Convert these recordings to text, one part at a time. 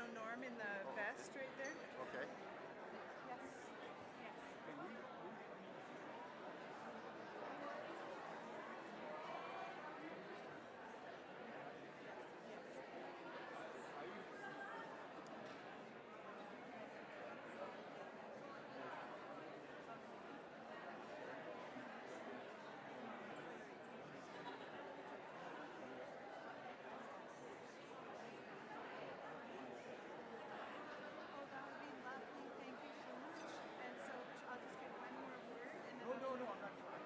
know Norm in the vest right there? Okay. Yes. Yes. Oh, that would be lovely. Thank you so much. And so I'll just get one more word and then No, I'm not.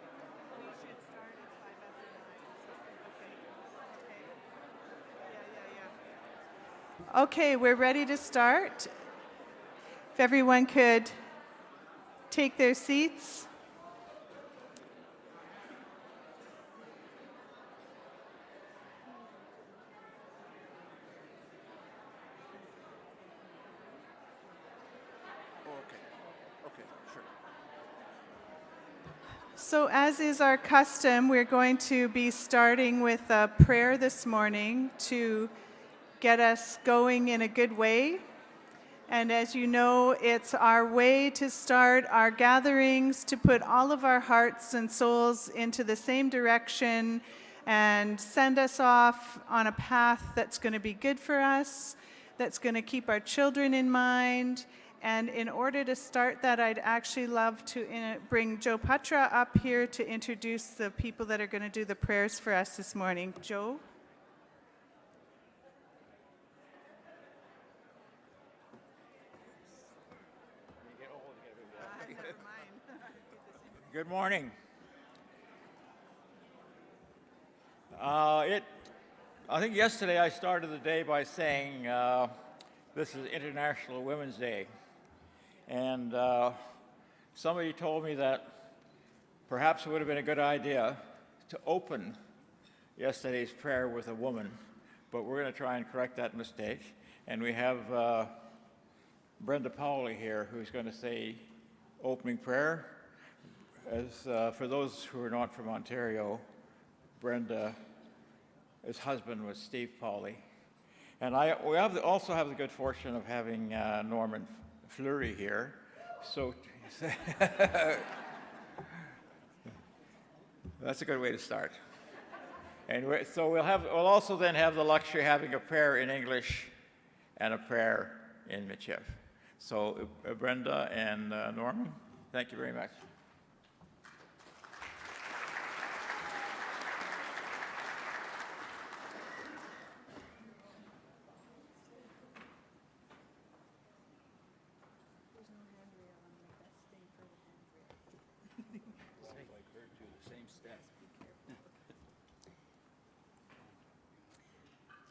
we should start at 5 after 9. So, okay. Okay. Yeah. Okay, we're ready to start. If everyone could take their seats. Oh, okay. Okay, sure. So, as is our custom, we're going to be starting with a prayer this morning to get us going in a good way. And as you know, it's our way to start our gatherings, to put all of our hearts and souls into the same direction and send us off on a path that's going to be good for us, that's going to keep our children in mind. And in order to start that, I'd actually love to bring Joe Patra up here to introduce the people that are going to do the prayers for us this morning. Joe? Good morning. I think yesterday I started the day by saying this is International Women's Day. And somebody told me that perhaps it would have been a good idea to open yesterday's prayer with a woman, but we're going to try and correct that mistake. And we have Brenda Powley here, who's going to say opening prayer. As for those who are not from Ontario, Brenda, his husband was Steve Powley. And we also have the good fortune of having Norman Fleury here. So that's a good way to start. And so we'll also then have the luxury of having a prayer in English and a prayer in Michif. So Brenda and Norman, thank you very much.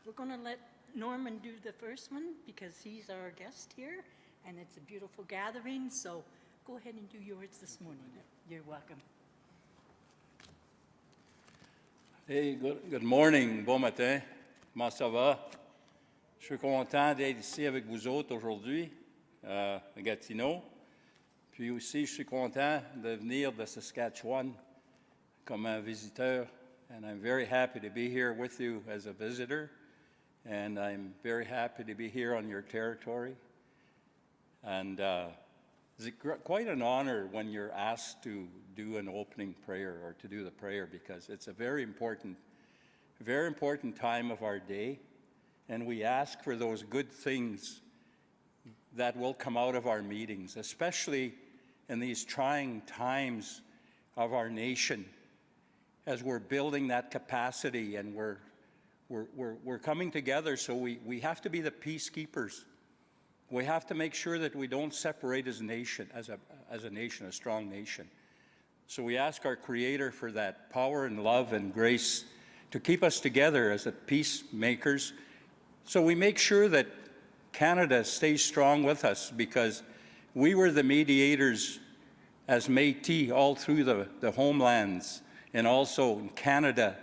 We're going to let Norman do the first one because he's our guest here, and it's a beautiful gathering, so go ahead and do yours this morning. You're welcome. Hey, good morning, bon matin. Comment ça va? Je suis content d'être ici avec vous autres aujourd'hui, à Gatineau. Puis aussi, je suis content de venir de Saskatchewan comme un visiteur. And I'm very happy to be here with you as a visitor. And I'm very happy to be here on your territory. And it's quite an honor when you're asked to do an opening prayer or to do the prayer, because it's a very important time of our day. And we ask for those good things that will come out of our meetings, especially in these trying times of our nation, as we're building that capacity and we're coming together. So we have to be the peacekeepers. We have to make sure that we don't separate as a nation, a strong nation. So we ask our Creator for that power and love and grace to keep us together as peacemakers. So we make sure that Canada stays strong with us, because we were the mediators as Metis all through the homelands, and also in Canada.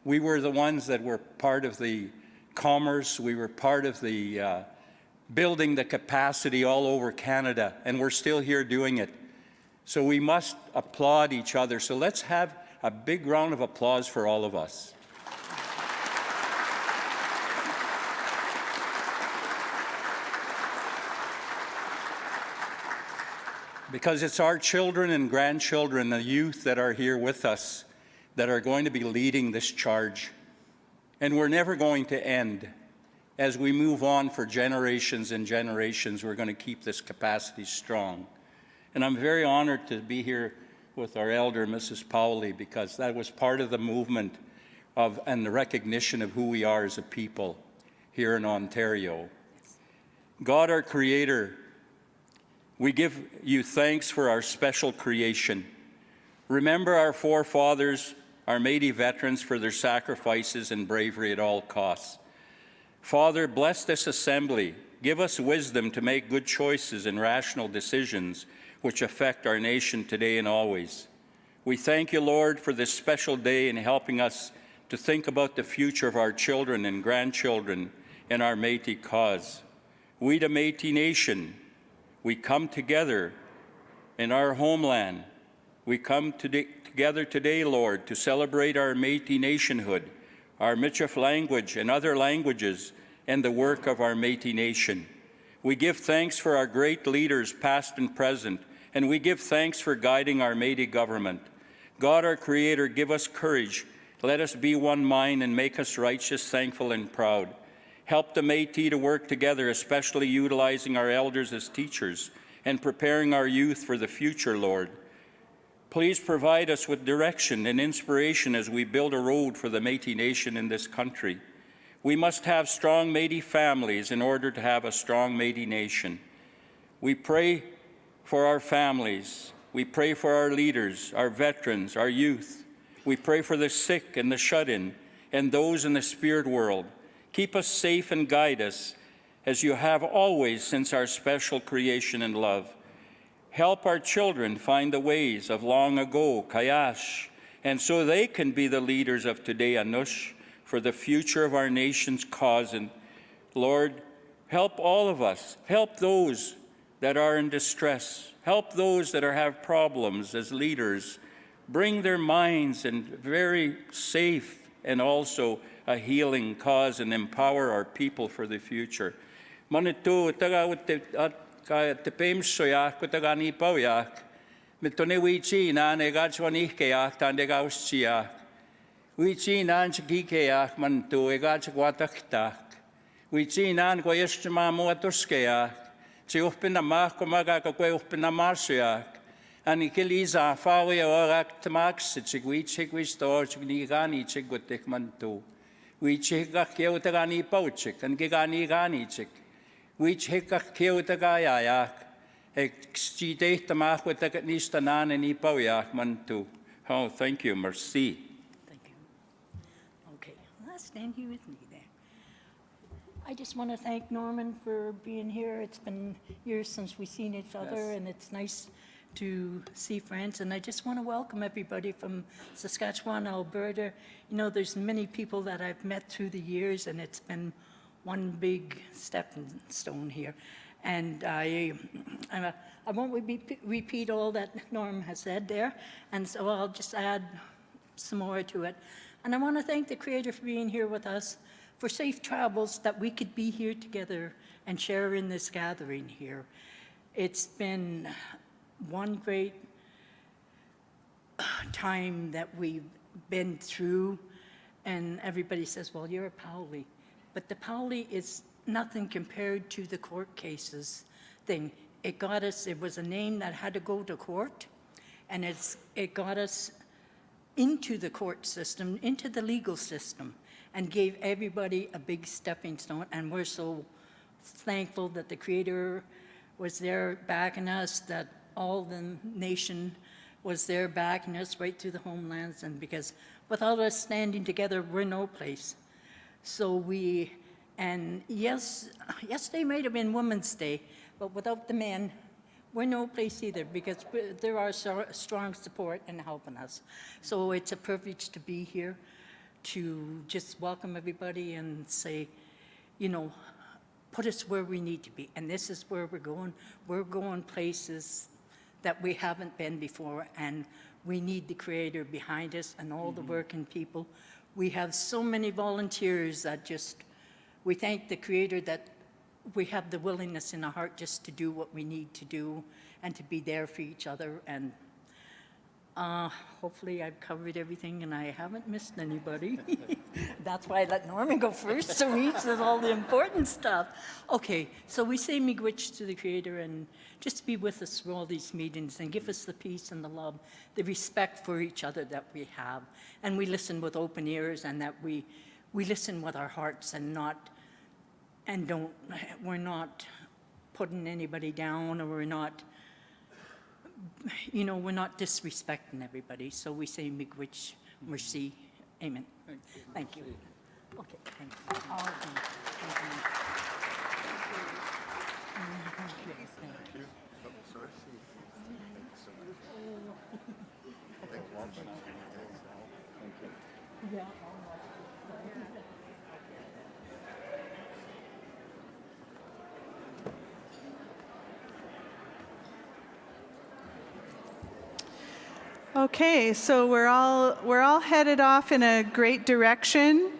We were the ones that were part of the commerce. We were part of the building the capacity all over Canada, and we're still here doing it. So we must applaud each other. So let's have a big round of applause for all of us. because it's our children and grandchildren, the youth that are here with us, that are going to be leading this charge. And we're never going to end. As we move on for generations and generations, we're going to keep this capacity strong. And I'm very honored to be here with our elder, Mrs. Powley, because that was part of the movement and the recognition of who we are as a people here in Ontario. God, our Creator, we give you thanks for our special creation. Remember our forefathers, our Métis veterans, for their sacrifices and bravery at all costs. Father, bless this assembly. Give us wisdom to make good choices and rational decisions which affect our nation today and always. We thank you, Lord, for this special day and helping us to think about the future of our children and grandchildren in our Métis cause. We, the Métis Nation, we come together in our homeland. We come together today, Lord, to celebrate our Métis nationhood, our Michif language and other languages, and the work of our Métis Nation. We give thanks for our great leaders, past and present, and we give thanks for guiding our Métis government. God, our Creator, give us courage. Let us be one mind and make us righteous, thankful, and proud. Help the Métis to work together, especially utilizing our elders as teachers and preparing our youth for the future, Lord. Please provide us with direction and inspiration as we build a road for the Métis Nation in this country. We must have strong Métis families in order to have a strong Métis Nation. We pray for our families. We pray for our leaders, our veterans, our youth. We pray for the sick and the shut-in and those in the spirit world. Keep us safe and guide us as you have always since our special creation and love. Help our children find the ways of long ago, Kayash, and so they can be the leaders of today, Anush, for the future of our nation's cause. And Lord, help all of us. Help those that are in distress. Help those that have problems as leaders. Bring their minds in very safe and also a healing cause and empower our people for the future. Manitu, Otipemisiwak, kutagani pauyak, mitone wichi na negachwani keyak tandegaustiak. Wichi nan chikikeyak mantu egachwataktak. Wichi nan koyeshma muatuskeyak. Chiuhpinamak komagakakwe uhpinamarsiak. Anikiliza fawi orak tamax chigwichigwisto chignigani chigwatik mantu. Wichigakyo tagani pauchik and gigani ganichik. Which hikak killed the gayak, exchidate the mach with the nistanan and ipoyak mantu. Oh, thank you, merci. Thank you. Okay, well, stand here with me there. I just want to thank Norman for being here. It's been years since we've seen each other, Yes. and it's nice to see friends. And I just want to welcome everybody from Saskatchewan, Alberta. You know, there's many people that I've met through the years, and it's been one big stepping stone here. And I won't repeat all that Norm has said there, and so I'll just add some more to it. And I want to thank the Creator for being here with us, for safe travels, that we could be here together and share in this gathering here. It's been one great time that we've been through, and everybody says, well, you're a Powley. But the Powley is nothing compared to the court cases thing. It got us, it was a name that had to go to court, and it got us into the court system, into the legal system, and gave everybody a big stepping stone. And we're so thankful that the Creator was there backing us, that all the nation was there backing us right through the homelands, and because without us standing together, we're no place. So and yes, yesterday might have been Women's Day, but without the men, we're no place either, because there are strong support in helping us. So it's a privilege to be here, to just welcome everybody and say, you know, put us where we need to be. And this is where we're going. We're going places that we haven't been before, and we need the Creator behind us and all the working people. We have so many volunteers that we thank the Creator that we have the willingness in our heart just to do what we need to do and to be there for each other. And hopefully I've covered everything and I haven't missed anybody. That's why I let Norman go first, so he says all the important stuff. Okay, so we say miigwech to the Creator and just be with us for all these meetings and give us the peace and the love, the respect for each other that we have. And we listen with open ears, and that we listen with our hearts and we're not putting anybody down, or we're not disrespecting everybody. So we say miigwech, merci, amen. Thank you. Okay, thank you. Oh, thank you. Thank you. Yeah. Okay, so we're all headed off in a great direction.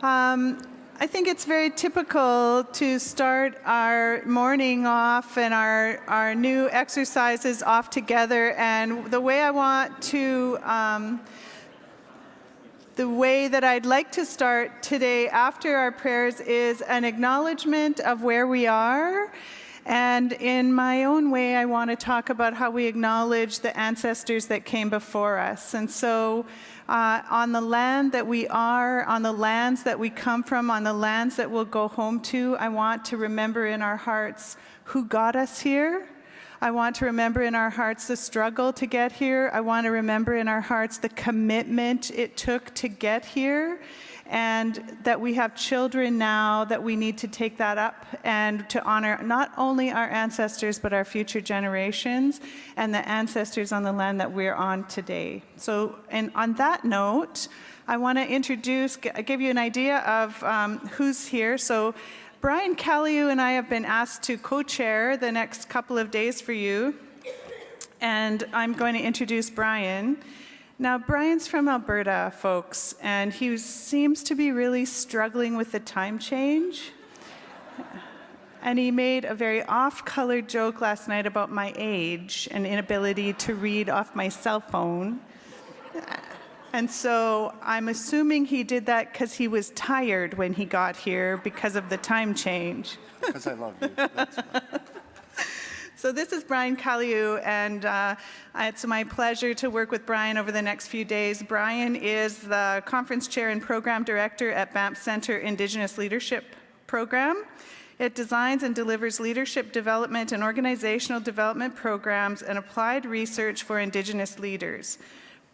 I think it's very typical to start our morning off and our new exercises off together. And the way that I'd like to start today after our prayers is an acknowledgement of where we are. And in my own way, I want to talk about how we acknowledge the ancestors that came before us. And so on the land that we are, on the lands that we come from, on the lands that we'll go home to, I want to remember in our hearts who got us here. I want to remember in our hearts the struggle to get here. I want to remember in our hearts the commitment it took to get here, and that we have children now that we need to take that up and to honor not only our ancestors but our future generations and the ancestors on the land that we're on today. So, and on that note, I want to give you an idea of who's here. So Brian Calliew and I have been asked to co-chair the next couple of days for you, and I'm going to introduce Brian. Now, Brian's from Alberta, folks, and he seems to be really struggling with the time change. And he made a very off-colored joke last night about my age and inability to read off my cell phone. And so I'm assuming he did that because he was tired when he got here because of the time change. Because I love you. That's why. So this is Brian Calliew, and it's my pleasure to work with Brian over the next few days. Brian is the conference chair and program director at Banff Centre Indigenous Leadership Program. It designs and delivers leadership development and organizational development programs and applied research for Indigenous leaders.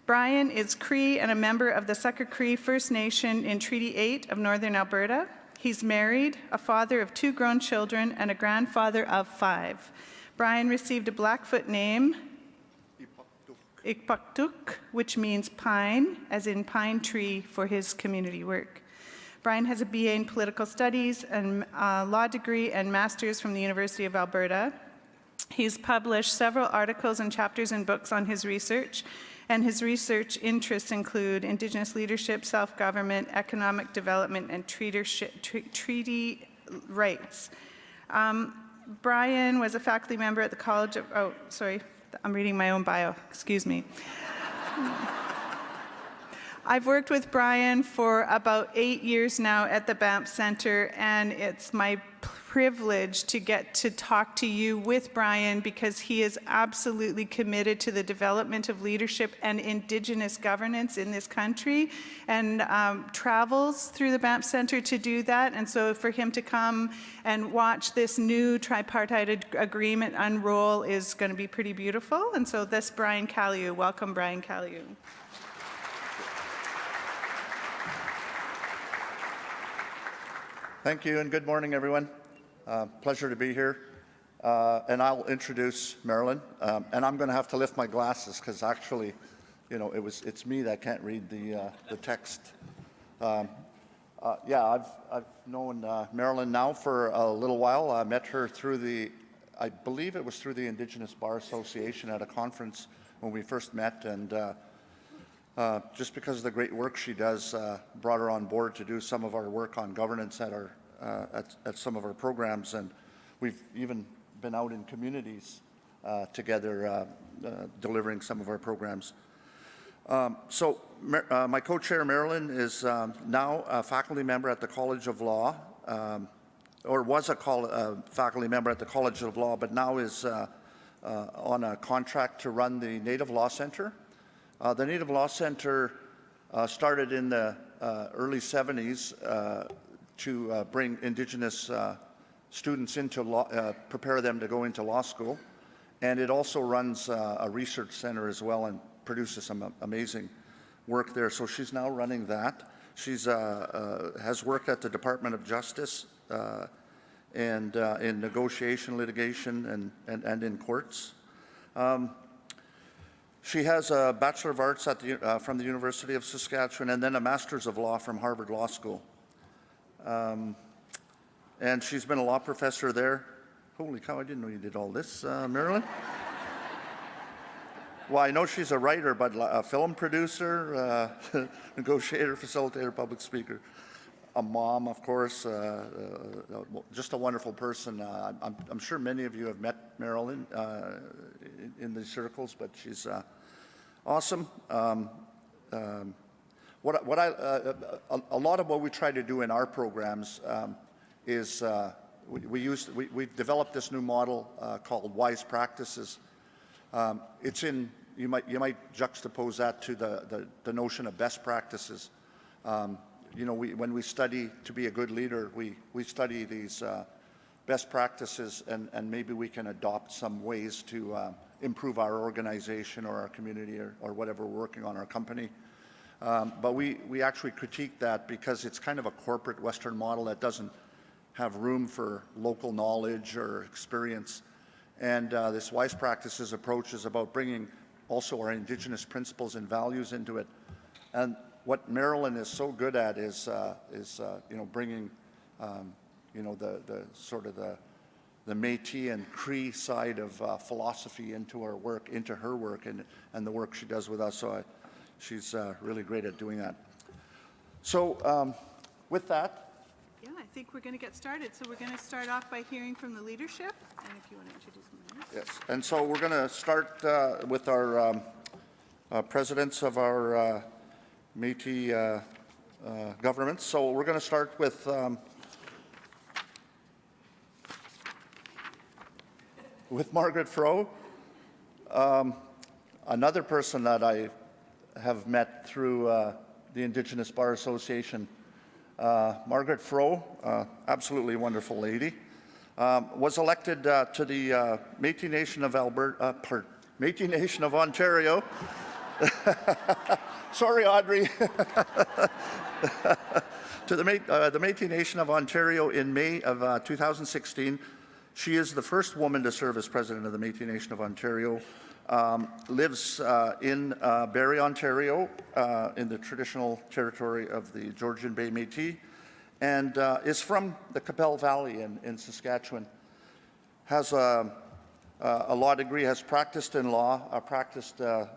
Brian is Cree and a member of the Sucker Cree First Nation in Treaty 8 of Northern Alberta. He's married, a father of 2 grown children, and a grandfather of 5. Brian received a Blackfoot name, Ikpaktuk, which means pine, as in pine tree, for his community work. Brian has a BA in political studies and a law degree and master's from the University of Alberta. He's published several articles and chapters and books on his research, and his research interests include Indigenous leadership, self-government, economic development, and treaty rights. Brian was a faculty member at the College of, I'm reading my own bio, excuse me. I've worked with Brian for about 8 years now at the Banff Centre, and it's my privilege to get to talk to you with Brian because he is absolutely committed to the development of leadership and Indigenous governance in this country, and travels through the Banff Centre to do that. And so for him to come and watch this new tripartite agreement unroll is going to be pretty beautiful. And so this Brian Calliew. Welcome, Brian Calliew. Thank you, and good morning, everyone. Pleasure to be here. And I'll introduce Marilyn. And I'm going to have to lift my glasses because actually, it's me that can't read the text. I've known Marilyn now for a little while. I met her through I believe it was through the Indigenous Bar Association at a conference when we first met, and just because of the great work she does, brought her on board to do some of our work on governance at some of our programs, and we've even been out in communities together delivering some of our programs. My co-chair, Marilyn, is now a faculty member at the College of Law, or was a faculty member at the College of Law, but now is on a contract to run the Native Law Center. The Native Law Center started in the early 70s to bring Indigenous students into law, prepare them to go into law school. And it also runs a research center as well and produces some amazing work there. So she's now running that. She's has worked at the Department of Justice and in negotiation, litigation, and in courts. She has a Bachelor of Arts at from the University of Saskatchewan and then a Master's of Law from Harvard Law School. And she's been a law professor there. Holy cow, I didn't know you did all this, Marilyn. Well, I know she's a writer, but a film producer, negotiator, facilitator, public speaker, a mom, of course, just a wonderful person. I'm sure many of you have met Marilyn in these circles, but she's awesome. A lot of what we try to do in our programs is we've developed this new model called Wise Practices. It's in, you might juxtapose that to the notion of best practices. You know, when we study to be a good leader, we study these best practices and maybe we can adopt some ways to improve our organization or our community or whatever we're working on, our company. But we actually critique that because it's kind of a corporate Western model that doesn't have room for local knowledge or experience. And this Wise Practices approach is about bringing also our Indigenous principles and values into it. And what Marilyn is so good at is you know, bringing you know, the sort of the Metis and Cree side of philosophy into our work, into her work, and the work she does with us. So she's really great at doing that. So with that. Yeah, I think we're going to get started. So we're going to start off by hearing from the leadership. And if you want to introduce them. Yes, and so we're going to start with our presidents of our Métis governments. So we're going to start with Margaret Froh, another person that I have met through the Indigenous Bar Association. Margaret Froh, absolutely wonderful lady, was elected to the Métis Nation of Métis Nation of Ontario. Sorry, Audrey. To the Métis Nation of Ontario in May of 2016. She is the first woman to serve as president of the Métis Nation of Ontario. Lives in Barrie, Ontario, in the traditional territory of the Georgian Bay Métis, and is from the Qu'Appelle Valley in Saskatchewan. Has a law degree, has practiced in law, practiced for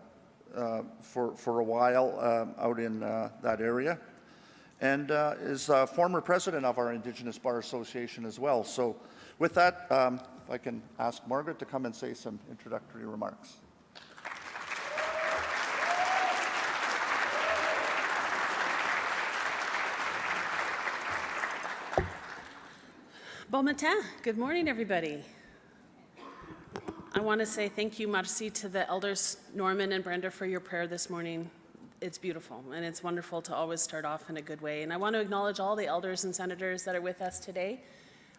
a while out in that area, and is a former president of our Indigenous Bar Association as well. So with that, if I can ask Margaret to come and say some introductory remarks. Bon matin. Good morning, everybody. I want to say thank you, merci, to the elders, Norman and Brenda, for your prayer this morning. It's beautiful, and it's wonderful to always start off in a good way. And I want to acknowledge all the elders and senators that are with us today.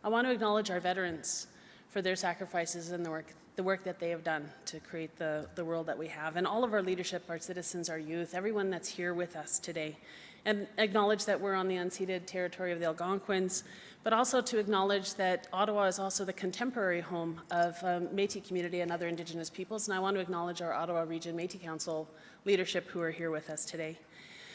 I want to acknowledge our veterans for their sacrifices and the work that they have done to create the world that we have, and all of our leadership, our citizens, our youth, everyone that's here with us today. And acknowledge that we're on the unceded territory of the Algonquins, but also to acknowledge that Ottawa is also the contemporary home of Métis community and other Indigenous peoples, and I want to acknowledge our Ottawa Region Métis Council leadership who are here with us today.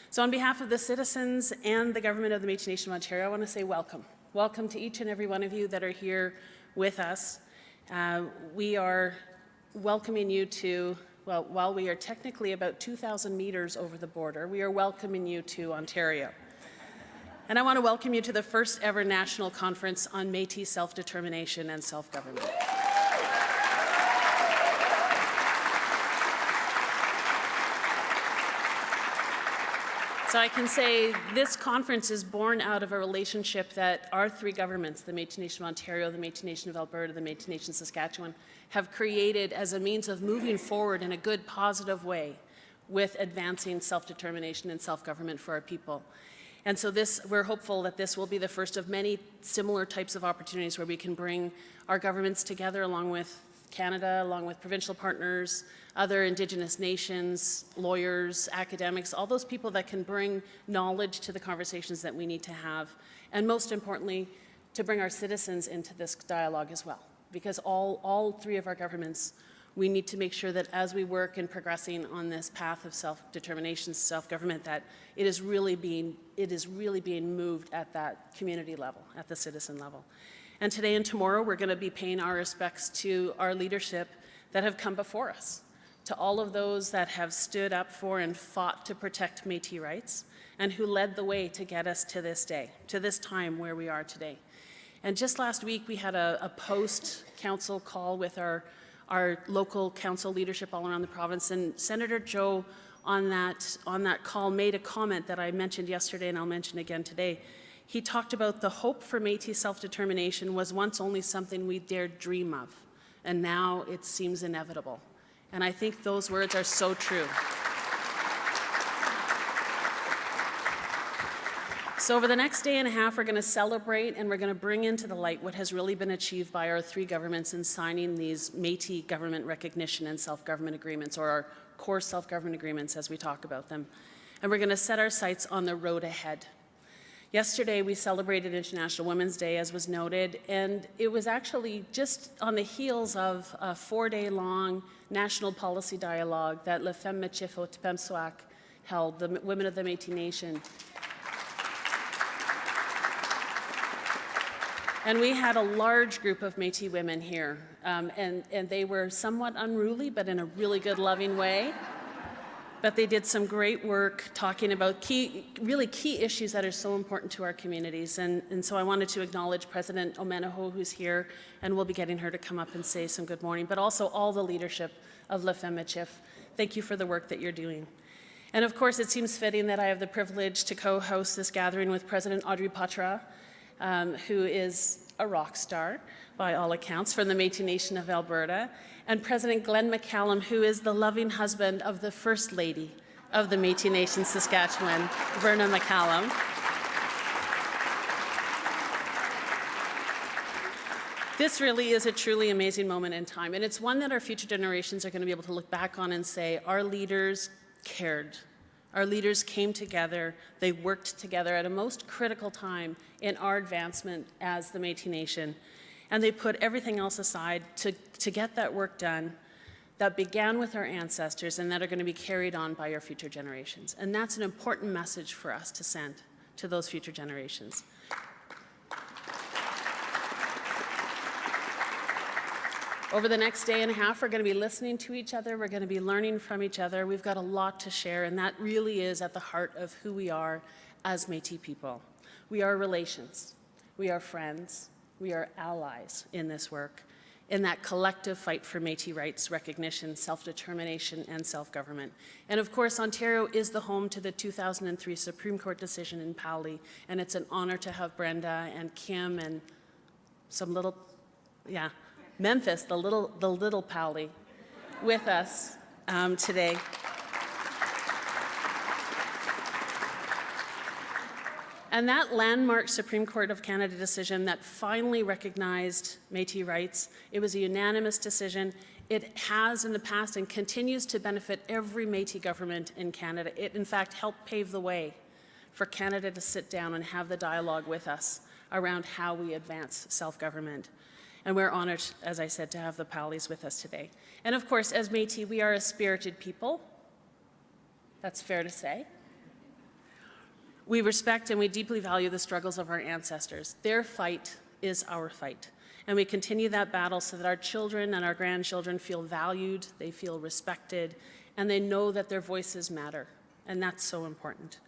So on behalf of the citizens and the government of the Métis Nation of Ontario, I want to say welcome. Welcome to each and every one of you that are here with us. We are welcoming you to, well, while we are technically about 2,000 meters over the border, we are welcoming you to Ontario. And I want to welcome you to the first ever National Conference on Métis Self-Determination and Self-Government. So I can say this conference is born out of a relationship that our three governments, the Métis Nation of Ontario, the Métis Nation of Alberta, the Métis Nation of Saskatchewan, have created as a means of moving forward in a good, positive way with advancing self-determination and self-government for our people. And so we're hopeful that this will be the first of many similar types of opportunities where we can bring our governments together along with Canada, along with provincial partners, other Indigenous nations, lawyers, academics, all those people that can bring knowledge to the conversations that we need to have. And most importantly, to bring our citizens into this dialogue as well. Because all three of our governments, we need to make sure that as we work in progressing on this path of self-determination, self-government, that it is really being moved at that community level, at the citizen level. And today and tomorrow, we're going to be paying our respects to our leadership that have come before us, to all of those that have stood up for and fought to protect Métis rights, and who led the way to get us to this day, to this time where we are today. And just last week, we had a post-council call with our local council leadership all around the province, and Senator Joe on that call made a comment that I mentioned yesterday and I'll mention again today. He talked about the hope for Métis self-determination was once only something we dared dream of, and now it seems inevitable. And I think those words are so true. So over the next day and a half, we're going to celebrate and we're going to bring into the light what has really been achieved by our three governments in signing these Métis government recognition and self-government agreements, or our core self-government agreements as we talk about them. And we're going to set our sights on the road ahead. Yesterday, we celebrated International Women's Day, as was noted, and it was actually just on the heels of a 4-day-long national policy dialogue that Metis Otipemisiwak held, the women of the Métis Nation. And we had a large group of Métis women here, and they were somewhat unruly, but in a really good, loving way. But they did some great work talking about really key issues that are so important to our communities. And so I wanted to acknowledge President Omenaho, who's here, and we'll be getting her to come up and say some good morning, but also all the leadership of Metis. Thank you for the work that you're doing. And of course, it seems fitting that I have the privilege to co-host this gathering with President Audrey Patra, who is a rock star, by all accounts, from the Métis Nation of Alberta, and President Glenn McCallum, who is the loving husband of the First Lady of the Métis Nation Saskatchewan, Verna McCallum. This really is a truly amazing moment in time, and it's one that our future generations are going to be able to look back on and say, our leaders cared. Our leaders came together, they worked together at a most critical time in our advancement as the Métis Nation, and they put everything else aside to get that work done that began with our ancestors and that are going to be carried on by our future generations. And that's an important message for us to send to those future generations. Over the next day and a half, we're going to be listening to each other. We're going to be learning from each other. We've got a lot to share, and that really is at the heart of who we are as Métis people. We are relations. We are friends. We are allies in this work, in that collective fight for Métis rights, recognition, self-determination, and self-government. And of course, Ontario is the home to the 2003 Supreme Court decision in Powley, and it's an honor to have Brenda and Kim and some little, Memphis, the little Powley, with us today. And that landmark Supreme Court of Canada decision that finally recognized Métis rights, it was a unanimous decision. It has in the past and continues to benefit every Métis government in Canada. It, in fact, helped pave the way for Canada to sit down and have the dialogue with us around how we advance self-government. And we're honored, as I said, to have the Powleys with us today. And of course, as Métis, we are a spirited people. That's fair to say. We respect and we deeply value the struggles of our ancestors. Their fight is our fight. And we continue that battle so that our children and our grandchildren feel valued, they feel respected, and they know that their voices matter. And that's so important.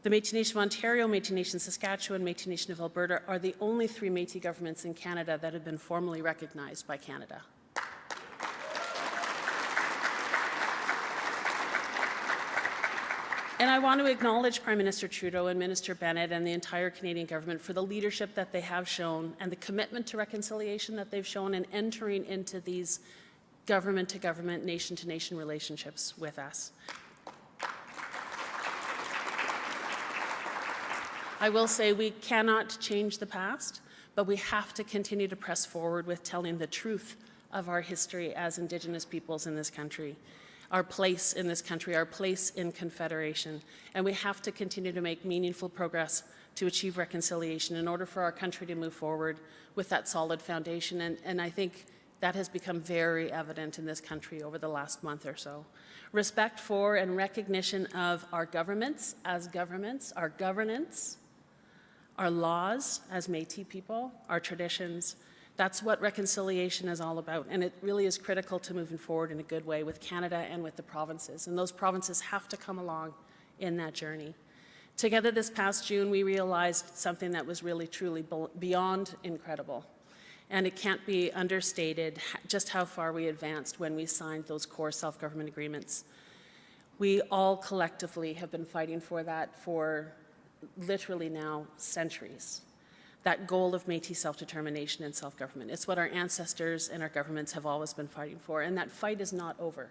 The Métis Nation of Ontario, Métis Nation Saskatchewan, Métis Nation of Alberta are the only 3 Métis governments in Canada that have been formally recognized by Canada. And I want to acknowledge Prime Minister Trudeau and Minister Bennett and the entire Canadian government for the leadership that they have shown and the commitment to reconciliation that they've shown in entering into these government-to-government, nation-to-nation relationships with us. I will say we cannot change the past, but we have to continue to press forward with telling the truth of our history as Indigenous peoples in this country, our place in this country, our place in Confederation. And we have to continue to make meaningful progress to achieve reconciliation in order for our country to move forward with that solid foundation. And I think that has become very evident in this country over the last month or so. Respect for and recognition of our governments as governments, our governance, our laws as Métis people, our traditions. That's what reconciliation is all about, and it really is critical to moving forward in a good way with Canada and with the provinces, and those provinces have to come along in that journey. Together this past June, we realized something that was really, truly beyond incredible, and it can't be understated just how far we advanced when we signed those core self-government agreements. We all collectively have been fighting for that for literally now centuries. That goal of Métis self-determination and self-government. It's what our ancestors and our governments have always been fighting for, and that fight is not over.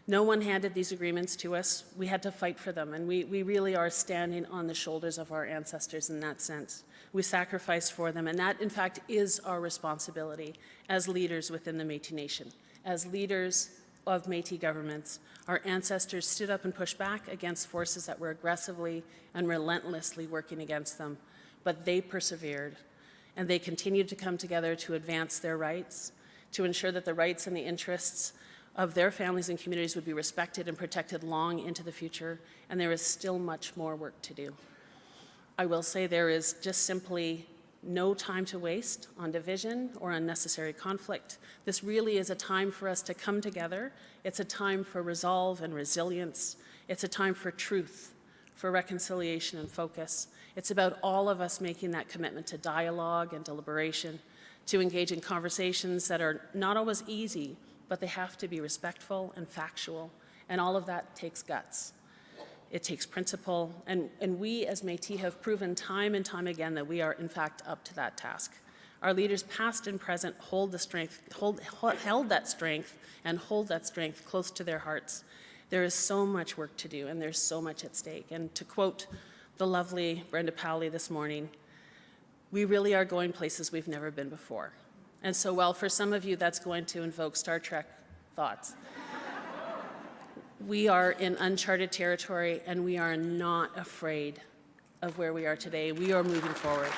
No one handed these agreements to us. We had to fight for them, and we really are standing on the shoulders of our ancestors in that sense. We sacrificed for them, and that, in fact, is our responsibility as leaders within the Métis Nation. As leaders of Métis governments, our ancestors stood up and pushed back against forces that were aggressively and relentlessly working against them. But they persevered, and they continued to come together to advance their rights, to ensure that the rights and the interests of their families and communities would be respected and protected long into the future, and there is still much more work to do. I will say there is just simply no time to waste on division or unnecessary conflict. This really is a time for us to come together. It's a time for resolve and resilience. It's a time for truth, for reconciliation and focus. It's about all of us making that commitment to dialogue and deliberation, to engage in conversations that are not always easy, but they have to be respectful and factual, and all of that takes guts. It takes principle, and we as Métis have proven time and time again that we are in fact up to that task. Our leaders past and present held that strength and hold that strength close to their hearts. There is so much work to do, and there's so much at stake. And to quote the lovely Brenda Powley this morning, we really are going places we've never been before. And so while for some of you that's going to invoke Star Trek thoughts, we are in uncharted territory, and we are not afraid of where we are today. We are moving forward.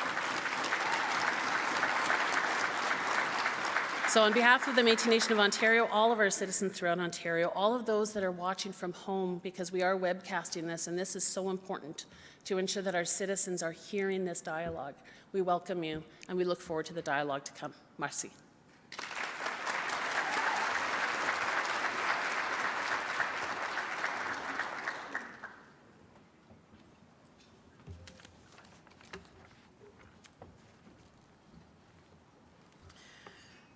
So on behalf of the Métis Nation of Ontario, all of our citizens throughout Ontario, all of those that are watching from home, because we are webcasting this, and this is so important to ensure that our citizens are hearing this dialogue, we welcome you, and we look forward to the dialogue to come. Merci.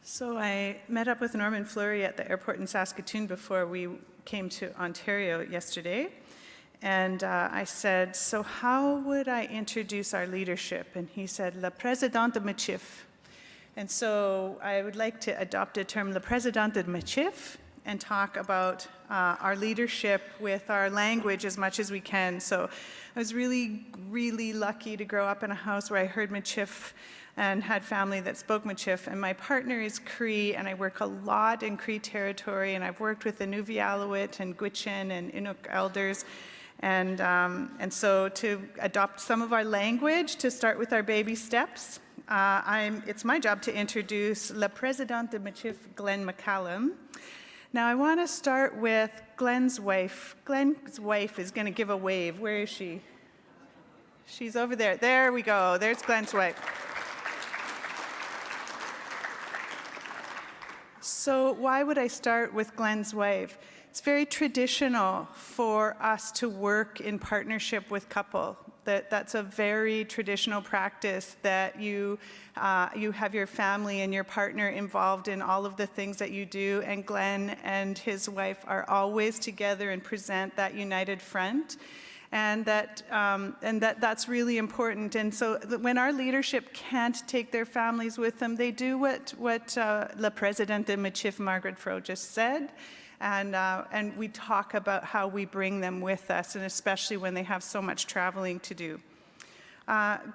So I met up with Norman Fleury at the airport in Saskatoon before we came to Ontario yesterday. And I said, so how would I introduce our leadership? And he said, Le Président de Métis. And so I would like to adopt a term, Le Président de Métis, and talk about our leadership with our language as much as we can. So I was really, really lucky to grow up in a house where I heard Métis and had family that spoke Michif. And my partner is Cree, and I work a lot in Cree territory, and I've worked with the Nuvialawit and Gwich'in and Inuk elders. And so to adopt some of our language, to start with our baby steps, it's my job to introduce Le Président de Michif, Glenn McCallum. Now I want to start with Glenn's wife. Glenn's wife is going to give a wave. Where is she? She's over there. There we go. There's Glenn's wife. So why would I start with Glenn's wife? it's very traditional for us to work in partnership with couple. That's a very traditional practice that you have your family and your partner involved in all of the things that you do, and Glenn and his wife are always together and present that united front. And that's really important. And so when our leadership can't take their families with them, they do what La Presidente Michif Margaret Fro just said. And we talk about how we bring them with us, and especially when they have so much traveling to do.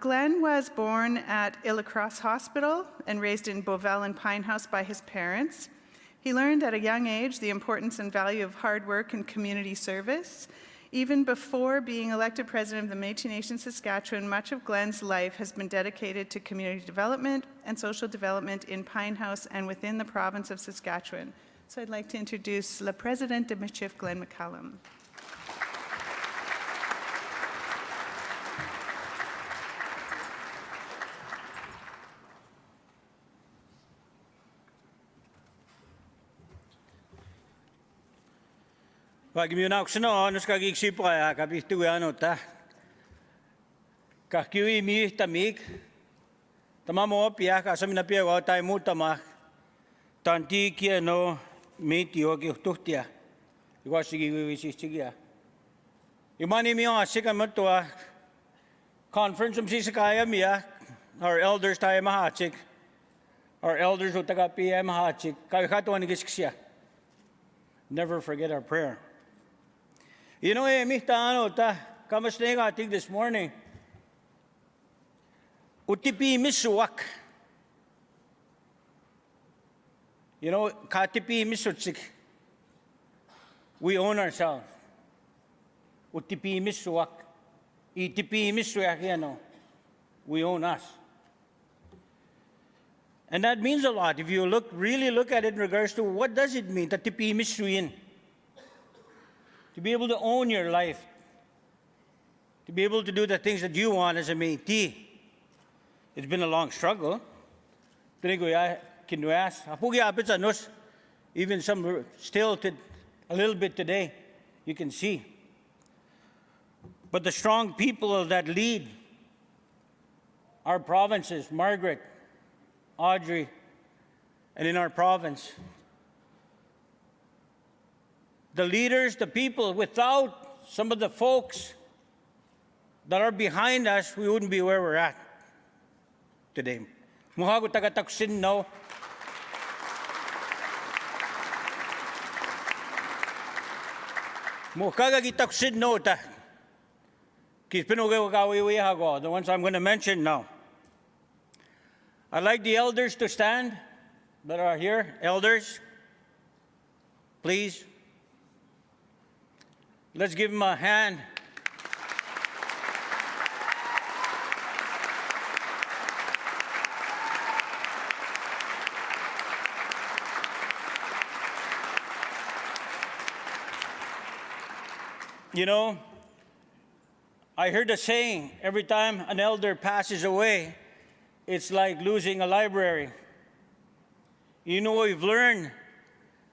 Glenn was born at Ilacrosse Hospital and raised in Beauvais and Pine House by his parents. He learned at a young age the importance and value of hard work and community service. Even before being elected president of the Métis Nation Saskatchewan, much of Glenn's life has been dedicated to community development and social development in Pine House and within the province of Saskatchewan. So I'd like to introduce La Presidente de Michif, Glenn McCallum. Pag miunaksena nus kagig sipaya kapitu ano ta. Kakiwi mi tamik. Tamamo pia ka samina pia wa tai mutama. Tanti kia no meti o ki tuhtia. Iwa sigi wi sigia. Imani mi on sika matua. Conference sakaya mia. Our elders tayo mahachik. Our elders utaga pia mahachik. Kakato ni kisksia. Never forget our prayer. You know, mihta ta kamasnega atig this morning. Otipemisiwak. You know, Otipemisiwak. We own ourselves. Otipemisiwak. Otipemisiwak, you know. We own us. And that means a lot if you really look at it in regards to what does it mean, Otipemisiwin. To be able to own your life, to be able to do the things that you want as a Métis. It's been a long struggle. Even some still a little bit today, you can see. But the strong people that lead our provinces, Margaret, Audrey, and in our province, the leaders, the people, without some of the folks that are behind us, we wouldn't be where we're at today. Muhago tagataksin no. Mukaga gitaksin no ta. The ones I'm going to mention now. I'd like the elders to stand that are here. Elders, please. Let's give them a hand. You know, I heard a saying, every time an elder passes away, it's like losing a library. You know, we've learned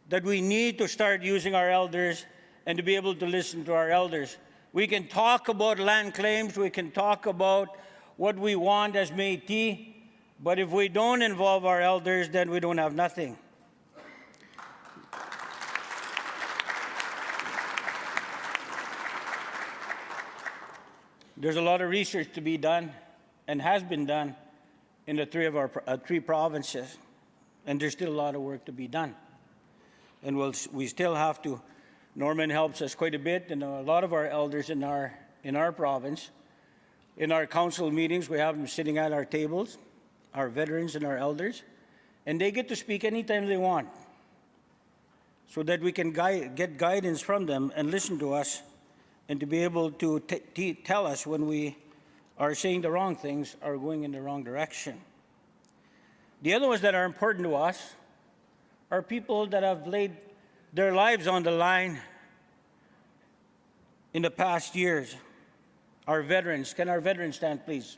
that we need to start using our elders and to be able to listen to our elders. We can talk about land claims, we can talk about what we want as Métis, but if we don't involve our elders, then we don't have nothing. There's a lot of research to be done and has been done in the three provinces, and there's still a lot of work to be done. And we still have to. Norman helps us quite a bit, and a lot of our elders in our province. In our council meetings, we have them sitting at our tables, our veterans and our elders, and they get to speak anytime they want, so that we can get guidance from them and listen to us, and to be able to tell us when we are saying the wrong things or going in the wrong direction. The other ones that are important to us are people that have laid their lives on the line in the past years. Our veterans. Can our veterans stand, please?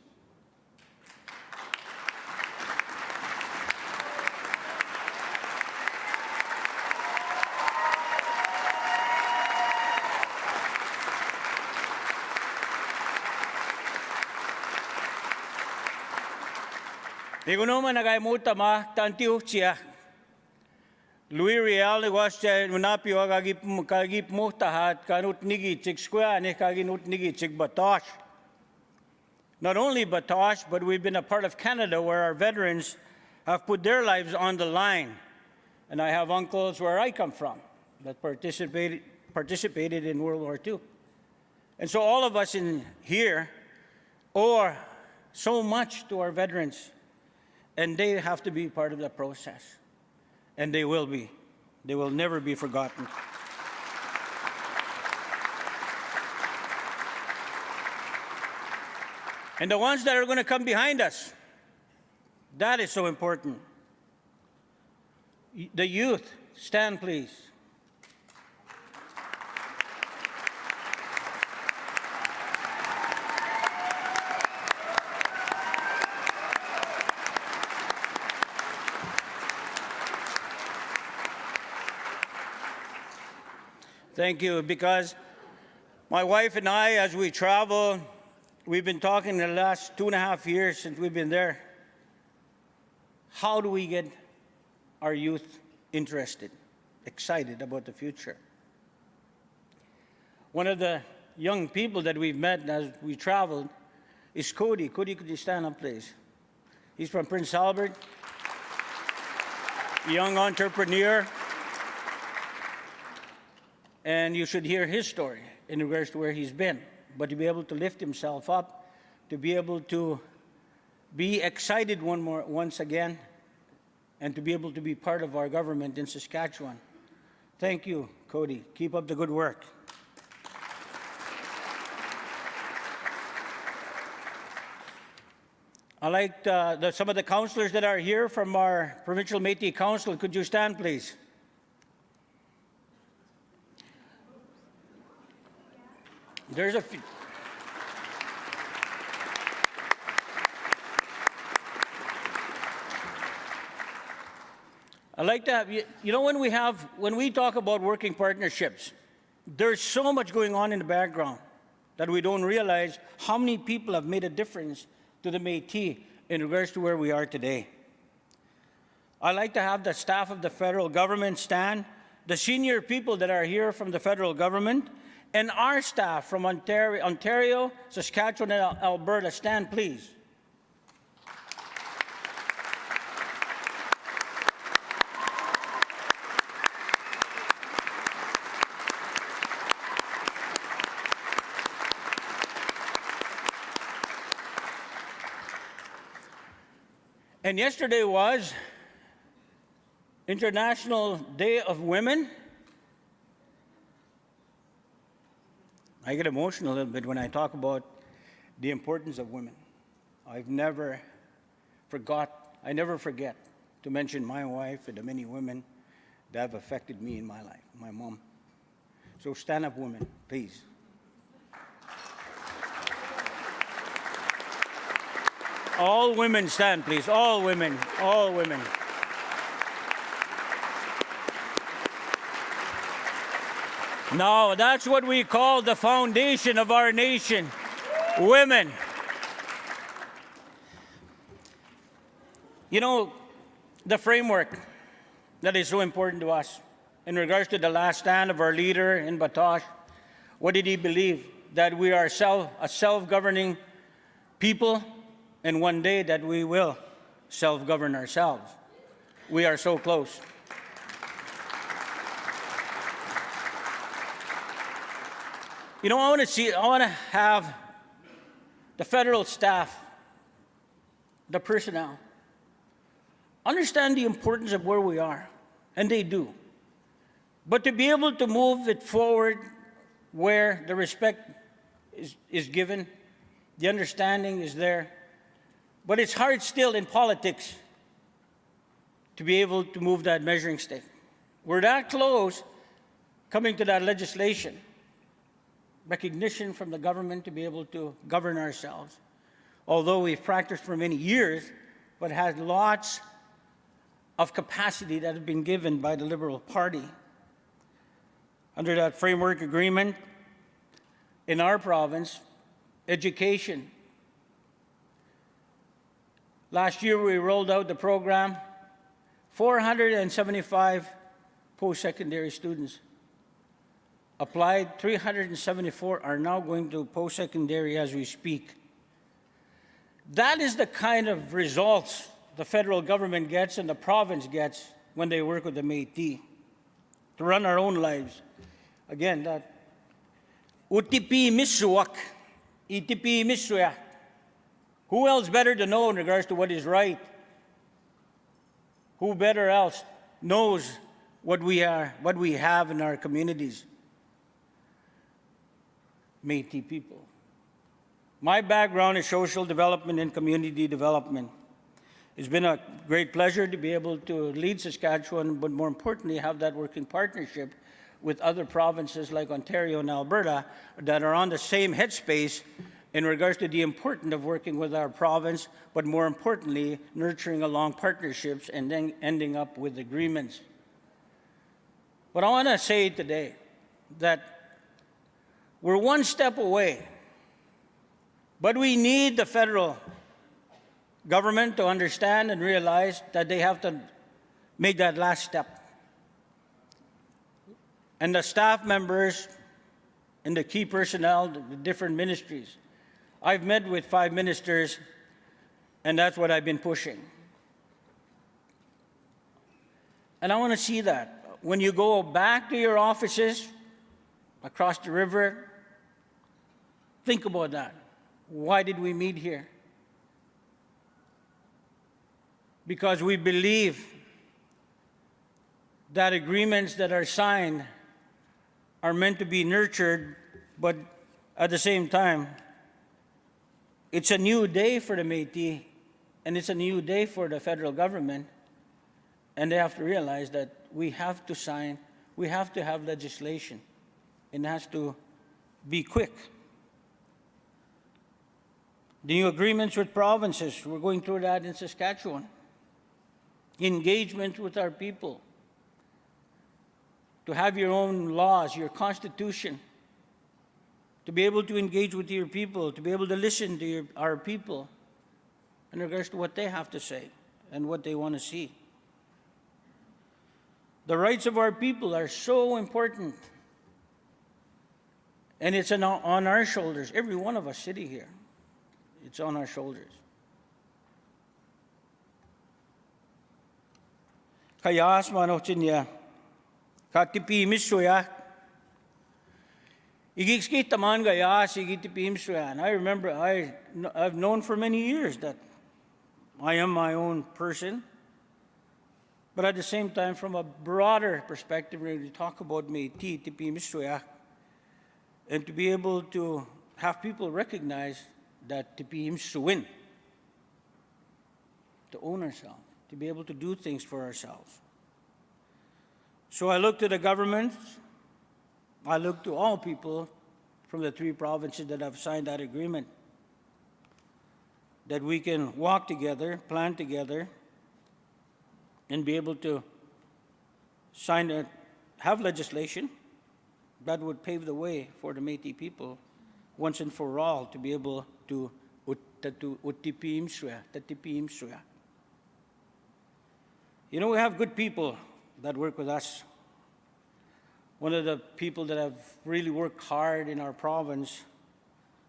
Iguno man nagay muta ma tantiu chia. Louis Real was munapio kagip muhtahat kanut nigi chik square ne kaginut nigi chik batosh. Not only batosh, but we've been a part of Canada where our veterans have put their lives on the line. And I have uncles where I come from that participated in World War II. And so all of us in here owe so much to our veterans, and they have to be part of the process. And they will be. They will never be forgotten. And the ones that are going to come behind us, that is so important. The youth, stand please. Thank you, because my wife and I, as we travel, we've been talking the last 2.5 years since we've been there. How do we get our youth interested, excited about the future? One of the young people that we've met as we traveled is Cody. Cody, could you stand up, please? He's from Prince Albert, young entrepreneur. And you should hear his story in regards to where he's been. But to be able to lift himself up, to be able to be excited once again, and to be able to be part of our government in Saskatchewan. Thank you, Cody. Keep up the good work. I like some of the councillors that are here from our Provincial Metis Council. Could you stand, please? There's a few. I like to have, you know, when we talk about working partnerships, there's so much going on in the background that we don't realize how many people have made a difference to the Métis in regards to where we are today. I like to have the staff of the federal government stand, the senior people that are here from the federal government, and our staff from Ontario, Saskatchewan, and Alberta. Stand, please. And yesterday was International Day of Women. I get emotional a little bit when I talk about the importance of women. I never forget to mention my wife and the many women that have affected me in my life, my mom. So stand up, women, please. All women stand, please. All women, all women. Now, that's what we call the foundation of our nation, women. You know, the framework that is so important to us in regards to the last stand of our leader in Batosh, what did he believe? That we are a self-governing people, and one day that we will self-govern ourselves. We are so close. You know, I want to have the federal staff, the personnel, understand the importance of where we are, and they do. But to be able to move it forward where the respect is given, the understanding is there. But it's hard still in politics to be able to move that measuring stick. We're that close coming to that legislation. Recognition from the government to be able to govern ourselves. Although we've practiced for many years, but has lots of capacity that have been given by the Liberal Party. Under that framework agreement, in our province, education, Last year, we rolled out the program. 475 post-secondary students applied. 374 are now going to post-secondary as we speak. That is the kind of results the federal government gets and the province gets when they work with the Métis to run our own lives. Again, that Otipemisiwak, Otipemisiwak. Who else better to know in regards to what is right? Who better else knows what we have in our communities? Métis people. My background is social development and community development. It's been a great pleasure to be able to lead Saskatchewan, but more importantly, have that working partnership with other provinces like Ontario and Alberta that are on the same headspace in regards to the importance of working with our province, but more importantly, nurturing along partnerships and then ending up with agreements. But I want to say today that we're one step away, but we need the federal government to understand and realize that they have to make that last step. And the staff members and the key personnel, the different ministries. I've met with 5 ministers, and that's what I've been pushing. And I want to see that. When you go back to your offices across the river, think about that. Why did we meet here? Because we believe that agreements that are signed are meant to be nurtured, but at the same time, it's a new day for the Métis, and it's a new day for the federal government, and they have to realize that we have to sign, we have to have legislation. It has to be quick. The new agreements with provinces, we're going through that in Saskatchewan. Engagement with our people. To have your own laws, your constitution. To be able to engage with your people, to be able to listen to our people in regards to what they have to say and what they want to see. The rights of our people are so important. And it's on our shoulders, every one of us sitting here. It's on our shoulders. Kaya asmanotin ya, Otipemisiwak. Igikski taman gaya Otipemisiwak. I remember I've known for many years that I am my own person, but at the same time, from a broader perspective, when we talk about Métis, Otipemisiwak, and to be able to have people recognize that Otipemisiwin, to own ourselves, to be able to do things for ourselves. So I look to the government, I look to all people from the 3 provinces that have signed that agreement, that we can walk together, plan together, and be able to have legislation that would pave the way for the Métis people once and for all to be able to Otipemisiwak. You know, we have good people that work with us. One of the people that have really worked hard in our province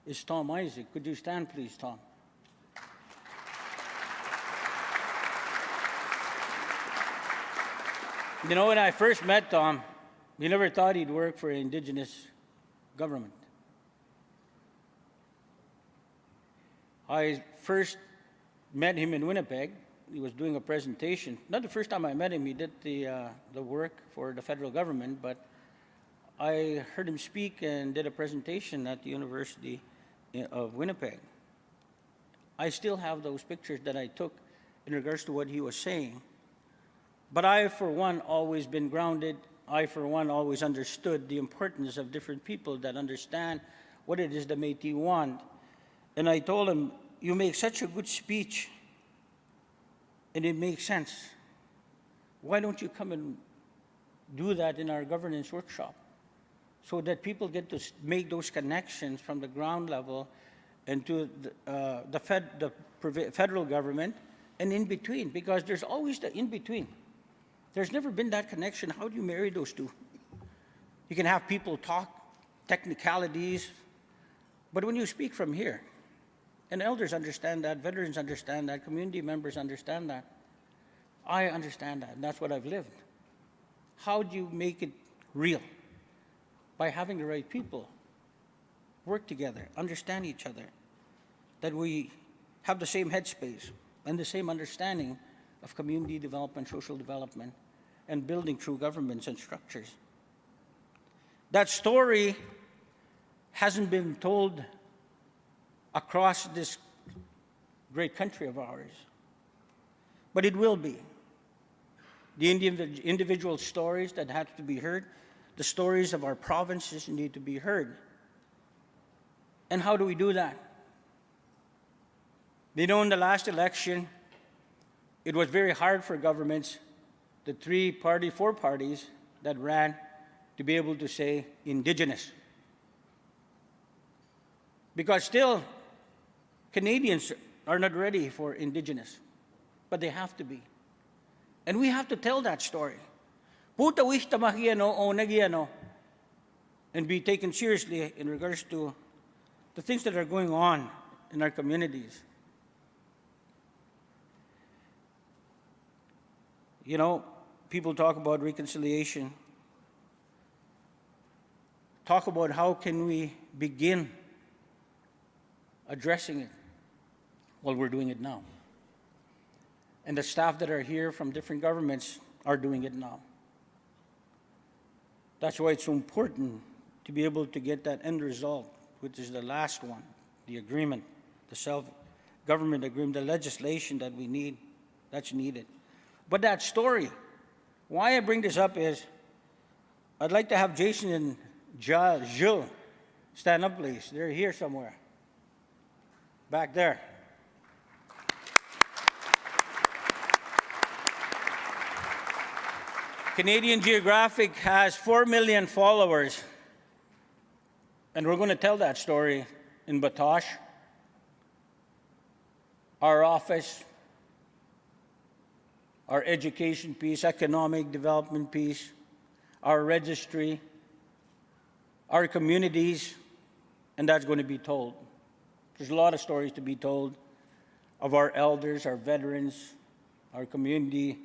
is Tom Isaac. Could you stand, please, Tom? You know, when I first met Tom, he never thought he'd work for an Indigenous government. I first met him in Winnipeg. He was doing a presentation. Not the first time I met him, he did the work for the federal government, but I heard him speak and did a presentation at the University of Winnipeg. I still have those pictures that I took in regards to what he was saying. But I, for one, always been grounded. I, for one, always understood the importance of different people that understand what it is the Métis want. And I told him, you make such a good speech, and it makes sense. Why don't you come and do that in our governance workshop so that people get to make those connections from the ground level and to the federal government and in between, because there's always the in between. There's never been that connection. How do you marry those two? You can have people talk technicalities, but when you speak from here, and elders understand that, veterans understand that, community members understand that, I understand that, and that's what I've lived. How do you make it real? By having the right people work together, understand each other, that we have the same headspace and the same understanding of community development, social development, and building true governments and structures. That story hasn't been told across this great country of ours, but it will be. The individual stories that have to be heard, the stories of our provinces need to be heard. And how do we do that? You know, in the last election, it was very hard for governments, the four parties that ran, to be able to say Indigenous. Because still, Canadians are not ready for Indigenous, but they have to be. And we have to tell that story. Puta wihta mahiano o nagiano, and be taken seriously in regards to the things that are going on in our communities. You know, people talk about reconciliation. Talk about how can we begin addressing it. Well, we're doing it now. And the staff that are here from different governments are doing it now. That's why it's so important to be able to get that end result, which is the last one, the agreement, the self-government agreement, the legislation that we need, that's needed. But that story, why I bring this up is, I'd like to have Jason and Jules stand up, please. They're here somewhere. Back there. Canadian Geographic has 4 million followers, and we're going to tell that story in Batoche. Our office, our education piece, economic development piece, our registry, our communities, and that's going to be told. There's a lot of stories to be told of our elders, our veterans, our community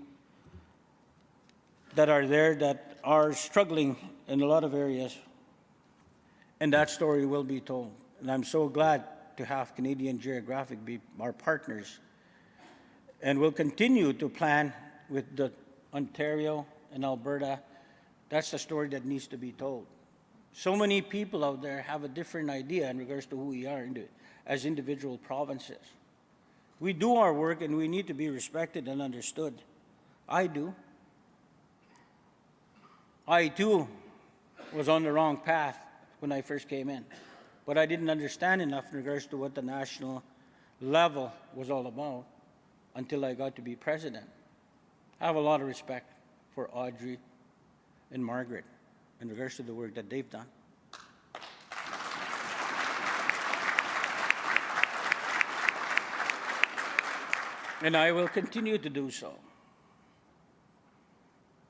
that are there that are struggling in a lot of areas, and that story will be told. And I'm so glad to have Canadian Geographic be our partners. And we'll continue to plan with the Ontario and Alberta. That's the story that needs to be told. So many people out there have a different idea in regards to who we are as individual provinces. We do our work and we need to be respected and understood. I do. I too was on the wrong path when I first came in, but I didn't understand enough in regards to what the national level was all about until I got to be president. I have a lot of respect for Audrey and Margaret in regards to the work that they've done. And I will continue to do so.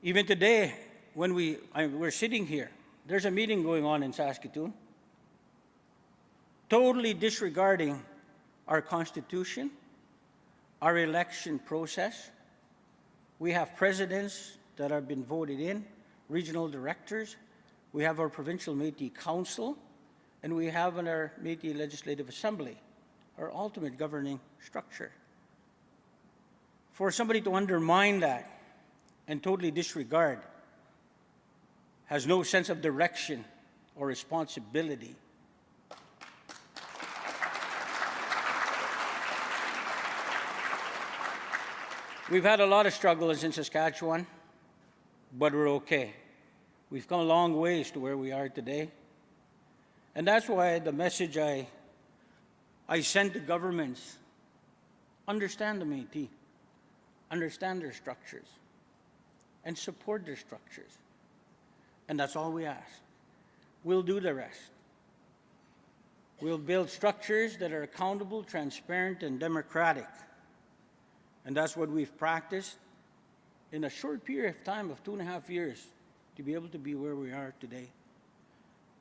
Even today, when we're sitting here, there's a meeting going on in Saskatoon, totally disregarding our Constitution, our election process. We have presidents that have been voted in, regional directors, we have our provincial Métis Council, and we have our Métis Legislative Assembly, our ultimate governing structure. For somebody to undermine that and totally disregard has no sense of direction or responsibility. We've had a lot of struggles in Saskatchewan, but we're okay. We've come a long ways to where we are today. And that's why the message I send to governments, understand the Métis, understand their structures, and support their structures. And that's all we ask. We'll do the rest. We'll build structures that are accountable, transparent, and democratic. And that's what we've practiced in a short period of time of 2.5 years to be able to be where we are today.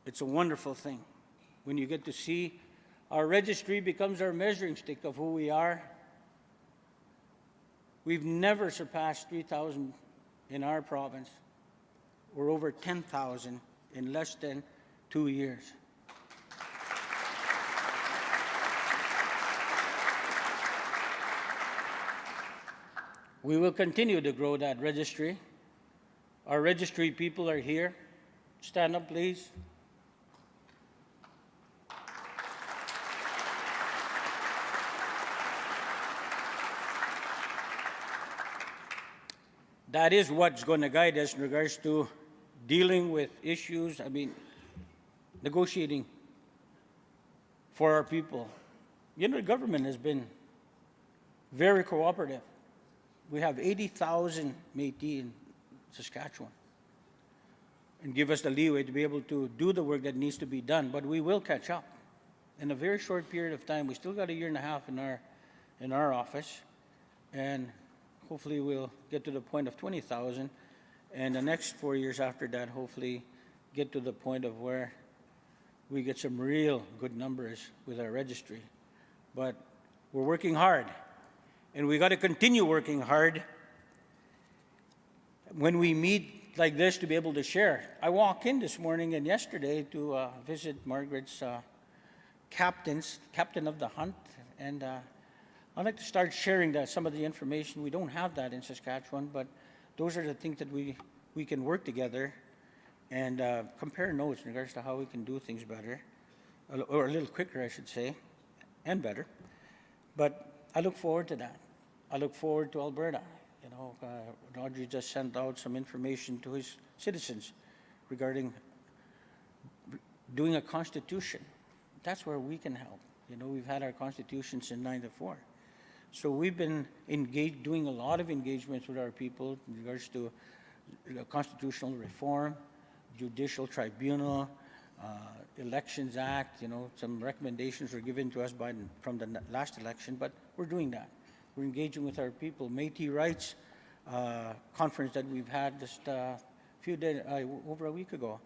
It's a wonderful thing when you get to see our registry becomes our measuring stick of who we are. We've never surpassed 3,000 in our province. We're over 10,000 in less than 2 years. We will continue to grow that registry. Our registry people are here. Stand up, please. That is what's going to guide us in regards to dealing with issues, negotiating for our people. You know, the government has been very cooperative. We have 80,000 Métis in Saskatchewan and give us the leeway to be able to do the work that needs to be done, but we will catch up. In a very short period of time, we still got 1.5 years in our office, and hopefully we'll get to the point of 20,000, and the next 4 years after that, hopefully get to the point of where we get some real good numbers with our registry. But we're working hard, and we got to continue working hard when we meet like this to be able to share. I walked in this morning and yesterday to visit Margaret's captain of the hunt, and I'd like to start sharing some of the information. We don't have that in Saskatchewan, but those are the things that we can work together and compare notes in regards to how we can do things better, or a little quicker, I should say, and better. But I look forward to that. I look forward to Alberta. You know, Audrey just sent out some information to his citizens regarding doing a constitution. That's where we can help. You know, we've had our constitution since '94. So we've been doing a lot of engagements with our people in regards to constitutional reform, judicial tribunal, Elections Act. You know, some recommendations were given to us from the last election, but we're doing that. We're engaging with our people. Metis Rights conference that we've had just over a week ago.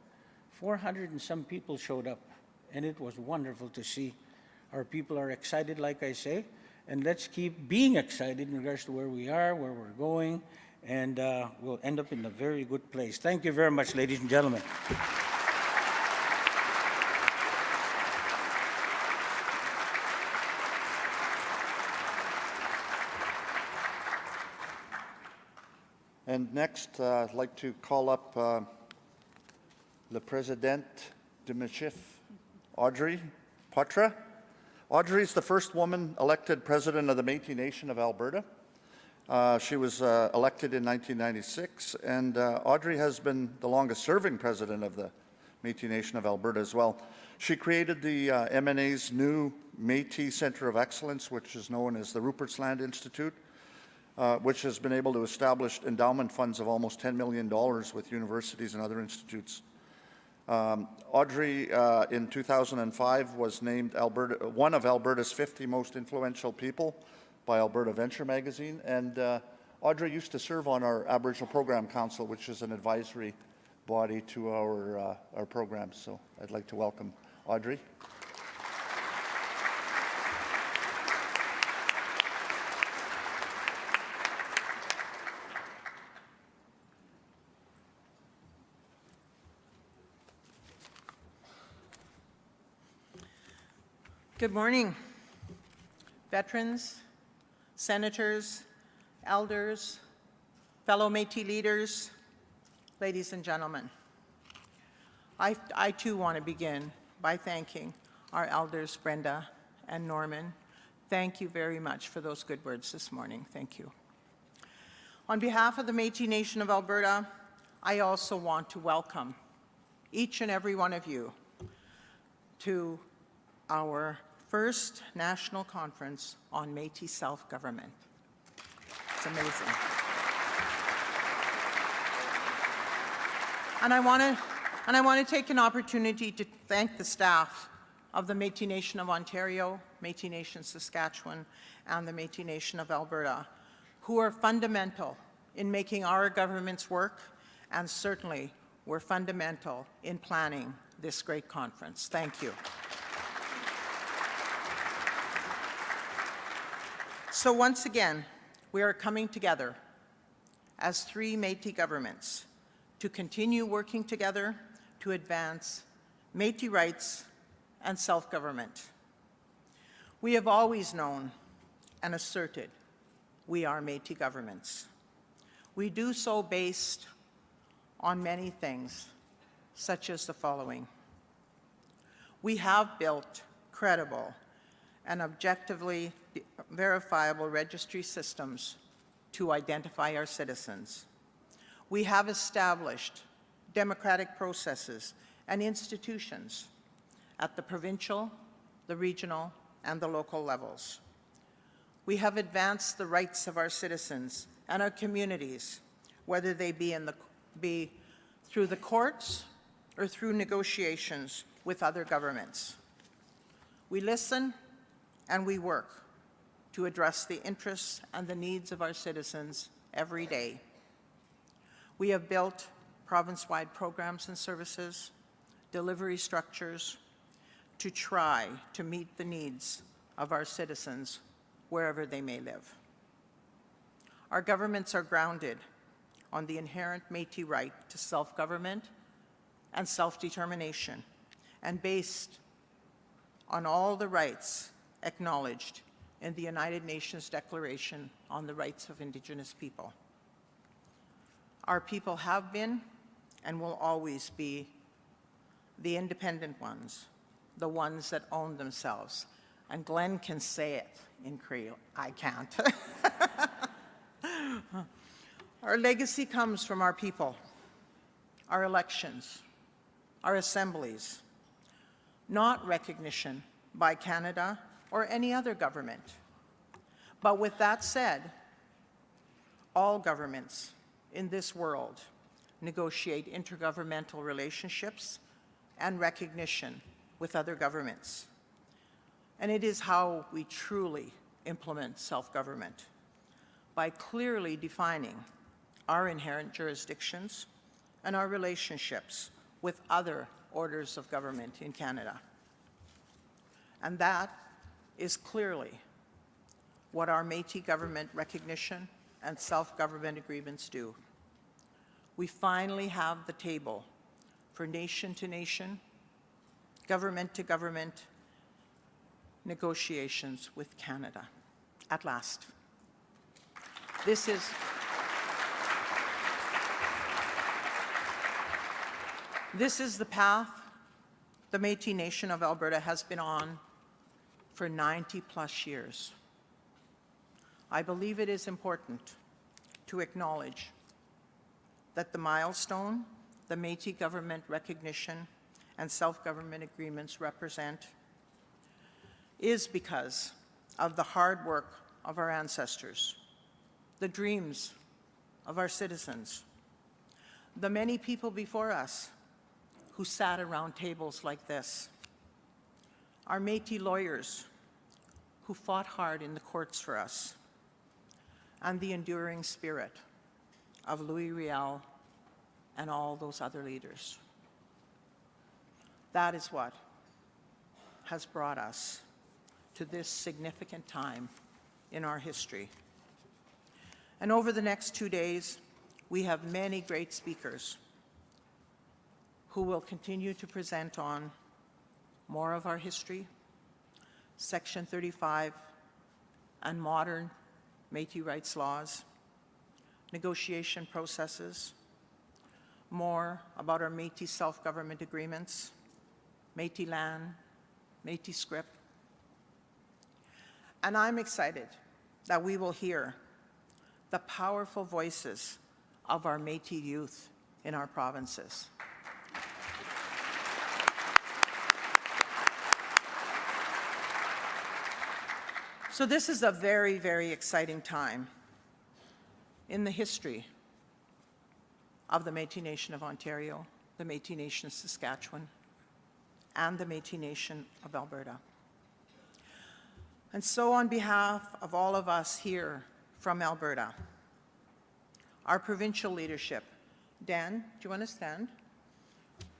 400 and some people showed up, and it was wonderful to see. Our people are excited, like I say, and let's keep being excited in regards to where we are, where we're going, and we'll end up in a very good place. Thank you very much, ladies and gentlemen. And next, I'd like to call up Le Président de Michif, Audrey Potre. Audrey is the first woman elected president of the Métis Nation of Alberta. She was elected in 1996, and Audrey has been the longest-serving president of the Métis Nation of Alberta as well. She created the MNA's new Métis Centre of Excellence, which is known as the Rupert's Land Institute, which has been able to establish endowment funds of almost $10 million with universities and other institutes. Audrey, in 2005, was named one of Alberta's 50 most influential people by Alberta Venture magazine, and Audrey used to serve on our Aboriginal Program Council, which is an advisory body to our programs. So I'd like to welcome Audrey. Good morning, veterans, senators, elders, fellow Métis leaders, ladies and gentlemen. I too want to begin by thanking our elders, Brenda and Norman. Thank you very much for those good words this morning. Thank you. On behalf of the Métis Nation of Alberta, I also want to welcome each and every one of you to our first national conference on Métis self-government. It's amazing. And I want to take an opportunity to thank the staff of the Métis Nation of Ontario, Métis Nation Saskatchewan, and the Métis Nation of Alberta who are fundamental in making our governments work, and certainly were fundamental in planning this great conference. Thank you. So once again, we are coming together as three Métis governments to continue working together to advance Métis rights and self-government. We have always known and asserted we are Métis governments. We do so based on many things, such as the following. We have built credible and objectively verifiable registry systems to identify our citizens. We have established democratic processes and institutions at the provincial, the regional, and the local levels. We have advanced the rights of our citizens and our communities, whether they be through the courts or through negotiations with other governments. We listen and we work to address the interests and the needs of our citizens every day. We have built province-wide programs and services, delivery structures, to try to meet the needs of our citizens wherever they may live. Our governments are grounded on the inherent Métis right to self-government and self-determination, and based on all the rights acknowledged in the United Nations Declaration on the Rights of Indigenous People. Our people have been and will always be the independent ones, the ones that own themselves. And Glenn can say it in Creole. I can't. Our legacy comes from our people, our elections, our assemblies, not recognition by Canada or any other government. But with that said, all governments in this world negotiate intergovernmental relationships and recognition with other governments. And it is how we truly implement self-government, by clearly defining our inherent jurisdictions and our relationships with other orders of government in Canada. And that is clearly what our Métis government recognition and self-government agreements do. We finally have the table for nation-to-nation, government-to-government negotiations with Canada, at last. This is the path the Métis Nation of Alberta has been on for 90+ years. I believe it is important to acknowledge that the milestone the Métis government recognition and self-government agreements represent is because of the hard work of our ancestors, the dreams of our citizens, the many people before us who sat around tables like this, our Métis lawyers who fought hard in the courts for us, and the enduring spirit of Louis Riel and all those other leaders. That is what has brought us to this significant time in our history. And over the next 2 days, we have many great speakers who will continue to present on more of our history, Section 35 and modern Métis rights laws, negotiation processes, more about our Métis self-government agreements, Métis land, Métis script. And I'm excited that we will hear the powerful voices of our Métis youth in our provinces. So this is a very, very exciting time in the history of the Métis Nation of Ontario, the Métis Nation of Saskatchewan, and the Métis Nation of Alberta. And so on behalf of all of us here from Alberta. Our provincial leadership. Dan, do you want to stand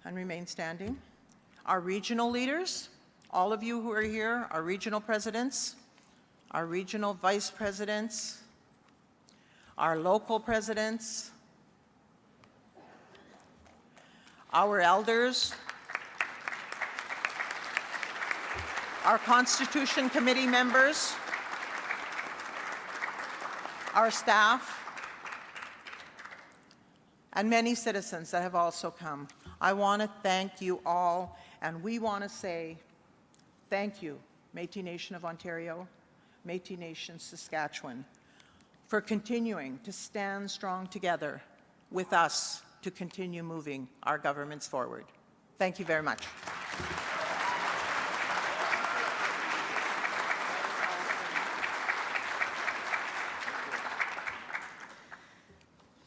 and remain standing? Our regional leaders, all of you who are here, our regional presidents, our regional vice presidents, our local presidents, our elders, our Constitution Committee members, our staff, and many citizens that have also come. I want to thank you all, and we want to say thank you, Métis Nation of Ontario, Métis Nation Saskatchewan, for continuing to stand strong together with us to continue moving our governments forward. Thank you very much.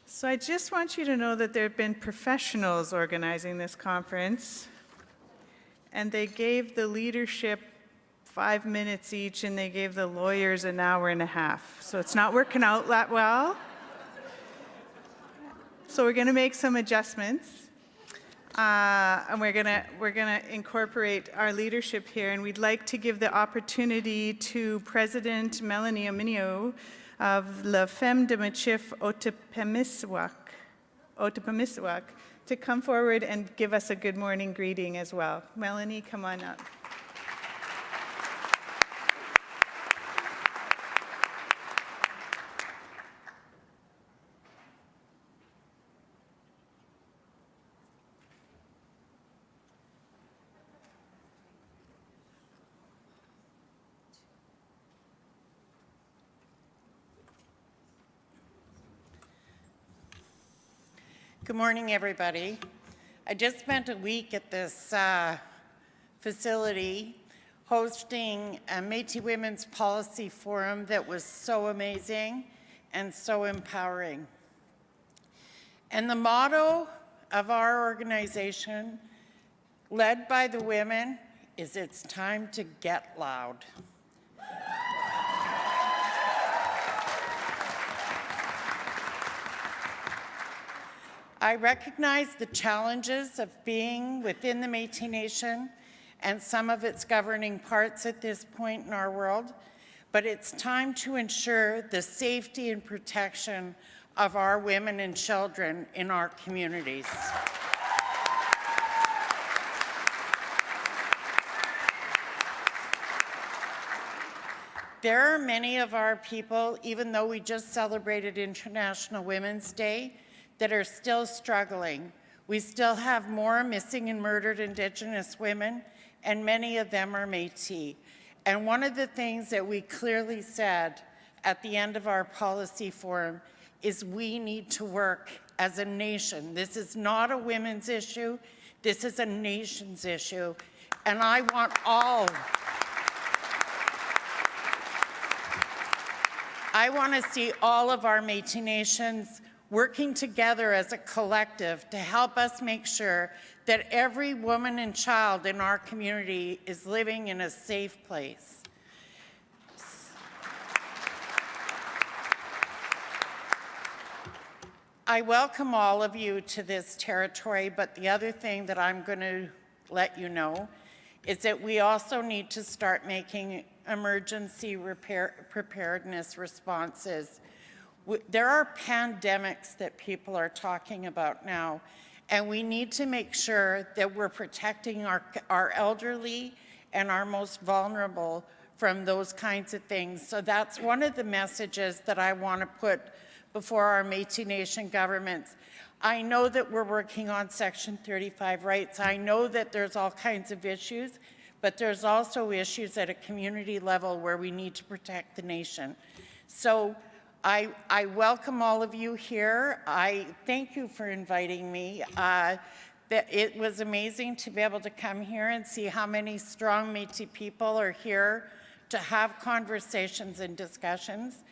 So I just want you to know that there have been professionals organizing this conference, and they gave the leadership 5 minutes each, and they gave the lawyers an hour and a half. So it's not working out that well. So we're going to make some adjustments, and we're going to incorporate our leadership here. And we'd like to give the opportunity to President Melanie Ominio of La Femme de Machif Otipemisiwak to come forward and give us a good morning greeting as well. Melanie, come on up. Good morning, everybody. I just spent a week at this facility hosting a Métis Women's Policy Forum that was so amazing and so empowering. And the motto of our organization, led by the women, is "It's time to get loud." I recognize the challenges of being within the Métis Nation and some of its governing parts at this point in our world, but it's time to ensure the safety and protection of our women and children in our communities. There are many of our people, even though we just celebrated International Women's Day, that are still struggling. We still have more missing and murdered Indigenous women, and many of them are Métis. And one of the things that we clearly said at the end of our policy forum is we need to work as a nation. This is not a women's issue, this is a nation's issue. And I want to see all of our Métis Nations working together as a collective to help us make sure that every woman and child in our community is living in a safe place. I welcome all of you to this territory, but the other thing that I'm going to let you know is that we also need to start making emergency preparedness responses. There are pandemics that people are talking about now, and we need to make sure that we're protecting our elderly and our most vulnerable from those kinds of things. So that's one of the messages that I want to put before our Métis Nation governments. I know that we're working on Section 35 rights. I know that there's all kinds of issues, but there's also issues at a community level where we need to protect the nation. So I welcome all of you here. I thank you for inviting me. It was amazing to be able to come here and see how many strong Métis people are here to have conversations and discussions.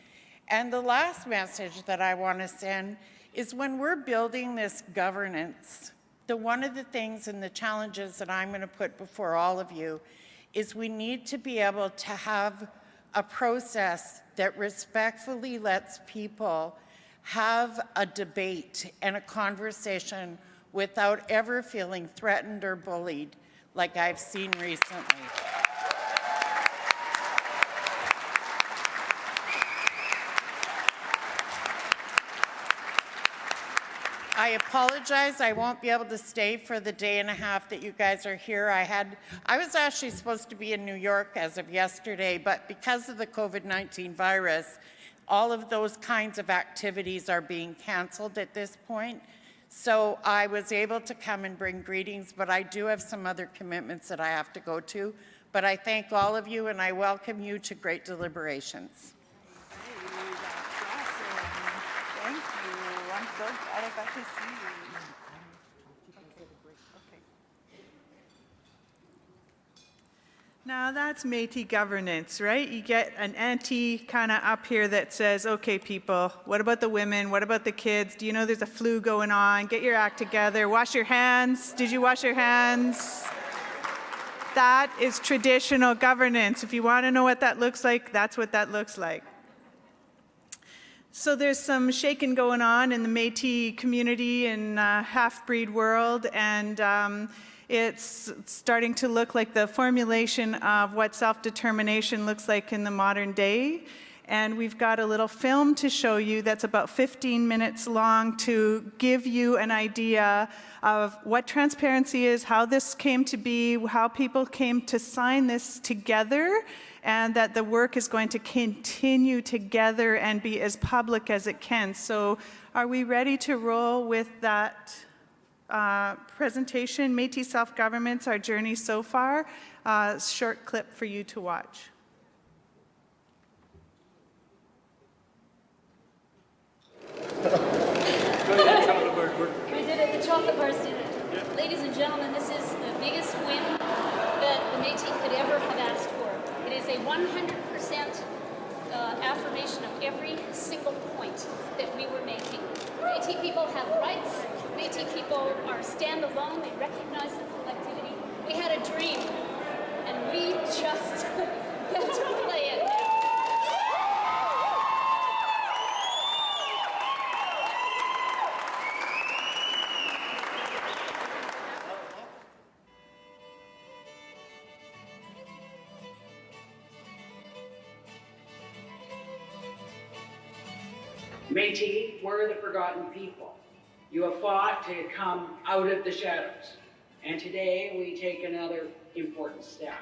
And the last message that I want to send is when we're building this governance, one of the things and the challenges that I'm going to put before all of you is we need to be able to have a process that respectfully lets people have a debate and a conversation without ever feeling threatened or bullied like I've seen recently. I apologize, I won't be able to stay for the day and a half that you guys are here. I was actually supposed to be in New York as of yesterday, but because of the COVID-19 virus, all of those kinds of activities are being canceled at this point. So I was able to come and bring greetings, but I do have some other commitments that I have to go to. But I thank all of you and I welcome you to great deliberations. Thank you. I'm so glad I got to see you. Now that's Métis governance, right? You get an auntie kind of up here that says, okay, people, what about the women? What about the kids? Do you know there's a flu going on? Get your act together. Wash your hands. Did you wash your hands? That is traditional governance. If you want to know what that looks like, that's what that looks like. So there's some shaking going on in the Métis community and half-breed world, and it's starting to look like the formulation of what self-determination looks like in the modern day. And we've got a little film to show you that's about 15 minutes long to give you an idea of what transparency is, how this came to be, how people came to sign this together, and that the work is going to continue together and be as public as it can. So are we ready to roll with that presentation, Métis Self-Governments, Our Journey So Far? Short clip for you to watch. We did it, the chocolate bars did it. Yeah. Ladies and gentlemen, this is the biggest win that the Métis could ever have asked for. It is a 100% affirmation of every single point that we were making. Métis people have rights. Métis people are standalone. They recognize the collectivity. We had a dream, and we just had to play it. Métis, we're the forgotten people. You have fought to come out of the shadows, and today we take another important step.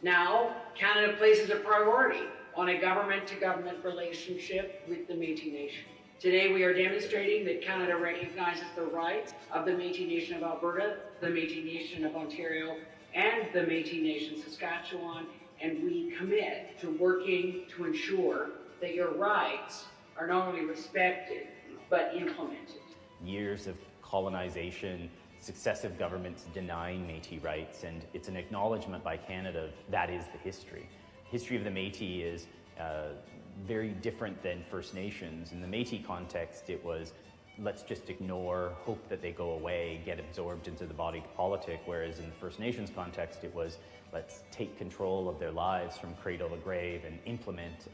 Now, Canada places a priority on a government-to-government relationship with the Métis Nation. Today we are demonstrating that Canada recognizes the rights of the Métis Nation of Alberta, the Métis Nation of Ontario, and the Métis Nation Saskatchewan, and we commit to working to ensure that your rights are not only respected, but implemented. Years of colonization, successive governments denying Métis rights, and it's an acknowledgement by Canada that is the history. History of the Métis is very different than First Nations. In the Métis context, it was let's just ignore, hope that they go away, get absorbed into the body politic, whereas in the First Nations context, it was let's take control of their lives from cradle to grave and implement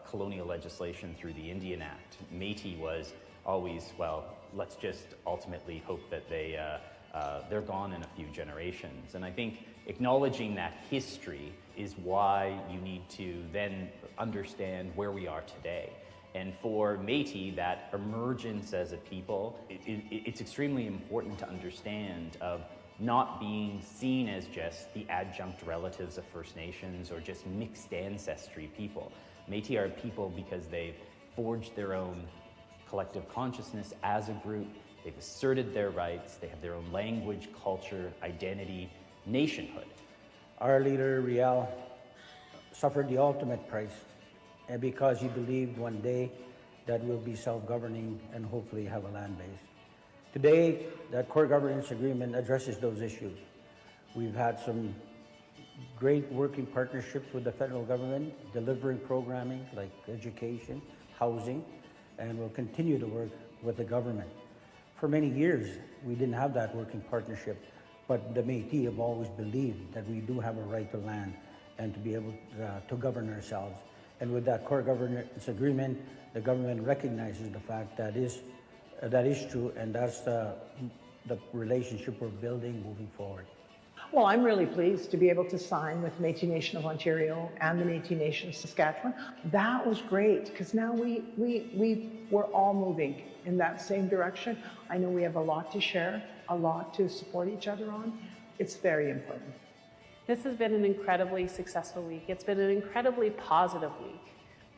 colonial legislation through the Indian Act. Métis was always, well, let's just ultimately hope that they're gone in a few generations. And I think acknowledging that history is why you need to then understand where we are today. And for Métis, that emergence as a people, it's extremely important to understand of not being seen as just the adjunct relatives of First Nations or just mixed ancestry people. Métis are people because they've forged their own collective consciousness as a group, they've asserted their rights, they have their own language, culture, identity, nationhood. Our leader, Riel, suffered the ultimate price, and because he believed one day that we'll be self-governing and hopefully have a land base. Today, that core governance agreement addresses those issues. We've had some great working partnerships with the federal government, delivering programming like education, housing, and we'll continue to work with the government. For many years, we didn't have that working partnership, but the Métis have always believed that we do have a right to land and to be able to govern ourselves. And with that core governance agreement, the government recognizes the fact that is true, and that's the relationship we're building moving forward. Well, I'm really pleased to be able to sign with Métis Nation of Ontario and the Métis Nation of Saskatchewan. That was great because now we're all moving in that same direction. I know we have a lot to share, a lot to support each other on. It's very important. This has been an incredibly successful week. It's been an incredibly positive week.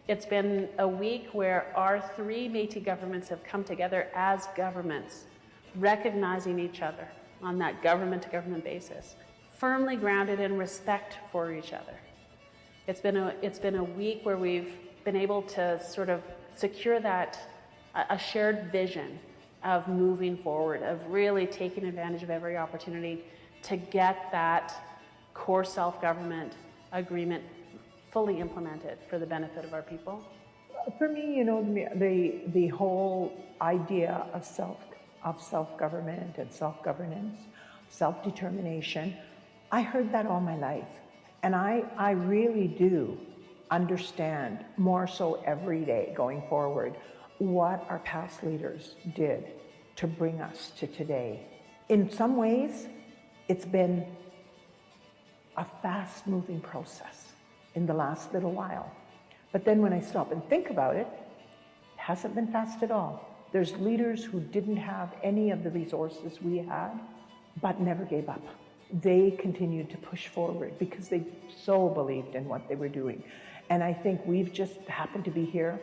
It's been a week where our three Métis governments have come together as governments, recognizing each other on that government-to-government basis, firmly grounded in respect for each other. It's been a week where we've been able to sort of secure that a shared vision of moving forward, of really taking advantage of every opportunity to get that core self-government agreement fully implemented for the benefit of our people. For me, you know, the whole idea of self-government and self-governance, self-determination, I heard that all my life. And I really do understand more so every day going forward what our past leaders did to bring us to today. In some ways, it's been a fast-moving process in the last little while. But then when I stop and think about it, it hasn't been fast at all. There's leaders who didn't have any of the resources we had, but never gave up. They continued to push forward because they so believed in what they were doing. And I think we've just happened to be here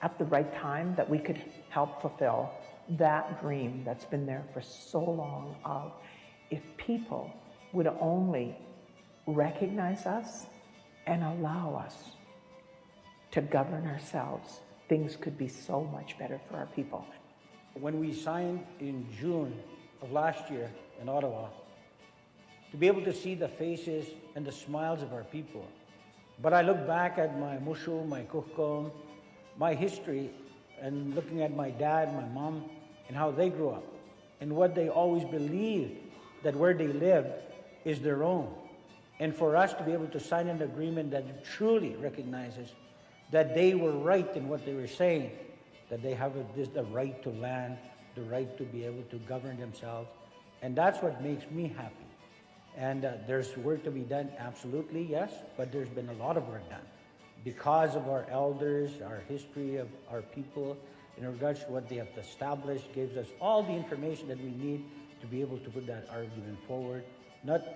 at the right time that we could help fulfill that dream that's been there for so long of if people would only recognize us and allow us to govern ourselves, things could be so much better for our people. When we signed in June of last year in Ottawa, to be able to see the faces and the smiles of our people. But I look back at my musho, my kuhkom, my history, and looking at my dad, my mom, and how they grew up, and what they always believed that where they lived is their own. And for us to be able to sign an agreement that truly recognizes that they were right in what they were saying, that they have the right to land, the right to be able to govern themselves. And that's what makes me happy. And there's work to be done, absolutely, yes, but there's been a lot of work done. Because of our elders, our history of our people, in regards to what they have established, gives us all the information that we need to be able to put that argument forward.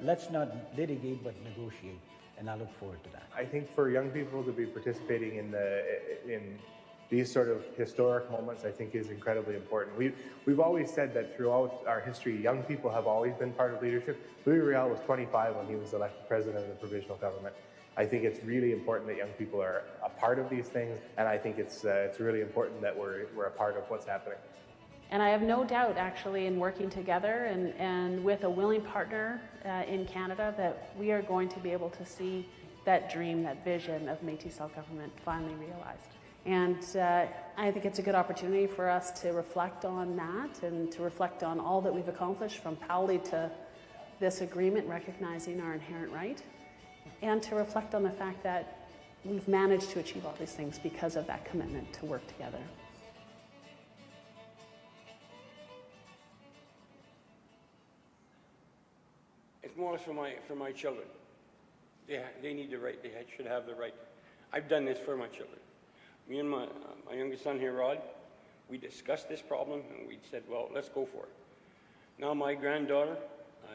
Let's not litigate, but negotiate, and I look forward to that. I think for young people to be participating in these sort of historic moments, I think is incredibly important. We've always said that throughout our history, young people have always been part of leadership. Louis Riel was 25 when he was elected president of the provincial government. I think it's really important that young people are a part of these things, and I think it's really important that we're a part of what's happening. And I have no doubt, actually, in working together and with a willing partner in Canada, that we are going to be able to see that dream, that vision of Métis self-government finally realized. And I think it's a good opportunity for us to reflect on that and to reflect on all that we've accomplished from Powley to this agreement recognizing our inherent right, and to reflect on the fact that we've managed to achieve all these things because of that commitment to work together. It's more for my children. They need the right. They should have the right. I've done this for my children. Me and my youngest son here, Rod, we discussed this problem and we said, well, let's go for it. Now my granddaughter,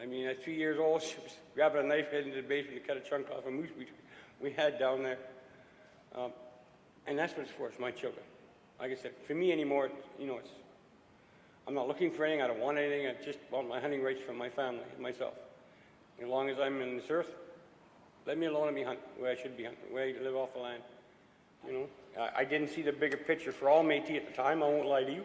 at 3 years old, she was grabbing a knife, heading to the basement to cut a chunk off a moose we had down there. And that's what it's for, it's my children. Like I said, for me anymore, I'm not looking for anything, I don't want anything, I just want my hunting rights from my family and myself. As long as I'm in this earth, let me alone and me hunt where I should be hunting, where I live off the land. I didn't see the bigger picture for all Métis at the time, I won't lie to you.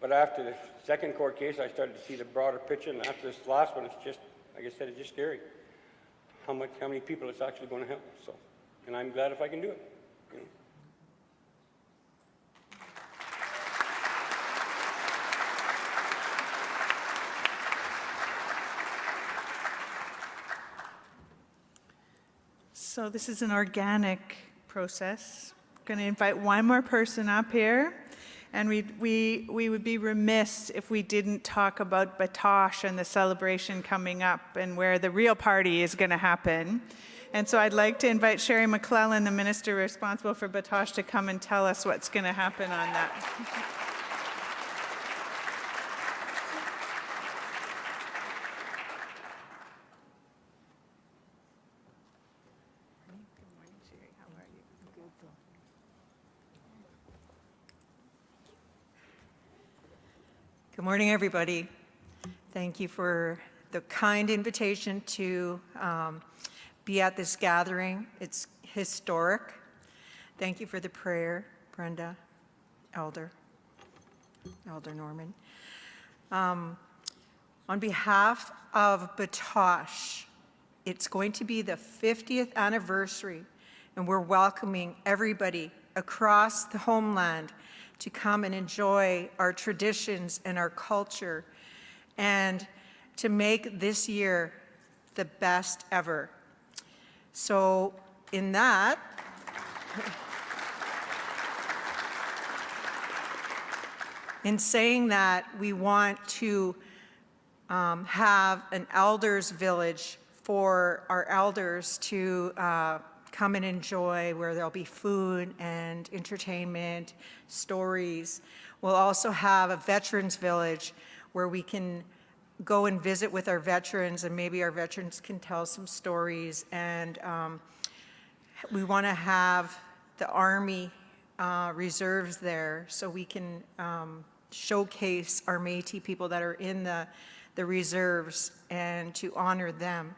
But after the second court case, I started to see the broader picture, and after this last one, it's just, like I said, it's just scary how many people it's actually going to help. So, and I'm glad if I can do it. So this is an organic process. Going to invite one more person up here. And we would be remiss if we didn't talk about Batoche and the celebration coming up and where the real party is going to happen. And so I'd like to invite Sherry McClellan, the minister responsible for Batoche, to come and tell us what's going to happen on that. Good morning, everybody. Thank you for the kind invitation to be at this gathering. It's historic. Thank you for the prayer, Brenda, Elder Norman. On behalf of Batoche, it's going to be the 50th anniversary, and we're welcoming everybody across the homeland to come and enjoy our traditions and our culture, and to make this year the best ever. So in that, in saying that, we want to have an elders village for our elders to come and enjoy, where there'll be food and entertainment, stories. We'll also have a veterans village where we can go and visit with our veterans, and maybe our veterans can tell some stories. And we want to have the Army reserves there so we can showcase our Métis people that are in the reserves and to honor them.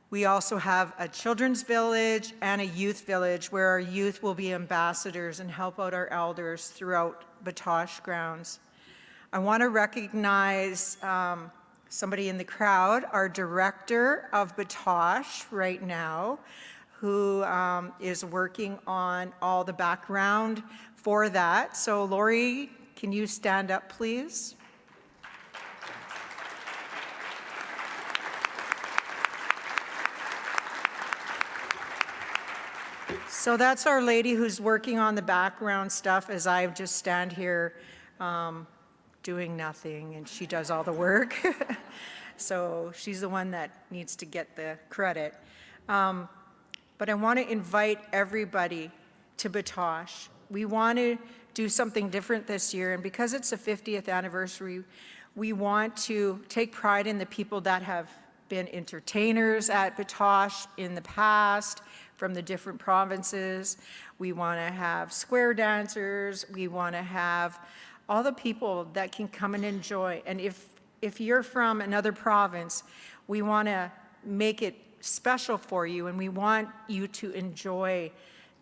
We also have a children's village and a youth village where our youth will be ambassadors and help out our elders throughout Batoche grounds. I want to recognize somebody in the crowd, our director of Batoche right now, who is working on all the background for that. So Lori, can you stand up, please? So that's our lady who's working on the background stuff as I just stand here doing nothing, and she does all the work. So she's the one that needs to get the credit. But I want to invite everybody to Batoche. We want to do something different this year, and because it's the 50th anniversary, we want to take pride in the people that have been entertainers at Batoche in the past, from the different provinces. We want to have square dancers. We want to have all the people that can come and enjoy. And if you're from another province, we want to make it special for you, and we want you to enjoy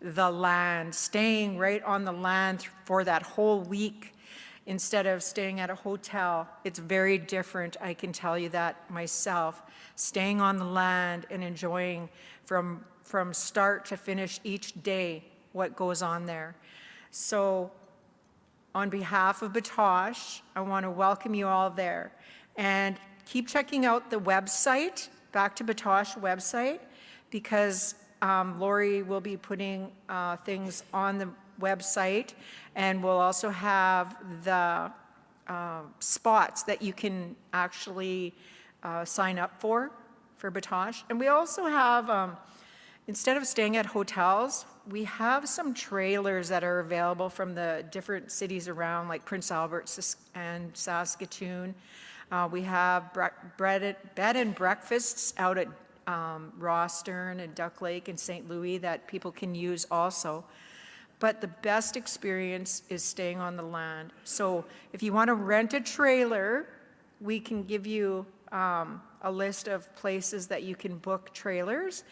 the land, staying right on the land for that whole week instead of staying at a hotel. It's very different, I can tell you that myself, staying on the land and enjoying from start to finish each day what goes on there. So on behalf of Batoche, I want to welcome you all there. And keep checking out the website, Back to Batoche website, because Lori will be putting things on the website, and we'll also have the spots that you can actually sign up for Batoche. And we also have, instead of staying at hotels, we have some trailers that are available from the different cities around, like Prince Albert and Saskatoon. We have bed and breakfasts out at Rostern and Duck Lake and St. Louis that people can use also. But the best experience is staying on the land. So if you want to rent a trailer, we can give you a list of places that you can book trailers.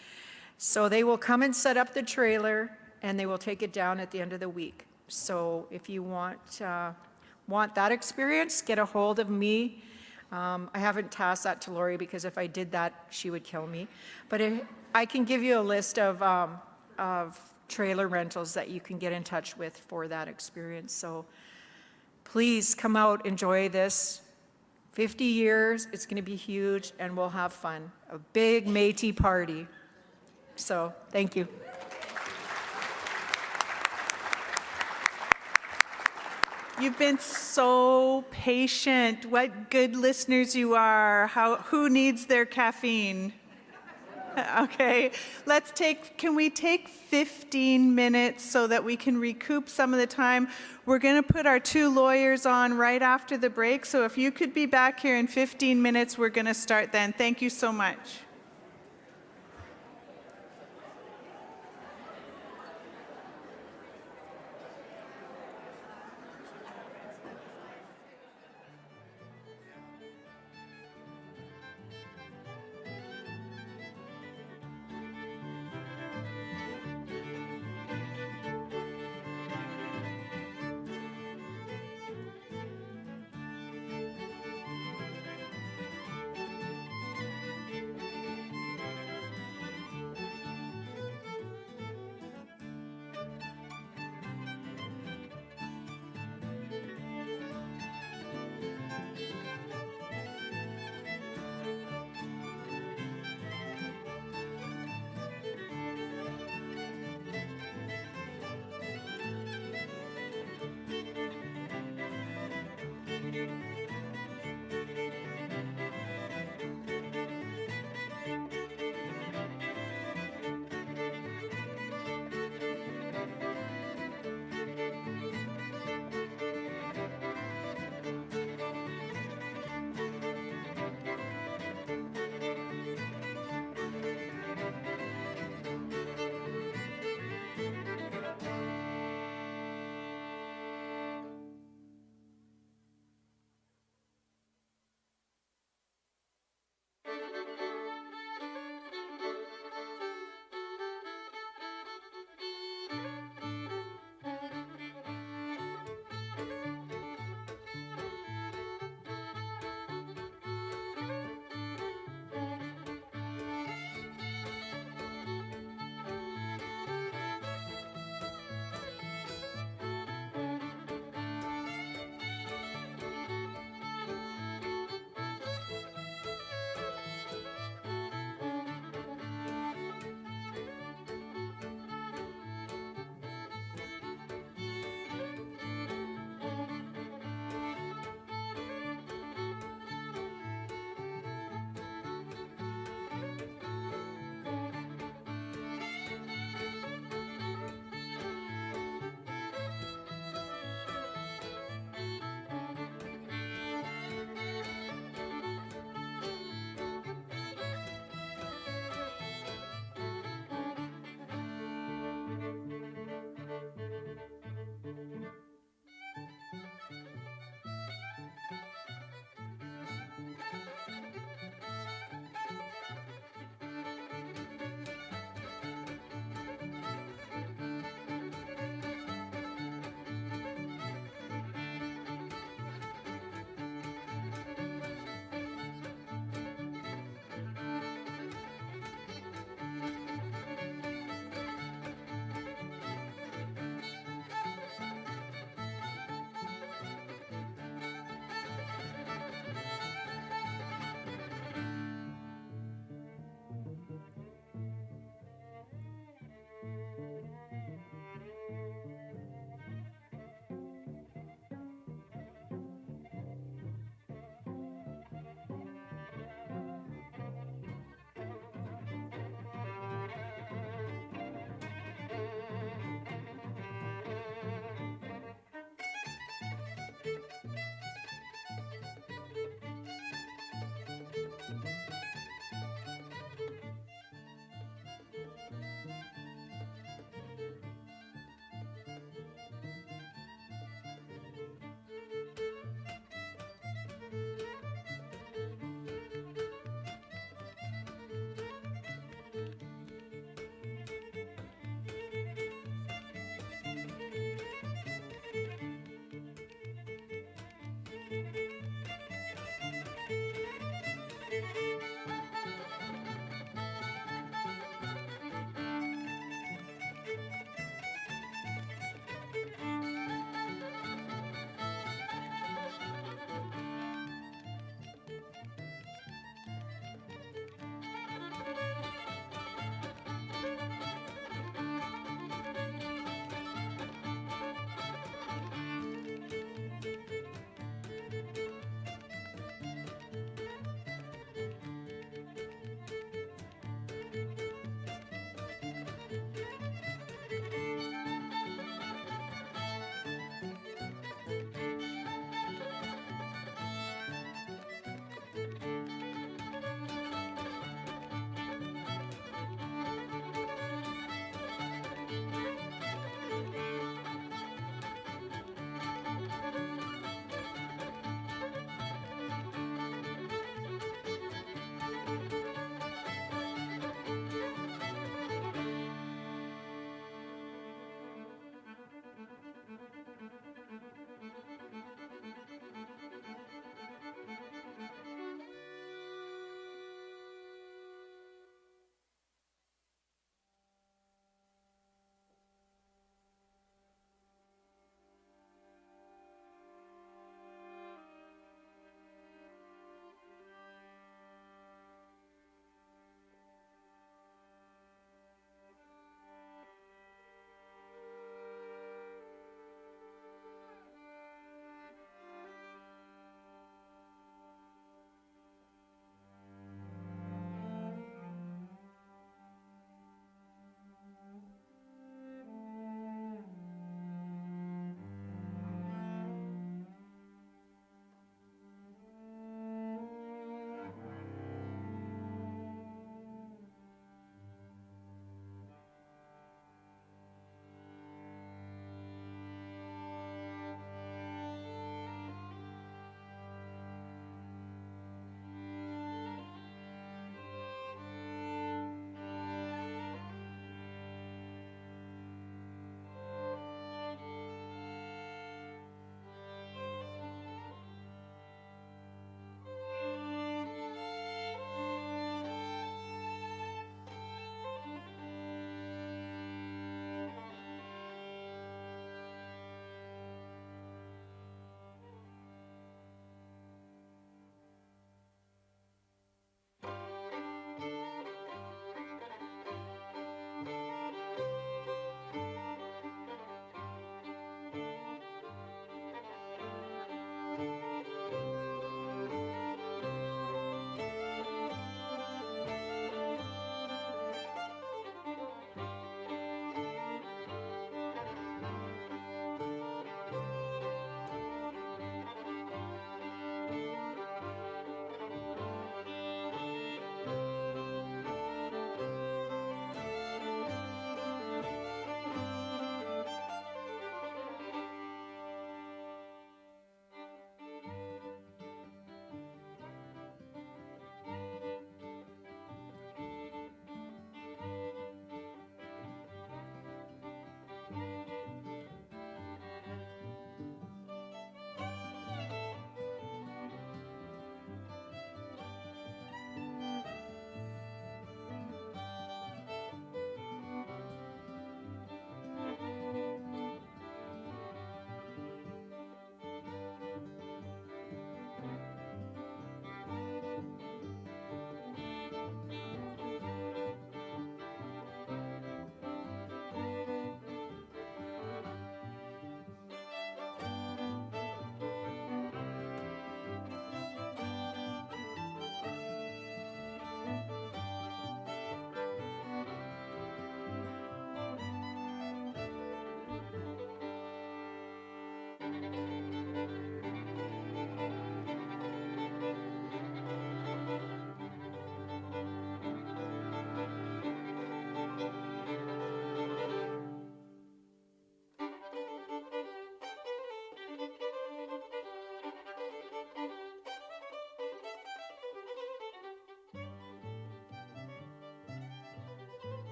So they will come and set up the trailer, and they will take it down at the end of the week. So if you want that experience, get a hold of me. I haven't tasked that to Lori, because if I did that, she would kill me. But I can give you a list of trailer rentals that you can get in touch with for that experience. So please come out, enjoy this. 50 years, it's going to be huge, and we'll have fun. A big Métis party. So thank you. You've been so patient. What good listeners you are. Who needs their caffeine? Okay, can we take 15 minutes so that we can recoup some of the time? We're going to put our two lawyers on right after the break, so if you could be back here in 15 minutes, we're going to start then. Thank you so much.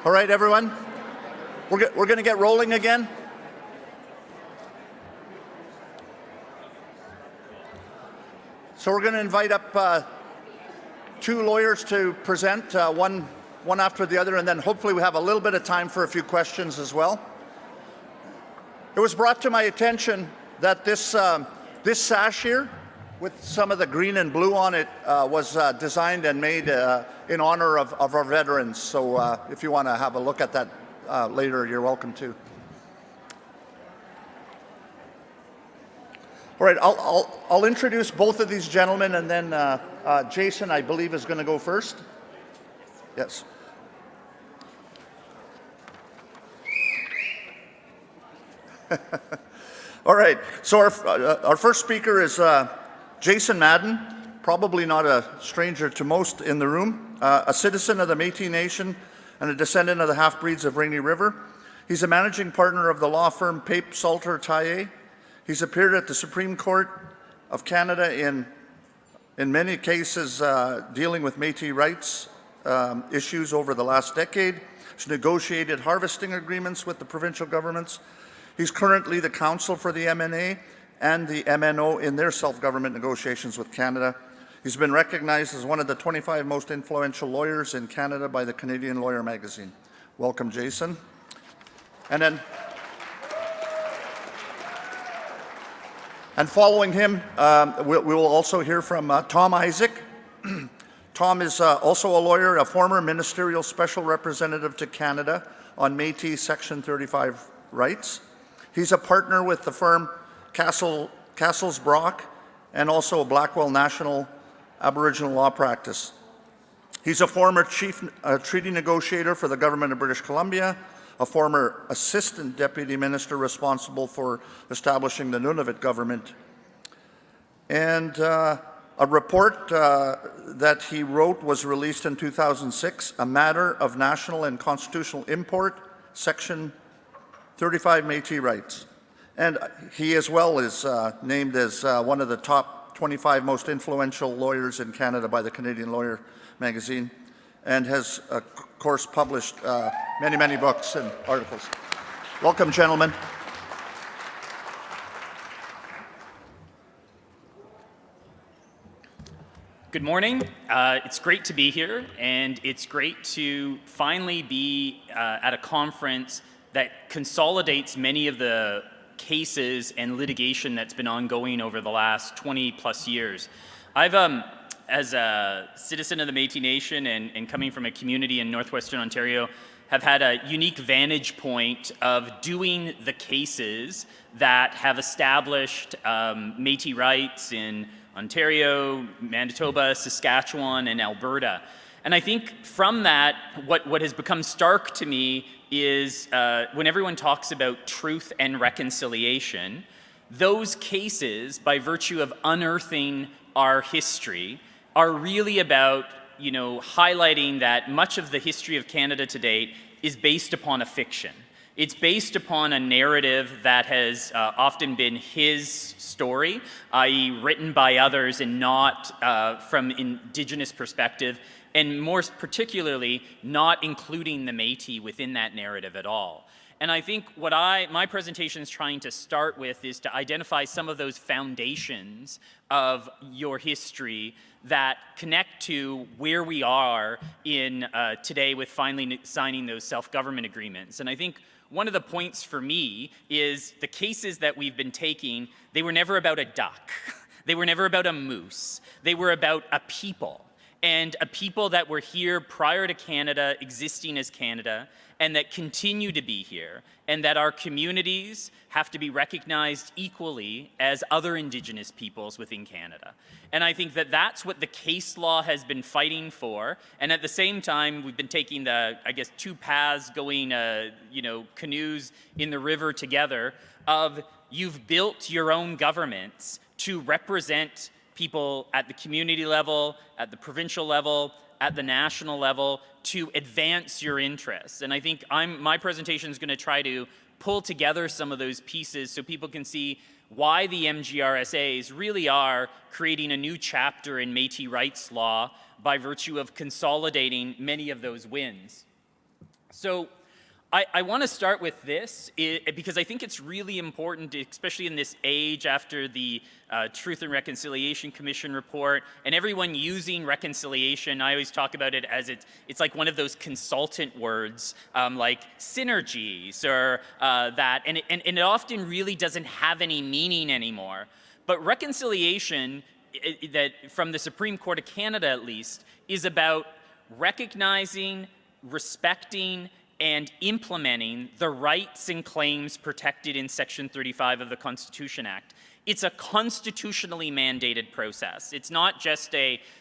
All right, everyone? We're going to get rolling again. So we're going to invite up two lawyers to present, one after the other, and then hopefully we have a little bit of time for a few questions as well. It was brought to my attention that this sash here, with some of the green and blue on it, was designed and made in honor of our veterans. So if you want to have a look at that later, you're welcome to. All right, I'll introduce both of these gentlemen, and then Jason, I believe, is going to go first. Yes. All right, so our first speaker is Jason Madden, probably not a stranger to most in the room, a citizen of the Metis Nation and a descendant of the half-breeds of Rainy River. He's a managing partner of the law firm Pape Salter Taillé. He's appeared at the Supreme Court of Canada in many cases dealing with Métis rights issues over the last decade. He's negotiated harvesting agreements with the provincial governments. He's currently the counsel for the MNA and the MNO in their self-government negotiations with Canada. He's been recognized as one of the 25 most influential lawyers in Canada by the Canadian Lawyer magazine. Welcome, Jason. And following him, we will also hear from Tom Isaac. Tom is also a lawyer, a former ministerial special representative to Canada on Métis Section 35 rights. He's a partner with the firm Castles Brock and also a Blackwell National Aboriginal Law Practice. He's a former chief treaty negotiator for the government of British Columbia, a former assistant deputy minister responsible for establishing the Nunavut government. And a report that he wrote was released in 2006, A Matter of National and Constitutional Import, Section 35 Métis Rights. And he as well is named as one of the top 25 most influential lawyers in Canada by the Canadian Lawyer magazine, and has, of course, published many, many books and articles. Welcome, gentlemen. Good morning. It's great to be here, and it's great to finally be at a conference that consolidates many of the cases and litigation that's been ongoing over the last 20 plus years. I've, as a citizen of the Métis Nation and coming from a community in Northwestern Ontario, have had a unique vantage point of doing the cases that have established Métis rights in Ontario, Manitoba, Saskatchewan, and Alberta. And I think from that, what has become stark to me is when everyone talks about truth and reconciliation, those cases, by virtue of unearthing our history, are really about, highlighting that much of the history of Canada to date is based upon a fiction. It's based upon a narrative that has often been his story, i.e. written by others and not from Indigenous perspective, and more particularly, not including the Métis within that narrative at all. And I think what my presentation is trying to start with is to identify some of those foundations of your history that connect to where we are in today with finally signing those self-government agreements. And I think one of the points for me is the cases that we've been taking, they were never about a duck. They were never about a moose. They were about a people. And a people that were here prior to Canada existing as Canada, and that continue to be here, and that our communities have to be recognized equally as other Indigenous peoples within Canada. And I think that that's what the case law has been fighting for, and at the same time, we've been taking the, two paths going, canoes in the river together, of you've built your own governments to represent people at the community level, at the provincial level, at the national level, to advance your interests. And I think my presentation is going to try to pull together some of those pieces so people can see why the MGRSAs really are creating a new chapter in Métis rights law by virtue of consolidating many of those wins. So I want to start with this because I think it's really important, especially in this age after the Truth and Reconciliation Commission report, and everyone using reconciliation. I always talk about it as it's like one of those consultant words, like synergies or that, and it often really doesn't have any meaning anymore. But reconciliation, that from the Supreme Court of Canada at least, is about recognizing, respecting, and implementing the rights and claims protected in Section 35 of the Constitution Act. It's a constitutionally mandated process. It's not just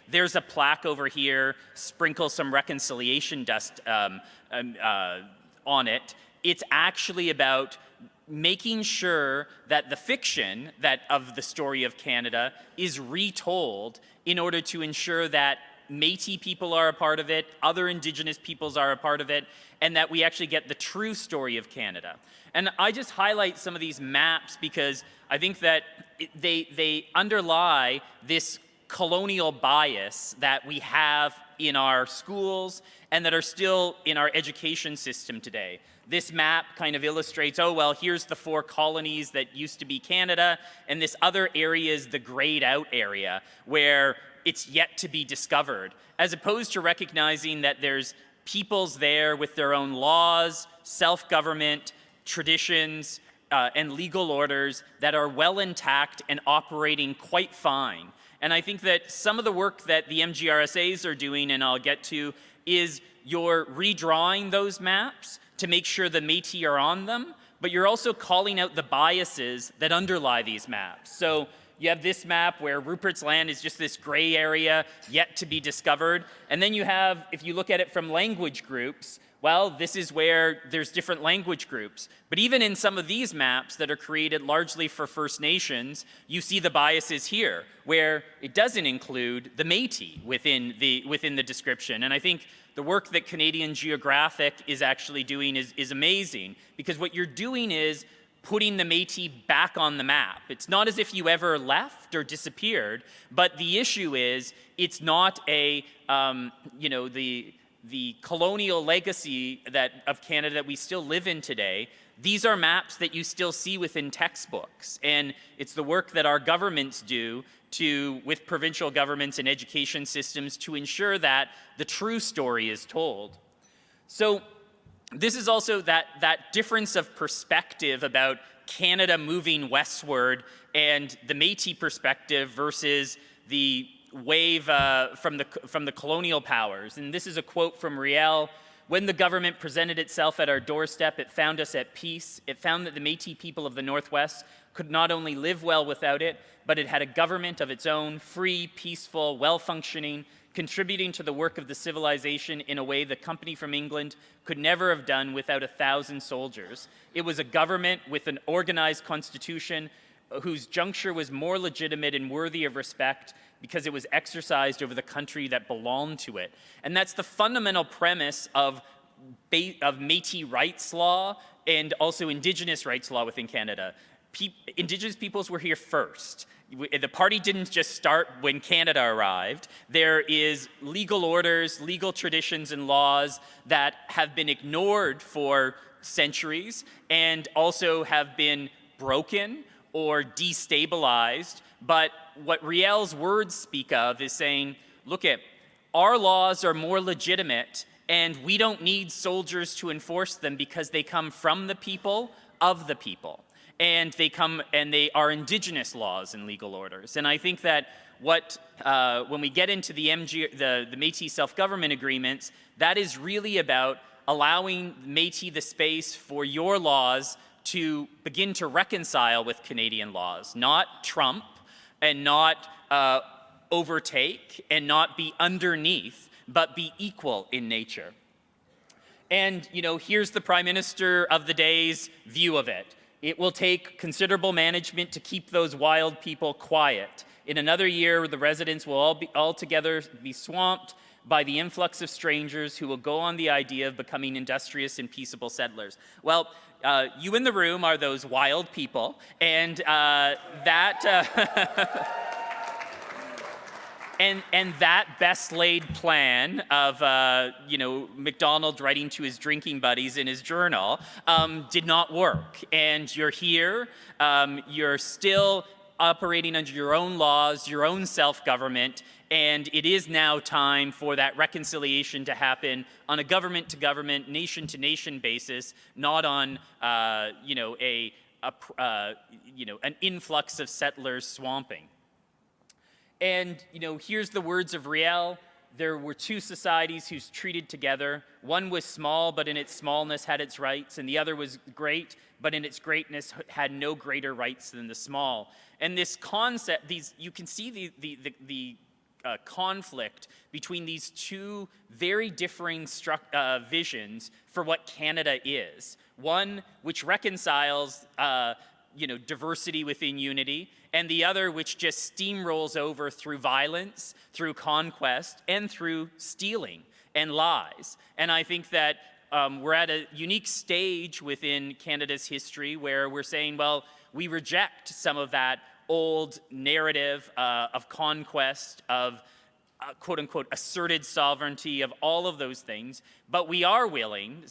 there's a plaque over here, sprinkle some reconciliation dust on it. It's actually about making sure that the fiction of the story of Canada is retold in order to ensure that Métis people are a part of it, other Indigenous peoples are a part of it, and that we actually get the true story of Canada. And I just highlight some of these maps because I think that they underlie this colonial bias that we have in our schools and that are still in our education system today. This map kind of illustrates, oh, well, here's the 4 colonies that used to be Canada, and this other area is the grayed out area where it's yet to be discovered, as opposed to recognizing that there's peoples there with their own laws, self-government, traditions, and legal orders that are well intact and operating quite fine. And I think that some of the work that the MGRSAs are doing, and I'll get to, is you're redrawing those maps to make sure the Métis are on them, but you're also calling out the biases that underlie these maps. So you have this map where Rupert's Land is just this gray area yet to be discovered. And then you have, if you look at it from language groups, well, this is where there's different language groups. But even in some of these maps that are created largely for First Nations, you see the biases here, where it doesn't include the Métis within the description. And I think the work that Canadian Geographic is actually doing is amazing, because what you're doing is putting the Métis back on the map. It's not as if you ever left or disappeared, but the issue is it's not the colonial legacy of Canada that we still live in today. These are maps that you still see within textbooks, and it's the work that our governments do with provincial governments and education systems to ensure that the true story is told. So this is also that difference of perspective about Canada moving westward and the Métis perspective versus the wave from the colonial powers. And this is a quote from Riel. When the government presented itself at our doorstep, it found us at peace. It found that the Métis people of the Northwest could not only live well without it, but it had a government of its own, free, peaceful, well-functioning, contributing to the work of the civilization in a way the company from England could never have done without 1,000 soldiers. It was a government with an organized constitution whose juncture was more legitimate and worthy of respect because it was exercised over the country that belonged to it. And that's the fundamental premise of Métis rights law and also Indigenous rights law within Canada. Indigenous peoples were here first. The party didn't just start when Canada arrived. There is legal orders, legal traditions and laws that have been ignored for centuries and also have been broken or destabilized. But what Riel's words speak of is saying, look, our laws are more legitimate and we don't need soldiers to enforce them because they come from the people, of the people. And they are Indigenous laws and legal orders. And I think that when we get into the Métis self-government agreements, that is really about allowing Métis the space for your laws to begin to reconcile with Canadian laws, not trump and not overtake and not be underneath, but be equal in nature. And, here's the Prime Minister of the day's view of it. It will take considerable management to keep those wild people quiet. In another year, the residents will altogether be swamped by the influx of strangers who will go on the idea of becoming industrious and peaceable settlers. Well, you in the room are those wild people, and And that best laid plan of, MacDonald writing to his drinking buddies in his journal did not work. And you're here, you're still operating under your own laws, your own self-government, and it is now time for that reconciliation to happen on a government-to-government, nation-to-nation basis, not on, an influx of settlers swamping. And, here's the words of Riel. There were two societies who's treated together. One was small, but in its smallness had its rights, and the other was great, but in its greatness had no greater rights than the small. And this concept, you can see the conflict between these two very differing visions for what Canada is. One which reconciles, diversity within unity, and the other which just steamrolls over through violence, through conquest, and through stealing and lies. And I think that we're at a unique stage within Canada's history where we're saying, well, we reject some of that old narrative of conquest, of quote-unquote asserted sovereignty, of all of those things, but we are willing,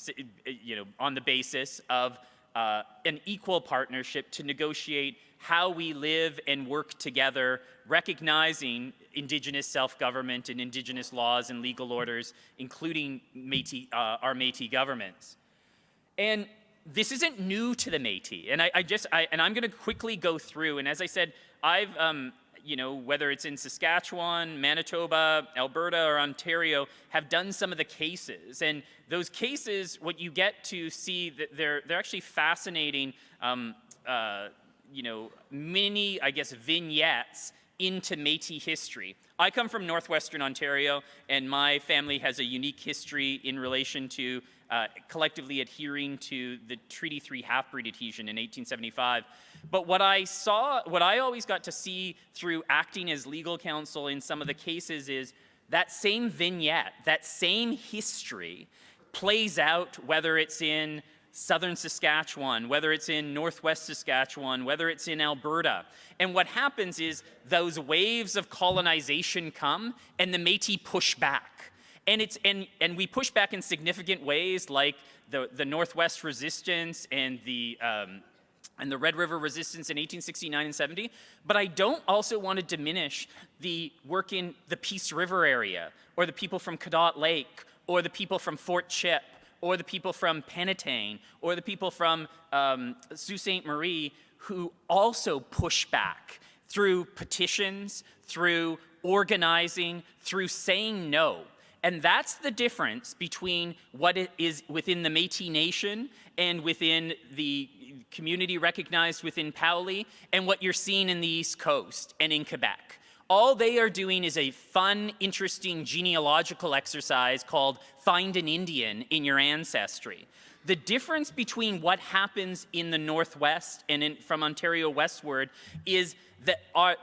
on the basis of an equal partnership to negotiate how we live and work together, recognizing Indigenous self-government and Indigenous laws and legal orders, including our Métis governments. And this isn't new to the Métis, and I'm going to quickly go through. And as I said, I've whether it's in Saskatchewan, Manitoba, Alberta, or Ontario, have done some of the cases. And those cases, what you get to see, that they're actually fascinating, mini, vignettes into Métis history. I come from northwestern Ontario, and my family has a unique history in relation to collectively adhering to the Treaty 3 half-breed adhesion in 1875. But what I always got to see through acting as legal counsel in some of the cases is that same vignette, that same history plays out, whether it's in southern Saskatchewan, whether it's in northwest Saskatchewan, whether it's in Alberta. And what happens is those waves of colonization come and the Métis push back. And we push back in significant ways, like the Northwest Resistance and the Red River Resistance in 1869 and 70. But I don't also want to diminish the work in the Peace River area, or the people from Cadott Lake, or the people from Fort Chip, or the people from Penetang, or the people from Sault Ste. Marie, who also push back through petitions, through organizing, through saying no. And that's the difference between what it is within the Métis Nation and within the community recognized within Paoli, and what you're seeing in the East Coast and in Quebec. All they are doing is a fun, interesting genealogical exercise called Find an Indian in Your Ancestry. The difference between what happens in the Northwest and from Ontario westward is that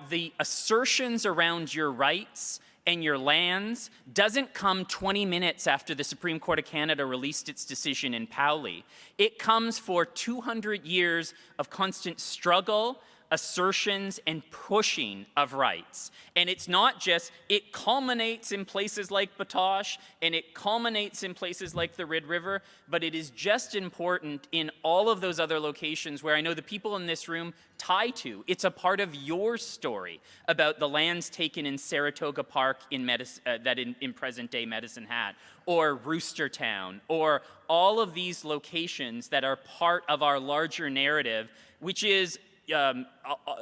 the assertions around your rights and your lands doesn't come 20 minutes after the Supreme Court of Canada released its decision in Paoli. It comes for 200 years of constant struggle, assertions, and pushing of rights. And it's not just, it culminates in places like Batoche, and it culminates in places like the Red River, but it is just important in all of those other locations where I know the people in this room tie to. It's a part of your story about the lands taken in Saratoga Park in present-day Medicine Hat, or Roostertown, or all of these locations that are part of our larger narrative, which is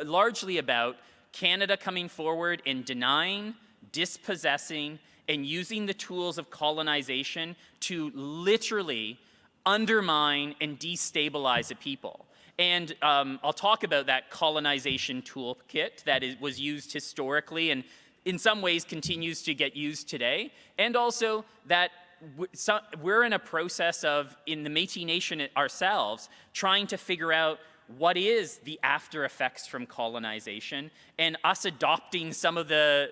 largely about Canada coming forward and denying, dispossessing, and using the tools of colonization to literally undermine and destabilize a people. And I'll talk about that colonization toolkit that was used historically and in some ways continues to get used today, and also that we're in a process of, in the Métis Nation ourselves, trying to figure out what is the after effects from colonization, and us adopting some of the,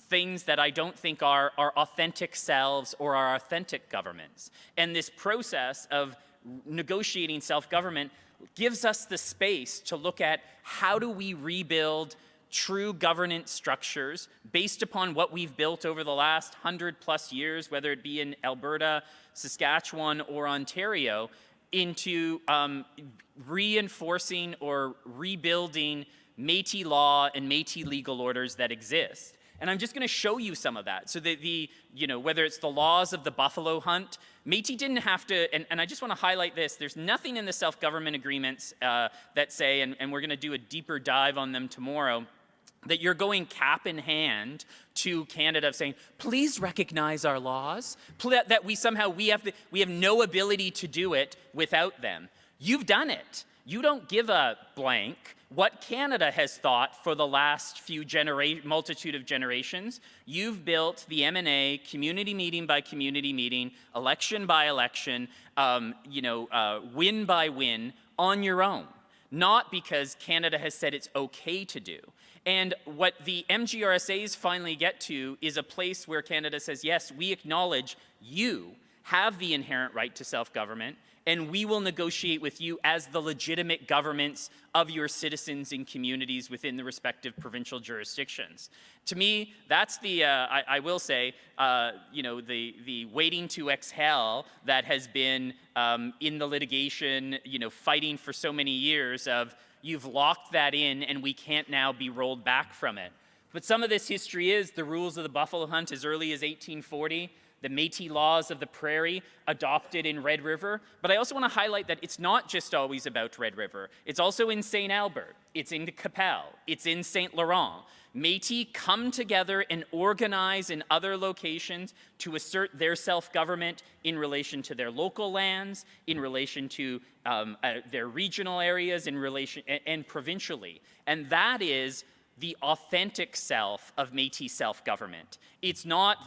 things that I don't think are our authentic selves or our authentic governments. And this process of negotiating self-government gives us the space to look at how do we rebuild true governance structures based upon what we've built over the last 100+ years, whether it be in Alberta, Saskatchewan, or Ontario, into reinforcing or rebuilding Métis law and Métis legal orders that exist. And I'm just going to show you some of that. So whether it's the laws of the buffalo hunt, Métis didn't have to, and I just want to highlight this, there's nothing in the self-government agreements that say, and we're going to do a deeper dive on them tomorrow, that you're going cap in hand to Canada saying, please recognize our laws, that we have no ability to do it without them. You've done it. You don't give a blank. What Canada has thought for the last multitude of generations, you've built the M&A community meeting by community meeting, election by election, win by win on your own, not because Canada has said it's okay to do. And what the MGRSAs finally get to is a place where Canada says, yes, we acknowledge you have the inherent right to self-government, and we will negotiate with you as the legitimate governments of your citizens and communities within the respective provincial jurisdictions. To me, that's I will say, the waiting to exhale that has been in the litigation, fighting for so many years of, you've locked that in and we can't now be rolled back from it. But some of this history is the rules of the buffalo hunt as early as 1840, the Métis laws of the prairie adopted in Red River. But I also want to highlight that it's not just always about Red River. It's also in St. Albert, it's in Qu'Appelle, it's in St. Laurent. Métis come together and organize in other locations to assert their self-government in relation to their local lands, in relation to their regional areas, and provincially. And that is the authentic self of Métis self-government. It's not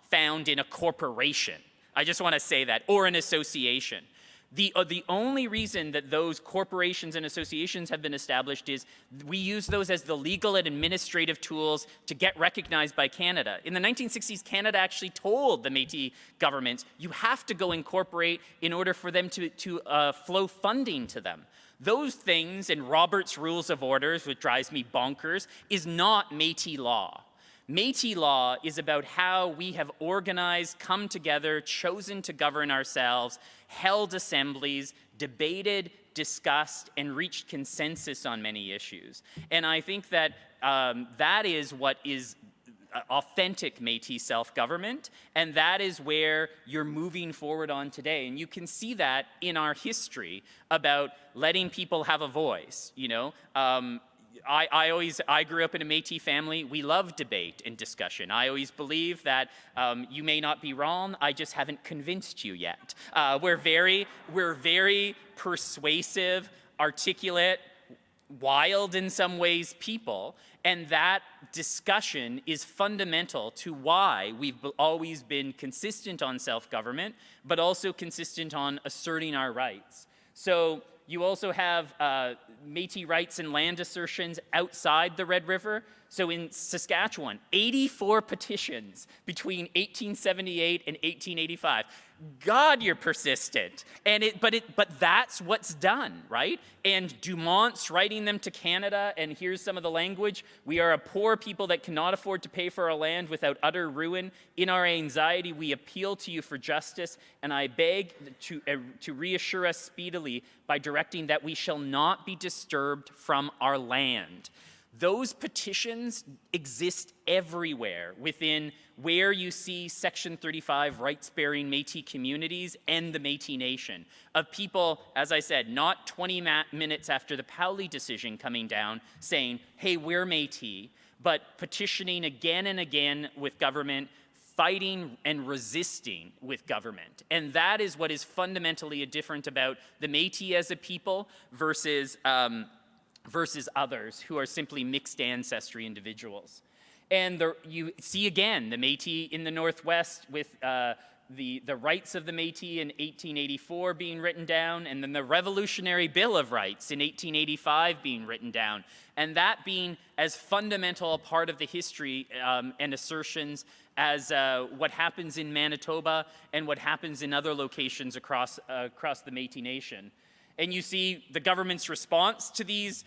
found in a corporation. I just want to say that, or an association. The only reason that those corporations and associations have been established is we use those as the legal and administrative tools to get recognized by Canada. In the 1960s, Canada actually told the Métis governments, you have to go incorporate in order for them to flow funding to them. Those things in Robert's Rules of Orders, which drives me bonkers, is not Métis law. Métis law is about how we have organized, come together, chosen to govern ourselves, held assemblies, debated, discussed, and reached consensus on many issues. And I think that that is what is authentic Métis self-government, and that is where you're moving forward on today. And you can see that in our history about letting people have a voice, I grew up in a Métis family. We love debate and discussion. I always believe that you may not be wrong. I just haven't convinced you yet. We're very persuasive, articulate, wild in some ways people, and that discussion is fundamental to why we've always been consistent on self-government, but also consistent on asserting our rights. So you also have Métis rights and land assertions outside the Red River. So in Saskatchewan, 84 petitions between 1878 and 1885. God, you're persistent. But that's what's done, right? And Dumont's writing them to Canada, and here's some of the language. We are a poor people that cannot afford to pay for our land without utter ruin. In our anxiety, we appeal to you for justice, and I beg to reassure us speedily by directing that we shall not be disturbed from our land. Those petitions exist everywhere within where you see Section 35 rights-bearing Métis communities and the Métis Nation, of people, as I said, not 20 minutes after the Powley decision coming down saying, hey, we're Métis, but petitioning again and again with government, fighting and resisting with government. And that is what is fundamentally different about the Métis as a people versus others who are simply mixed ancestry individuals. And you see again the Métis in the Northwest with the rights of the Métis in 1884 being written down, and then the Revolutionary Bill of Rights in 1885 being written down, and that being as fundamental a part of the history and assertions as what happens in Manitoba and what happens in other locations across the Métis Nation. And you see the government's response to these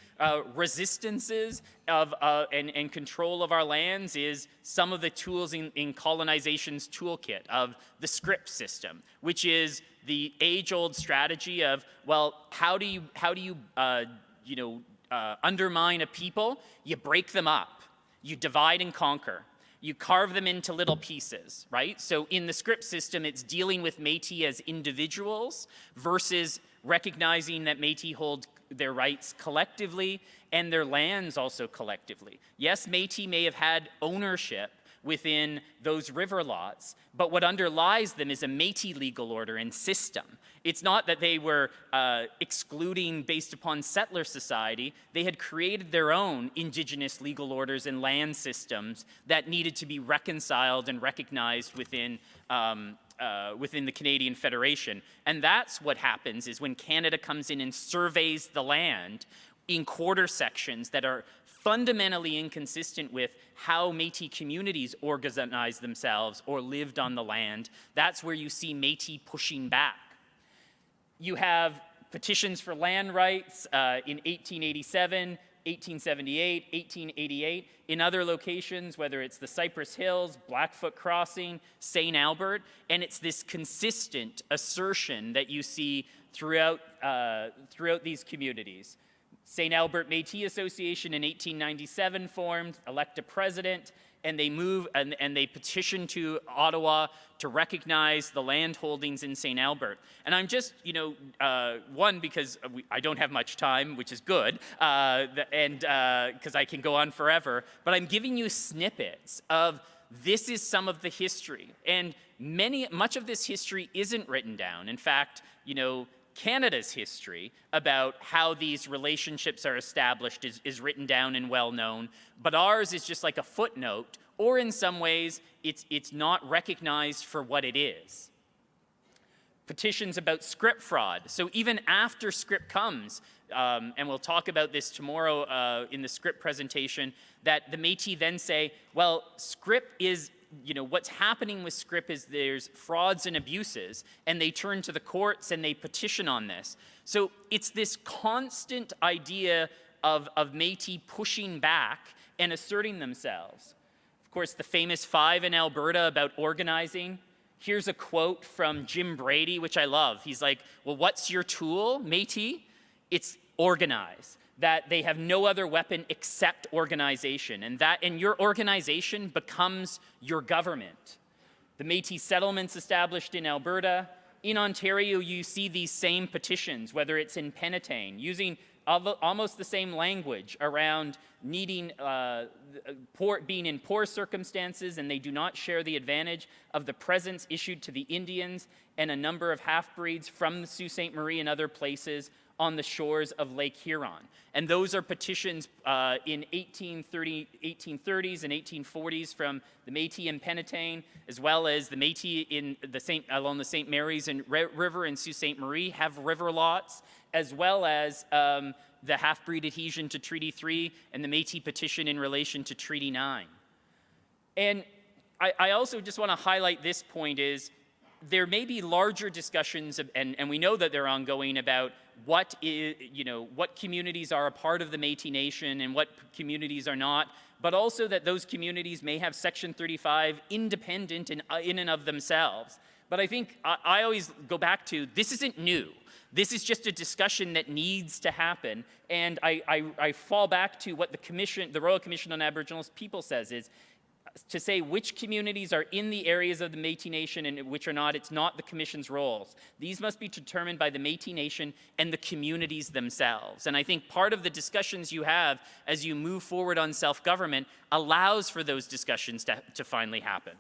resistances and control of our lands is some of the tools in colonization's toolkit of the script system, which is the age-old strategy of, well, how do you undermine a people? You break them up, you divide and conquer. You carve them into little pieces, right? So in the script system, it's dealing with Métis as individuals versus recognizing that Métis hold their rights collectively and their lands also collectively. Yes, Métis may have had ownership within those river lots, but what underlies them is a Métis legal order and system. It's not that they were excluding based upon settler society. They had created their own indigenous legal orders and land systems that needed to be reconciled and recognized within the Canadian Federation. And that's what happens is when Canada comes in and surveys the land in quarter sections that are fundamentally inconsistent with how Métis communities organized themselves or lived on the land, that's where you see Métis pushing back. You have petitions for land rights in 1887, 1878, 1888, in other locations, whether it's the Cypress Hills, Blackfoot Crossing, St. Albert, and it's this consistent assertion that you see throughout these communities. St. Albert Métis Association in 1897 formed, elect a president, and they move and they petition to Ottawa to recognize the land holdings in St. Albert. And I'm just, one, because I don't have much time, which is good, and because I can go on forever, but I'm giving you snippets of this is some of the history. And much of this history isn't written down. In fact, Canada's history about how these relationships are established is written down and well known, but ours is just like a footnote, or in some ways, it's not recognized for what it is. Petitions about script fraud. So even after script comes, and we'll talk about this tomorrow in the script presentation, that the Métis then say, well, script is what's happening with script is there's frauds and abuses, and they turn to the courts and they petition on this. So it's this constant idea of Métis pushing back and asserting themselves. Of course, the famous 5 in Alberta about organizing. Here's a quote from Jim Brady, which I love. He's like, well, what's your tool, Métis? It's organize. That they have no other weapon except organization, and your organization becomes your government. The Métis settlements established in Alberta. In Ontario, you see these same petitions, whether it's in Penetane, using almost the same language around needing, being in poor circumstances, and they do not share the advantage of the presents issued to the Indians and a number of half-breeds from the Sault Ste. Marie and other places on the shores of Lake Huron. And those are petitions in 1830s and 1840s from the Métis in Penetane, as well as the Métis along the St. Mary's and River in Sault Ste. Marie have river lots, as well as the half-breed adhesion to Treaty 3 and the Métis petition in relation to Treaty 9. And I also just want to highlight this point is there may be larger discussions, and we know that they're ongoing, about what communities are a part of the Métis Nation and what communities are not, but also that those communities may have Section 35 independent in and of themselves. But I think I always go back to, this isn't new. This is just a discussion that needs to happen, and I fall back to what the Royal Commission on Aboriginal People says is, to say which communities are in the areas of the Métis Nation and which are not, it's not the Commission's roles. These must be determined by the Métis Nation and the communities themselves. And I think part of the discussions you have as you move forward on self-government allows for those discussions to finally happen.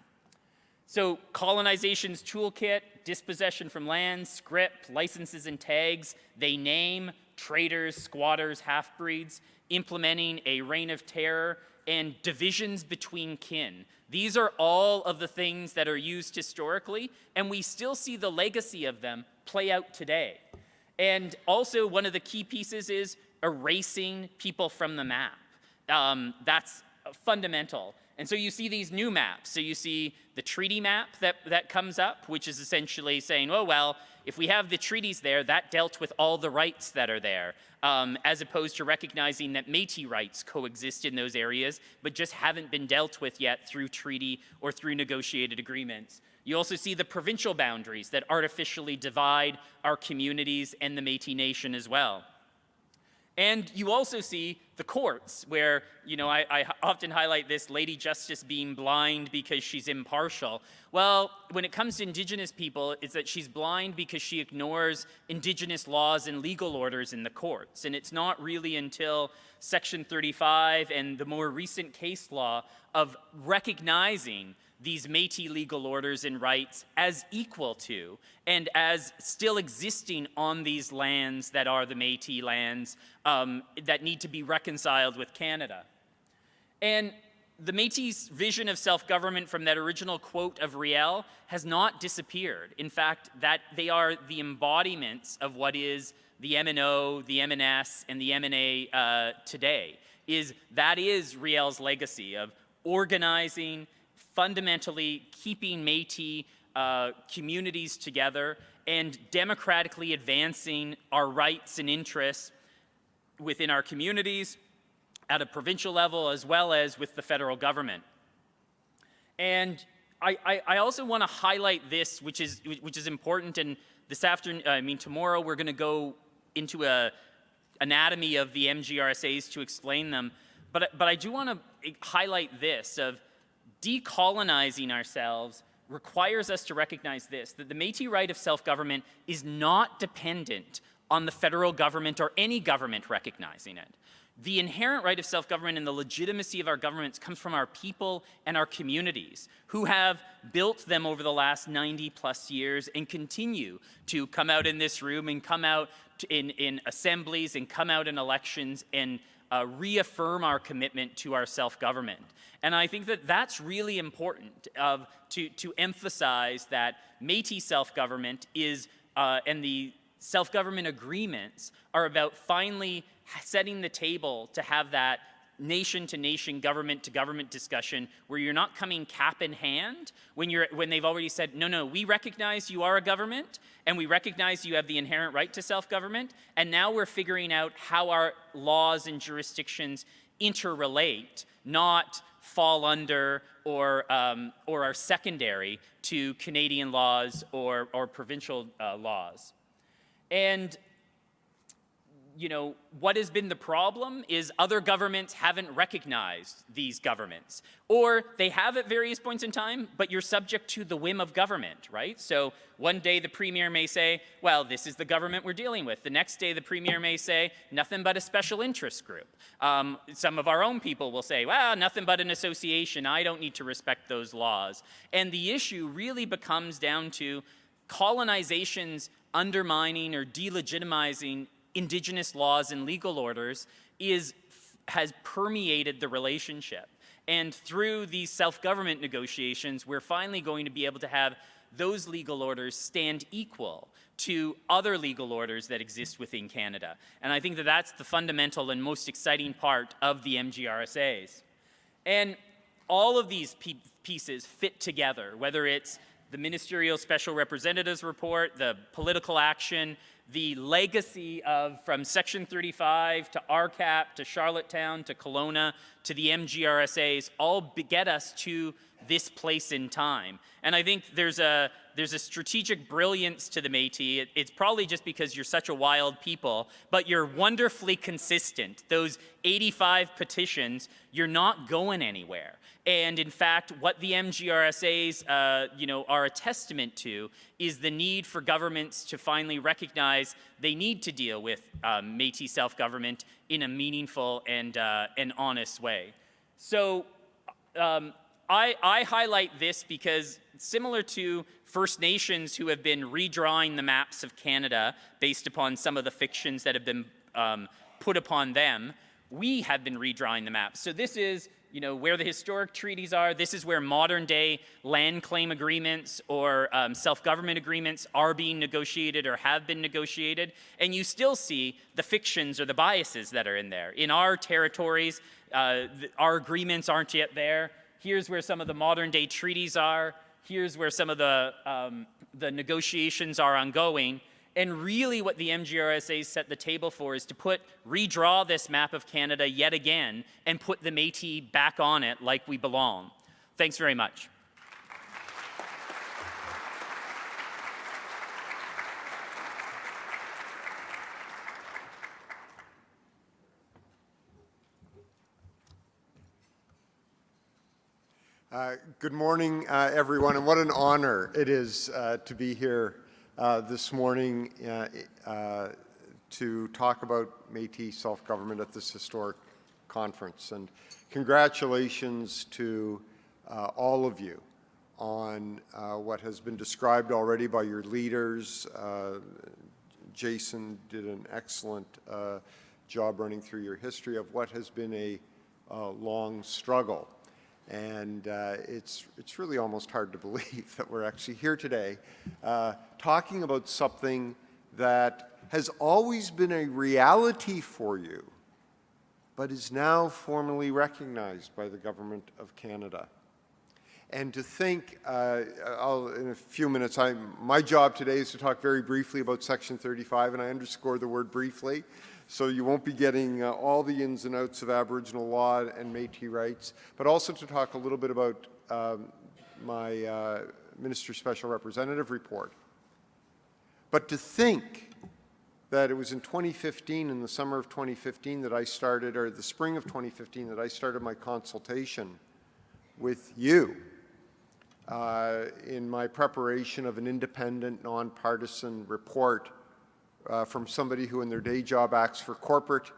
So colonization's toolkit, dispossession from land, script, licenses and tags, they name traders, squatters, half-breeds, implementing a reign of terror, and divisions between kin. These are all of the things that are used historically, and we still see the legacy of them play out today. And also one of the key pieces is erasing people from the map. That's fundamental. And so you see these new maps. So you see the treaty map that comes up, which is essentially saying, oh, well, if we have the treaties there, that dealt with all the rights that are there, as opposed to recognizing that Métis rights coexist in those areas, but just haven't been dealt with yet through treaty or through negotiated agreements. You also see the provincial boundaries that artificially divide our communities and the Métis Nation as well. And you also see the courts where, I often highlight this Lady Justice being blind because she's impartial. Well, when it comes to Indigenous people, it's that she's blind because she ignores Indigenous laws and legal orders in the courts. And it's not really until Section 35 and the more recent case law of recognizing these Métis legal orders and rights as equal to and as still existing on these lands that are the Métis lands that need to be reconciled with Canada. And the Métis' vision of self-government from that original quote of Riel has not disappeared. In fact, that they are the embodiments of what is the MNO, the MNS, and the MNA today. That is Riel's legacy of organizing, fundamentally keeping Métis communities together and democratically advancing our rights and interests within our communities at a provincial level as well as with the federal government. And I also want to highlight this, which is important, and tomorrow we're going to go into a anatomy of the MGRSAs to explain them. But I do want to highlight this of decolonizing ourselves requires us to recognize this, that the Métis right of self-government is not dependent on the federal government or any government recognizing it. The inherent right of self-government and the legitimacy of our governments comes from our people and our communities who have built them over the last 90 plus years and continue to come out in this room and come out in assemblies and come out in elections and reaffirm our commitment to our self-government. And I think that that's really important to emphasize that Métis self-government is, and the self-government agreements are about finally setting the table to have that nation-to-nation, government-to-government discussion where you're not coming cap in hand when they've already said, no, we recognize you are a government and we recognize you have the inherent right to self-government, and now we're figuring out how our laws and jurisdictions interrelate, not fall under or are secondary to Canadian laws or provincial laws. And what has been the problem is other governments haven't recognized these governments. Or they have at various points in time, but you're subject to the whim of government, right? So one day the Premier may say, well, this is the government we're dealing with. The next day the Premier may say, nothing but a special interest group. Some of our own people will say, well, nothing but an association. I don't need to respect those laws. And the issue really becomes down to colonization's undermining or delegitimizing Indigenous laws and legal orders has permeated the relationship. And through these self-government negotiations, we're finally going to be able to have those legal orders stand equal to other legal orders that exist within Canada. And I think that that's the fundamental and most exciting part of the MGRSAs. And all of these pieces fit together, whether it's the Ministerial Special Representative's report, the political action, the legacy from Section 35 to RCAP to Charlottetown to Kelowna to the MGRSAs all get us to this place in time. And I think there's a strategic brilliance to the Métis. It's probably just because you're such a wild people, but you're wonderfully consistent. Those 85 petitions, you're not going anywhere. And in fact, what the MGRSAs are a testament to is the need for governments to finally recognize they need to deal with Métis self-government in a meaningful and honest way. So I highlight this because similar to First Nations who have been redrawing the maps of Canada based upon some of the fictions that have been put upon them, we have been redrawing the maps. So this is where the historic treaties are. This is where modern day land claim agreements or self-government agreements are being negotiated or have been negotiated. And you still see the fictions or the biases that are in there. In our territories, our agreements aren't yet there. Here's where some of the modern day treaties are. Here's where some of the negotiations are ongoing. And really what the MGRSA set the table for is to redraw this map of Canada yet again and put the Métis back on it like we belong. Thanks very much. Good morning, everyone, and what an honor it is to be here this morning to talk about Métis self-government at this historic conference. And congratulations to all of you on what has been described already by your leaders. Jason did an excellent job running through your history of what has been a long struggle. And it's really almost hard to believe that we're actually here today talking about something that has always been a reality for you, but is now formally recognized by the Government of Canada. And to think, in a few minutes, my job today is to talk very briefly about Section 35, and I underscore the word briefly, so you won't be getting all the ins and outs of Aboriginal law and Métis rights, but also to talk a little bit about my Minister Special Representative report. But to think that it was in 2015, in the summer of 2015, that I started, or the spring of 2015, that I started my consultation with you in my preparation of an independent, nonpartisan report from somebody who in their day job acts for corporate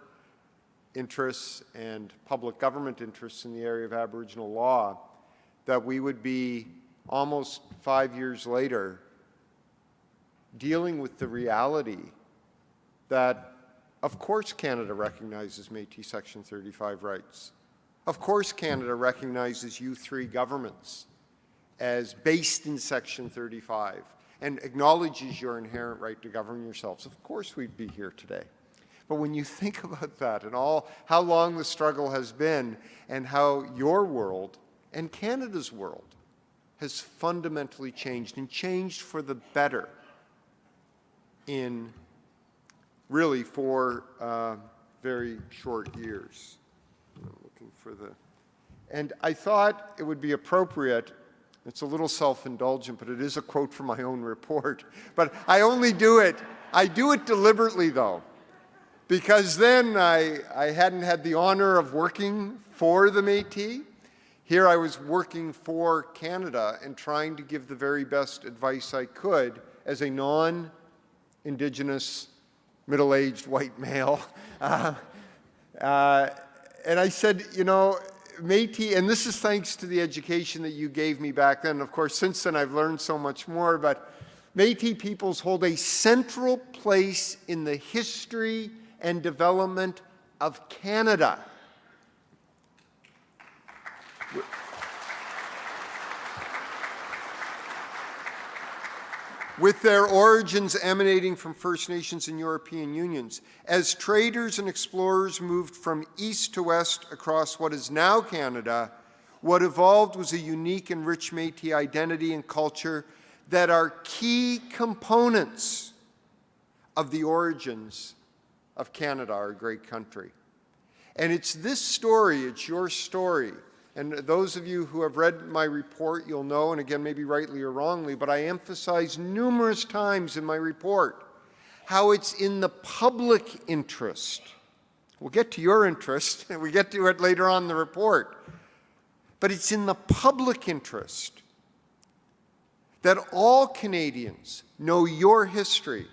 interests and public government interests in the area of Aboriginal law, that we would be almost 5 years later dealing with the reality that, of course, Canada recognizes Métis Section 35 rights. Of course, Canada recognizes you three governments as based in Section 35 and acknowledges your inherent right to govern yourselves. Of course, we'd be here today. But when you think about that and how long the struggle has been and how your world and Canada's world has fundamentally changed and changed for the better in really 4 very short years. I'm looking for and I thought it would be appropriate. It's a little self-indulgent, but it is a quote from my own report. But I do it deliberately, though, because then I hadn't had the honor of working for the Métis. Here I was working for Canada and trying to give the very best advice I could as a non-Indigenous, middle-aged white male. And I said, you know, Métis, and this is thanks to the education that you gave me back then. Of course, since then I've learned so much more, but Métis peoples hold a central place in the history and development of Canada. With their origins emanating from First Nations and European unions. As traders and explorers moved from east to west across what is now Canada, what evolved was a unique and rich Métis identity and culture that are key components of the origins of Canada, our great country. And it's this story, it's your story. And those of you who have read my report, you'll know, and again, maybe rightly or wrongly, but I emphasize numerous times in my report how it's in the public interest. We'll get to your interest, and we get to it later on in the report. But it's in the public interest that all Canadians know your history,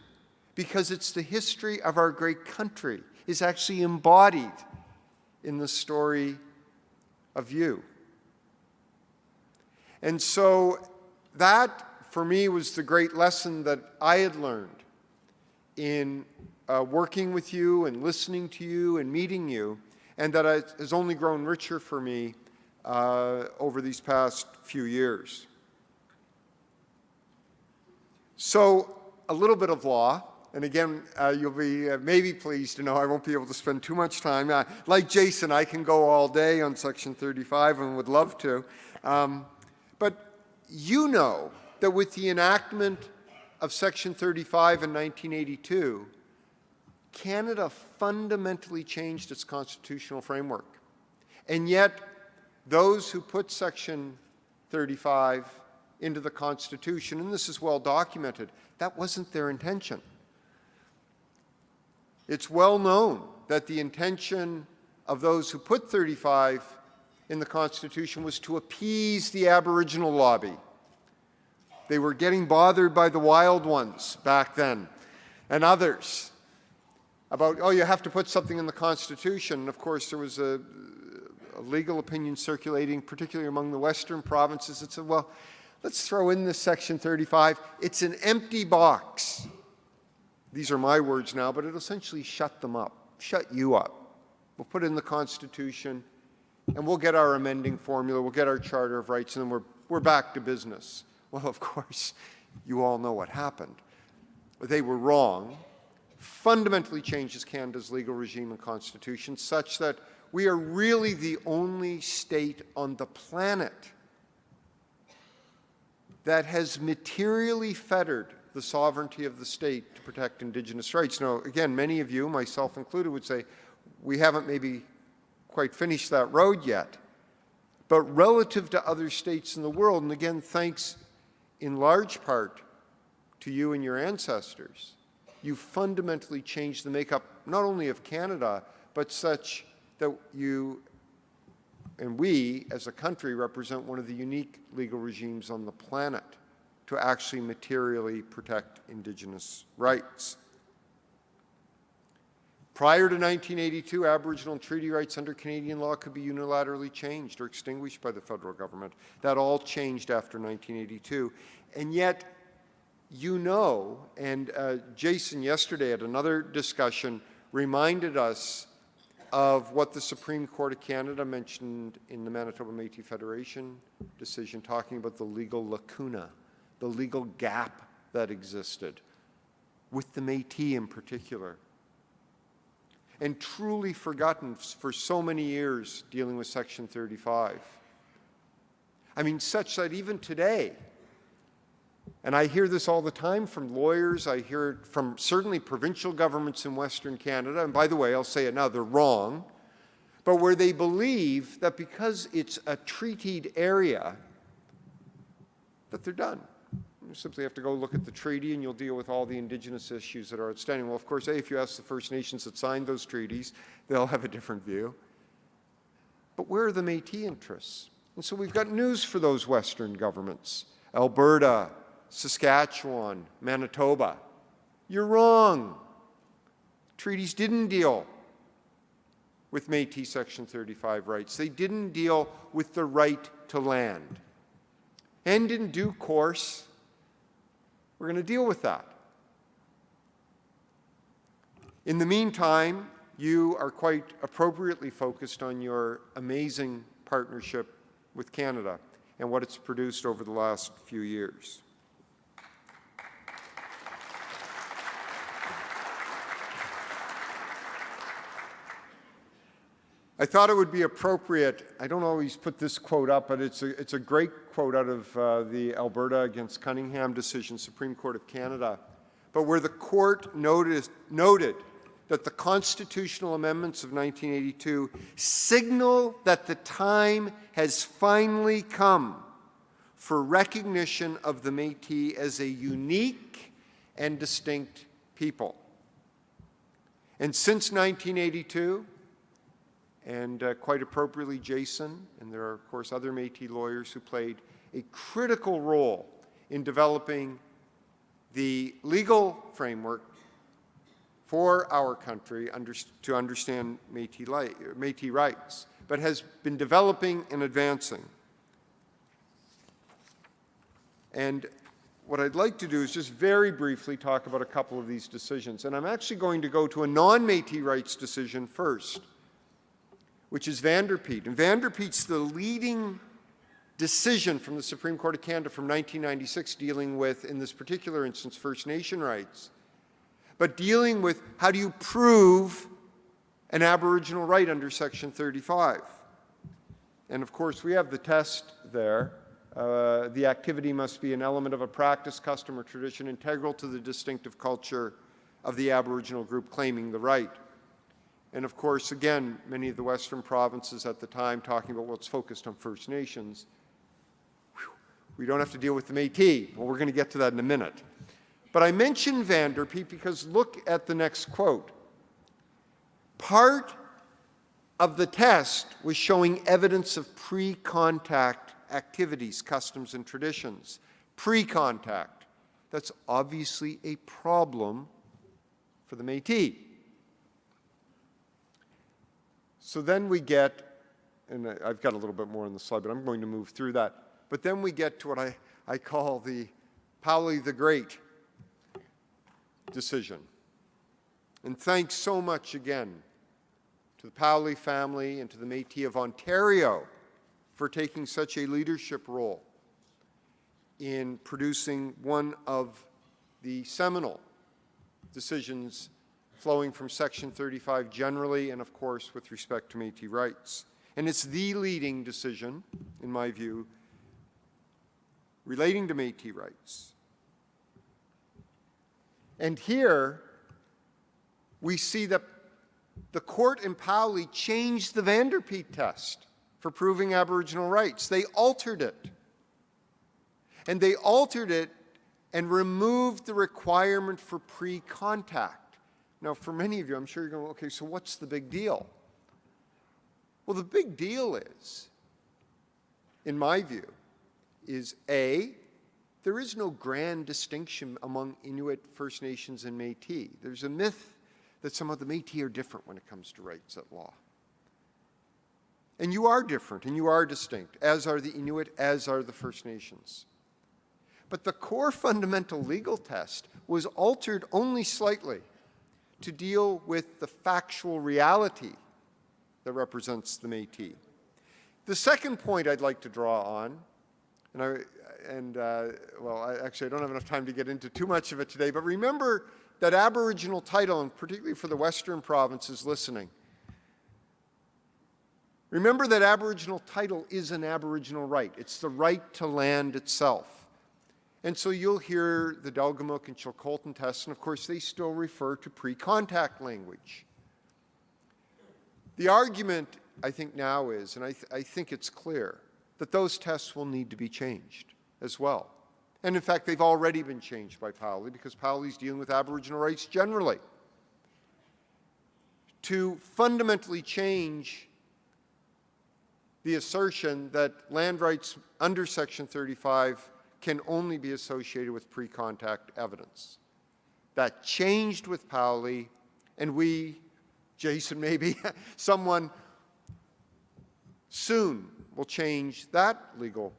because it's the history of our great country is actually embodied in the story of you. And so that, for me, was the great lesson that I had learned in working with you and listening to you and meeting you, and that has only grown richer for me over these past few years. So a little bit of law. and again, you'll be maybe pleased to know I won't be able to spend too much time. Like Jason, I can go all day on Section 35 and would love to. But you know that with the enactment of Section 35 in 1982, Canada fundamentally changed its constitutional framework. And yet, those who put Section 35 into the Constitution, and this is well documented, that wasn't their intention. It's well known that the intention of those who put 35 in the Constitution was to appease the Aboriginal lobby. They were getting bothered by the wild ones back then, and others, about, oh, you have to put something in the Constitution. And of course, there was a legal opinion circulating, particularly among the Western provinces, that said, well, let's throw in this Section 35. It's an empty box. These are my words now, but it'll essentially shut them up, shut you up. We'll put it in the Constitution, and we'll get our amending formula, we'll get our Charter of Rights, and then we're back to business. Well, of course, you all know what happened. They were wrong, fundamentally changes Canada's legal regime and constitution such that we are really the only state on the planet that has materially fettered the sovereignty of the state to protect Indigenous rights. Now, again, many of you, myself included, would say, we haven't maybe quite finished that road yet. But relative to other states in the world, and again, thanks in large part to you and your ancestors, you fundamentally changed the makeup not only of Canada, but such that you and we, as a country, represent one of the unique legal regimes on the planet to actually materially protect Indigenous rights. Prior to 1982, Aboriginal and treaty rights under Canadian law could be unilaterally changed or extinguished by the federal government. That all changed after 1982. And yet, you know, and Jason yesterday at another discussion reminded us of what the Supreme Court of Canada mentioned in the Manitoba Métis Federation decision, talking about the legal lacuna, the legal gap that existed, with the Métis in particular. And truly forgotten for so many years dealing with Section 35. I mean, such that even today, and I hear this all the time from lawyers, I hear it from certainly provincial governments in Western Canada, and by the way, I'll say it now, they're wrong, but where they believe that because it's a treatied area, that they're done. You simply have to go look at the treaty and you'll deal with all the Indigenous issues that are outstanding. Well, of course, if you ask the First Nations that signed those treaties, they'll have a different view. But where are the Métis interests? And so we've got news for those Western governments. Alberta, Saskatchewan, Manitoba. You're wrong. Treaties didn't deal with Métis Section 35 rights. They didn't deal with the right to land. And in due course, we're going to deal with that. In the meantime, you are quite appropriately focused on your amazing partnership with Canada and what it's produced over the last few years. I thought it would be appropriate, I don't always put this quote up, but it's a great quote out of the Alberta against Cunningham decision, Supreme Court of Canada, but where the court noted that the constitutional amendments of 1982 signal that the time has finally come for recognition of the Métis as a unique and distinct people. And since 1982, and quite appropriately, Jason, and there are, of course, other Métis lawyers who played a critical role in developing the legal framework for our country to understand Métis rights, but has been developing and advancing. And what I'd like to do is just very briefly talk about a couple of these decisions. And I'm actually going to go to a non-Métis rights decision first, which is Vanderpeet. And Vanderpeet's the leading decision from the Supreme Court of Canada from 1996 dealing with, in this particular instance, First Nation rights. but dealing with how do you prove an Aboriginal right under Section 35. And of course, we have the test there. The activity must be an element of a practice, custom, or tradition integral to the distinctive culture of the Aboriginal group claiming the right. And of course, again, many of the Western provinces at the time talking about what's focused on First Nations. We don't have to deal with the Métis. Well, we're going to get to that in a minute. But I mentioned Vanderpeet because look at the next quote. Part of the test was showing evidence of pre-contact activities, customs, and traditions. Pre-contact. That's obviously a problem for the Métis. So then we get, and I've got a little bit more on the slide, but I'm going to move through that. But then we get to what I call the Pauli the Great decision. And thanks so much again to the Pauli family and to the Métis of Ontario for taking such a leadership role in producing one of the seminal decisions flowing from Section 35 generally and, of course, with respect to Métis rights. And it's the leading decision, in my view, relating to Métis rights. And here we see that the court in Pauli changed the Vanderpeet test for proving Aboriginal rights. They altered it. And they altered it and removed the requirement for pre-contact. Now, for many of you, I'm sure you're going, okay, so what's the big deal? Well, the big deal is, in my view, is A, there is no grand distinction among Inuit, First Nations, and Métis. There's a myth that somehow the Métis are different when it comes to rights at law. And you are different, and you are distinct, as are the Inuit, as are the First Nations. But the core fundamental legal test was altered only slightly to deal with the factual reality that represents the Métis. The second point I'd like to draw on, actually I don't have enough time to get into too much of it today, but remember that Aboriginal title, and particularly for the Western provinces listening, remember that Aboriginal title is an Aboriginal right. It's the right to land itself. And so you'll hear the Delgamuukw and Chilcotin tests, and of course they still refer to pre-contact language. The argument, I think now is, and I think it's clear, that those tests will need to be changed as well. And in fact, they've already been changed by Pauli because Pauli's dealing with Aboriginal rights generally. To fundamentally change the assertion that land rights under Section 35 can only be associated with pre-contact evidence. That changed with Pauli, and we, Jason maybe, someone soon will change that legal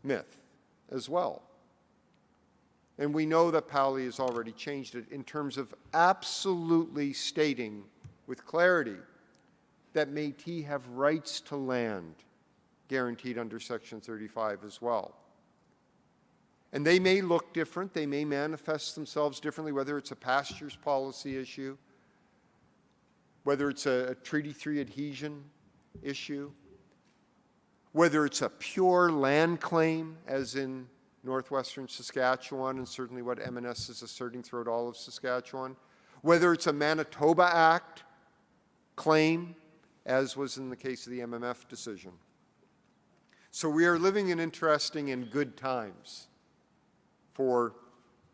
myth as well. And we know that Pauli has already changed it in terms of absolutely stating with clarity that Métis have rights to land guaranteed under Section 35 as well. And they may look different, they may manifest themselves differently, whether it's a pastures policy issue, whether it's a Treaty 3 adhesion issue, whether it's a pure land claim, as in northwestern Saskatchewan, and certainly what MNS is asserting throughout all of Saskatchewan, whether it's a Manitoba Act claim, as was in the case of the MMF decision. So we are living in interesting and good times for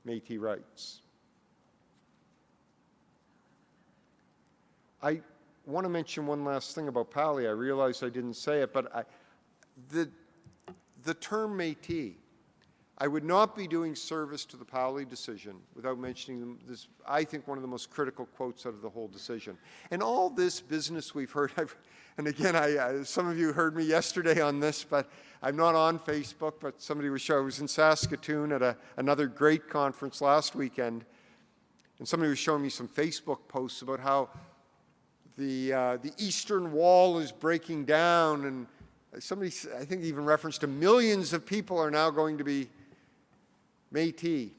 Métis rights. I want to mention one last thing about Pauli. I realize I didn't say it, but the term Métis, I would not be doing service to the Pauli decision without mentioning this, I think, one of the most critical quotes out of the whole decision. And all this business we've heard, and again, some of you heard me yesterday on this, but I'm not on Facebook, but somebody was showing, I was in Saskatoon at another great conference last weekend, and somebody was showing me some Facebook posts about how the Eastern Wall is breaking down, and somebody, I think, even referenced to millions of people are now going to be Métis.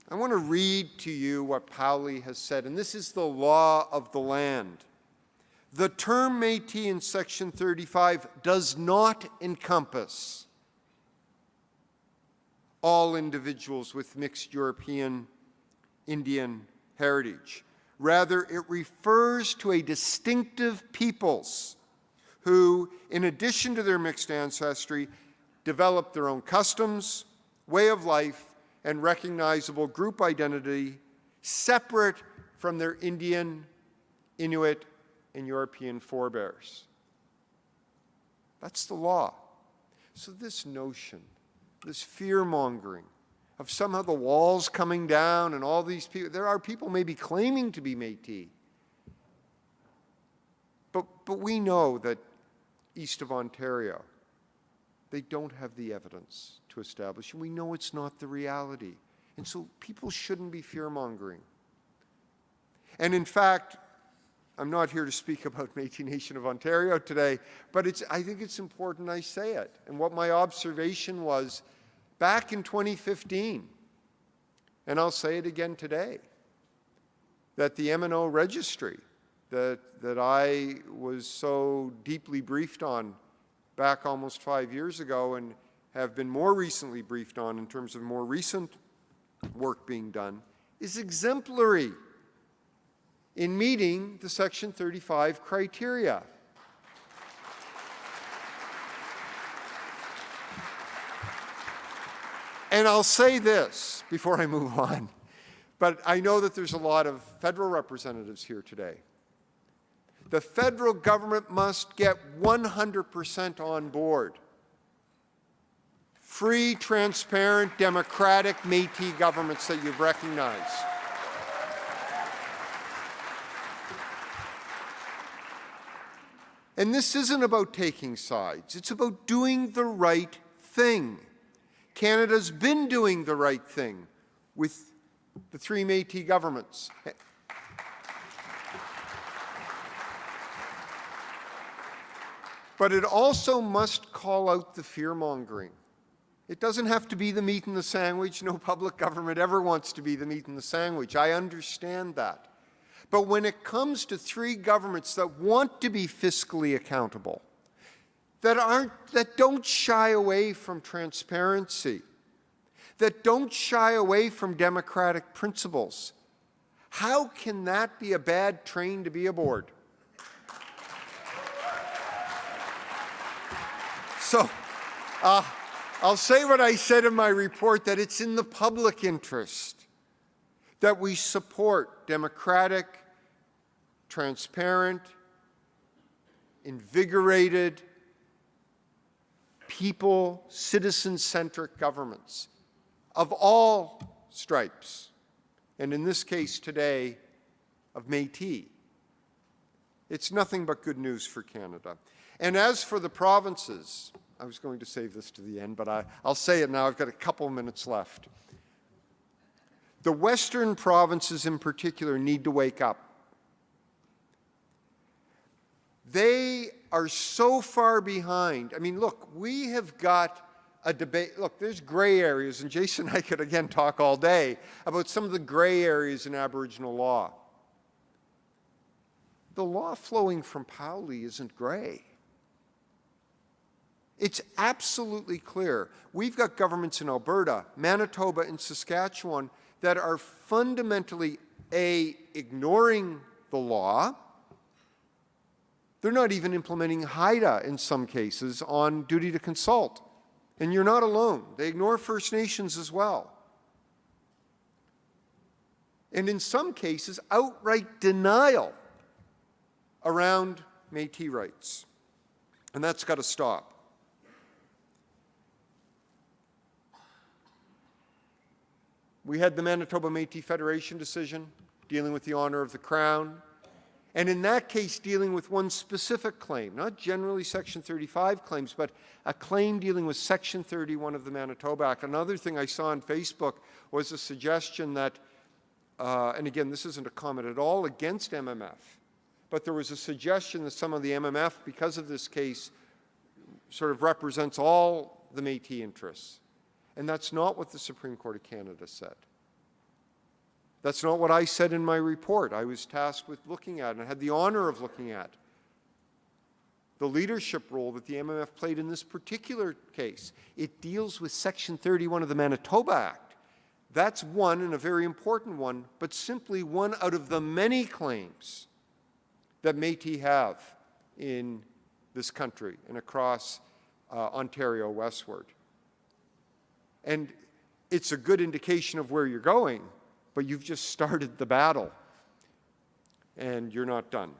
I want to read to you what Pauli has said, and this is the law of the land. The term Métis in Section 35 does not encompass all individuals with mixed European Indian heritage. Rather, it refers to a distinctive peoples who, in addition to their mixed ancestry, developed their own customs, way of life, and recognizable group identity separate from their Indian, Inuit, and European forebears. That's the law. So this notion, this fear-mongering of somehow the walls coming down and all these people, there are people maybe claiming to be Métis, but we know that east of Ontario, they don't have the evidence to establish, and we know it's not the reality. And so people shouldn't be fear-mongering. And in fact, I'm not here to speak about Métis Nation of Ontario today, but I think it's important I say it. And what my observation was back in 2015, and I'll say it again today, that the M&O registry that I was so deeply briefed on back almost 5 years ago and have been more recently briefed on in terms of more recent work being done, is exemplary in meeting the Section 35 criteria. And I'll say this before I move on, but I know that there's a lot of federal representatives here today. The federal government must get 100% on board. Free, transparent, democratic Métis governments that you've recognized. And this isn't about taking sides. It's about doing the right thing. Canada's been doing the right thing with the three Métis governments. But it also must call out the fear-mongering. It doesn't have to be the meat in the sandwich. No public government ever wants to be the meat in the sandwich. I understand that. But when it comes to three governments that want to be fiscally accountable, that don't shy away from transparency, that don't shy away from democratic principles, how can that be a bad train to be aboard? So, I'll say what I said in my report, that it's in the public interest that we support democratic, transparent, invigorated, people, citizen-centric governments of all stripes, and in this case today, of Métis. It's nothing but good news for Canada. And as for the provinces, I was going to save this to the end, but I'll say it now. I've got a couple minutes left. The Western provinces in particular need to wake up. They are so far behind. I mean, look, we have got a debate. Look, there's gray areas, and Jason and I could again talk all day about some of the gray areas in Aboriginal law. The law flowing from Pauli isn't gray. It's absolutely clear. We've got governments in Alberta, Manitoba, and Saskatchewan that are fundamentally, A, ignoring the law. They're not even implementing HIDA in some cases on duty to consult. And you're not alone. They ignore First Nations as well. And in some cases, outright denial around Métis rights. And that's got to stop. We had the Manitoba Métis Federation decision dealing with the honour of the Crown. And in that case, dealing with one specific claim, not generally Section 35 claims, but a claim dealing with Section 31 of the Manitoba Act. Another thing I saw on Facebook was a suggestion that, and again, this isn't a comment at all against MMF, but there was a suggestion that some of the MMF, because of this case, sort of represents all the Métis interests. And that's not what the Supreme Court of Canada said. That's not what I said in my report. I was tasked with looking at, and I had the honor of looking at, the leadership role that the MMF played in this particular case. It deals with Section 31 of the Manitoba Act. That's one, and a very important one, but simply one out of the many claims that Métis have in this country and across Ontario westward. And it's a good indication of where you're going, but you've just started the battle, and you're not done.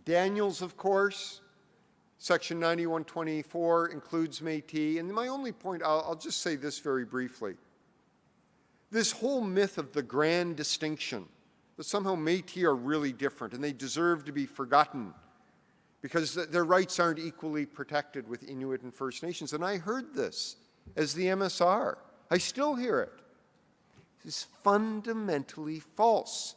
Daniels, of course, Section 9124 includes Métis, and my only point, I'll just say this very briefly. This whole myth of the grand distinction, that somehow Métis are really different and they deserve to be forgotten because their rights aren't equally protected with Inuit and First Nations. And I heard this as the MSR. I still hear it. It's fundamentally false.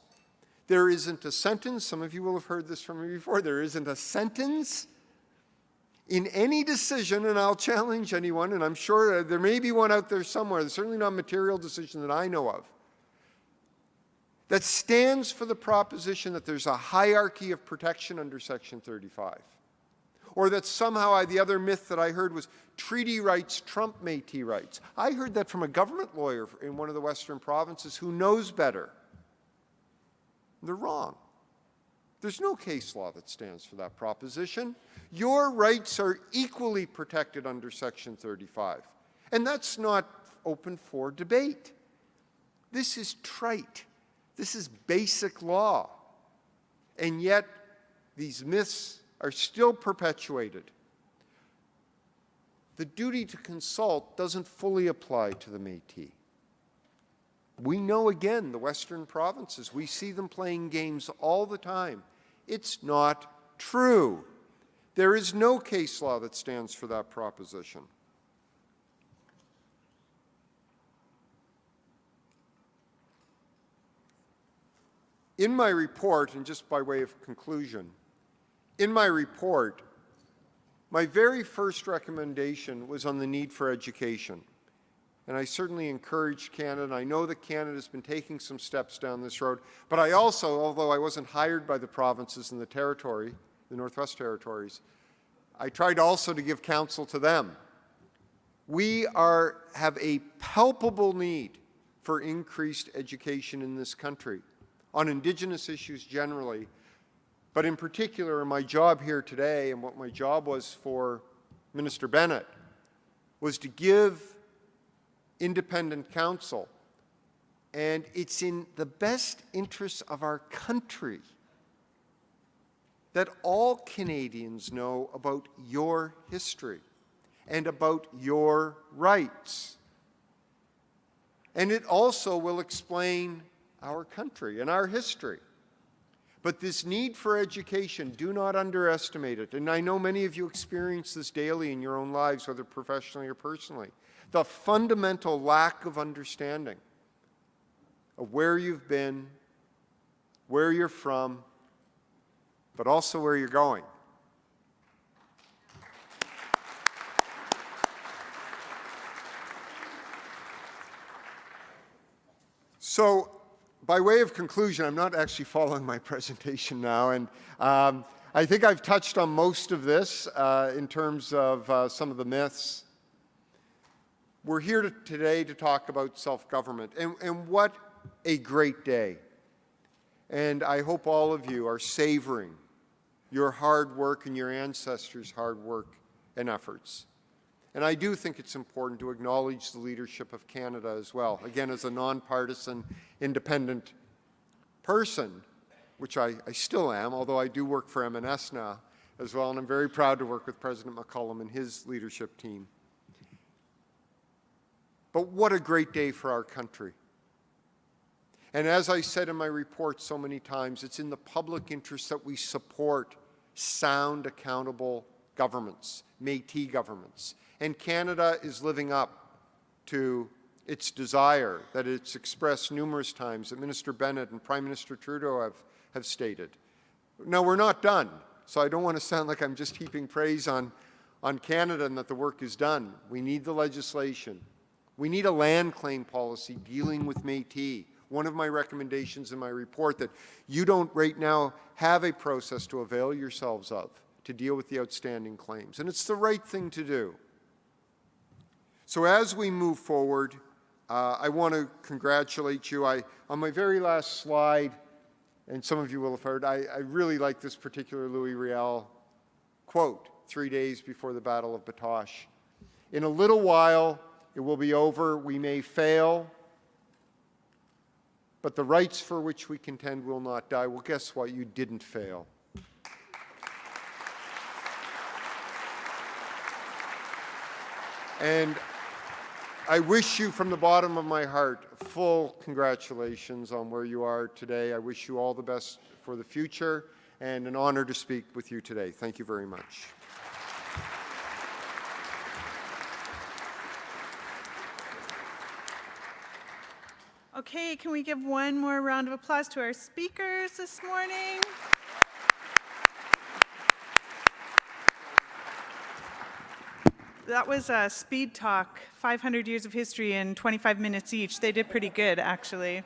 There isn't a sentence, some of you will have heard this from me before, there isn't a sentence in any decision, and I'll challenge anyone, and I'm sure there may be one out there somewhere, there's certainly not a material decision that I know of, that stands for the proposition that there's a hierarchy of protection under Section 35. Or that somehow the other myth that I heard was treaty rights trump Métis rights. I heard that from a government lawyer in one of the Western provinces who knows better. They're wrong. There's no case law that stands for that proposition. Your rights are equally protected under Section 35. And that's not open for debate. This is trite. This is basic law. And yet, these myths are still perpetuated. The duty to consult doesn't fully apply to the Métis. We know, again, the Western provinces, we see them playing games all the time. It's not true. There is no case law that stands for that proposition. In my report, and just by way of conclusion, in my report, my very first recommendation was on the need for education. And I certainly encouraged Canada, and I know that Canada has been taking some steps down this road, but I also, although I wasn't hired by the provinces in the territory, the Northwest Territories, I tried also to give counsel to them. We have a palpable need for increased education in this country on Indigenous issues generally, but in particular, my job here today and what my job was for Minister Bennett was to give independent counsel. And it's in the best interests of our country that all Canadians know about your history and about your rights. And it also will explain our country and our history. But this need for education, do not underestimate it. And I know many of you experience this daily in your own lives, whether professionally or personally. The fundamental lack of understanding of where you've been, where you're from, but also where you're going. So, by way of conclusion, I'm not actually following my presentation now, and I think I've touched on most of this in terms of some of the myths. We're here today to talk about self-government, and what a great day. And I hope all of you are savoring your hard work and your ancestors' hard work and efforts. And I do think it's important to acknowledge the leadership of Canada as well. Again, as a nonpartisan, independent person, which I still am, although I do work for MNS now as well, and I'm very proud to work with President McCullum and his leadership team. But what a great day for our country. And as I said in my report so many times, it's in the public interest that we support sound, accountable governments, Métis governments. And Canada is living up to its desire that it's expressed numerous times that Minister Bennett and Prime Minister Trudeau have stated. Now, we're not done, so I don't want to sound like I'm just heaping praise on Canada and that the work is done. We need the legislation. We need a land claim policy dealing with Métis, one of my recommendations in my report, that you don't right now have a process to avail yourselves of to deal with the outstanding claims. And it's the right thing to do. So as we move forward, I want to congratulate you. On my very last slide, and some of you will have heard, I really like this particular Louis Riel quote, 3 days before the Battle of Batoche. In a little while, it will be over. We may fail, but the rights for which we contend will not die. Well, guess what? You didn't fail. And I wish you from the bottom of my heart full congratulations on where you are today. I wish you all the best for the future, and an honor to speak with you today. Thank you very much. Okay, can we give one more round of applause to our speakers this morning? That was a speed talk, 500 years of history in 25 minutes each. They did pretty good, actually.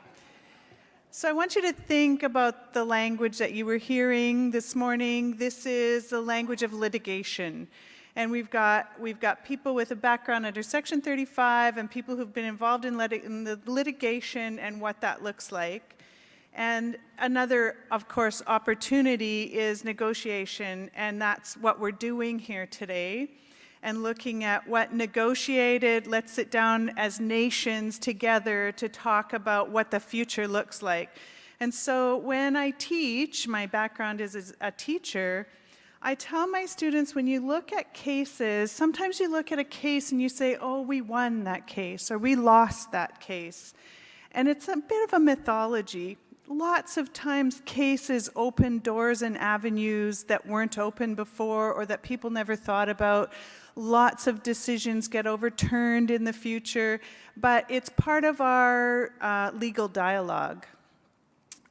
So I want you to think about the language that you were hearing this morning. This is the language of litigation. And we've got people with a background under Section 35 and people who've been involved in the litigation and what that looks like. And another, of course, opportunity is negotiation, and that's what we're doing here today. And looking at what negotiated, let's sit down as nations together to talk about what the future looks like. And so when I teach, my background is as a teacher, I tell my students, when you look at cases, sometimes you look at a case and you say, oh, we won that case, or we lost that case. And it's a bit of a mythology. Lots of times cases open doors and avenues that weren't open before or that people never thought about. Lots of decisions get overturned in the future, but it's part of our legal dialogue.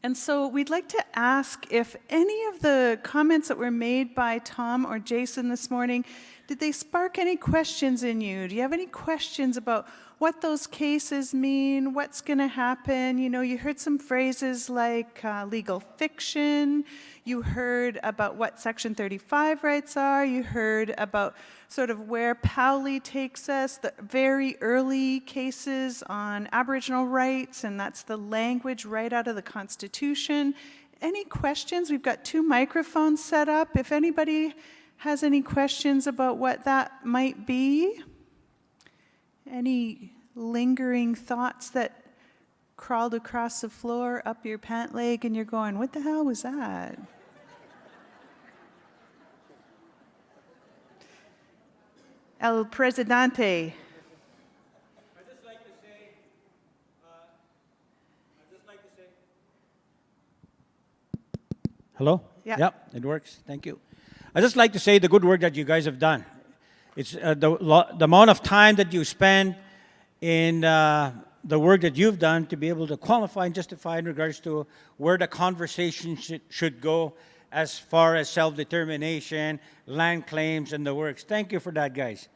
And so we'd like to ask if any of the comments that were made by Tom or Jason this morning, did they spark any questions in you? Do you have any questions about what those cases mean, what's going to happen? You know, you heard some phrases like legal fiction. You heard about what Section 35 rights are. You heard about sort of where Powley takes us, the very early cases on Aboriginal rights, and that's the language right out of the Constitution. Any questions? We've got 2 microphones set up. If anybody has any questions about what that might be, any lingering thoughts that crawled across the floor, up your pant leg, and you're going, what the hell was that? El Presidente. Hello? Yeah. Yep, it works. Thank you. I'd just like to say the good work that you guys have done. It's the amount of time that you spend in the work that you've done to be able to qualify and justify in regards to where the conversation should go as far as self-determination, land claims, and the works. Thank you for that, guys.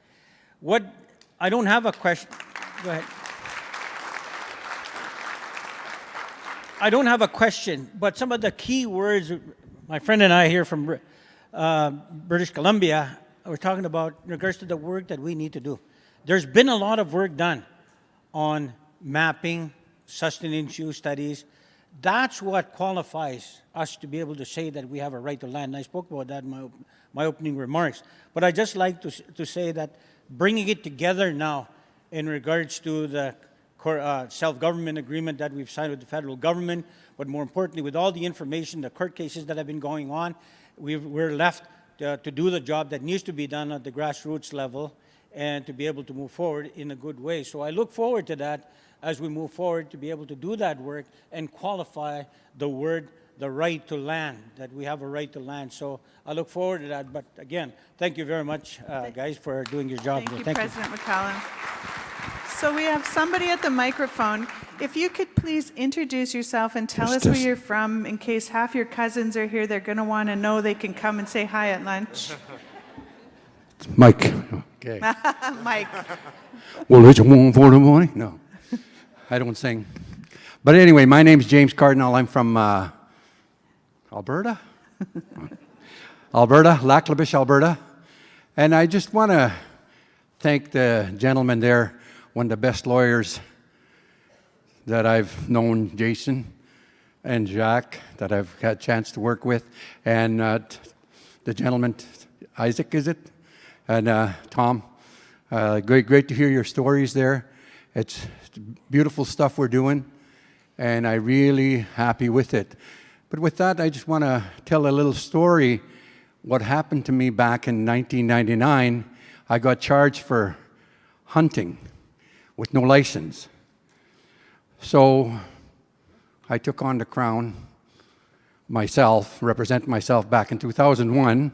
I don't have a question. Go ahead. I don't have a question, but some of the key words, my friend and I here from British Columbia, we're talking about in regards to the work that we need to do. There's been a lot of work done on mapping, sustenance issue studies. That's what qualifies us to be able to say that we have a right to land. And I spoke about that in my opening remarks. But I'd just like to say that bringing it together now in regards to the self-government agreement that we've signed with the federal government, but more importantly, with all the information, the court cases that have been going on, we're left to do the job that needs to be done at the grassroots level and to be able to move forward in a good way. So I look forward to that as we move forward to be able to do that work and qualify the right to land, that we have a right to land. So I look forward to that. But again, thank you very much, guys, for doing your job. Thank you, President McCallum. So we have somebody at the microphone. If you could please introduce yourself and tell us where you're from, in case half your cousins are here, they're going to want to know they can come and say hi at lunch. It's Mike. Okay. Mike. Well, it's one for the morning. No, I don't sing. But anyway, my name's James Cardinal. I'm from Alberta? Alberta, Lac-La-Biche, Alberta. And I just want to thank the gentleman there, one of the best lawyers that I've known, Jason, and Jacques, that I've had a chance to work with, and the gentleman, Isaac, is it? And Tom. Great to hear your stories there. It's beautiful stuff we're doing, and I'm really happy with it. But with that, I just want to tell a little story. What happened to me back in 1999, I got charged for hunting with no license. So I took on the crown myself, represent myself back in 2001.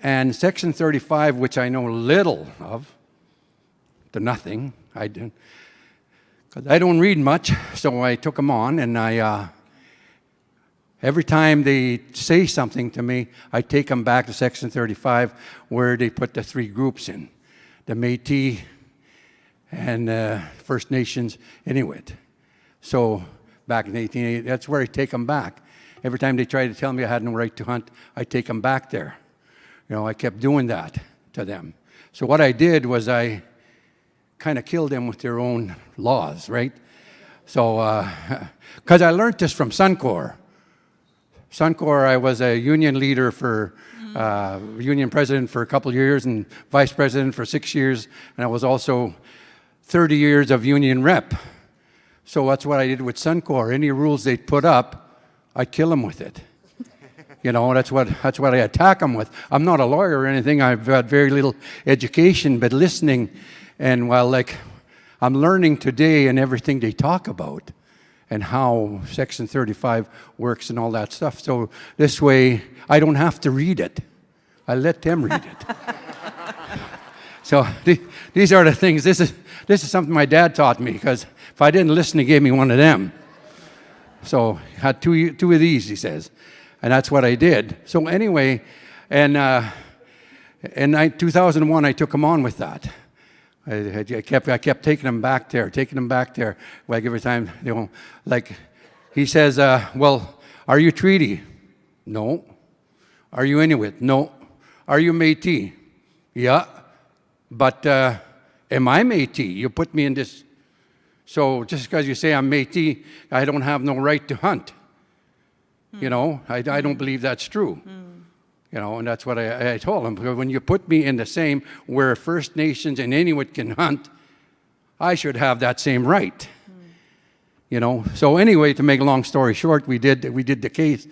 And Section 35, which I know little of, to nothing, I didn't, because I don't read much, so I took them on, and every time they say something to me, I take them back to Section 35, where they put the three groups in, the Metis and First Nations Inuit. So back in 1880, that's where I take them back. Every time they try to tell me I had no right to hunt, I take them back there. You know, I kept doing that to them. So what I did was I kind of killed them with their own laws, right? So, because I learned this from Suncor. Suncor, I was a union leader for, union president for a couple of years and vice president for 6 years, and I was also 30 years of union rep. So that's what I did with Suncor. Any rules they'd put up, I'd kill them with it. You know, that's what I attack them with. I'm not a lawyer or anything. I've had very little education, but listening, and while like I'm learning today and everything they talk about and how Section 35 works and all that stuff. So this way, I don't have to read it. I let them read it. So these are the things. This is something my dad taught me, because if I didn't listen, he gave me one of them. So I had two of these, he says. And that's what I did. So anyway, and in 2001, I took him on with that. I kept taking him back there. Like every time, you know, like he says, well, are you treaty? No. Are you Inuit? No. Are you Métis? Yeah. But am I Métis? You put me in this. So just because you say I'm Métis, I don't have no right to hunt. You know, I don't believe that's true. You know, and that's what I told him. Because when you put me in the same where First Nations and Inuit can hunt, I should have that same right. You know. So anyway, to make a long story short, we did the case,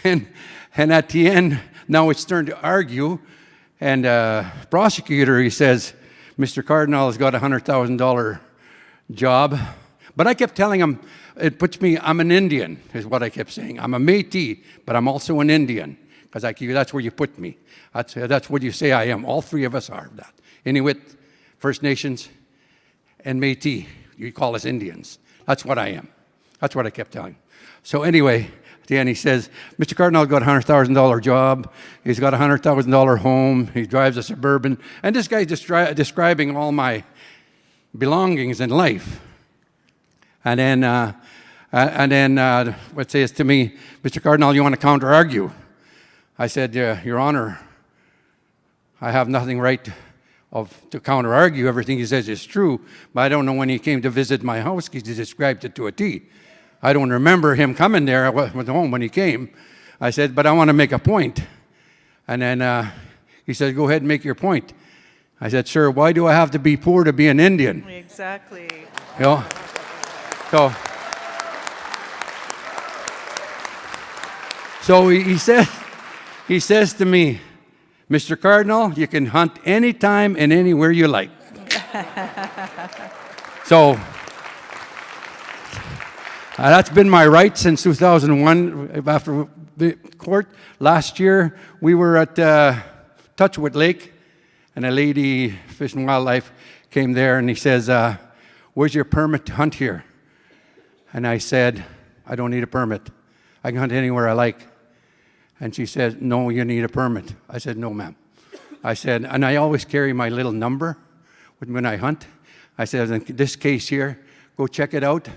and at the end, now it's turned to argue, and prosecutor, he says, Mr. Cardinal has got a $100,000 job, but I kept telling him, it puts me, I'm an Indian, is what I kept saying. I'm a Métis, but I'm also an Indian, because that's where you put me. That's what you say I am. All three of us are that. Inuit, First Nations, and Métis. You call us Indians. That's what I am. That's what I kept telling him. So anyway, at the end he says, Mr. Cardinal got a $100,000 job. He's got a $100,000 home. He drives a Suburban. And this guy's describing all my belongings in life. And then what says to me, Mr. Cardinal, you want to counter-argue? I said, Your Honor, I have nothing right to counter-argue. Everything he says is true, but I don't know when he came to visit my house because he described it to a T. I don't remember him coming there. I was home when he came. I said, but I want to make a point. And then he said, go ahead and make your point. I said, sir, why do I have to be poor to be an Indian? Exactly. You know? So he says to me, Mr. Cardinal, you can hunt anytime and anywhere you like. So that's been my right since 2001 after the court. Last year, we were at Touchwood Lake, and a lady, Fish and Wildlife, came there, and he says, where's your permit to hunt here? And I said, I don't need a permit. I can hunt anywhere I like. And she said, no, you need a permit. I said, no, ma'am. I said, and I always carry my little number when I hunt. I said, in this case here, go check it out.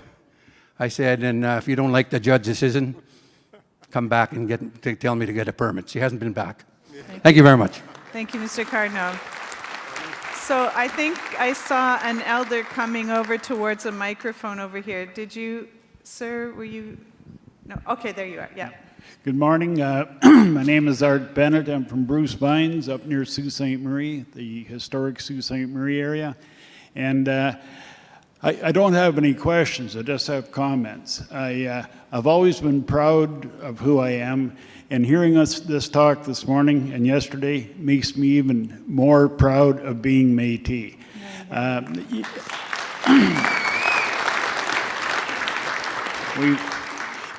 I said, and if you don't like the judge's decision, come back and tell me to get a permit. She hasn't been back. Thank you very much. Thank you, Mr. Cardinal. So I think I saw an elder coming over towards a microphone over here. Did you, sir, were you? No, okay, there you are, yeah. Good morning. My name is Art Bennett. I'm from Bruce Vines up near Sault Ste. Marie, the historic Sault Ste. Marie area. And I don't have any questions, I just have comments. I've always been proud of who I am, and hearing this talk this morning and yesterday makes me even more proud of being Métis.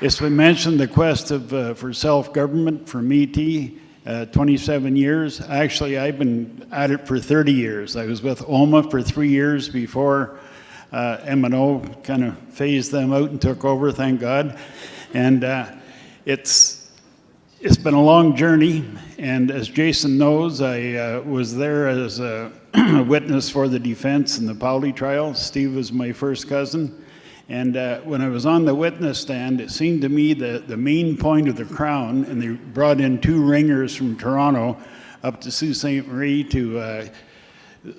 It's been mentioned the quest for self-government for Métis, 27 years. Actually, I've been at it for 30 years. I was with OMA for 3 years before M&O kind of phased them out and took over, thank God. And it's been a long journey, and as Jason knows, I was there as a witness for the defense in the Pauli trial. Steve was my first cousin. And when I was on the witness stand, it seemed to me that the main point of the Crown, and they brought in 2 ringers from Toronto up to Sault Ste. Marie to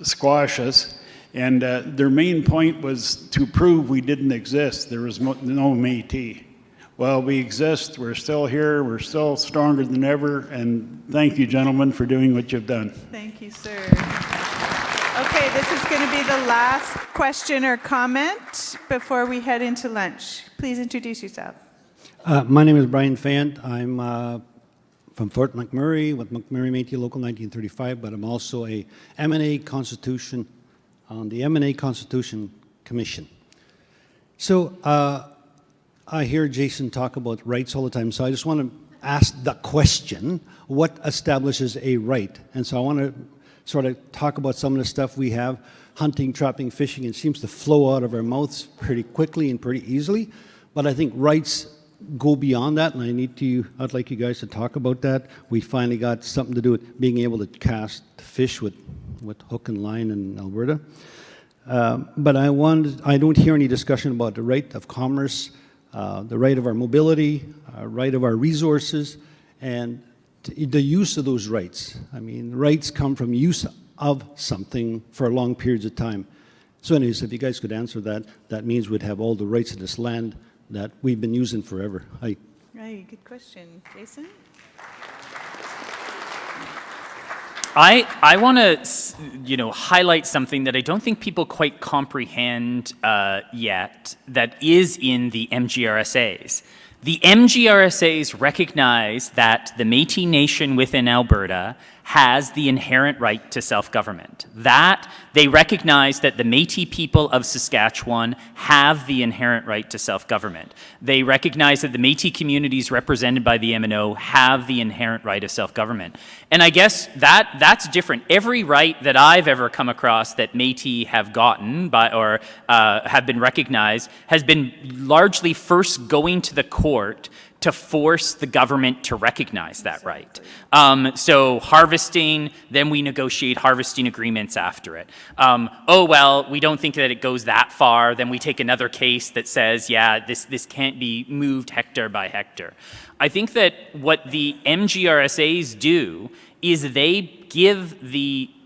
squash us, and their main point was to prove we didn't exist. There was no Métis. Well, we exist, we're still here, we're still stronger than ever, and thank you, gentlemen, for doing what you've done. Thank you, sir. Okay, this is going to be the last question or comment before we head into lunch. Please introduce yourself. My name is Brian Fant. I'm from Fort McMurray with McMurray Métis Local 1935, but I'm also a M&A Constitution on the M&A Constitution Commission. So I hear Jason talk about rights all the time, so I just want to ask the question, what establishes a right? And so I want to sort of talk about some of the stuff we have, hunting, trapping, fishing. It seems to flow out of our mouths pretty quickly and pretty easily, but I think rights go beyond that, and I'd like you guys to talk about that. We finally got something to do with being able to cast fish with hook and line in Alberta. But I don't hear any discussion about the right of commerce, the right of our mobility, right of our resources, and the use of those rights. I mean, rights come from use of something for long periods of time. So anyways, if you guys could answer that, that means we'd have all the rights of this land that we've been using forever. Right, good question. Jason? I want to, highlight something that I don't think people quite comprehend yet that is in the MGRSAs. The MGRSAs recognize that the Métis Nation within Alberta has the inherent right to self-government. That they recognize that the Métis people of Saskatchewan have the inherent right to self-government. They recognize that the Métis communities represented by the MNO have the inherent right of self-government. And I guess that's different. Every right that I've ever come across that Métis have gotten or have been recognized has been largely first going to the court to force the government to recognize that right. So harvesting, then we negotiate harvesting agreements after it. We don't think that it goes that far, then we take another case that says, yeah, this can't be moved hectare by hectare. I think that what the MGRSAs do is they give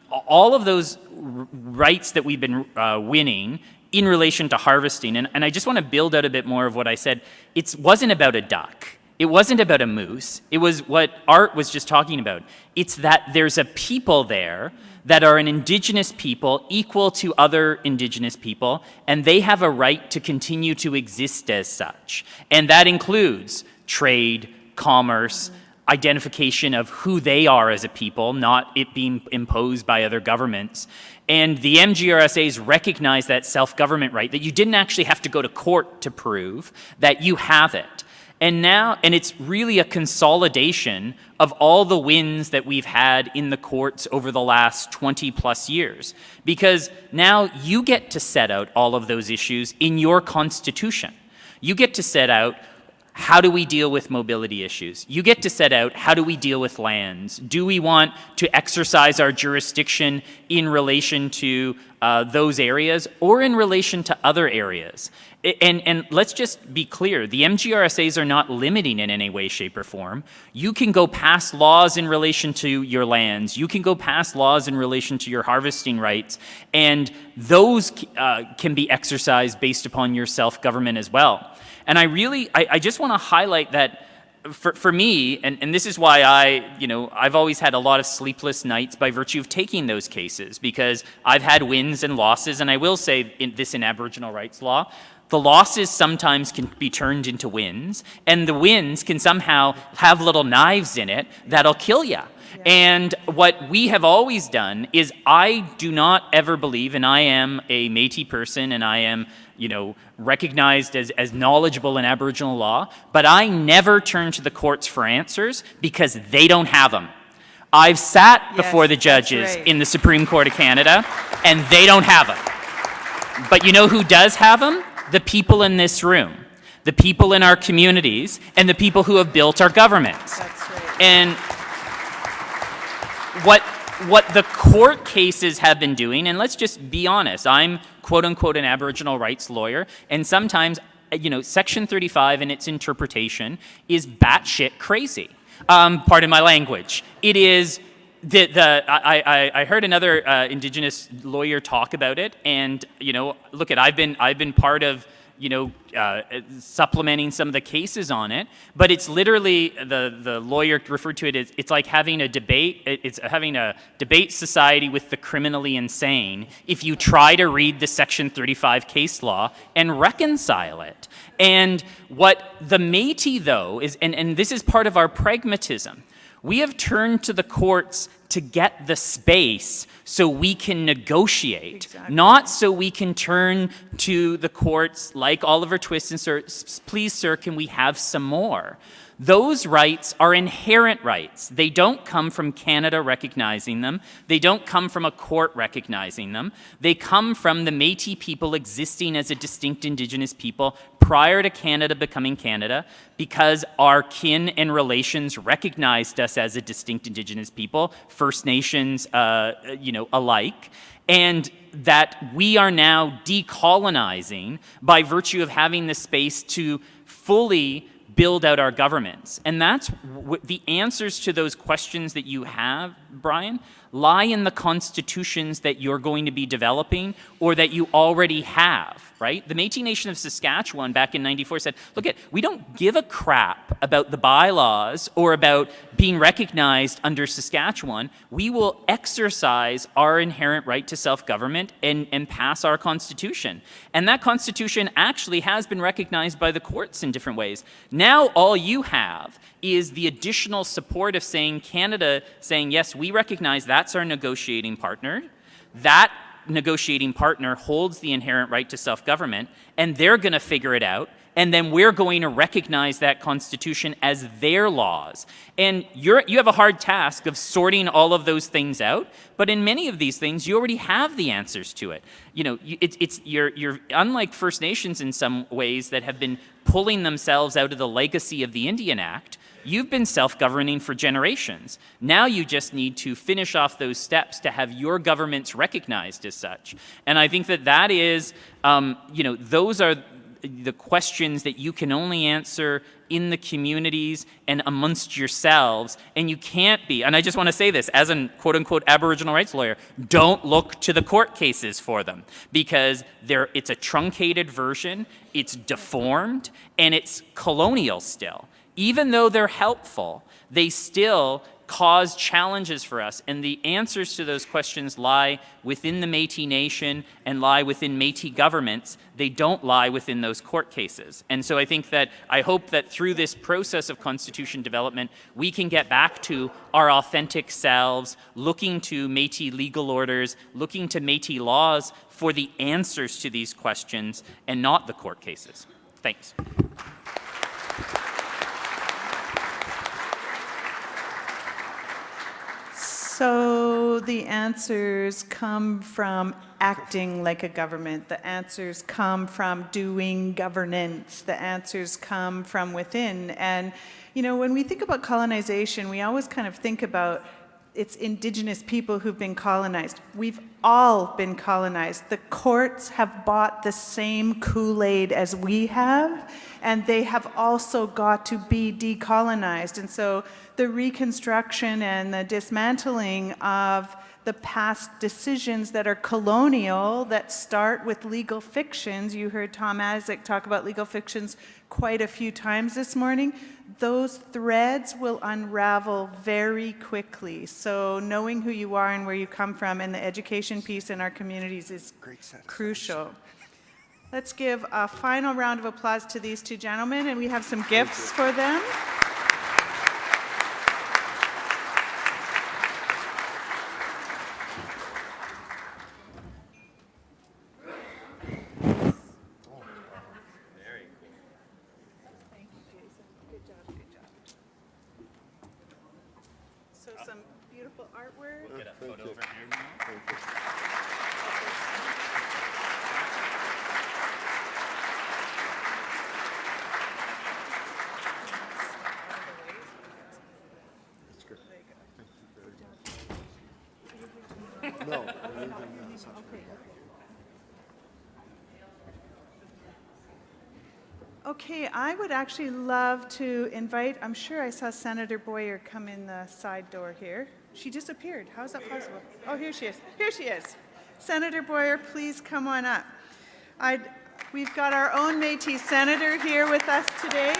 all of those rights that we've been winning in relation to harvesting, and I just want to build out a bit more of what I said. It wasn't about a duck. It wasn't about a moose. It was what Art was just talking about. It's that there's a people there that are an Indigenous people equal to other Indigenous people, and they have a right to continue to exist as such. And that includes trade, commerce, identification of who they are as a people, not it being imposed by other governments. And the MGRSAs recognize that self-government right, that you didn't actually have to go to court to prove, that you have it. And it's really a consolidation of all the wins that we've had in the courts over the last 20 plus years. Because now you get to set out all of those issues in your constitution. You get to set out how do we deal with mobility issues? You get to set out, how do we deal with lands? Do we want to exercise our jurisdiction in relation to those areas or in relation to other areas? And let's just be clear, the MGRSAs are not limiting in any way, shape, or form. You can go pass laws in relation to your lands. You can go pass laws in relation to your harvesting rights, and those can be exercised based upon your self-government as well. And I just want to highlight that for me, and this is why I've always had a lot of sleepless nights by virtue of taking those cases, because I've had wins and losses, and I will say in Aboriginal rights law, the losses sometimes can be turned into wins, and the wins can somehow have little knives in it that'll kill you. And what we have always done is I do not ever believe, and I am a Métis person, and I am recognized as knowledgeable in Aboriginal law, but I never turn to the courts for answers because they don't have them. I've sat before the judges in the Supreme Court of Canada, and they don't have them. But you know who does have them? The people in this room, the people in our communities, and the people who have built our governments. That's right. And what the court cases have been doing, and let's just be honest, I'm quote-unquote an Aboriginal rights lawyer, and sometimes, Section 35 and its interpretation is batshit crazy. Pardon my language. It is, I heard another Indigenous lawyer talk about it, and, look, I've been part of, supplementing some of the cases on it, but it's literally, the lawyer referred to it as, it's like having a debate, it's having a debate society with the criminally insane if you try to read the Section 35 case law and reconcile it. And what the Métis, though, is, and this is part of our pragmatism, we have turned to the courts to get the space so we can negotiate, not so we can turn to the courts like Oliver Twist and say, please, sir, can we have some more? Those rights are inherent rights. They don't come from Canada recognizing them. They don't come from a court recognizing them. They come from the Métis people existing as a distinct Indigenous people prior to Canada becoming Canada, because our kin and relations recognized us as a distinct Indigenous people, First Nations, alike, and that we are now decolonizing by virtue of having the space to fully build out our governments. And that's the answers to those questions that you have, Brian, lie in the constitutions that you're going to be developing or that you already have, right? The Métis Nation of Saskatchewan back in '94 said, look, we don't give a crap about the bylaws or about being recognized under Saskatchewan. We will exercise our inherent right to self-government and pass our constitution. And that constitution actually has been recognized by the courts in different ways. Now all you have is the additional support of Canada saying, yes, we recognize that's our negotiating partner. That negotiating partner holds the inherent right to self-government, and they're going to figure it out, and then we're going to recognize that constitution as their laws. And you have a hard task of sorting all of those things out, but in many of these things, you already have the answers to it. You're unlike First Nations in some ways that have been pulling themselves out of the legacy of the Indian Act. You've been self-governing for generations. Now you just need to finish off those steps to have your governments recognized as such. And I think that is, those are the questions that you can only answer in the communities and amongst yourselves, and you can't be, and I just want to say this, as a quote-unquote Aboriginal rights lawyer, don't look to the court cases for them, because it's a truncated version, it's deformed, and it's colonial still. Even though they're helpful, they still cause challenges for us, and the answers to those questions lie within the Métis Nation and lie within Métis governments. They don't lie within those court cases. And so I hope that through this process of constitution development, we can get back to our authentic selves, looking to Métis legal orders, looking to Métis laws for the answers to these questions, and not the court cases. Thanks. So know the answers come from acting like a government. The answers come from doing governance. The answers come from within. And, you know, when we think about colonization, we always kind of think about it's Indigenous people who've been colonized. We've all been colonized. The courts have bought the same Kool-Aid as we have, and they have also got to be decolonized. And so the reconstruction and the dismantling of the past decisions that are colonial, that start with legal fictions. You heard Tom Azik talk about legal fictions quite a few times this morning. Those threads will unravel very quickly. So knowing who you are and where you come from and the education piece in our communities is crucial. Let's give a final round of applause to these two gentlemen, and we have some gifts for them. So some beautiful artwork. We'll get a photo over here now. No. Okay, I would actually love to invite, I'm sure I saw Senator Boyer come in the side door here. She disappeared. How is that possible? Oh, here she is. Here she is. Senator Boyer, please come on up. We've got our own Métis senator here with us today.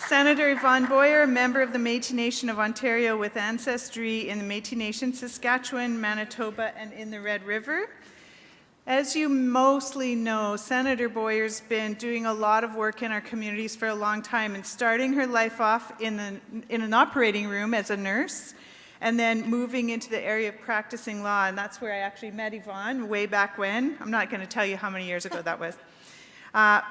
Senator Yvonne Boyer, a member of the Métis Nation of Ontario with ancestry in the Métis Nation, Saskatchewan, Manitoba, and in the Red River. As you mostly know, Senator Boyer's been doing a lot of work in our communities for a long time and starting her life off in an operating room as a nurse and then moving into the area of practicing law. And that's where I actually met Yvonne way back when. I'm not going to tell you how many years ago that was.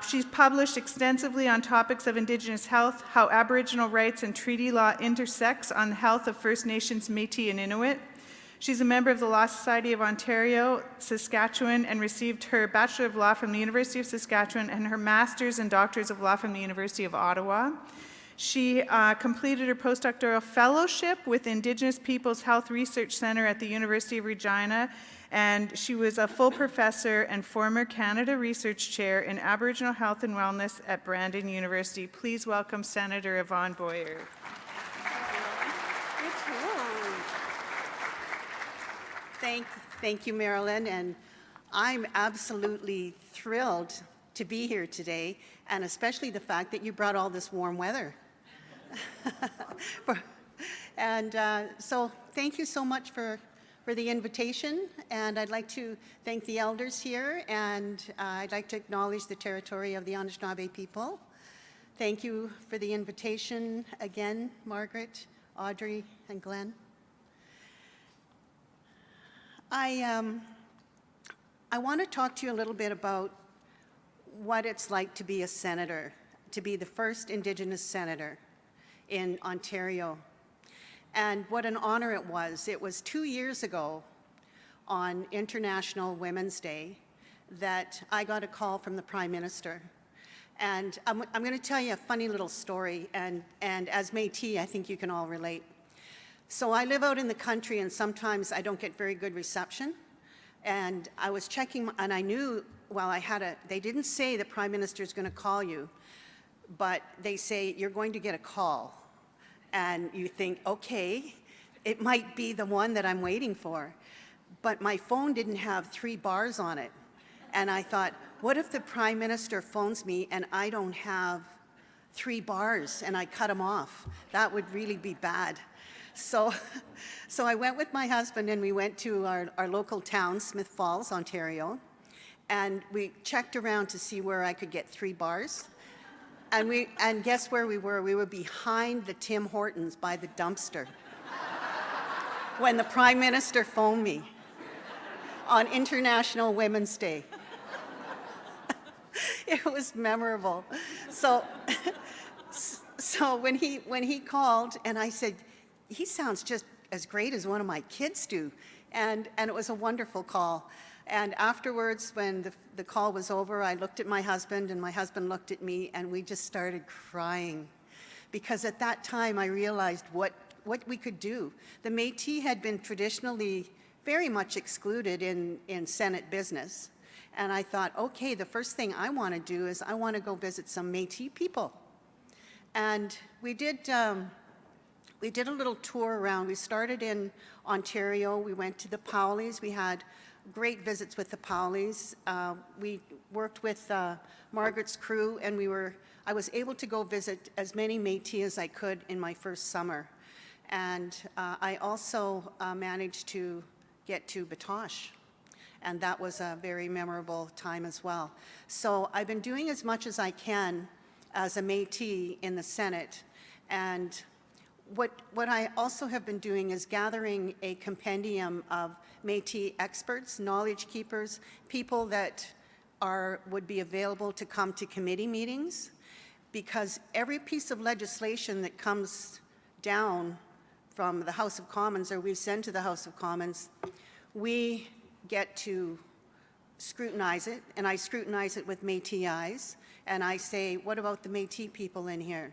She's published extensively on topics of Indigenous health, how Aboriginal rights and treaty law intersects on the health of First Nations, Métis, and Inuit. She's a member of the Law Society of Ontario, Saskatchewan, and received her Bachelor of Law from the University of Saskatchewan and her Master's and Doctors of Law from the University of Ottawa. She completed her postdoctoral fellowship with Indigenous Peoples Health Research Centre at the University of Regina, and she was a full professor and former Canada Research Chair in Aboriginal Health and Wellness at Brandon University. Please welcome Senator Yvonne Boyer. Thank you, Marilyn, and I'm absolutely thrilled to be here today, and especially the fact that you brought all this warm weather. So thank you so much for the invitation, and I'd like to thank the elders here, and I'd like to acknowledge the territory of the Anishinaabe people. Thank you for the invitation again, Margaret, Audrey, and Glenn. I want to talk to you a little bit about what it's like to be a senator, to be the first Indigenous senator in Ontario, and what an honor it was. It was 2 years ago on International Women's Day that I got a call from the Prime Minister. And I'm going to tell you a funny little story, and as Métis, I think you can all relate. So I live out in the country, and sometimes I don't get very good reception. And I was checking, and I knew, well, they didn't say the Prime Minister is going to call you, but they say, you're going to get a call. And you think, okay, it might be the one that I'm waiting for. But my phone didn't have 3 bars on it. And I thought, what if the Prime Minister phones me and I don't have 3 bars and I cut him off? That would really be bad. So I went with my husband and we went to our local town, Smith Falls, Ontario, and we checked around to see where I could get 3 bars. And guess where we were? We were behind the Tim Hortons by the dumpster when the Prime Minister phoned me on International Women's Day. It was memorable. So So when he called, and I said, he sounds just as great as one of my kids do. And it was a wonderful call. And afterwards, when the call was over, I looked at my husband, and my husband looked at me, and we just started crying. Because at that time, I realized what we could do. The Métis had been traditionally very much excluded in Senate business. And I thought, okay, the first thing I want to do is I want to go visit some Métis people. And we did a little tour around. We started in Ontario. We went to the Powleys. We had great visits with the Powleys. We worked with Margaret's crew, and I was able to go visit as many Métis as I could in my first summer. And I also managed to get to Batoche, and that was a very memorable time as well. So I've been doing as much as I can as a Métis in the Senate, and what I also have been doing is gathering a compendium of Métis experts, knowledge keepers, people that would be available to come to committee meetings, because every piece of legislation that comes down from the House of Commons, or we send to the House of Commons, we get to scrutinize it, and I scrutinize it with Métis eyes, and I say, what about the Métis people in here?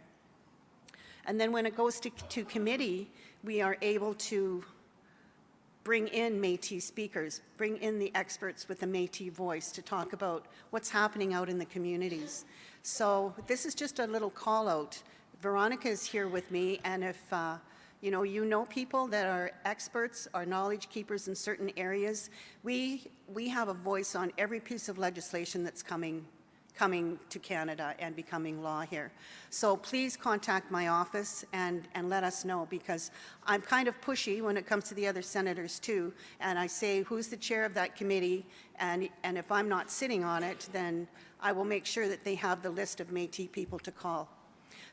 And then when it goes to committee, we are able to bring in Métis speakers, bring in the experts with the Métis voice to talk about what's happening out in the communities. So this is just a little call out. Veronica is here with me, and if you know people that are experts, are knowledge keepers in certain areas, we have a voice on every piece of legislation that's coming to Canada and becoming law here. So please contact my office and let us know, because I'm kind of pushy when it comes to the other senators too, and I say, who's the chair of that committee, and if I'm not sitting on it, then I will make sure that they have the list of Métis people to call.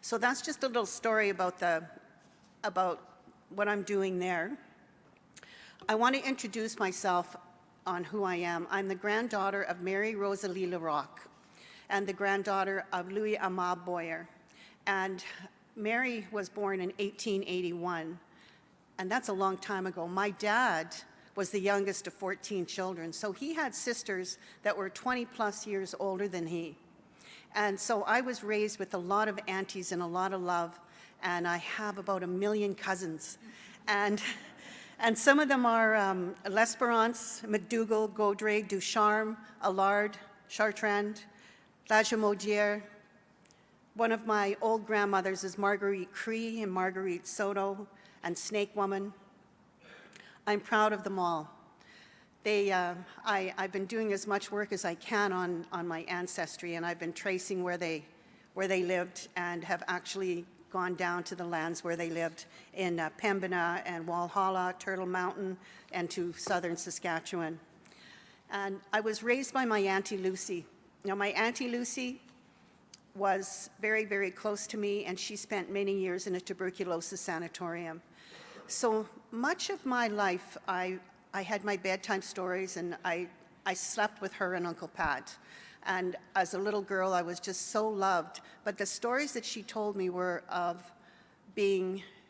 So that's just a little story about what I'm doing there. I want to introduce myself on who I am. I'm the granddaughter of Mary Rosalie Larocque and the granddaughter of Louis Amab Boyer. And Mary was born in 1881, and that's a long time ago. My dad was the youngest of 14 children, so he had sisters that were 20 plus years older than he. And so I was raised with a lot of aunties and a lot of love, and I have about 1 million cousins. And some of them are L'Esperance, McDougall, Gaudray, Ducharme, Allard, Chartrand, La Jamaudière. One of my old grandmothers is Marguerite Cree and Marguerite Soto and Snake Woman. I'm proud of them all. I've been doing as much work as I can on my ancestry, and I've been tracing where they lived, and have actually gone down to the lands where they lived in Pembina and Walhalla, Turtle Mountain, and to southern Saskatchewan. And I was raised by my Auntie Lucy. Now, my Auntie Lucy was very, very close to me, and she spent many years in a tuberculosis sanatorium. So much of my life, I had my bedtime stories, and I slept with her and Uncle Pat. And as a little girl, I was just so loved. But the stories that she told me were of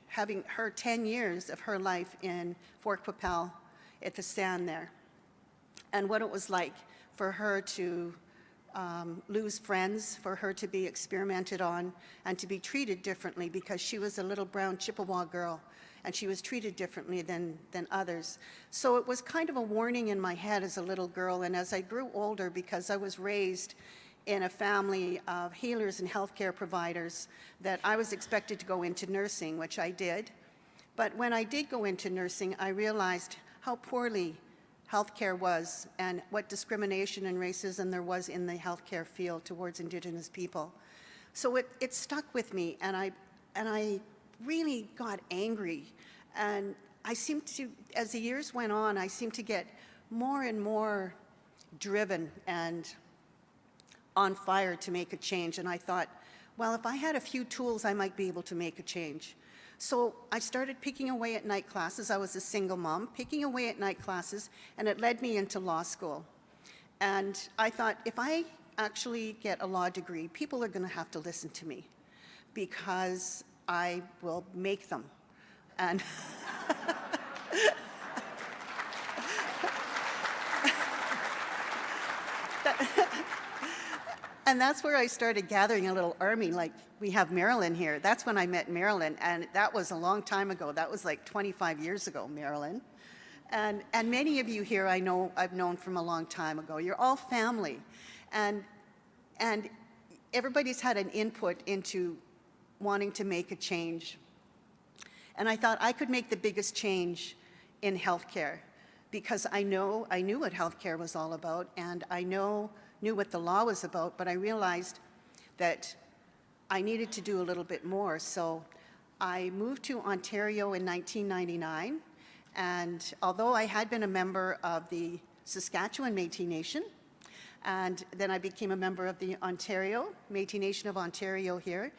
having her 10 years of her life in Fort Qu'Appelle at the stand there, and what it was like for her to lose friends, for her to be experimented on, and to be treated differently, because she was a little brown Chippewa girl, and she was treated differently than others. So it was kind of a warning in my head as a little girl, and as I grew older, because I was raised in a family of healers and healthcare providers, that I was expected to go into nursing, which I did. But when I did go into nursing, I realized how poorly healthcare was and what discrimination and racism there was in the healthcare field towards Indigenous people. So it stuck with me, and I really got angry. And I seemed to, as the years went on, I seemed to get more and more driven and on fire to make a change. And I thought, well, if I had a few tools, I might be able to make a change. So I started picking away at night classes. I was a single mom, picking away at night classes, and it led me into law school. And I thought, if I actually get a law degree, people are going to have to listen to me, because I will make them. And and that's where I started gathering a little army, like we have Marilyn here. That's when I met Marilyn, and that was a long time ago. That was like 25 years ago, Marilyn. And many of you here I've known from a long time ago. You're all family. And everybody's had an input into wanting to make a change. And I thought I could make the biggest change in healthcare because I knew what healthcare was all about, and I knew what the law was about, but I realized that I needed to do a little bit more. So I moved to Ontario in 1999, and although I had been a member of the Saskatchewan Métis Nation, and then I became a member of the Métis Nation of Ontario here,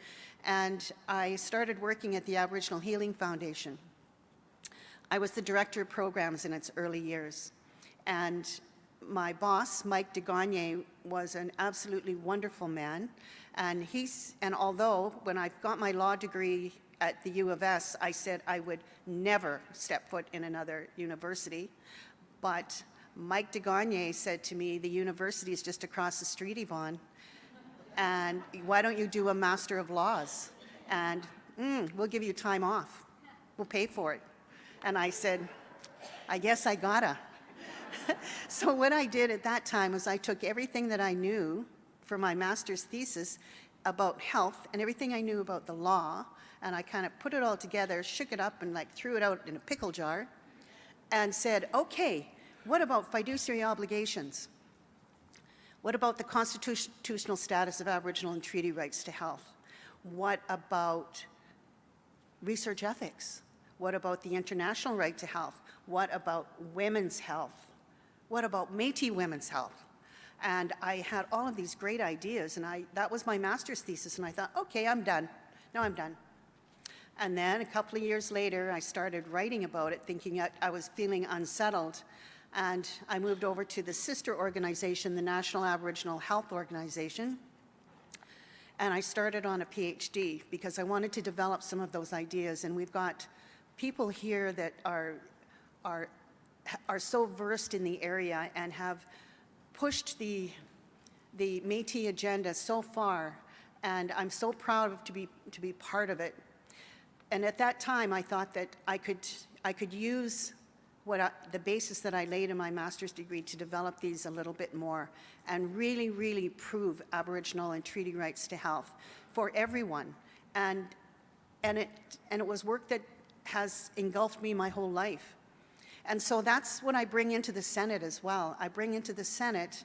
and I started working at the Aboriginal Healing Foundation. I was the director of programs in its early years, and my boss, Mike DeGagne, was an absolutely wonderful man, and although when I got my law degree at the U of S, I said I would never step foot in another university, but Mike DeGagne said to me, the university is just across the street, Yvonne, and why don't you do a Master of Laws? And we'll give you time off. We'll pay for it. And I said, I guess I gotta. So what I did at that time was I took everything that I knew for my master's thesis about health and everything I knew about the law, and I kind of put it all together, shook it up, and like threw it out in a pickle jar, and said, okay, what about fiduciary obligations? What about the constitutional status of Aboriginal and treaty rights to health? What about research ethics? What about the international right to health? What about women's health? What about Métis women's health? And I had all of these great ideas, and that was my master's thesis, and I thought, okay, I'm done. Now I'm done. And then a couple of years later, I started writing about it, thinking I was feeling unsettled, and I moved over to the sister organization, the National Aboriginal Health Organization, and I started on a PhD because I wanted to develop some of those ideas, and we've got people here that are so versed in the area and have pushed the Métis agenda so far, and I'm so proud to be part of it. And at that time, I thought that I could use the basis that I laid in my master's degree to develop these a little bit more and really, really prove Aboriginal and treaty rights to health for everyone. And it was work that has engulfed me my whole life. And so that's what I bring into the Senate as well. I bring into the Senate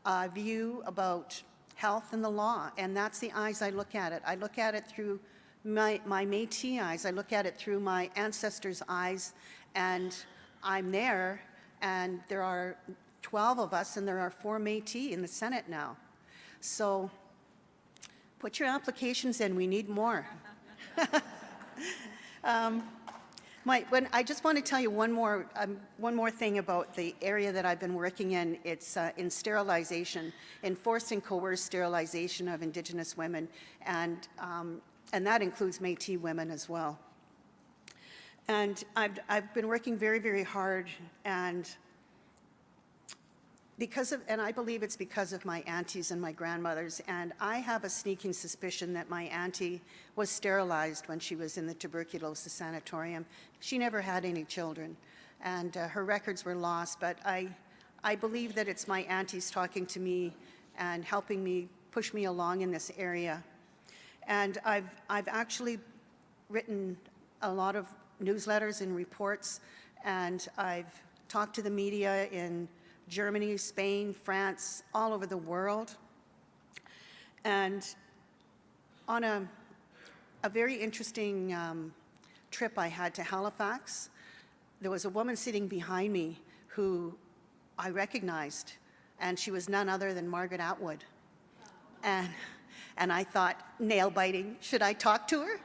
a view about health and the law, and that's the eyes I look at it. I look at it through my Métis eyes. I look at it through my ancestors' eyes, and I'm there, and there are 12 of us, and there are 4 Métis in the Senate now. So put your applications in. We need more. I just want to tell you one more thing about the area that I've been working in. It's in sterilization, enforced and coerced sterilization of Indigenous women, and that includes Métis women as well. And I've been working very, very hard, and I believe it's because of my aunties and my grandmothers, and I have a sneaking suspicion that my auntie was sterilized when she was in the tuberculosis sanatorium. She never had any children, and her records were lost, but I believe that it's my aunties talking to me and helping me push me along in this area. And I've actually written a lot of newsletters and reports, and I've talked to the media in Germany, Spain, France, all over the world. And on a very interesting trip I had to Halifax, there was a woman sitting behind me who I recognized, and she was none other than Margaret Atwood. And I thought, nail biting, should I talk to her?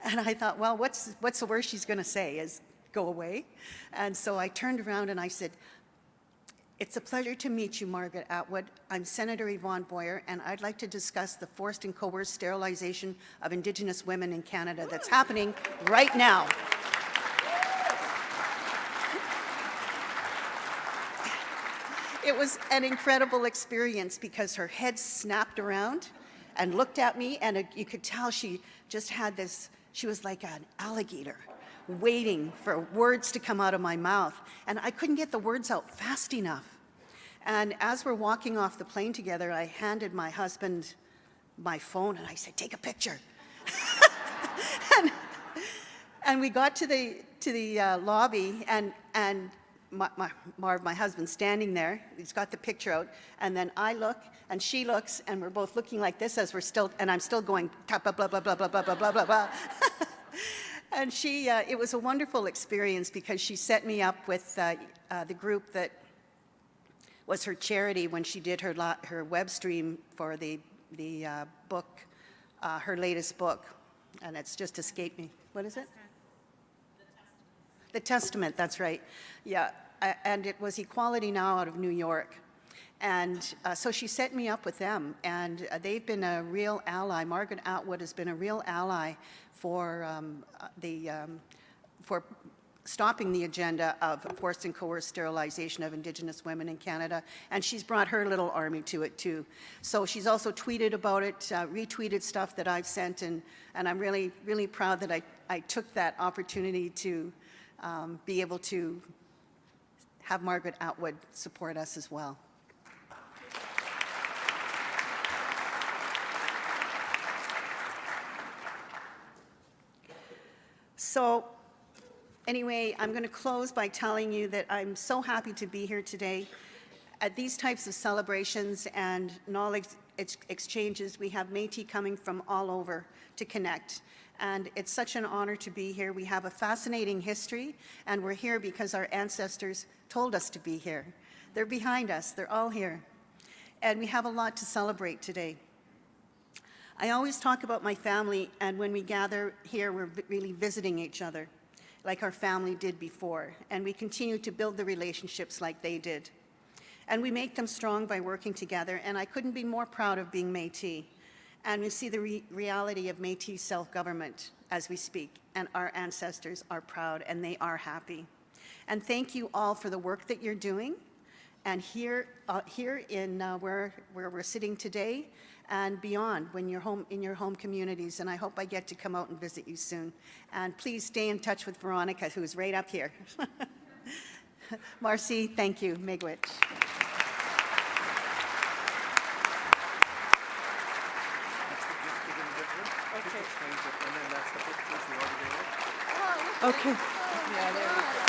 And I thought, well, what's the worst she's going to say is go away. And so I turned around and I said, It's a pleasure to meet you, Margaret Atwood. I'm Senator Yvonne Boyer, and I'd like to discuss the forced and coerced sterilization of Indigenous women in Canada that's happening right now. It was an incredible experience because her head snapped around and looked at me, and you could tell she just had this, she was like an alligator waiting for words to come out of my mouth, and I couldn't get the words out fast enough. And as we're walking off the plane together, I handed my husband my phone, and I said, "Take a picture." and we got to the lobby, and Marv, my husband, standing there. He's got the picture out, and then I look, and she looks, and we're both looking like this as we're still, and I'm still going, blah, blah, blah, blah, blah, blah, blah, blah, blah, blah. And she, it was a wonderful experience because she set me up with the group that was her charity when she did her web stream for the book, her latest book, and it's just escaped me. What is it? The Testament, that's right. Yeah, and it was Equality Now out of New York. And so she set me up with them, and they've been a real ally. Margaret Atwood has been a real ally for for stopping the agenda of forced and coerced sterilization of Indigenous women in Canada, and she's brought her little army to it too. So she's also tweeted about it, retweeted stuff that I've sent, and I'm really, really proud that I took that opportunity to be able to have Margaret Atwood support us as well. So anyway, I'm going to close by telling you that I'm so happy to be here today. At these types of celebrations and knowledge exchanges, we have Métis coming from all over to connect. And it's such an honor to be here. We have a fascinating history, and we're here because our ancestors told us to be here. They're behind us. They're all here. And we have a lot to celebrate today. I always talk about my family, and when we gather here, we're really visiting each other, like our family did before, and we continue to build the relationships like they did. And we make them strong by working together, and I couldn't be more proud of being Métis. And we see the reality of Métis self-government as we speak, and our ancestors are proud, and they are happy. And thank you all for the work that you're doing, and here in where we're sitting today, and beyond, when you're home in your home communities, and I hope I get to come out and visit you soon. And please stay in touch with Veronica, who's right up here. Marcy, thank you. Miigwech. Okay. Yeah, there we go.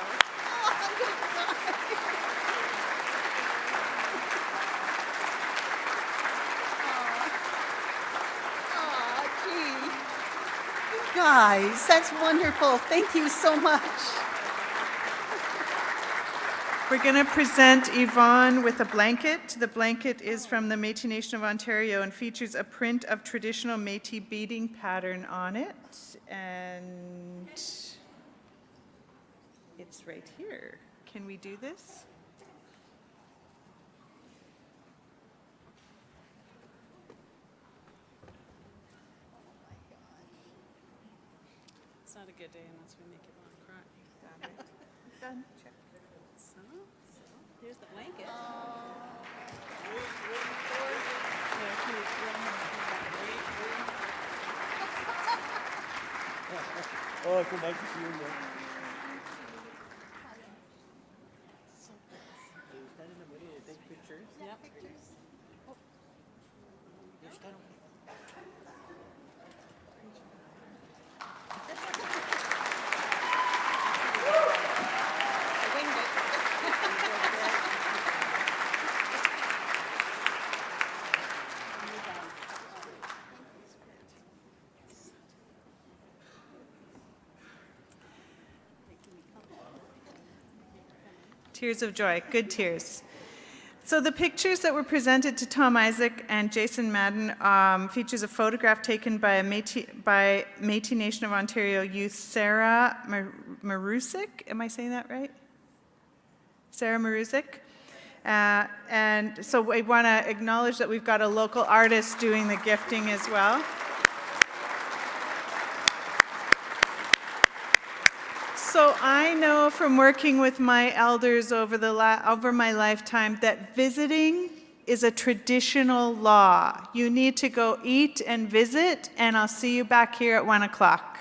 Guys, that's wonderful. Thank you so much. We're going to present Yvonne with a blanket. The blanket is from the Métis Nation of Ontario and features a print of traditional Métis beading pattern on it. And it's right here. Can we do this? It's not a good day unless we make it on cry. Got it. Done. Check. So here's the blanket. Oh, good night to see you again. Yep. Tears of joy, good tears. So the pictures that were presented to Tom Isaac and Jason Madden features a photograph taken by Métis Nation of Ontario youth Sarah Marusik. Am I saying that right? Sarah Marusik. And so we want to acknowledge that we've got a local artist doing the gifting as well. So I know from working with my elders over my lifetime that visiting is a traditional law. You need to go eat and visit, and I'll see you back here at 1 o'clock.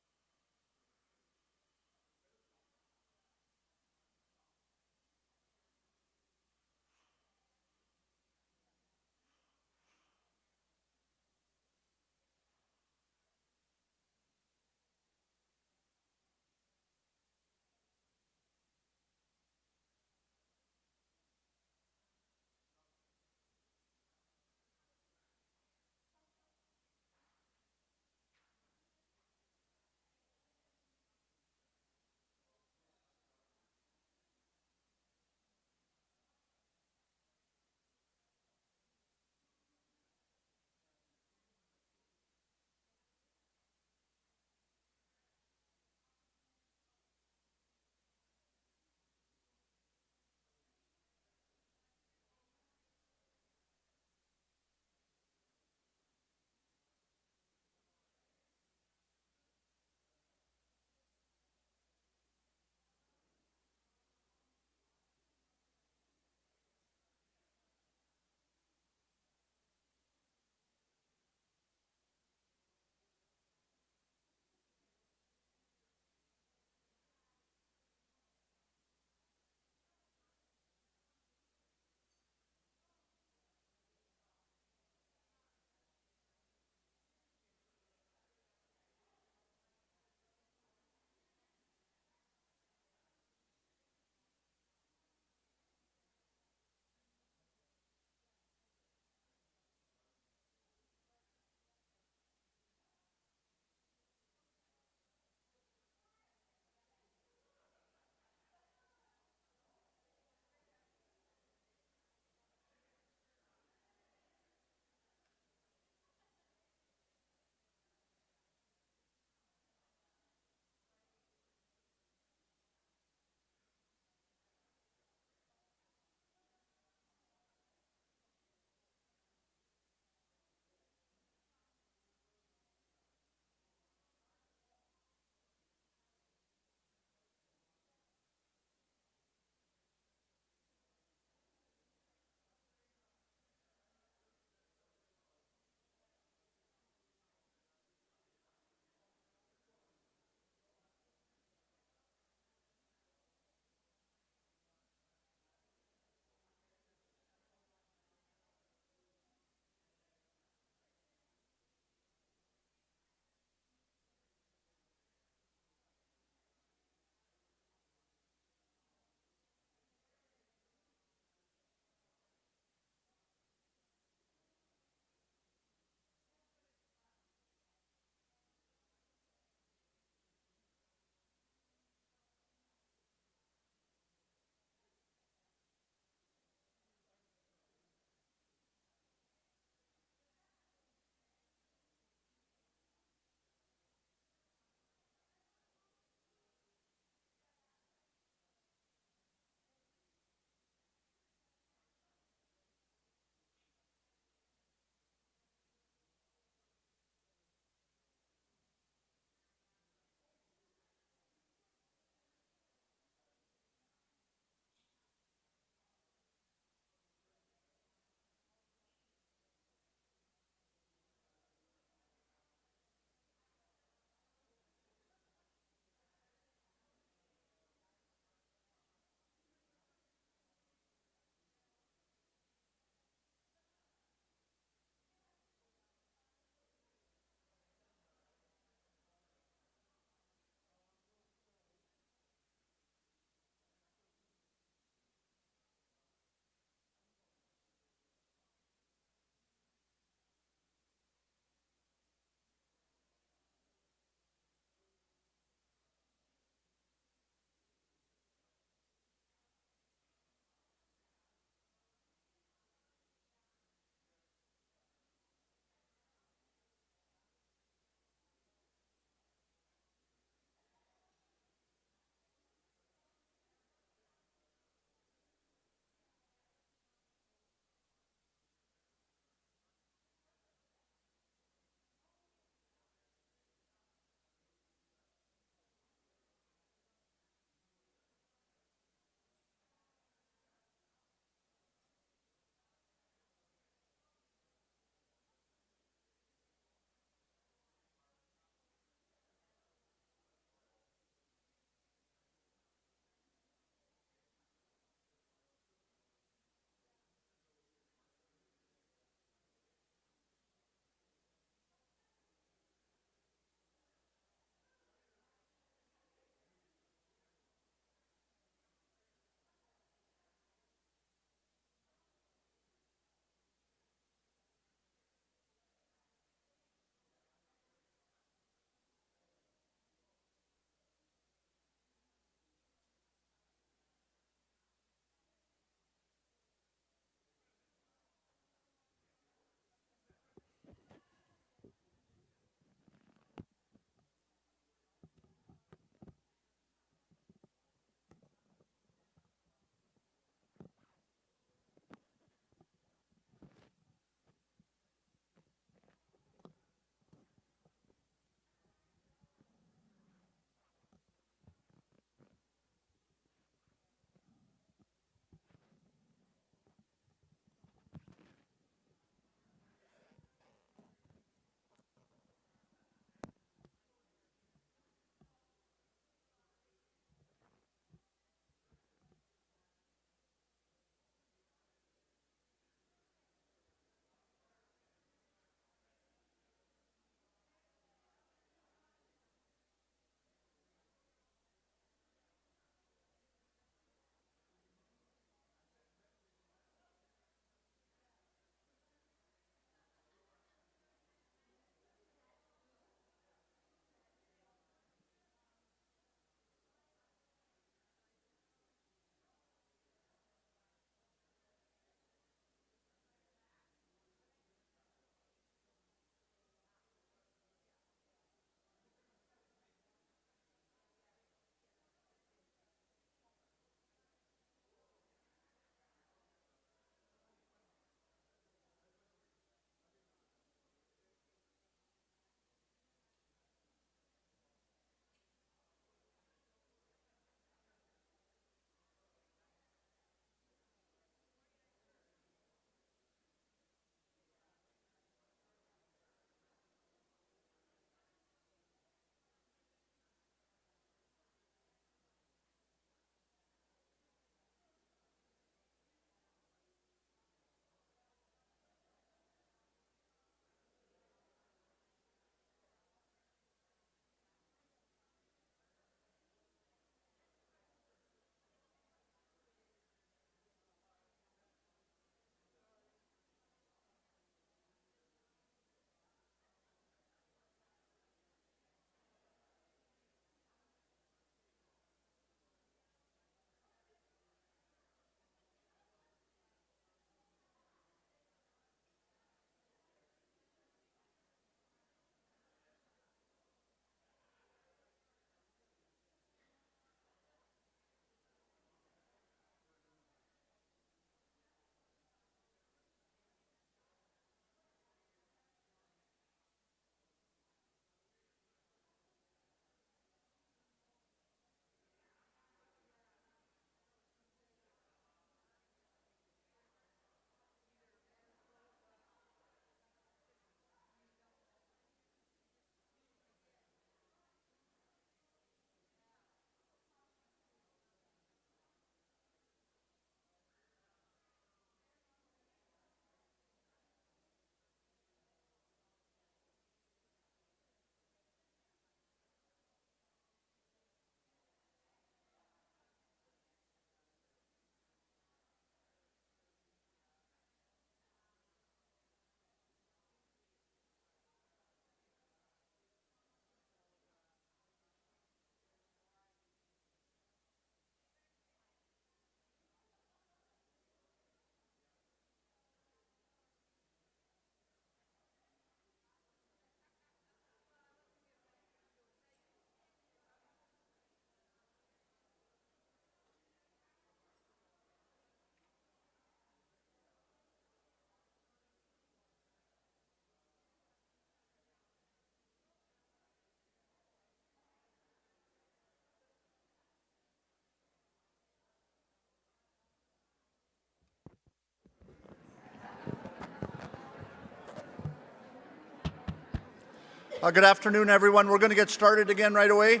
Good afternoon, everyone. We're going to get started again right away.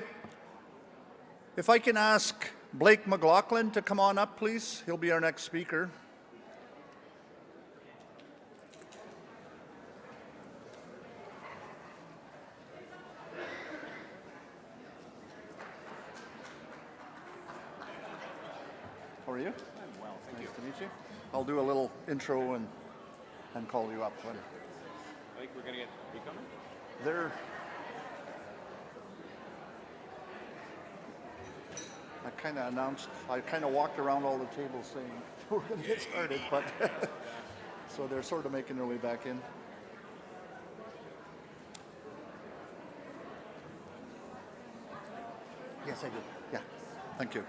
If I can ask Blake McLaughlin to come on up, please. He'll be our next speaker. How are you? I'm well, thank you. Nice to meet you. I'll do a little intro and call you up. When I think we're going to get, are you coming? they're, I kind of walked around all the tables saying we're going to get started, but so they're sort of making their way back in. Yes, I did. Yeah, thank you.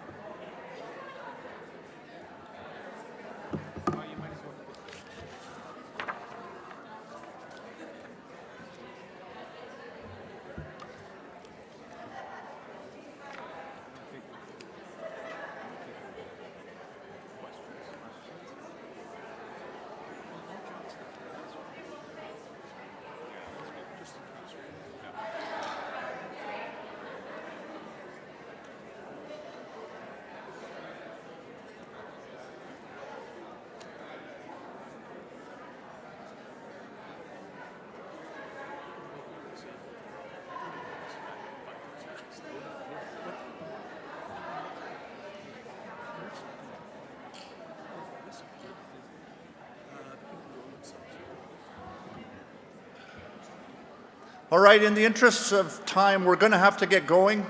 All right, in the interests of time, we're going to have to get going.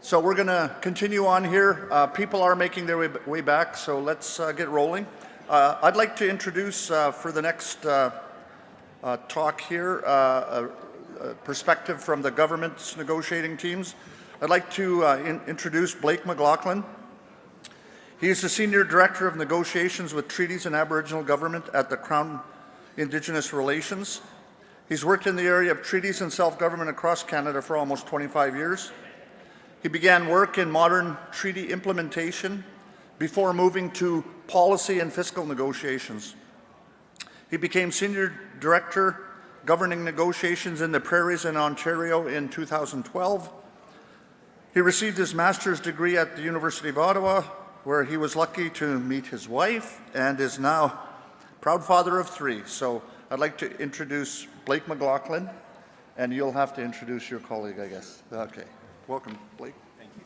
So we're going to continue on here. People are making their way back, so let's get rolling. I'd like to introduce for the next talk here a perspective from the government's negotiating teams. I'd like to introduce Blake McLaughlin. He is the Senior Director of Negotiations with Treaties and Aboriginal Government at the Crown Indigenous Relations. He's worked in the area of treaties and self-government across Canada for almost 25 years. He began work in modern treaty implementation before moving to policy and fiscal negotiations. He became Senior Director governing negotiations in the Prairies in Ontario in 2012. He received his master's degree at the University of Ottawa, where he was lucky to meet his wife and is now proud father of 3. So I'd like to introduce Blake McLaughlin, and you'll have to introduce your colleague, I guess. Okay. Welcome, Blake. Thank you.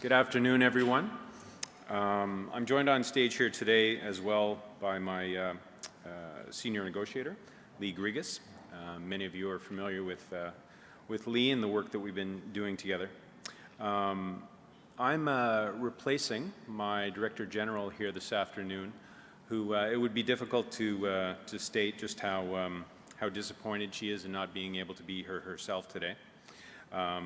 Good afternoon, everyone. I'm joined on stage here today as well by my senior negotiator, Lee Grigas. Many of you are familiar with Lee and the work that we've been doing together. I'm replacing my Director General here this afternoon, who it would be difficult to state just how disappointed she is in not being able to be herself today. But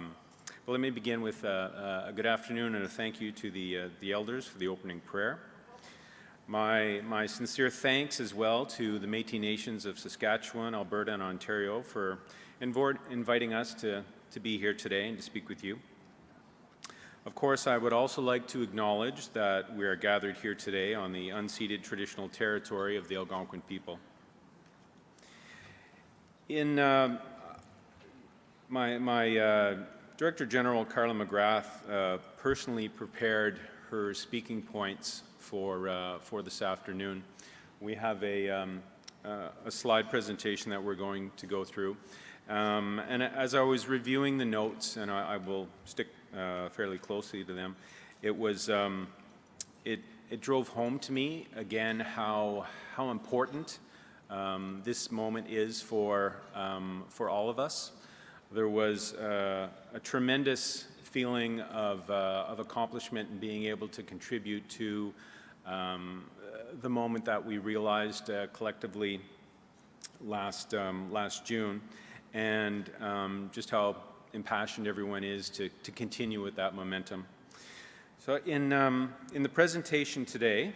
let me begin with a good afternoon and a thank you to the elders for the opening prayer. My sincere thanks as well to the Métis Nations of Saskatchewan, Alberta, and Ontario for inviting us to be here today and to speak with you. Of course, I would also like to acknowledge that we are gathered here today on the unceded traditional territory of the Algonquin people. In my Director General, Carla McGrath, personally prepared her speaking points for this afternoon. We have a slide presentation that we're going to go through. And as I was reviewing the notes, and I will stick fairly closely to them, it was it drove home to me again how important this moment is for all of us. There was a tremendous feeling of accomplishment and being able to contribute to the moment that we realized collectively last June, and just how impassioned everyone is to continue with that momentum. So in the presentation today,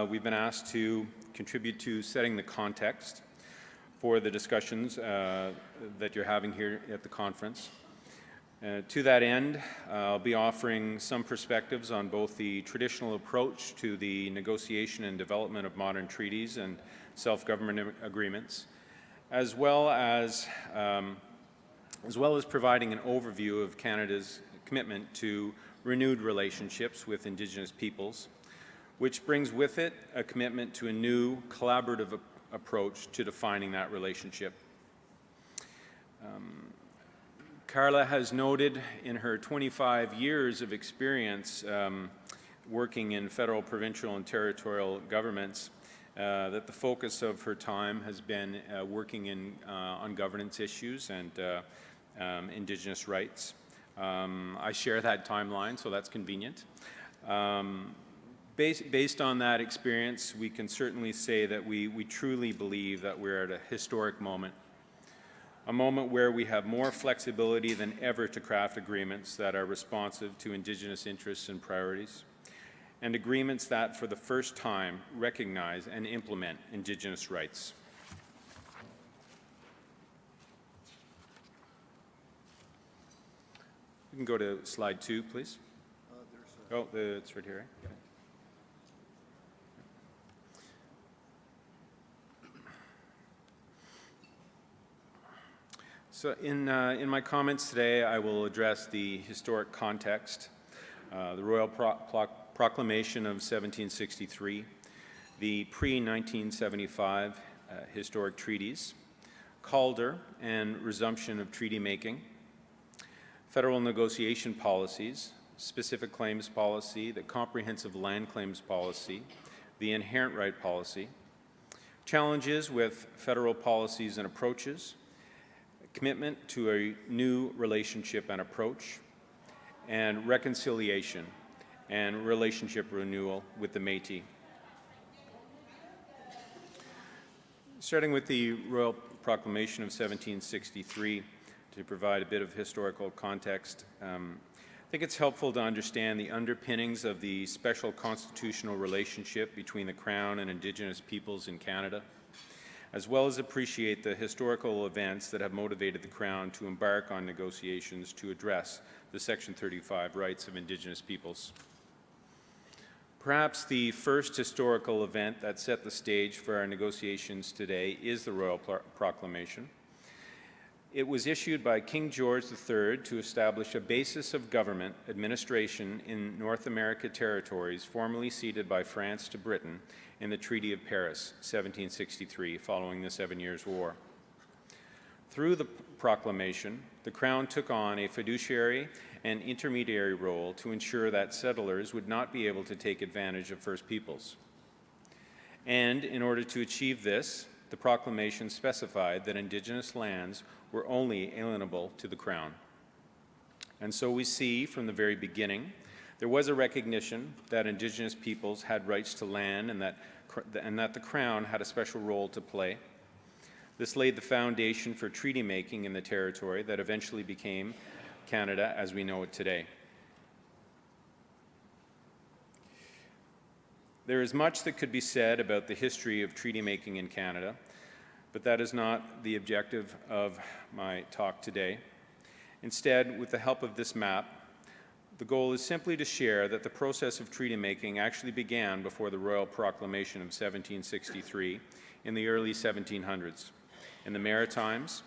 we've been asked to contribute to setting the context for the discussions that you're having here at the conference. To that end, I'll be offering some perspectives on both the traditional approach to the negotiation and development of modern treaties and self-government agreements, as well as providing an overview of Canada's commitment to renewed relationships with Indigenous peoples, which brings with it a commitment to a new collaborative approach to defining that relationship. Carla has noted in her 25 years of experience working in federal, provincial, and territorial governments that the focus of her time has been working on governance issues and Indigenous rights. I share that timeline, so that's convenient. Based on that experience, we can certainly say that we truly believe that we're at a historic moment, a moment where we have more flexibility than ever to craft agreements that are responsive to Indigenous interests and priorities, and agreements that, for the first time, recognize and implement Indigenous rights. You can go to slide 2, please. It's right here, right? Okay. So in my comments today, I will address the historic context, the Royal Proclamation of 1763, the pre-1975 historic treaties, Calder and resumption of treaty making, federal negotiation policies, specific claims policy, the comprehensive land claims policy, the inherent right policy, challenges with federal policies and approaches, commitment to a new relationship and approach, and reconciliation and relationship renewal with the Métis. Starting with the Royal Proclamation of 1763, to provide a bit of historical context, I think it's helpful to understand the underpinnings of the special constitutional relationship between the Crown and Indigenous peoples in Canada, as well as appreciate the historical events that have motivated the Crown to embark on negotiations to address the Section 35 rights of Indigenous peoples. Perhaps the first historical event that set the stage for our negotiations today is the Royal Proclamation. It was issued by King George III to establish a basis of government administration in North America territories formerly ceded by France to Britain in the Treaty of Paris, 1763, following the 7 Years' War. Through the proclamation, the Crown took on a fiduciary and intermediary role to ensure that settlers would not be able to take advantage of First Peoples. And in order to achieve this, the proclamation specified that Indigenous lands were only alienable to the Crown. And so we see from the very beginning, there was a recognition that Indigenous peoples had rights to land and that the Crown had a special role to play. This laid the foundation for treaty making in the territory that eventually became Canada as we know it today. There is much that could be said about the history of treaty making in Canada, but that is not the objective of my talk today. Instead, with the help of this map, the goal is simply to share that the process of treaty making actually began before the Royal Proclamation of 1763 in the early 1700s in the Maritimes,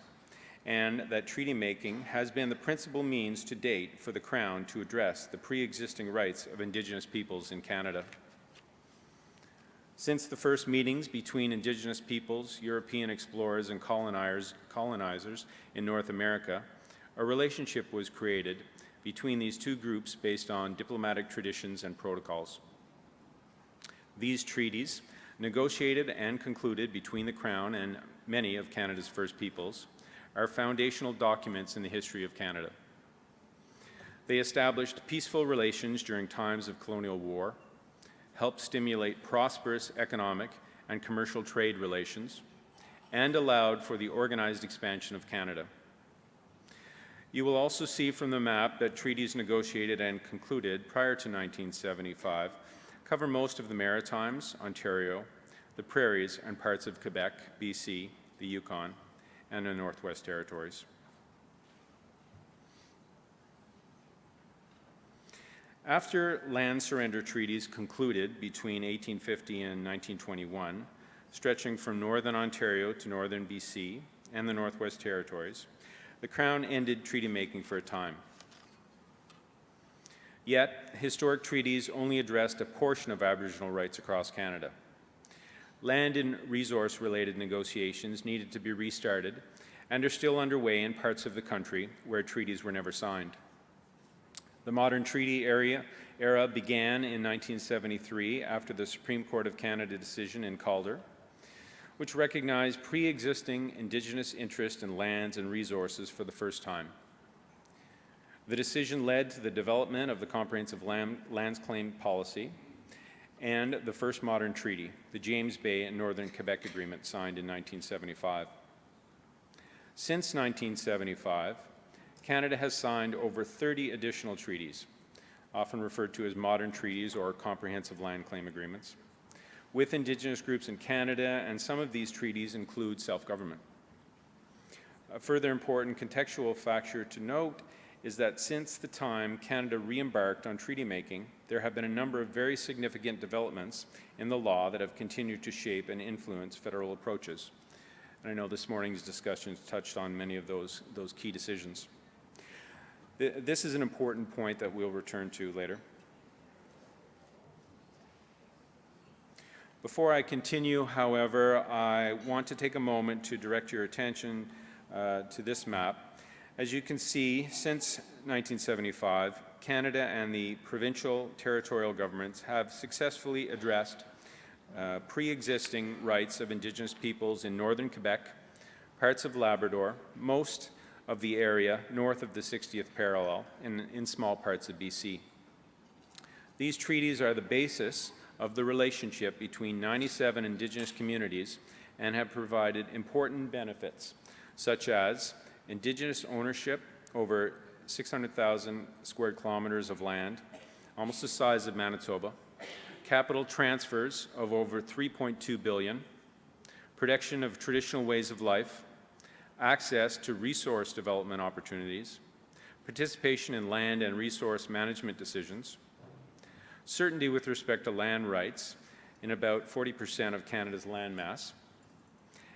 and that treaty making has been the principal means to date for the Crown to address the pre-existing rights of Indigenous peoples in Canada. Since the first meetings between Indigenous peoples, European explorers, and colonizers in North America, a relationship was created between these two groups based on diplomatic traditions and protocols. These treaties, negotiated and concluded between the Crown and many of Canada's First Peoples, are foundational documents in the history of Canada. They established peaceful relations during times of colonial war, helped stimulate prosperous economic and commercial trade relations, and allowed for the organized expansion of Canada. You will also see from the map that treaties negotiated and concluded prior to 1975 cover most of the Maritimes, Ontario, the Prairies, and parts of Quebec, BC, the Yukon, and the Northwest Territories. After land surrender treaties concluded between 1850 and 1921, stretching from northern Ontario to northern BC and the Northwest Territories, the Crown ended treaty making for a time. Yet, historic treaties only addressed a portion of Aboriginal rights across Canada. Land and resource-related negotiations needed to be restarted and are still underway in parts of the country where treaties were never signed. The modern treaty era began in 1973 after the Supreme Court of Canada decision in Calder, which recognized pre-existing Indigenous interest in lands and resources for the first time. The decision led to the development of the Comprehensive Lands Claim Policy and the first modern treaty, the James Bay and Northern Quebec Agreement, signed in 1975. Since 1975, Canada has signed over 30 additional treaties, often referred to as modern treaties or comprehensive land claim agreements, with Indigenous groups in Canada, and some of these treaties include self-government. A further important contextual factor to note is that since the time Canada re-embarked on treaty making, there have been a number of very significant developments in the law that have continued to shape and influence federal approaches. And I know this morning's discussions touched on many of those key decisions. This is an important point that we'll return to later. Before I continue, however, I want to take a moment to direct your attention to this map. As you can see, since 1975, Canada and the provincial territorial governments have successfully addressed pre-existing rights of Indigenous peoples in northern Quebec, parts of Labrador, most of the area north of the 60th parallel, in small parts of BC. These treaties are the basis of the relationship between 97 Indigenous communities and have provided important benefits, such as Indigenous ownership over 600,000 square kilometers of land, almost the size of Manitoba, capital transfers of over $3.2 billion, protection of traditional ways of life, access to resource development opportunities, participation in land and resource management decisions, certainty with respect to land rights in about 40% of Canada's land mass,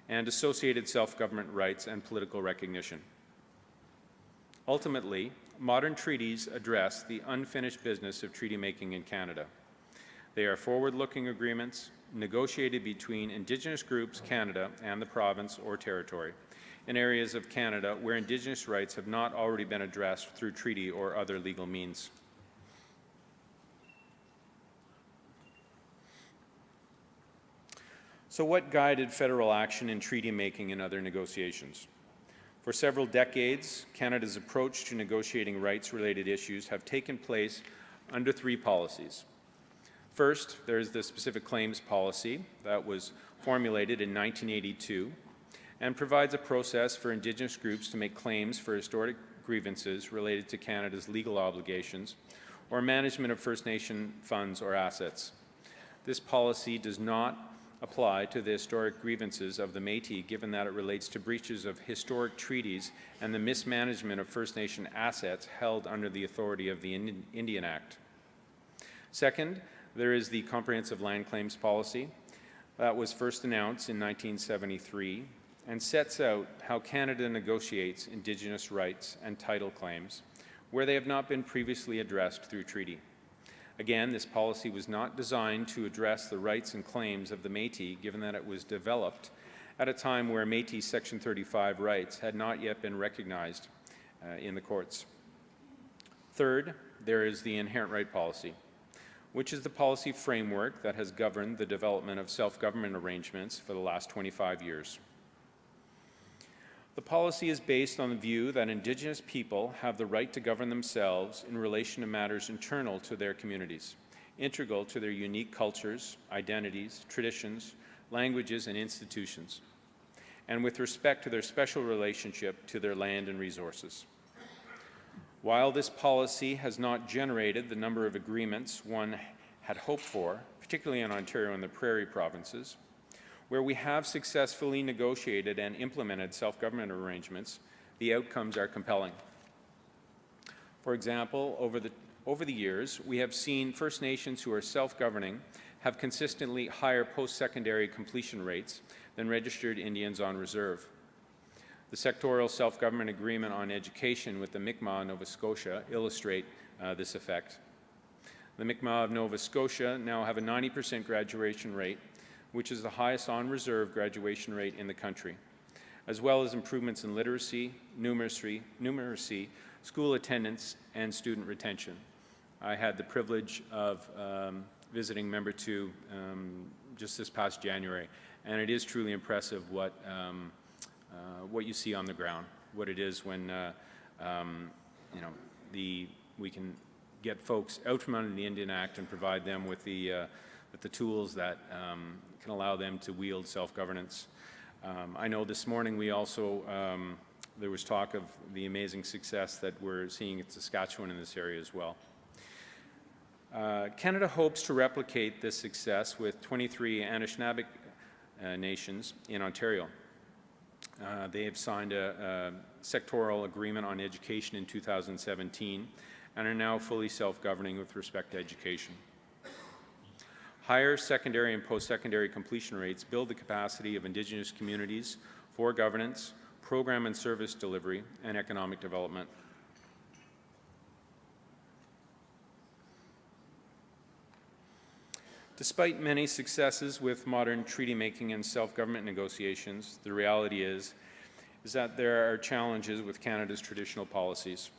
and associated self-government rights and political recognition. Ultimately, modern treaties address the unfinished business of treaty making in Canada. They are forward-looking agreements negotiated between Indigenous groups, Canada, and the province or territory in areas of Canada where Indigenous rights have not already been addressed through treaty or other legal means. So what guided federal action in treaty making and other negotiations? For several decades, Canada's approach to negotiating rights-related issues have taken place under three policies. First, there is the specific claims policy that was formulated in 1982 and provides a process for Indigenous groups to make claims for historic grievances related to Canada's legal obligations or management of First Nation funds or assets. This policy does not apply to the historic grievances of the Métis, given that it relates to breaches of historic treaties and the mismanagement of First Nation assets held under the authority of the Indian Act. Second, there is the Comprehensive Land Claims Policy that was first announced in 1973 and sets out how Canada negotiates Indigenous rights and title claims where they have not been previously addressed through treaty. Again, this policy was not designed to address the rights and claims of the Métis, given that it was developed at a time where Métis Section 35 rights had not yet been recognized in the courts. Third, there is the Inherent Right Policy, which is the policy framework that has governed the development of self-government arrangements for the last 25 years. The policy is based on the view that Indigenous people have the right to govern themselves in relation to matters internal to their communities, integral to their unique cultures, identities, traditions, languages, and institutions, and with respect to their special relationship to their land and resources. While this policy has not generated the number of agreements one had hoped for, particularly in Ontario and the Prairie provinces, where we have successfully negotiated and implemented self-government arrangements, the outcomes are compelling. For example, over the Over the years, we have seen First Nations who are self-governing have consistently higher post-secondary completion rates than registered Indians on reserve. The sectoral self-government agreement on education with the Mi'kmaq, Nova Scotia illustrate this effect. The Mi'kmaq of Nova Scotia now have a 90% graduation rate, which is the highest on-reserve graduation rate in the country, as well as improvements in literacy, numeracy, school attendance, and student retention. I had the privilege of visiting Member 2 just this past January, and it is truly impressive what you see on the ground, what it is when we can get folks out from under the Indian Act and provide them with the tools that can allow them to wield self-governance. I know this morning we also, there was talk of the amazing success that we're seeing in Saskatchewan in this area as well. Canada hopes to replicate this success with 23 Anishinaabe nations in Ontario. They have signed a sectoral agreement on education in 2017 and are now fully self-governing with respect to education. Higher secondary and post-secondary completion rates build the capacity of Indigenous communities for governance, program and service delivery, and economic development. Despite many successes with modern treaty making and self-government negotiations, the reality is that there are challenges with Canada's traditional policies.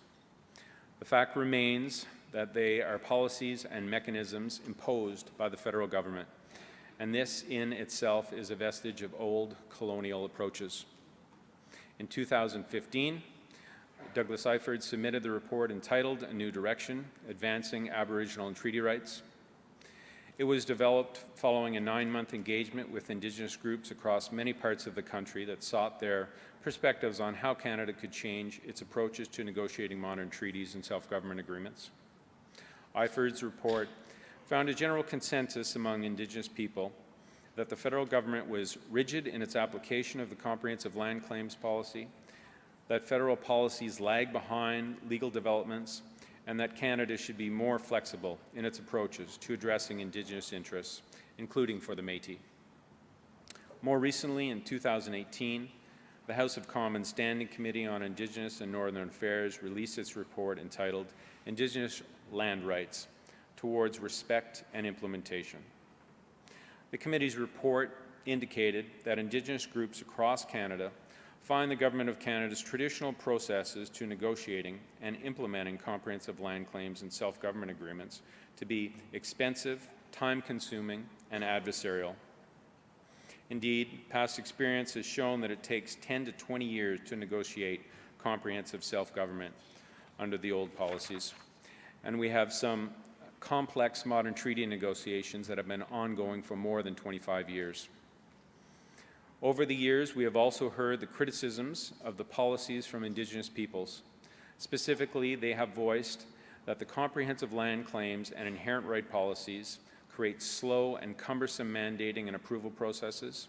The fact remains that they are policies and mechanisms imposed by the federal government, and this in itself is a vestige of old colonial approaches. In 2015, Douglas Eiford submitted the report entitled A New Direction, Advancing Aboriginal and Treaty Rights. It was developed following a 9-month engagement with Indigenous groups across many parts of the country that sought their perspectives on how Canada could change its approaches to negotiating modern treaties and self-government agreements. Eiford's report found a general consensus among Indigenous people that the federal government was rigid in its application of the comprehensive land claims policy, that federal policies lag behind legal developments, and that Canada should be more flexible in its approaches to addressing Indigenous interests, including for the Métis. More recently, in 2018, the House of Commons Standing Committee on Indigenous and Northern Affairs released its report entitled Indigenous Land Rights Towards Respect and Implementation. The committee's report indicated that Indigenous groups across Canada find the Government of Canada's traditional processes to negotiating and implementing comprehensive land claims and self-government agreements to be expensive, time-consuming, and adversarial. Indeed, past experience has shown that it takes 10 to 20 years to negotiate comprehensive self-government under the old policies. And we have some complex modern treaty negotiations that have been ongoing for more than 25 years. Over the years, we have also heard the criticisms of the policies from Indigenous peoples. Specifically, they have voiced that the comprehensive land claims and inherent right policies create slow and cumbersome mandating and approval processes,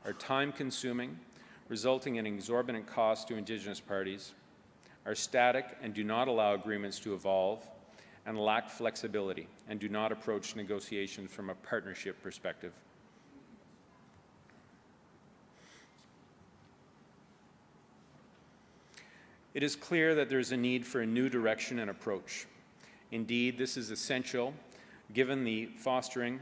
are time-consuming, resulting in exorbitant costs to Indigenous parties, are static and do not allow agreements to evolve, and lack flexibility and do not approach negotiations from a partnership perspective. It is clear that there is a need for a new direction and approach. Indeed, this is essential given the fostering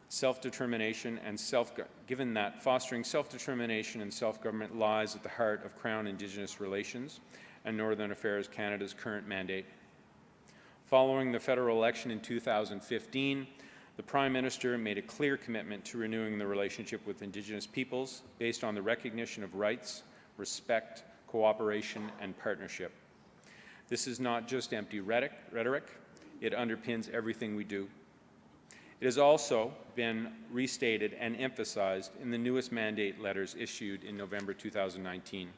self-determination and self-government lies at the heart of Crown Indigenous relations and Northern Affairs Canada's current mandate. Following the federal election in 2015, the Prime Minister made a clear commitment to renewing the relationship with Indigenous peoples based on the recognition of rights, respect, cooperation, and partnership. This is not just empty rhetoric, it underpins everything we do. It has also been restated and emphasized in the newest mandate letters issued in November 2019.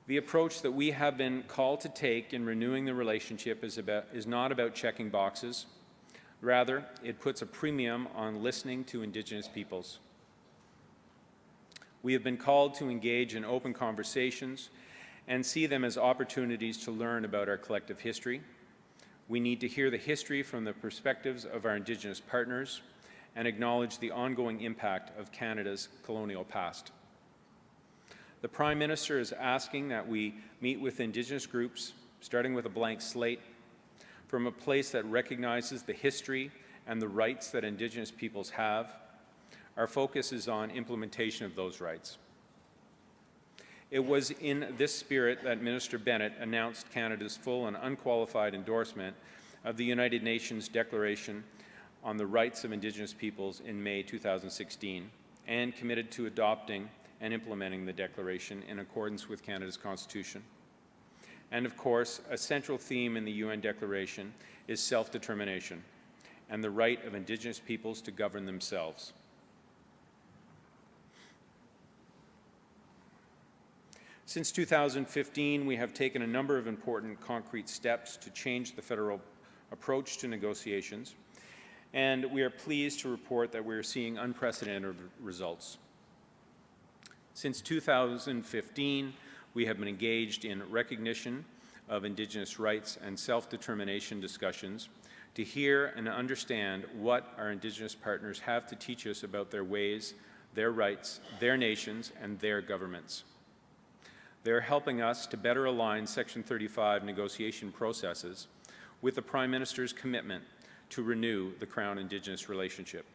The approach that we have been called to take in renewing the relationship is not about checking boxes. Rather, it puts a premium on listening to Indigenous peoples. We have been called to engage in open conversations and see them as opportunities to learn about our collective history, We need to hear the history from the perspectives of our Indigenous partners and acknowledge the ongoing impact of Canada's colonial past. The Prime Minister is asking that we meet with Indigenous groups, starting with a blank slate, from a place that recognizes the history and the rights that Indigenous peoples have. Our focus is on implementation of those rights. It was in this spirit that Minister Bennett announced Canada's full and unqualified endorsement of the United Nations Declaration on the Rights of Indigenous Peoples in May 2016, and committed to adopting and implementing the declaration in accordance with Canada's Constitution. And of course, a central theme in the UN Declaration is self-determination and the right of Indigenous peoples to govern themselves. Since 2015, we have taken a number of important concrete steps to change the federal approach to negotiations, and we are pleased to report that we are seeing unprecedented results. Since 2015, we have been engaged in recognition of Indigenous rights and self-determination discussions to hear and understand what our Indigenous partners have to teach us about their ways, their rights, their nations, and their governments. They are helping us to better align Section 35 negotiation processes with the Prime Minister's commitment to renew the Crown Indigenous relationship.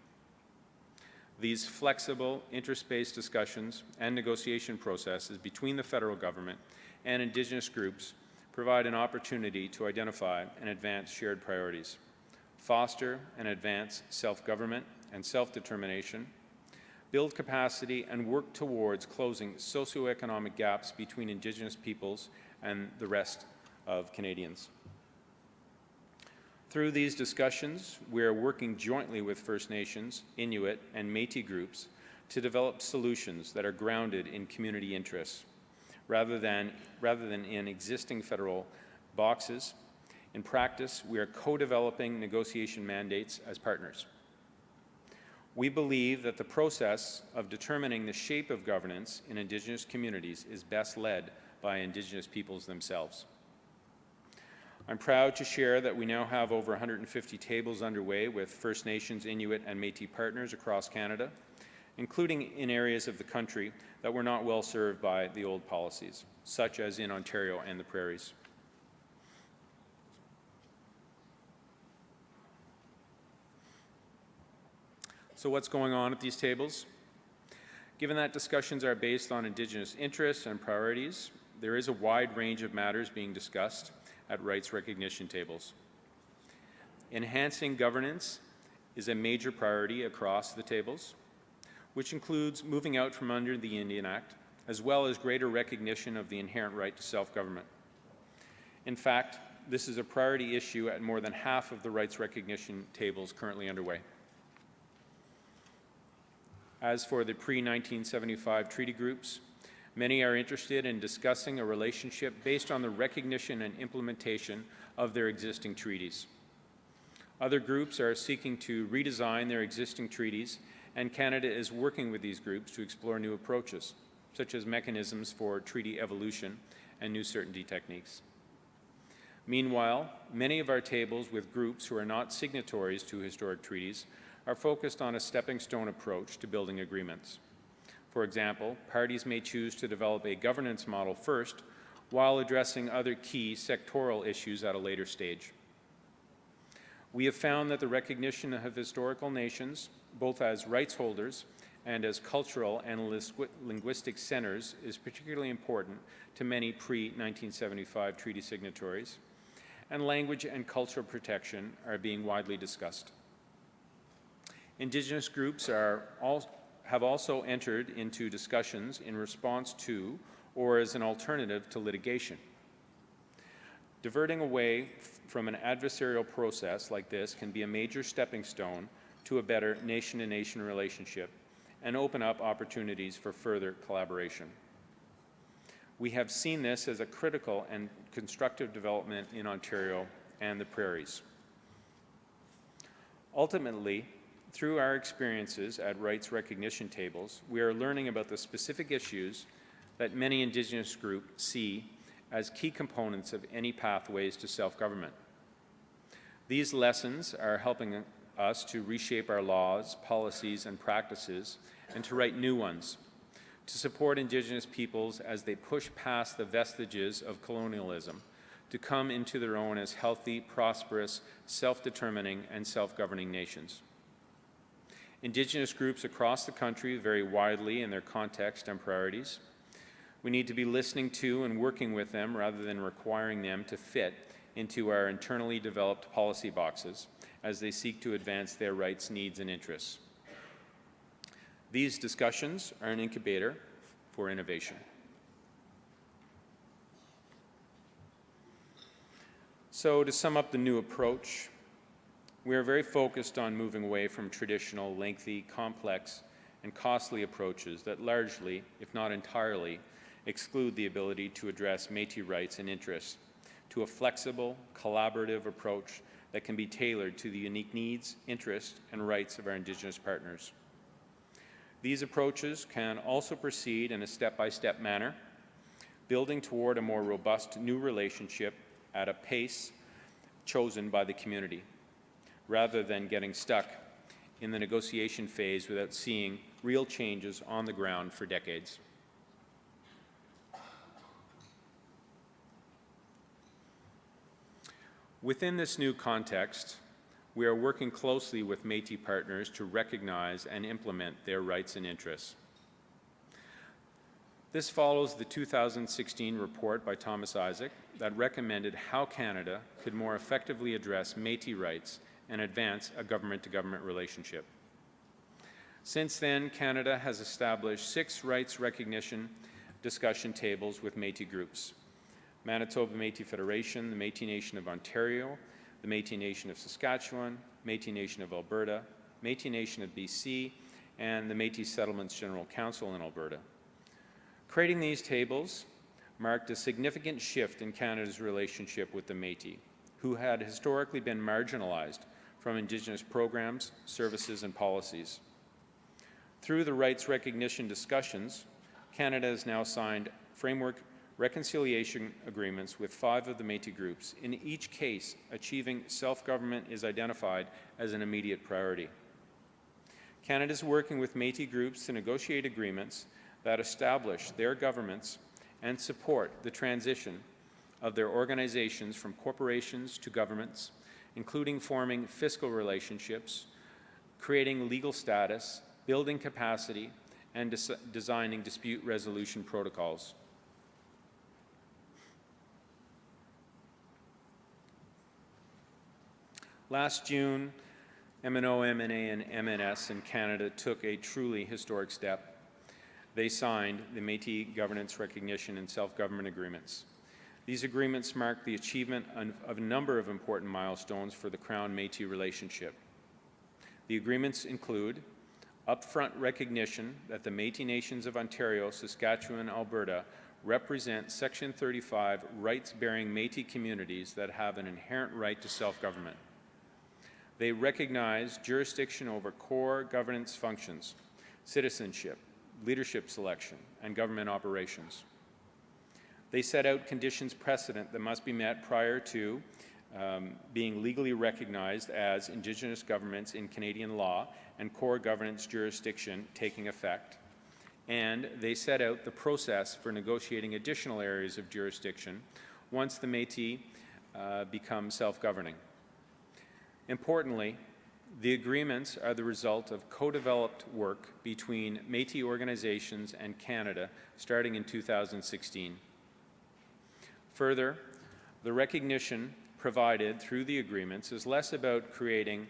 These flexible, interest-based discussions and negotiation processes between the federal government and Indigenous groups provide an opportunity to identify and advance shared priorities, foster and advance self-government and self-determination, build capacity, and work towards closing socioeconomic gaps between Indigenous peoples and the rest of Canadians. Through these discussions, we are working jointly with First Nations, Inuit, and Métis groups to develop solutions that are grounded in community interests, rather than in existing federal boxes. In practice, we are co-developing negotiation mandates as partners. We believe that the process of determining the shape of governance in Indigenous communities is best led by Indigenous peoples themselves. I'm proud to share that we now have over 150 tables underway with First Nations, Inuit, and Métis partners across Canada, including in areas of the country that were not well served by the old policies, such as in Ontario and the Prairies. So what's going on at these tables? Given that discussions are based on Indigenous interests and priorities, there is a wide range of matters being discussed at rights recognition tables. Enhancing governance is a major priority across the tables, which includes moving out from under the Indian Act, as well as greater recognition of the inherent right to self-government. In fact, this is a priority issue at more than half of the rights recognition tables currently underway. As for the pre-1975 treaty groups, many are interested in discussing a relationship based on the recognition and implementation of their existing treaties. Other groups are seeking to redesign their existing treaties, and Canada is working with these groups to explore new approaches, such as mechanisms for treaty evolution and new certainty techniques. Meanwhile, many of our tables with groups who are not signatories to historic treaties are focused on a stepping stone approach to building agreements. For example, parties may choose to develop a governance model first while addressing other key sectoral issues at a later stage. We have found that the recognition of historical nations, both as rights holders and as cultural and linguistic centers, is particularly important to many pre-1975 treaty signatories, and language and cultural protection are being widely discussed. Indigenous groups have also entered into discussions in response to or as an alternative to litigation. Diverting away from an adversarial process like this can be a major stepping stone to a better nation-to-nation relationship and open up opportunities for further collaboration. We have seen this as a critical and constructive development in Ontario and the Prairies. Ultimately, through our experiences at rights recognition tables, we are learning about the specific issues that many Indigenous groups see as key components of any pathways to self-government. These lessons are helping us to reshape our laws, policies, and practices, and to write new ones, to support Indigenous peoples as they push past the vestiges of colonialism, to come into their own as healthy, prosperous, self-determining, and self-governing nations. Indigenous groups across the country vary widely in their context and priorities. We need to be listening to and working with them rather than requiring them to fit into our internally developed policy boxes as they seek to advance their rights, needs, and interests. These discussions are an incubator for innovation. So to sum up the new approach, we are very focused on moving away from traditional, lengthy, complex, and costly approaches that largely, if not entirely, exclude the ability to address Métis rights and interests, to a flexible, collaborative approach that can be tailored to the unique needs, interests, and rights of our Indigenous partners. These approaches can also proceed in a step-by-step manner, building toward a more robust new relationship at a pace chosen by the community, rather than getting stuck in the negotiation phase without seeing real changes on the ground for decades. Within this new context, we are working closely with Métis partners to recognize and implement their rights and interests. This follows the 2016 report by Thomas Isaac that recommended how Canada could more effectively address Métis rights and advance a government-to-government relationship. Since then, Canada has established 6 rights recognition discussion tables with Métis groups: Manitoba Métis Federation, the Métis Nation of Ontario, the Métis Nation of Saskatchewan, Métis Nation of Alberta, Métis Nation of BC, and the Métis Settlements General Council in Alberta. Creating these tables marked a significant shift in Canada's relationship with the Métis, who had historically been marginalized from Indigenous programs, services, and policies. Through the rights recognition discussions, Canada has now signed framework reconciliation agreements with 5 of the Métis groups. In each case, achieving self-government is identified as an immediate priority. Canada is working with Métis groups to negotiate agreements that establish their governments and support the transition of their organizations from corporations to governments, including forming fiscal relationships, creating legal status, building capacity, and designing dispute resolution protocols. Last June, MNO, MNA, and MNS in Canada took a truly historic step. They signed the Métis Governance Recognition and Self-Government Agreements. These agreements mark the achievement of a number of important milestones for the Crown-Métis relationship. The agreements include upfront recognition that the Métis Nations of Ontario, Saskatchewan, and Alberta represent Section 35 rights-bearing Métis communities that have an inherent right to self-government. They recognize jurisdiction over core governance functions, citizenship, leadership selection, and government operations. They set out conditions precedent that must be met prior to being legally recognized as Indigenous governments in Canadian law and core governance jurisdiction taking effect. And they set out the process for negotiating additional areas of jurisdiction once the Métis become self-governing. Importantly, the agreements are the result of co-developed work between Métis organizations and Canada starting in 2016. Further, the recognition provided through the agreements is less about creating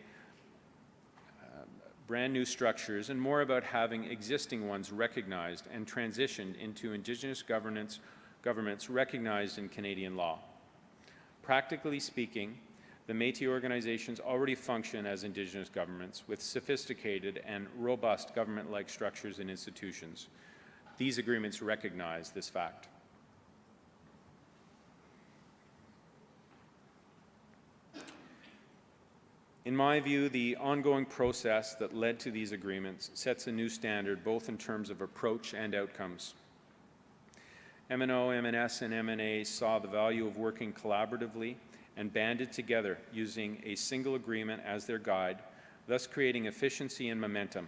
brand new structures and more about having existing ones recognized and transitioned into Indigenous governments recognized in Canadian law. Practically speaking, the Métis organizations already function as Indigenous governments with sophisticated and robust government-like structures and institutions. These agreements recognize this fact. In my view, the ongoing process that led to these agreements sets a new standard both in terms of approach and outcomes. MNO, MNS, and MNA saw the value of working collaboratively and banded together using a single agreement as their guide, thus creating efficiency and momentum.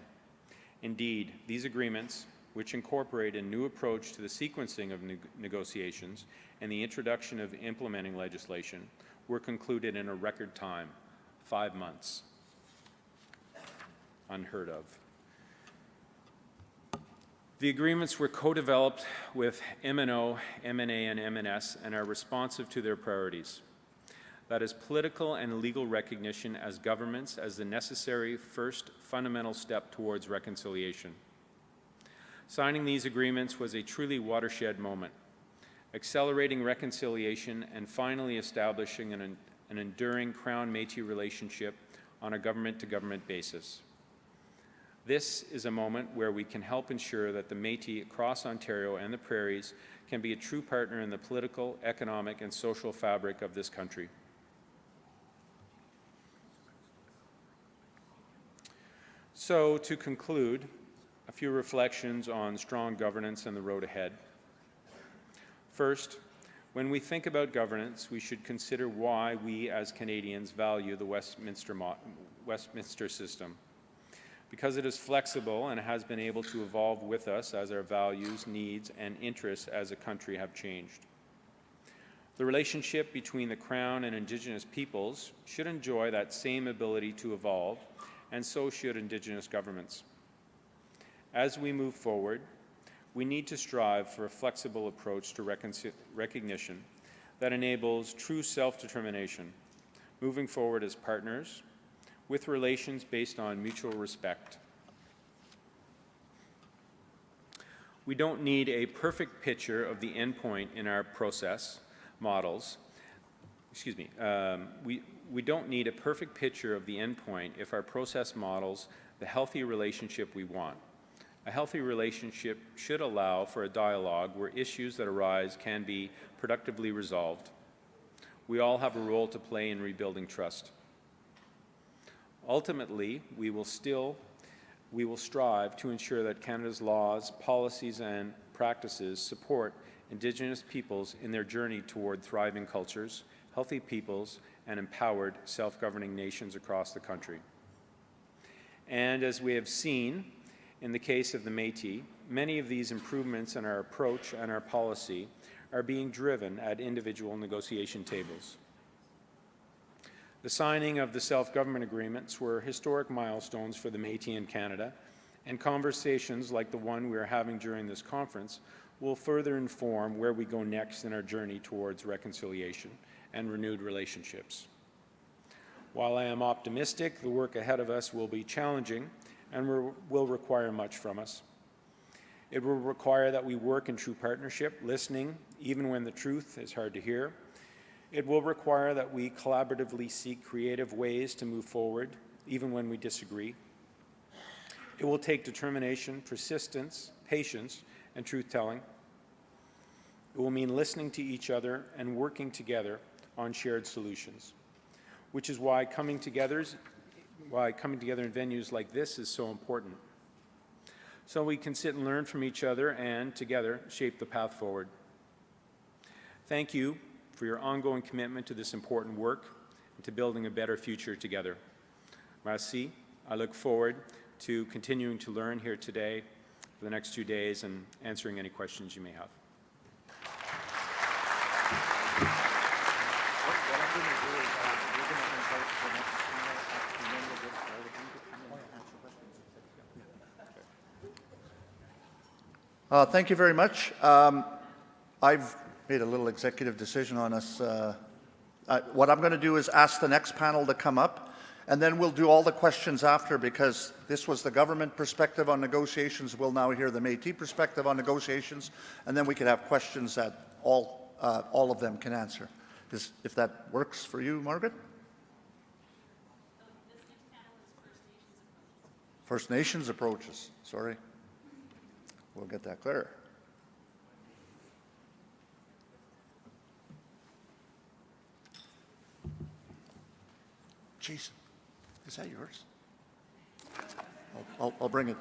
Indeed, these agreements, which incorporate a new approach to the sequencing of negotiations and the introduction of implementing legislation, were concluded in a record time, 5 months. Unheard of. The agreements were co-developed with MNO, MNA, and MNS and are responsive to their priorities. That is political and legal recognition as governments as the necessary first fundamental step towards reconciliation. Signing these agreements was a truly watershed moment, accelerating reconciliation and finally establishing an enduring Crown Métis relationship on a government-to-government basis. This is a moment where we can help ensure that the Métis across Ontario and the prairies can be a true partner in the political, economic, and social fabric of this country. So, to conclude, a few reflections on strong governance and the road ahead. First, when we think about governance, we should consider why we as Canadians value the Westminster system. Because it is flexible and has been able to evolve with us as our values, needs, and interests as a country have changed. The relationship between the Crown and Indigenous peoples should enjoy that same ability to evolve, and so should Indigenous governments. As we move forward, we need to strive for a flexible approach to recognition that enables true self-determination, moving forward as partners, with relations based on mutual respect. We don't need a perfect picture of the endpoint in our process models. We don't need a perfect picture of the endpoint if our process models the healthy relationship we want. A healthy relationship should allow for a dialogue where issues that arise can be productively resolved. We all have a role to play in rebuilding trust. Ultimately, we will strive to ensure that Canada's laws, policies, and practices support Indigenous peoples in their journey toward thriving cultures, healthy peoples, and empowered self-governing nations across the country. And as we have seen in the case of the Métis, many of these improvements in our approach and our policy are being driven at individual negotiation tables. The signing of the self-government agreements were historic milestones for the Métis in Canada, and conversations like the one we are having during this conference will further inform where we go next in our journey towards reconciliation and renewed relationships. While I am optimistic, the work ahead of us will be challenging and will require much from us. It will require that we work in true partnership, listening even when the truth is hard to hear. It will require that we collaboratively seek creative ways to move forward, even when we disagree. It will take determination, persistence, patience, and truth-telling. It will mean listening to each other and working together on shared solutions, which is why coming together in venues like this is so important. So we can sit and learn from each other and, together, shape the path forward. Thank you for your ongoing commitment to this important work and to building a better future together. Merci. I look forward to continuing to learn here today for the next 2 days and answering any questions you may have. Thank you very much. I've made a little executive decision on us. What I'm going to do is ask the next panel to come up, and then we'll do all the questions after, because this was the government perspective on negotiations. We'll now hear the Métis perspective on negotiations, and then we can have questions that all of them can answer. If that works for you, Margaret? First Nations approaches, sorry. We'll get that clear. Jason, is that yours? I'll bring it.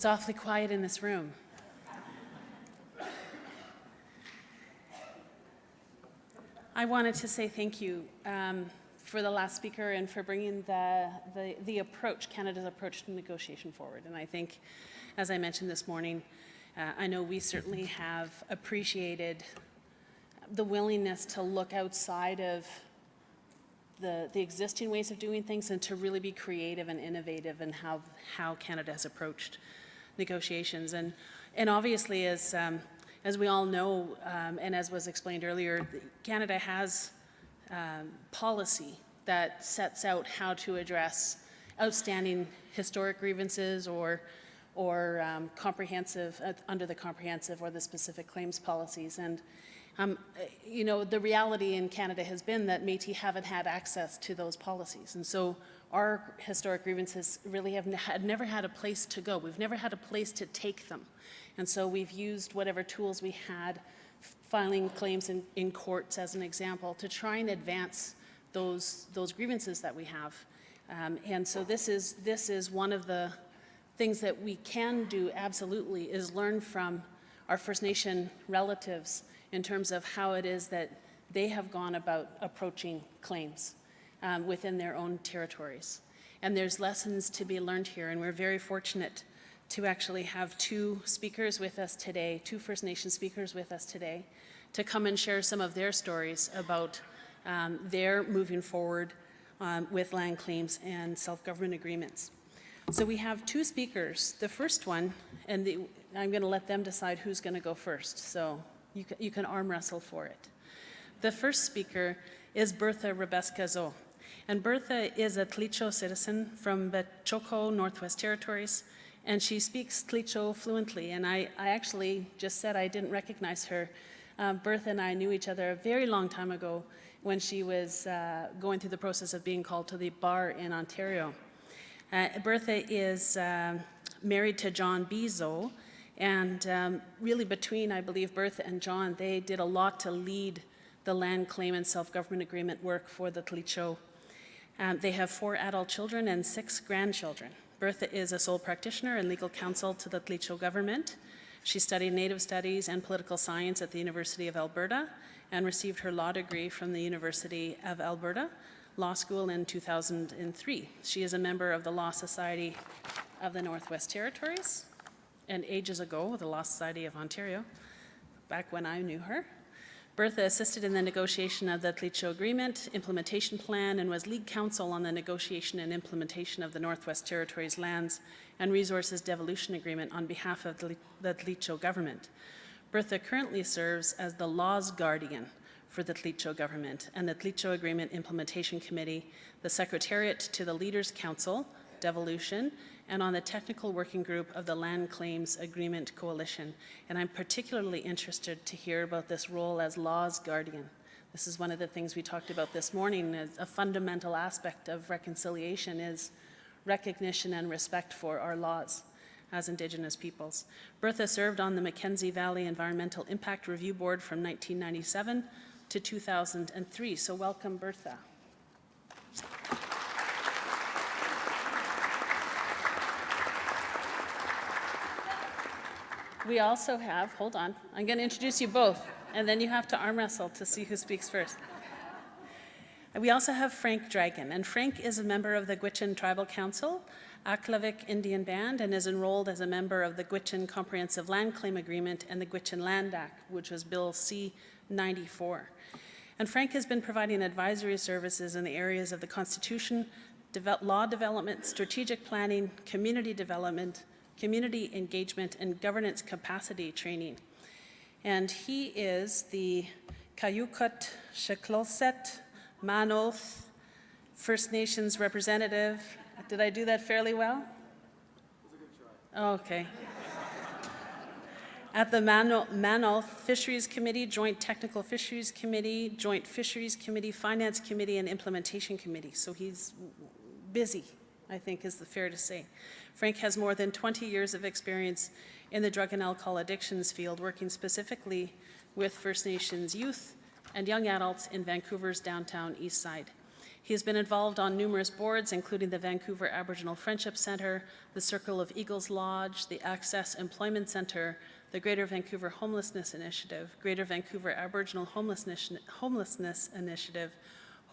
It's awfully quiet in this room. I wanted to say thank you for the last speaker and for bringing the approach, Canada's approach to negotiation forward. And I think, as I mentioned this morning, I know we certainly have appreciated the willingness to look outside of the existing ways of doing things and to really be creative and innovative in how Canada has approached negotiations. And obviously, as we all know, and as was explained earlier, Canada has policy that sets out how to address outstanding historic grievances or comprehensive, under the comprehensive or the specific claims policies. And you know, the reality in Canada has been that Métis haven't had access to those policies. And so our historic grievances really had never had a place to go. We've never had a place to take them. And so we've used whatever tools we had, filing claims in courts as an example, to try and advance those grievances that we have. And so this is one of the things that we can do absolutely, is learn from our First Nation relatives in terms of how it is that they have gone about approaching claims within their own territories. And there's lessons to be learned here, and we're very fortunate to actually have two speakers with us today, two First Nation speakers with us today, to come and share some of their stories about their moving forward with land claims and self-government agreements. So we have two speakers. The first one, and I'm going to let them decide who's going to go first, so you can arm wrestle for it. The first speaker is Bertha Rebeska-Zo. And Bertha is a Tlicho citizen from Betchoko, Northwest Territories, and she speaks Tlicho fluently. And I actually just said I didn't recognize her. Bertha and I knew each other a very long time ago when she was going through the process of being called to the bar in Ontario. Bertha is married to John Bizo, and really between, I believe, Bertha and John, they did a lot to lead the land claim and self-government agreement work for the Tlicho. They have 4 adult children and 6 grandchildren. Bertha is a sole practitioner and legal counsel to the Tlicho government. She studied Native Studies and Political Science at the University of Alberta and received her law degree from the University of Alberta Law School in 2003. She is a member of the Law Society of the Northwest Territories, and ages ago, the Law Society of Ontario, back when I knew her. Bertha assisted in the negotiation of the Tlicho Agreement Implementation Plan and was lead counsel on the negotiation and implementation of the Northwest Territories Lands and Resources Devolution Agreement on behalf of the Tlicho government. Bertha currently serves as the Laws Guardian for the Tlicho government and the Tlicho Agreement Implementation Committee, the Secretariat to the Leaders' Council, Devolution, and on the Technical Working Group of the Land Claims Agreement Coalition. And I'm particularly interested to hear about this role as Laws Guardian. This is one of the things we talked about this morning. As a fundamental aspect of reconciliation is recognition and respect for our laws as Indigenous peoples. Bertha served on the Mackenzie Valley Environmental Impact Review Board from 1997 to 2003. So welcome, Bertha. We also have, hold on, I'm going to introduce you both, and then you have to arm wrestle to see who speaks first. We also have Frank Dragon, and Frank is a member of the Gwich'in Tribal Council, Aklavik Indian Band, and is enrolled as a member of the Gwich'in Comprehensive Land Claim Agreement and the Gwich'in Land Act, which was Bill C-94. And Frank has been providing advisory services in the areas of the Constitution, law development, strategic planning, community development, community engagement, and governance capacity training. And he is the Kayukut Sheklolset Manoth First Nations representative. Did I do that fairly well? It was a good try. Okay. At the Manoth Fisheries Committee, Joint Technical Fisheries Committee, Joint Fisheries Committee, Finance Committee, and Implementation Committee. So he's busy, I think is fair to say. Frank has more than 20 years of experience in the drug and alcohol addictions field, working specifically with First Nations youth and young adults in Vancouver's downtown east side. He has been involved on numerous boards, including the Vancouver Aboriginal Friendship Centre, the Circle of Eagles Lodge, the Access Employment Centre, the Greater Vancouver Homelessness Initiative, Greater Vancouver Aboriginal Homelessness Initiative,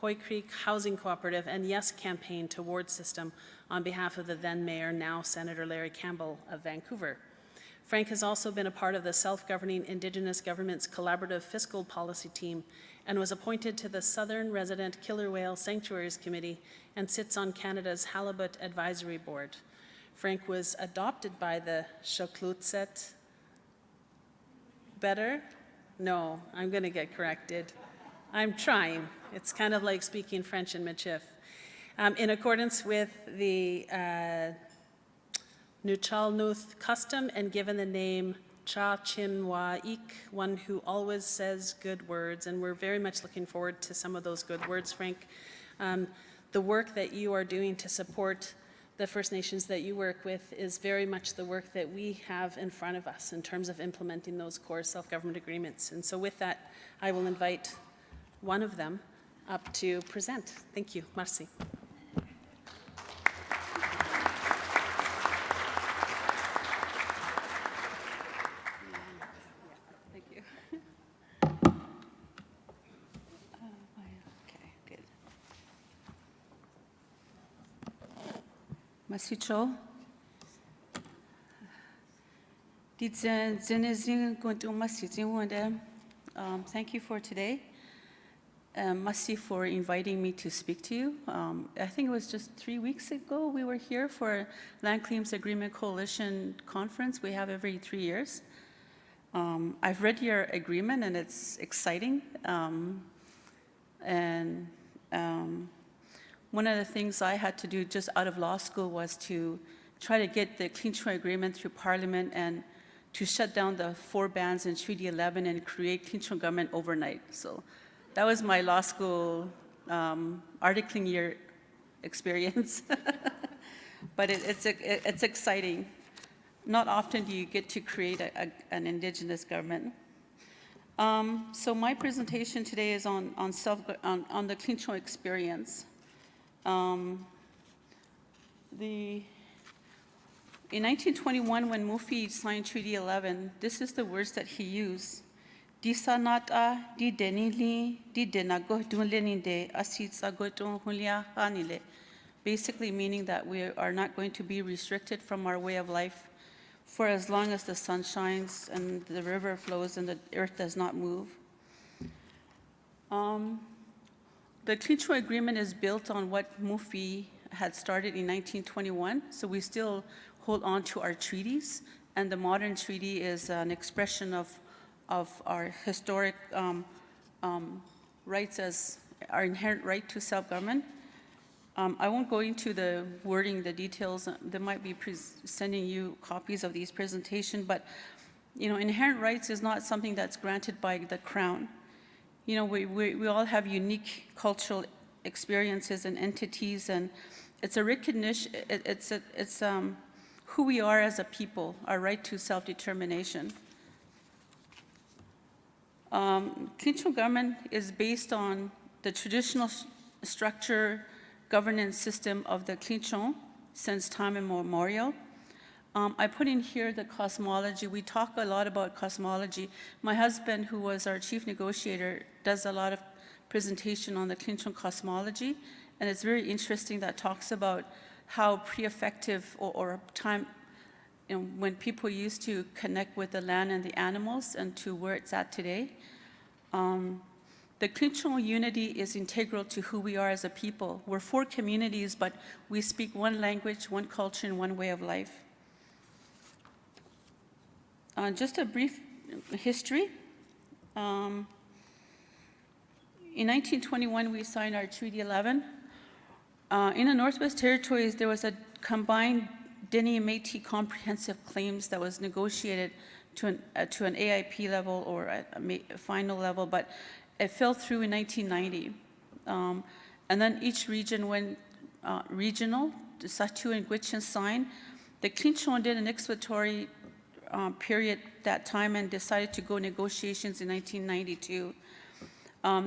Hoy Creek Housing Cooperative, and Yes Campaign to Ward System on behalf of the then Mayor, now Senator Larry Campbell of Vancouver. Frank has also been a part of the Self-Governing Indigenous Governments Collaborative Fiscal Policy Team and was appointed to the Southern Resident Killer Whale Sanctuaries Committee and sits on Canada's Halibut Advisory Board. Frank was adopted by the Shaklutset. Better? No, I'm going to get corrected. I'm trying. It's kind of like speaking French in Michif. In accordance with the Nuchalnuth custom and given the name Cha Chinwa Ik, one who always says good words, and we're very much looking forward to some of those good words, Frank. The work that you are doing to support the First Nations that you work with is very much the work that we have in front of us in terms of implementing those core self-government agreements. And so with that, I will invite one of them up to present. Thank you. Merci. Masicho. Thank you for today. Masi for inviting me to speak to you. I think it was just 3 weeks ago we were here for Land Claims Agreement Coalition Conference we have every 3 years. I've read your agreement and it's exciting. One of the things I had to do just out of law school was to try to get the Clean Treaty Agreement through Parliament and to shut down the 4 bans in Treaty 11 and create Clean Treaty government overnight. So that was my law school articling year experience. But it's exciting. Not often do you get to create an Indigenous government. So my presentation today is on the Clean Treaty experience. In 1921, when Mufi signed Treaty 11, this is the words that he used. Disanata di denili di denago dunleninde asitsagoton hulia hanile. Basically meaning that we are not going to be restricted from our way of life for as long as the sun shines and the river flows and the earth does not move. The Clean Treaty Agreement is built on what Mufi had started in 1921, so we still hold on to our treaties, and the modern treaty is an expression of our historic rights as our inherent right to self-government. I won't go into the wording, the details. They might be sending you copies of these presentations, but inherent rights is not something that's granted by the Crown. We all have unique cultural experiences and entities, and it's a recognition, it's who we are as a people, our right to self-determination. Clean Treaty government is based on the traditional structure, governance system of the Clean Treaty since time immemorial. I put in here the cosmology. We talk a lot about cosmology. My husband, who was our chief negotiator, does a lot of presentation on the Clean Treaty cosmology, and it's very interesting that talks about how pre-effective or time, when people used to connect with the land and the animals and to where it's at today. The Clean Treaty unity is integral to who we are as a people. We're 4 communities, but we speak one language, one culture, and one way of life. Just a brief history. In 1921, we signed our Treaty 11. In the Northwest Territories, there was a combined Dene and Métis comprehensive claims that was negotiated to an AIP level or a final level, but it fell through in 1990. And then each region went regional. The Satu and Gwich'in signed. The Clean Treaty did an exploratory period that time and decided to go negotiations in 1992.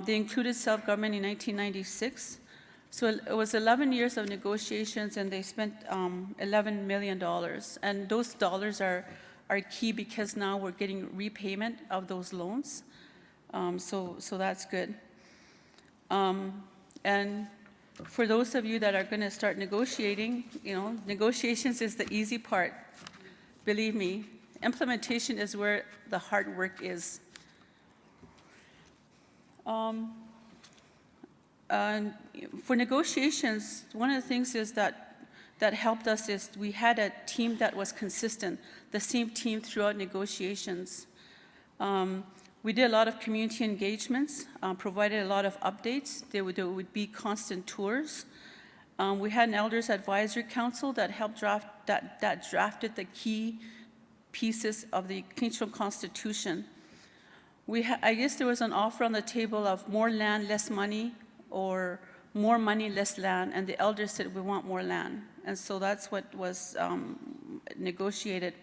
They included self-government in 1996. So it was 11 years of negotiations, and they spent $11 million. And those dollars are key because now we're getting repayment of those loans. So that's good. And for those of you that are going to start negotiating, negotiations is the easy part. Believe me, implementation is where the hard work is. And for negotiations, one of the things is that helped us is we had a team that was consistent, the same team throughout negotiations. We did a lot of community engagements, provided a lot of updates. There would be constant tours. We had an Elders Advisory Council that helped drafted the key pieces of the Clinchon Constitution. I guess there was an offer on the table of more land, less money, or more money, less land, and the elders said we want more land. And so that's what was negotiated.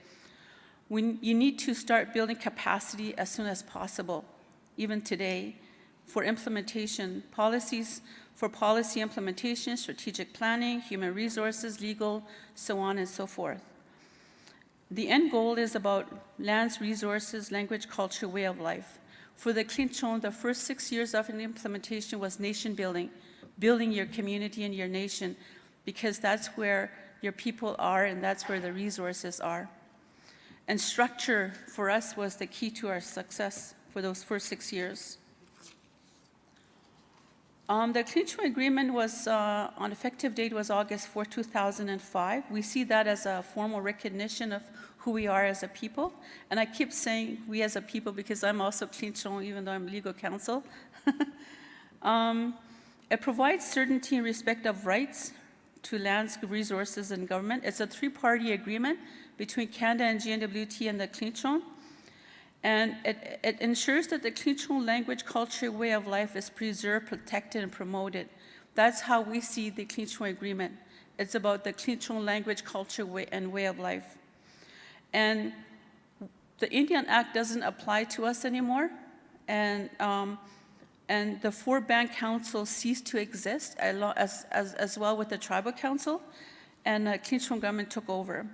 You need to start building capacity as soon as possible, even today, for implementation, policies, for policy implementation, strategic planning, human resources, legal, so on and so forth. The end goal is about lands, resources, language, culture, way of life. For the Clinchon, the first 6 years of an implementation was nation building, building your community and your nation, because that's where your people are and that's where the resources are. And structure for us was the key to our success for those first 6 years. The Clinchon Agreement was, on effective date was August 4, 2005. We see that as a formal recognition of who we are as a people. And I keep saying we as a people because I'm also Clinchon, even though I'm legal counsel. It provides certainty in respect of rights to lands, resources, and government. It's a three-party agreement between Canada and GNWT and the Clinchon. And it ensures that the Clinchon language, culture, way of life is preserved, protected, and promoted. That's how we see the Clinchon Agreement. It's about the Clinchon language, culture, and way of life. And the Indian Act doesn't apply to us anymore, and the four band councils ceased to exist, as well with the tribal council, and the Clinchon government took over.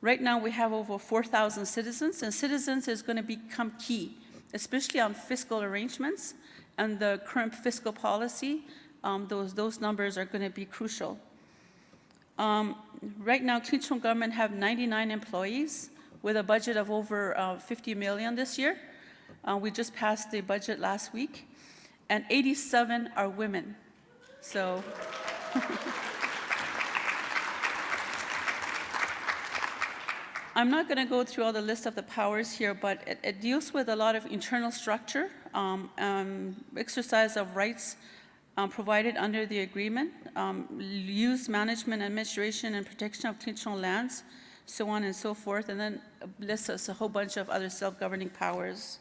Right now, we have over 4,000 citizens, and citizens is going to become key, especially on fiscal arrangements and the current fiscal policy. Those numbers are going to be crucial. Right now, Clinchon government have 99 employees with a budget of over 50 million this year. We just passed the budget last week, and 87 are women. So. I'm not going to go through all the list of the powers here, but it deals with a lot of internal structure, exercise of rights provided under the agreement, use, management, administration, and protection of Clinchon lands, so on and so forth, and then lists us a whole bunch of other self-governing powers.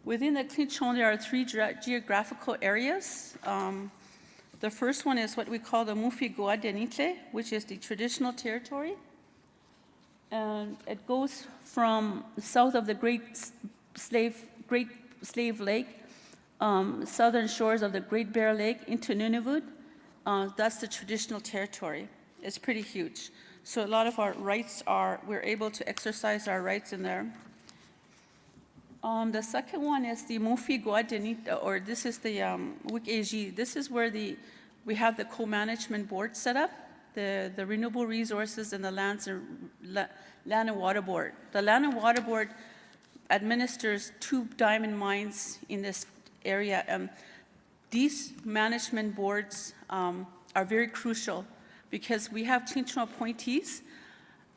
Within the Clinchon, there are 3 geographical areas. The first one is what we call the Mufi-Goa-Denitle, which is the traditional territory. And it goes from south of the Great Slave Lake, southern shores of the Great Bear Lake into Nunavut. That's the traditional territory. It's pretty huge. So a lot of our rights we're able to exercise our rights in there. The second one is the Mufi-Goa-Denitle, or this is the WIC-AG. This is where we have the co-management board set up. The Renewable Resources and the Land and Water Board. The Land and Water Board administers 2 diamond mines in this area. These management boards are very crucial because we have Clinchon appointees.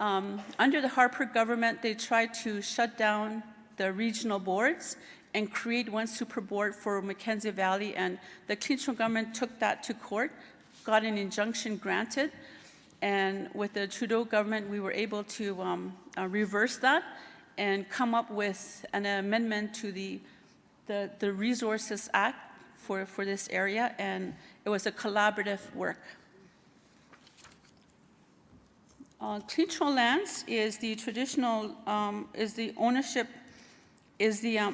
Under the Harper government, they tried to shut down the regional boards and create one super board for Mackenzie Valley, and the Clinchon government took that to court, got an injunction granted, and with the Trudeau government, we were able to reverse that and come up with an amendment to the Resources Act for this area, and it was a collaborative work. Clinchon lands is the traditional, is the ownership, is the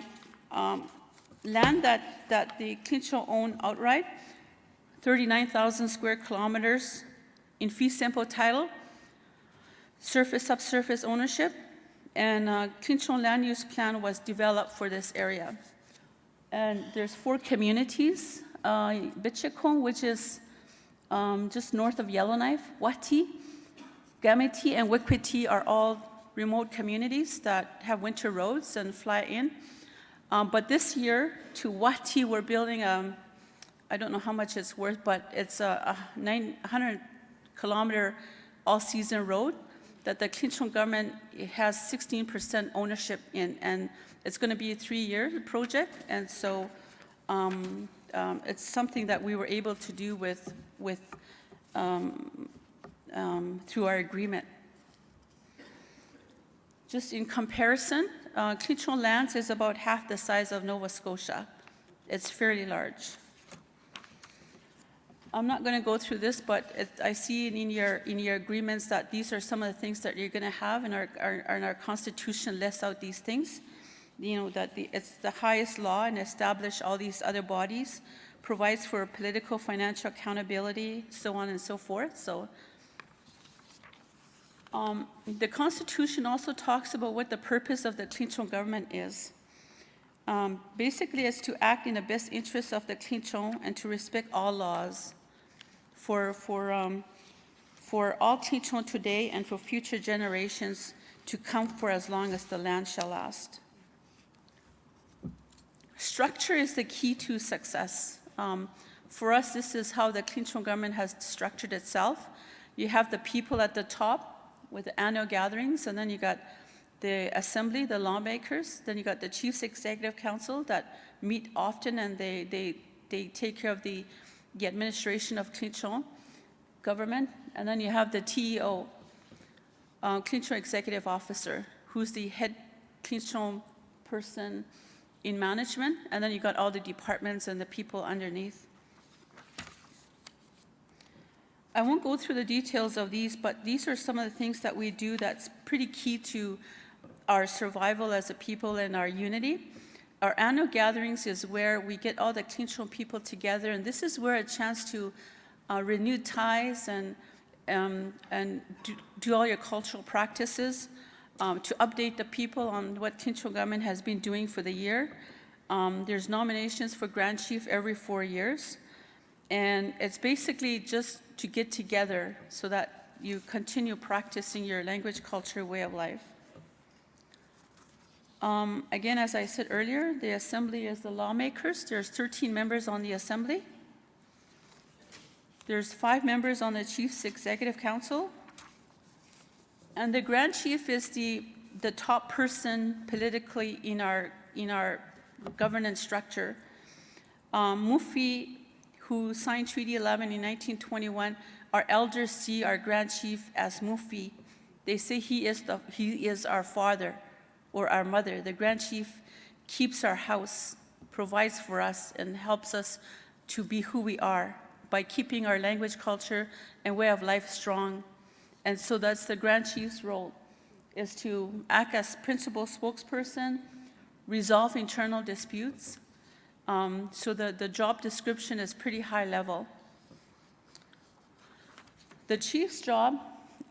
land that the Clinchon own outright. 39,000 square kilometers in fee simple title, surface subsurface ownership, and Clinchon land use plan was developed for this area. And there's 4 communities, Bichikon, which is just north of Yellowknife, Wati, Gameti, and Wikwiti are all remote communities that have winter roads and fly in. But this year, to Wati, we're building I don't know how much it's worth, but it's a 900-kilometer all-season road that the Clinchon government has 16% ownership in, and it's going to be a 3-year project, and so it's something that we were able to do through our agreement. Just in comparison, Clinchon lands is about half the size of Nova Scotia. It's fairly large. I'm not going to go through this, but I see in your agreements that these are some of the things that you're going to have, and our Constitution lists out these things. You know, that it's the highest law and establish all these other bodies, provides for political, financial accountability, so on and so forth. So the Constitution also talks about what the purpose of the Clinchon government is. Basically, it's to act in the best interests of the Clinchon and to respect all laws for all Clinchon today and for future generations to come for as long as the land shall last. Structure is the key to success. For us, this is how the Clinchon government has structured itself. You have the people at the top with the annual gatherings, and then you got the assembly, the lawmakers, then you got the Chiefs Executive Council that meet often, and they take care of the administration of Clinchon government, and then you have the TEO, Clinchon Executive Officer, who's the head Clinchon person in management, and then you got all the departments and the people underneath. I won't go through the details of these, but these are some of the things that we do that's pretty key to our survival as a people and our unity. Our annual gatherings is where we get all the Clinchon people together, and this is where a chance to renew ties and do all your cultural practices, to update the people on what Clinchon government has been doing for the year. There's nominations for Grand Chief every 4 years, and it's basically just to get together so that you continue practicing your language, culture, way of life. Again, as I said earlier, the assembly is the lawmakers. There's 13 members on the assembly. There's 5 members on the Chiefs Executive Council. And the Grand Chief is the top person politically in our governance structure. Mufi, who signed Treaty 11 in 1921, our elders see our Grand Chief as Mufi. They say he is our father or our mother. The Grand Chief keeps our house, provides for us, and helps us to be who we are by keeping our language, culture, and way of life strong. And so that's the Grand Chief's role, is to act as principal spokesperson, resolve internal disputes. So the job description is pretty high level. The chief's job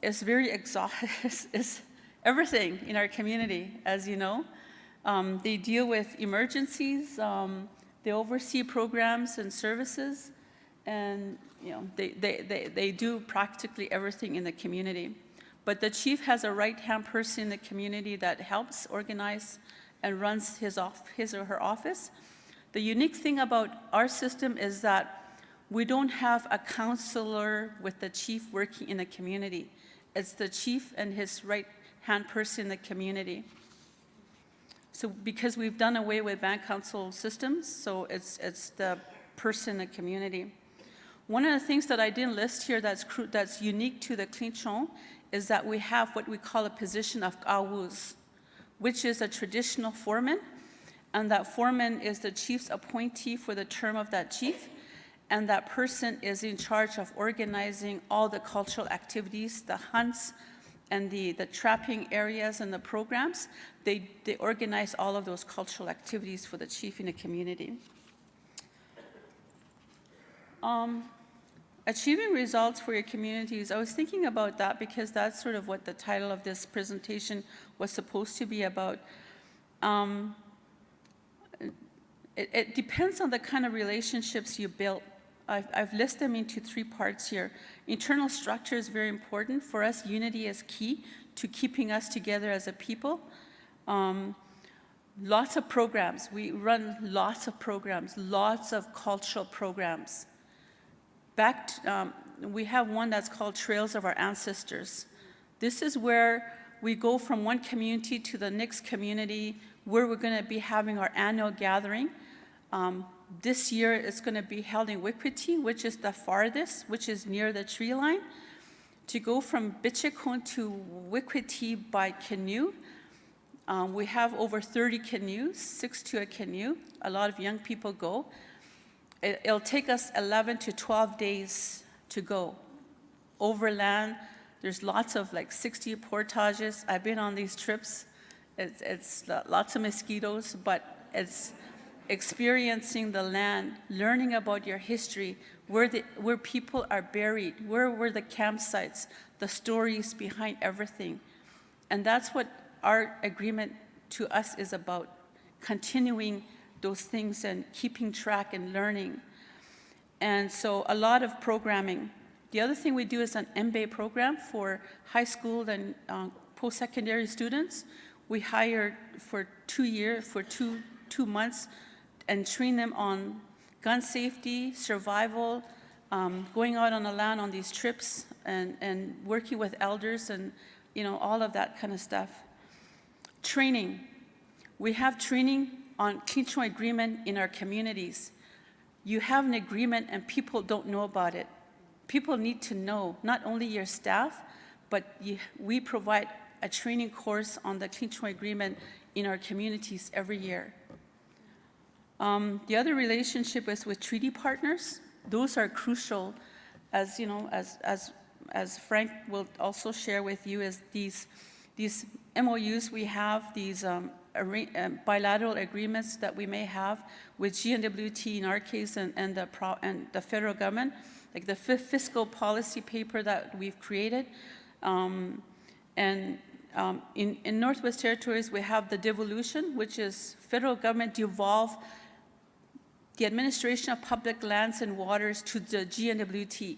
is very exhaustive, is everything in our community, as you know. They deal with emergencies, they oversee programs and services, and they do practically everything in the community. But the chief has a right-hand person in the community that helps organize and runs his or her office. The unique thing about our system is that we don't have a counselor with the chief working in the community. It's the chief and his right-hand person in the community. So because we've done away with band council systems, so it's the person in the community. One of the things that I didn't list here that's unique to the Clinchon is that we have what we call a position of Kawuz, which is a traditional foreman, and that foreman is the chief's appointee for the term of that chief, and that person is in charge of organizing all the cultural activities, the hunts, and the trapping areas and the programs. They organize all of those cultural activities for the chief in the community. Achieving results for your communities. I was thinking about that because that's sort of what the title of this presentation was supposed to be about. It depends on the kind of relationships you build. I've listed them into 3 parts here. Internal structure is very important. For us, unity is key to keeping us together as a people. Lots of programs. We run lots of programs, lots of cultural programs. We have one that's called Trails of Our Ancestors. This is where we go from one community to the next community, where we're going to be having our annual gathering. This year it's going to be held in Wikwiti, which is the farthest, which is near the tree line. To go from Bichikon to Wikwiti by canoe, we have over 30 canoes, 6 to a canoe. A lot of young people go. It'll take us 11 to 12 days to go. Overland, there's lots of like 60 portages. I've been on these trips. It's lots of mosquitoes, but it's experiencing the land, learning about your history, where people are buried, where were the campsites, the stories behind everything. And that's what our agreement to us is about, continuing those things and keeping track and learning. And so a lot of programming. The other thing we do is an MBA program for high school and post-secondary students. We hire for 2 years, for two months, and train them on gun safety, survival, going out on the land on these trips, and working with elders, and all of that kind of stuff. Training. We have training on Clinton agreement in our communities. You have an agreement and people don't know about it. People need to know, not only your staff, but we provide a training course on the Clinton agreement in our communities every year. The other relationship is with treaty partners. Those are crucial, as as Frank will also share with you, is these MOUs we have, these bilateral agreements that we may have with GNWT in our case and the federal government, like the fiscal policy paper that we've created. In Northwest Territories, we have the devolution, which is federal government devolve the administration of public lands and waters to the GNWT.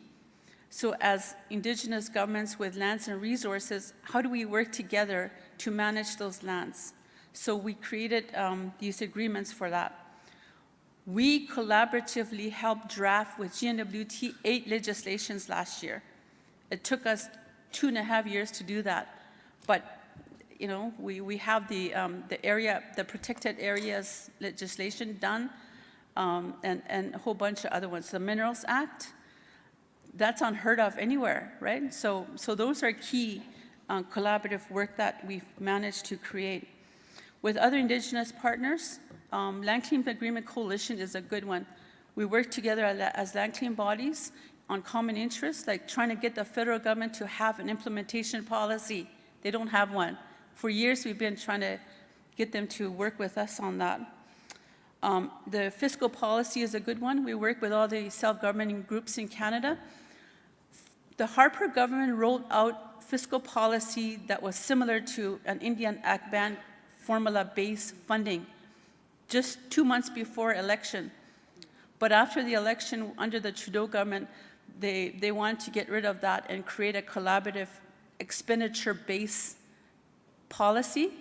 So as Indigenous governments with lands and resources, how do we work together to manage those lands? So we created these agreements for that. We collaboratively helped draft with GNWT 8 legislations last year. It took us 2.5 years to do that. But we have the protected areas legislation done, and a whole bunch of other ones. The Minerals Act, that's unheard of anywhere, right? So those are key collaborative work that we've managed to create. With other Indigenous partners, Land Claim Agreement Coalition is a good one. We work together as land claim bodies on common interests, like trying to get the federal government to have an implementation policy. They don't have one. For years, we've been trying to get them to work with us on that. The fiscal policy is a good one. We work with all the self-governing groups in Canada. The Harper government rolled out fiscal policy that was similar to an Indian Act ban formula-based funding just 2 months before election. But after the election, under the Trudeau government, they wanted to get rid of that and create a collaborative expenditure-based policy.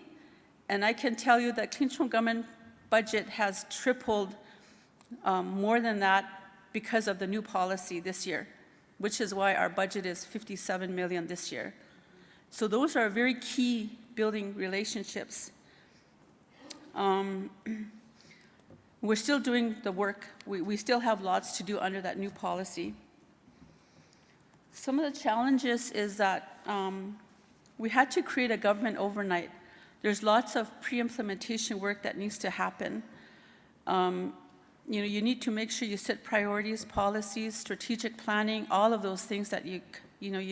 And I can tell you that Clinton government budget has tripled more than that because of the new policy this year, which is why our budget is $57 million this year. So those are very key building relationships. We're still doing the work. We still have lots to do under that new policy. Some of the challenges is that we had to create a government overnight. There's lots of pre-implementation work that needs to happen. You need to make sure you set priorities, policies, strategic planning, all of those things that you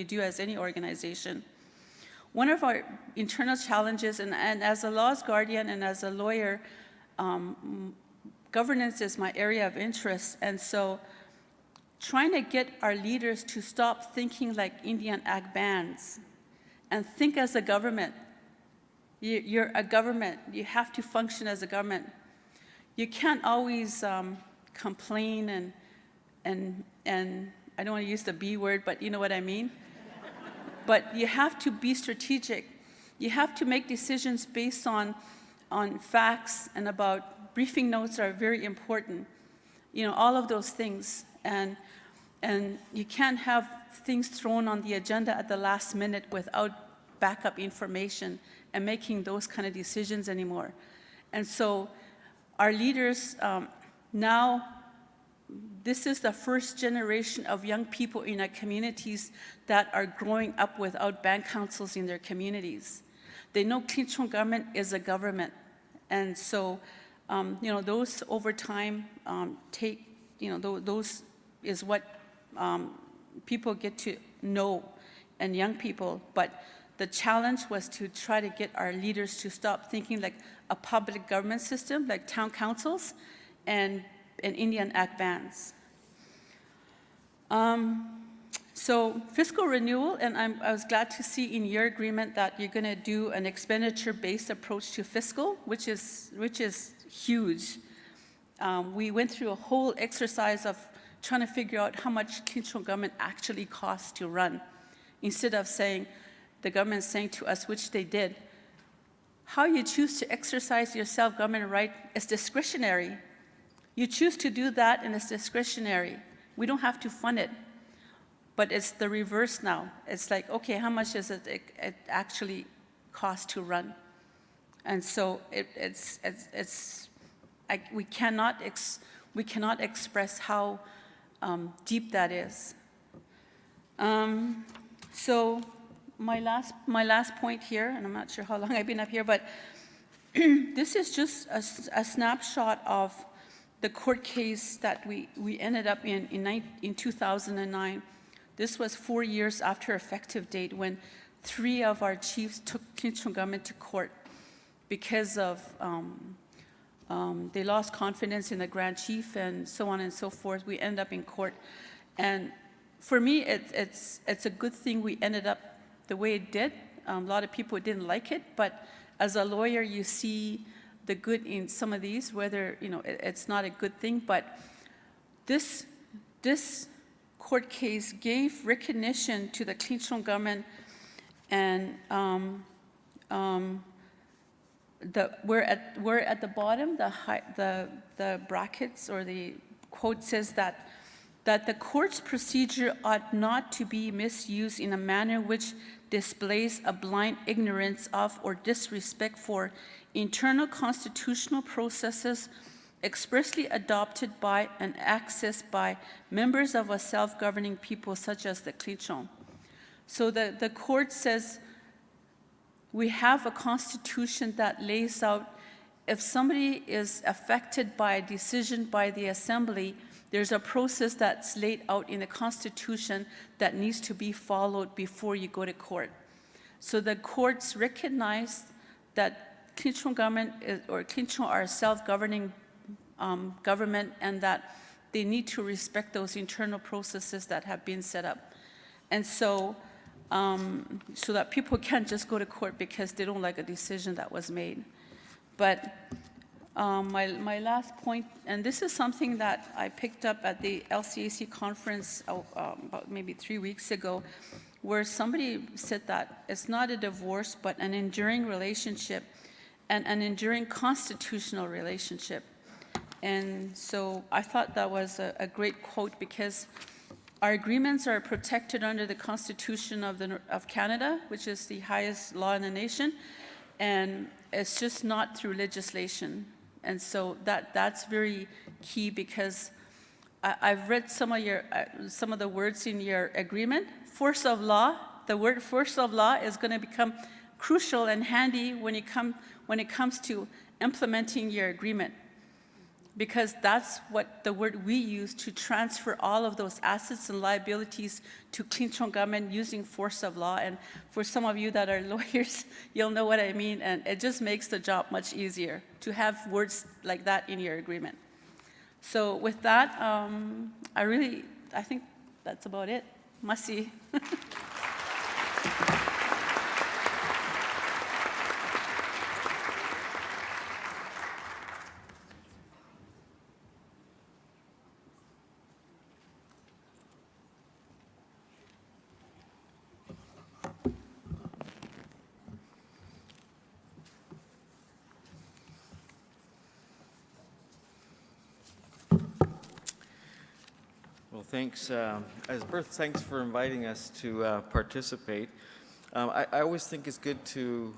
do as any organization. One of our internal challenges, and as a laws guardian and as a lawyer, governance is my area of interest, and so trying to get our leaders to stop thinking like Indian ag bands and think as a government. You're a government. You have to function as a government. You can't always complain and I don't want to use the B word, but you know what I mean. But you have to be strategic. You have to make decisions based on facts and about briefing notes are very important. You know, all of those things. And you can't have things thrown on the agenda at the last minute without backup information and making those kind of decisions anymore. And so our leaders now, this is the first generation of young people in our communities that are growing up without band councils in their communities. They know Clinton government is a government. And so, you know, those over time those is what people get to know, and young people. But the challenge was to try to get our leaders to stop thinking like a public government system, like town councils and Indian ag bands. So fiscal renewal, and I was glad to see in your agreement that you're going to do an expenditure-based approach to fiscal, which is huge. We went through a whole exercise of trying to figure out how much Clinton government actually costs to run, instead of saying, the government saying to us, which they did, how you choose to exercise your self-government right is discretionary. You choose to do that and it's discretionary. We don't have to fund it. But it's the reverse now. It's like, okay, how much does it actually cost to run? And so we cannot express how deep that is. So my last point here, and I'm not sure how long I've been up here, but this is just a snapshot of the court case that we ended up in 2009. This was 4 years after effective date, when 3 of our chiefs took Clinton government to court because of they lost confidence in the Grand Chief and so on and so forth. We ended up in court. And for me, it's a good thing we ended up the way it did. A lot of people didn't like it, but as a lawyer, you see the good in some of these, whether, you know, it's not a good thing. But this court case gave recognition to the Clinton government, and we're at the bottom, the brackets or the quote says that the court's procedure ought not to be misused in a manner which displays a blind ignorance of or disrespect for internal constitutional processes expressly adopted by and accessed by members of a self-governing people such as the Clinton. So the court says we have a constitution that lays out if somebody is affected by a decision by the assembly, there's a process that's laid out in the Constitution that needs to be followed before you go to court. So the courts recognize that Clinton government or Clinton are a self-governing government, and that they need to respect those internal processes that have been set up. And so, so that people can't just go to court because they don't like a decision that was made. But my last point, and this is something that I picked up at the LCAC conference about maybe 3 weeks ago, where somebody said that it's not a divorce, but an enduring relationship and an enduring constitutional relationship. And so I thought that was a great quote, because our agreements are protected under the Constitution of Canada, which is the highest law in the nation, and it's just not through legislation. And so that's very key, because I've read some of the words in your agreement. Force of law, the word force of law is going to become crucial and handy when it comes to implementing your agreement, because that's what the word we use to transfer all of those assets and liabilities to Clinton government using force of law. And for some of you that are lawyers, you'll know what I mean, and it just makes the job much easier to have words like that in your agreement. So with that, I really I think that's about it. Merci. Well, thanks, as Berth, thanks for inviting us to participate. I always think it's good to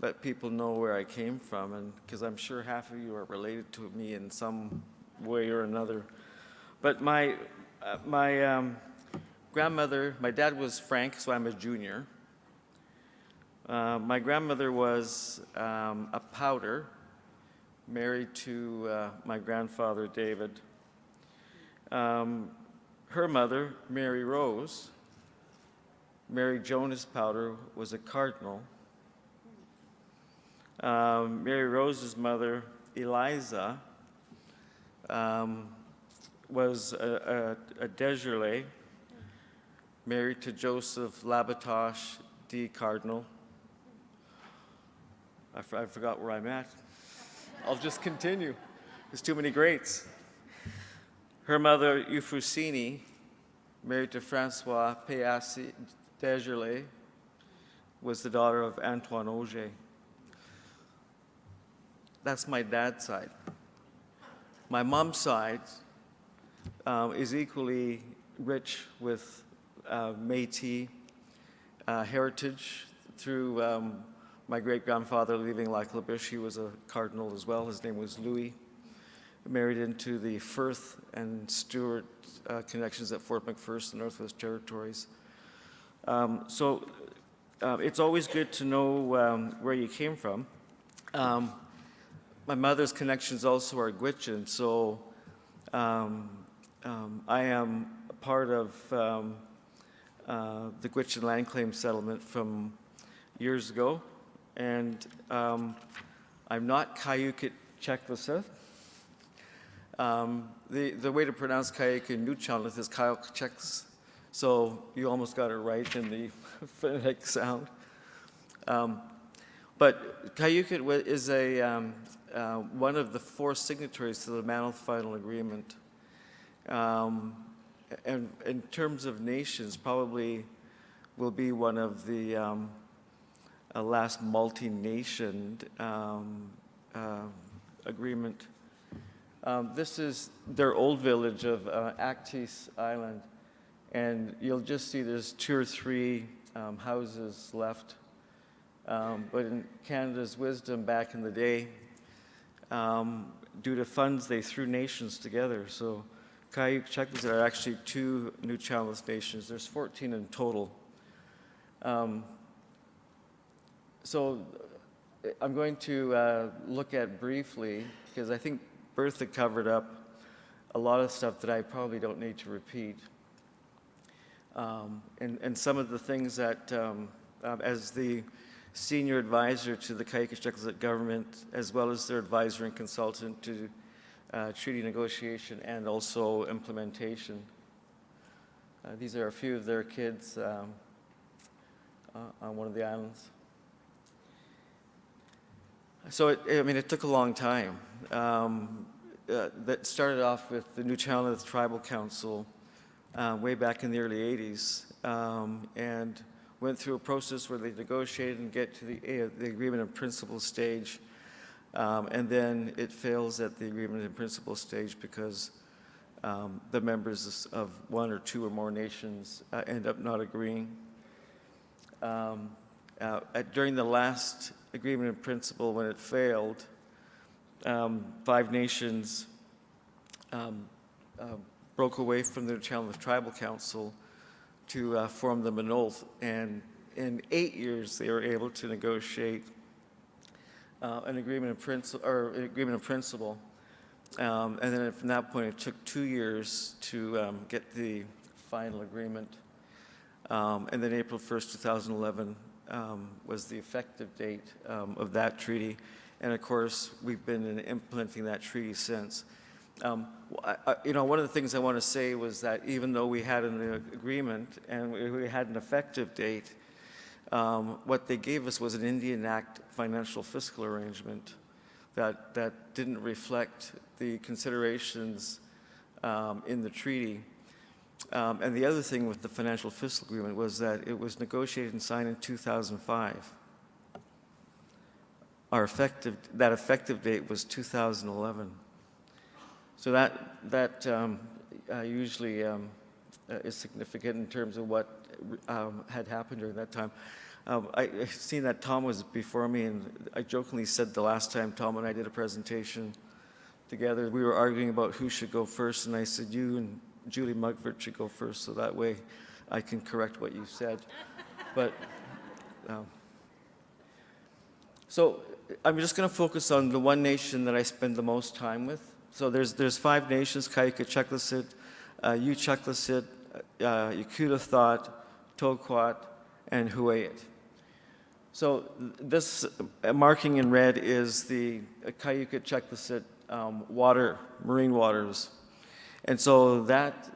let people know where I came from, and because I'm sure half of you are related to me in some way or another. But my grandmother, my dad was Frank, so I'm a junior. My grandmother was a Powder, married to my grandfather, David. Her mother, Mary Rose, Mary Jonas Powder, was a cardinal. Mary Rose's mother, Eliza, was a Desjardins, married to Joseph Labatoche D. Cardinal. I forgot where I'm at. I'll just continue. There's too many greats. Her mother, Euphrosine, married to Francois Péassy Desjardins, was the daughter of Antoine Auger. That's my dad's side. My mom's side is equally rich with Métis heritage through my great-grandfather leaving Lac La Biche. He was a cardinal as well. His name was Louis. Married into the Firth and Stuart connections at Fort McPherson, the Northwest Territories. So it's always good to know where you came from. My mother's connections also are Gwich'in, so I am a part of the Gwich'in land claim settlement from years ago, and I'm not Cayucit Chekleseth. The way to pronounce Cayucit Nuchalith is Cayucit, so you almost got it right in the phonetic sound. But Cayucit is one of the 4 signatories to the Mammoth Final Agreement. And in terms of nations, probably will be one of the last multi-nation agreement. This is their old village of Actis Island, and you'll just see there's 2 or 3 houses left. But in Canada's wisdom back in the day, due to funds, they threw nations together. So Cayucit are actually 2 Nuu-Chah-Nulth nations. There's 14 in total. So I'm going to look at briefly, because I think Bertha covered up a lot of stuff that I probably don't need to repeat. And some of the things that, as the senior advisor to the Cayucit government, as well as their advisor and consultant to treaty negotiation and also implementation. These are a few of their kids on one of the islands. So it took a long time. That started off with the Nuu-Chah-Nulth Tribal Council way back in the early 80s, and went through a process where they negotiated and get to the agreement in principle stage, and then it fails at the agreement in principle stage because the members of 1 or 2 or more nations end up not agreeing. During the last agreement in principle, when it failed, 5 nations broke away from the Nuu-Chah-Nulth Tribal Council to form the Manoth, and in 8 years they were able to negotiate an agreement in principle, and then from that point it took 2 years to get the final agreement, and then April 1st, 2011 was the effective date of that treaty, and of course we've been implementing that treaty since. One of the things I want to say was that even though we had an agreement and we had an effective date, what they gave us was an Indian Act financial fiscal arrangement that didn't reflect the considerations in the treaty. And the other thing with the financial fiscal agreement was that it was negotiated and signed in 2005. That effective date was 2011. So that usually is significant in terms of what had happened during that time. I've seen that Tom was before me, and I jokingly said the last time Tom and I did a presentation together, we were arguing about who should go first, and I said, you and Julie Mugford should go first, so that way I can correct what you said. But, so I'm just going to focus on the one nation that I spend the most time with. So there's 5 nations: Cayuga-Checklassit, Ute-Checklassit, Yakutathot, Toquat, and Huayet. So this marking in red is the Cayuga-Checklassit marine waters. And so that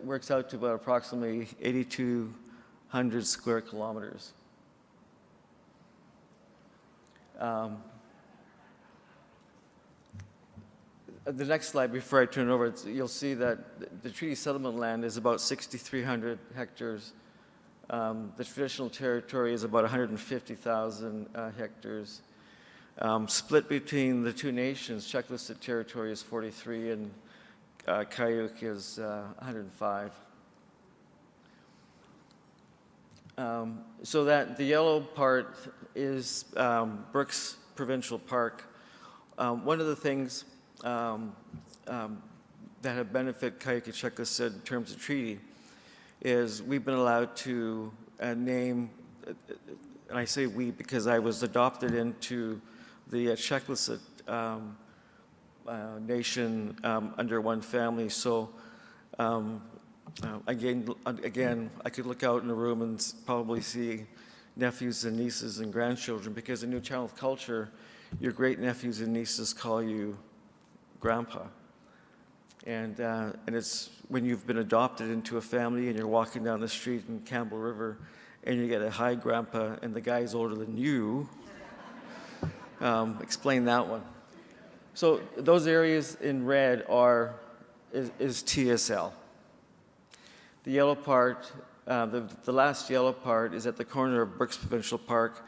works out to about approximately 8,200 square kilometers. The next slide, before I turn it over, you'll see that the treaty settlement land is about 6,300 hectares. The traditional territory is about 150,000 hectares. Split between the two nations, Checklassit territory is 43 and Cayuga is 105. So that the yellow part is Brooks Provincial Park. One of the things that have benefited Cayuga-Checklassit in terms of treaty is we've been allowed to name, and I say we because I was adopted into the Checklassit nation under one family. So again, I could look out in the room and probably see nephews and nieces and grandchildren, because in New Channel culture, your great nephews and nieces call you grandpa. And it's when you've been adopted into a family and you're walking down the street in Campbell River and you get a hi grandpa and the guy's older than you, explain that one. So those areas in red is TSL. The yellow part, the last yellow part is at the corner of Brooks Provincial Park.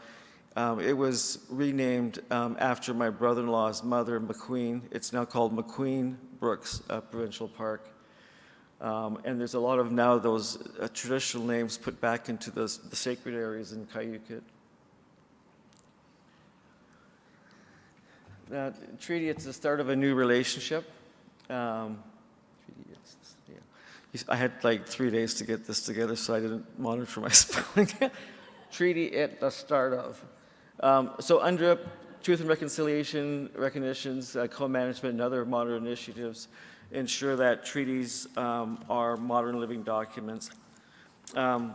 It was renamed after my brother-in-law's mother, McQueen. It's now called McQueen Brooks Provincial Park. And there's a lot of now those traditional names put back into the sacred areas in Cayuga. That treaty, it's the start of a new relationship. I had like 3 days to get this together, so I didn't monitor my spelling. Treaty at the start of. So UNDRIP, Truth and Reconciliation, recognitions, co-management, and other modern initiatives ensure that treaties are modern living documents. And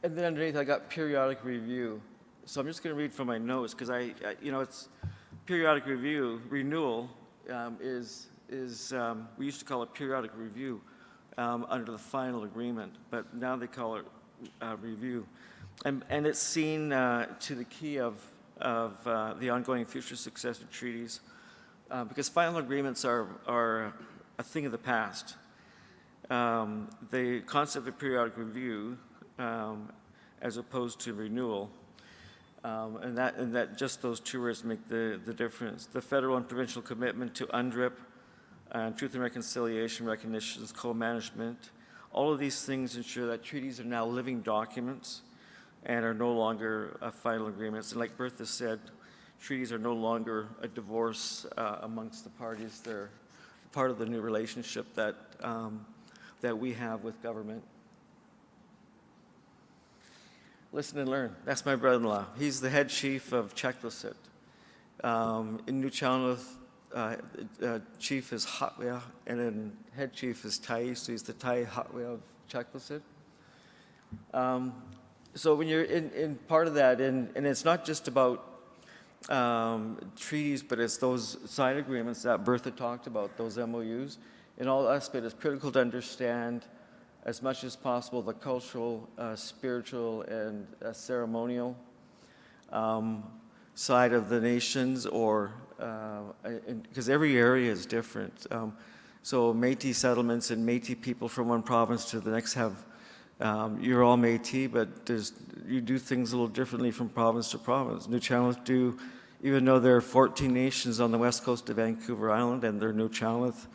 then underneath, I got periodic review. So I'm just going to read from my notes because it's periodic review. Renewal is we used to call it periodic review under the final agreement, but now they call it review. And it's seen to the key of the ongoing future success of treaties, because final agreements are a thing of the past. The concept of periodic review, as opposed to renewal, and that just those two words make the difference. The federal and provincial commitment to UNDRIP, Truth and Reconciliation, recognitions, co-management, all of these things ensure that treaties are now living documents and are no longer final agreements. And like Bertha said, treaties are no longer a divorce amongst the parties. They're part of the new relationship that we have with government. Listen and learn. That's my brother-in-law. He's the head chief of Checklassit. In New Channel, chief is Hatwea, and then head chief is Tai, so he's the Tai Hatwea of Checklassit. So when you're in part of that, and it's not just about treaties, but it's those side agreements that Bertha talked about, those MOUs. In all aspects, it's critical to understand as much as possible the cultural, spiritual, and ceremonial side of the nations, or because every area is different. So Métis settlements and Métis people from one province to the next have, you're all Métis, but you do things a little differently from province to province. Nuu-Chah-Nulth do, even though there are 14 nations on the west coast of Vancouver Island and they're Nuu-Chah-Nulth,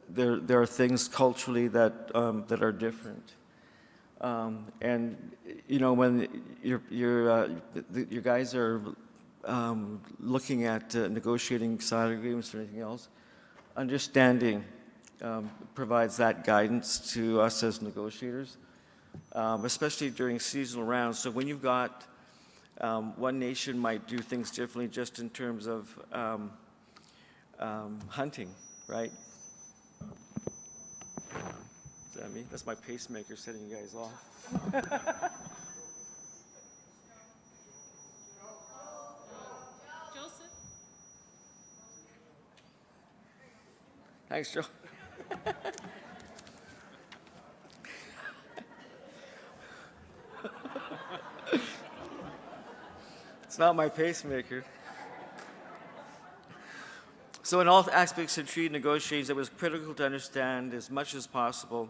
there are things culturally that are different. And you know, when your guys are looking at negotiating side agreements or anything else, understanding provides that guidance to us as negotiators, especially during seasonal rounds. So when you've got one nation might do things differently just in terms of hunting, right? Is that me? That's my pacemaker setting you guys off. Joseph? Thanks, Joe. It's not my pacemaker. So in all aspects of treaty negotiations, it was critical to understand as much as possible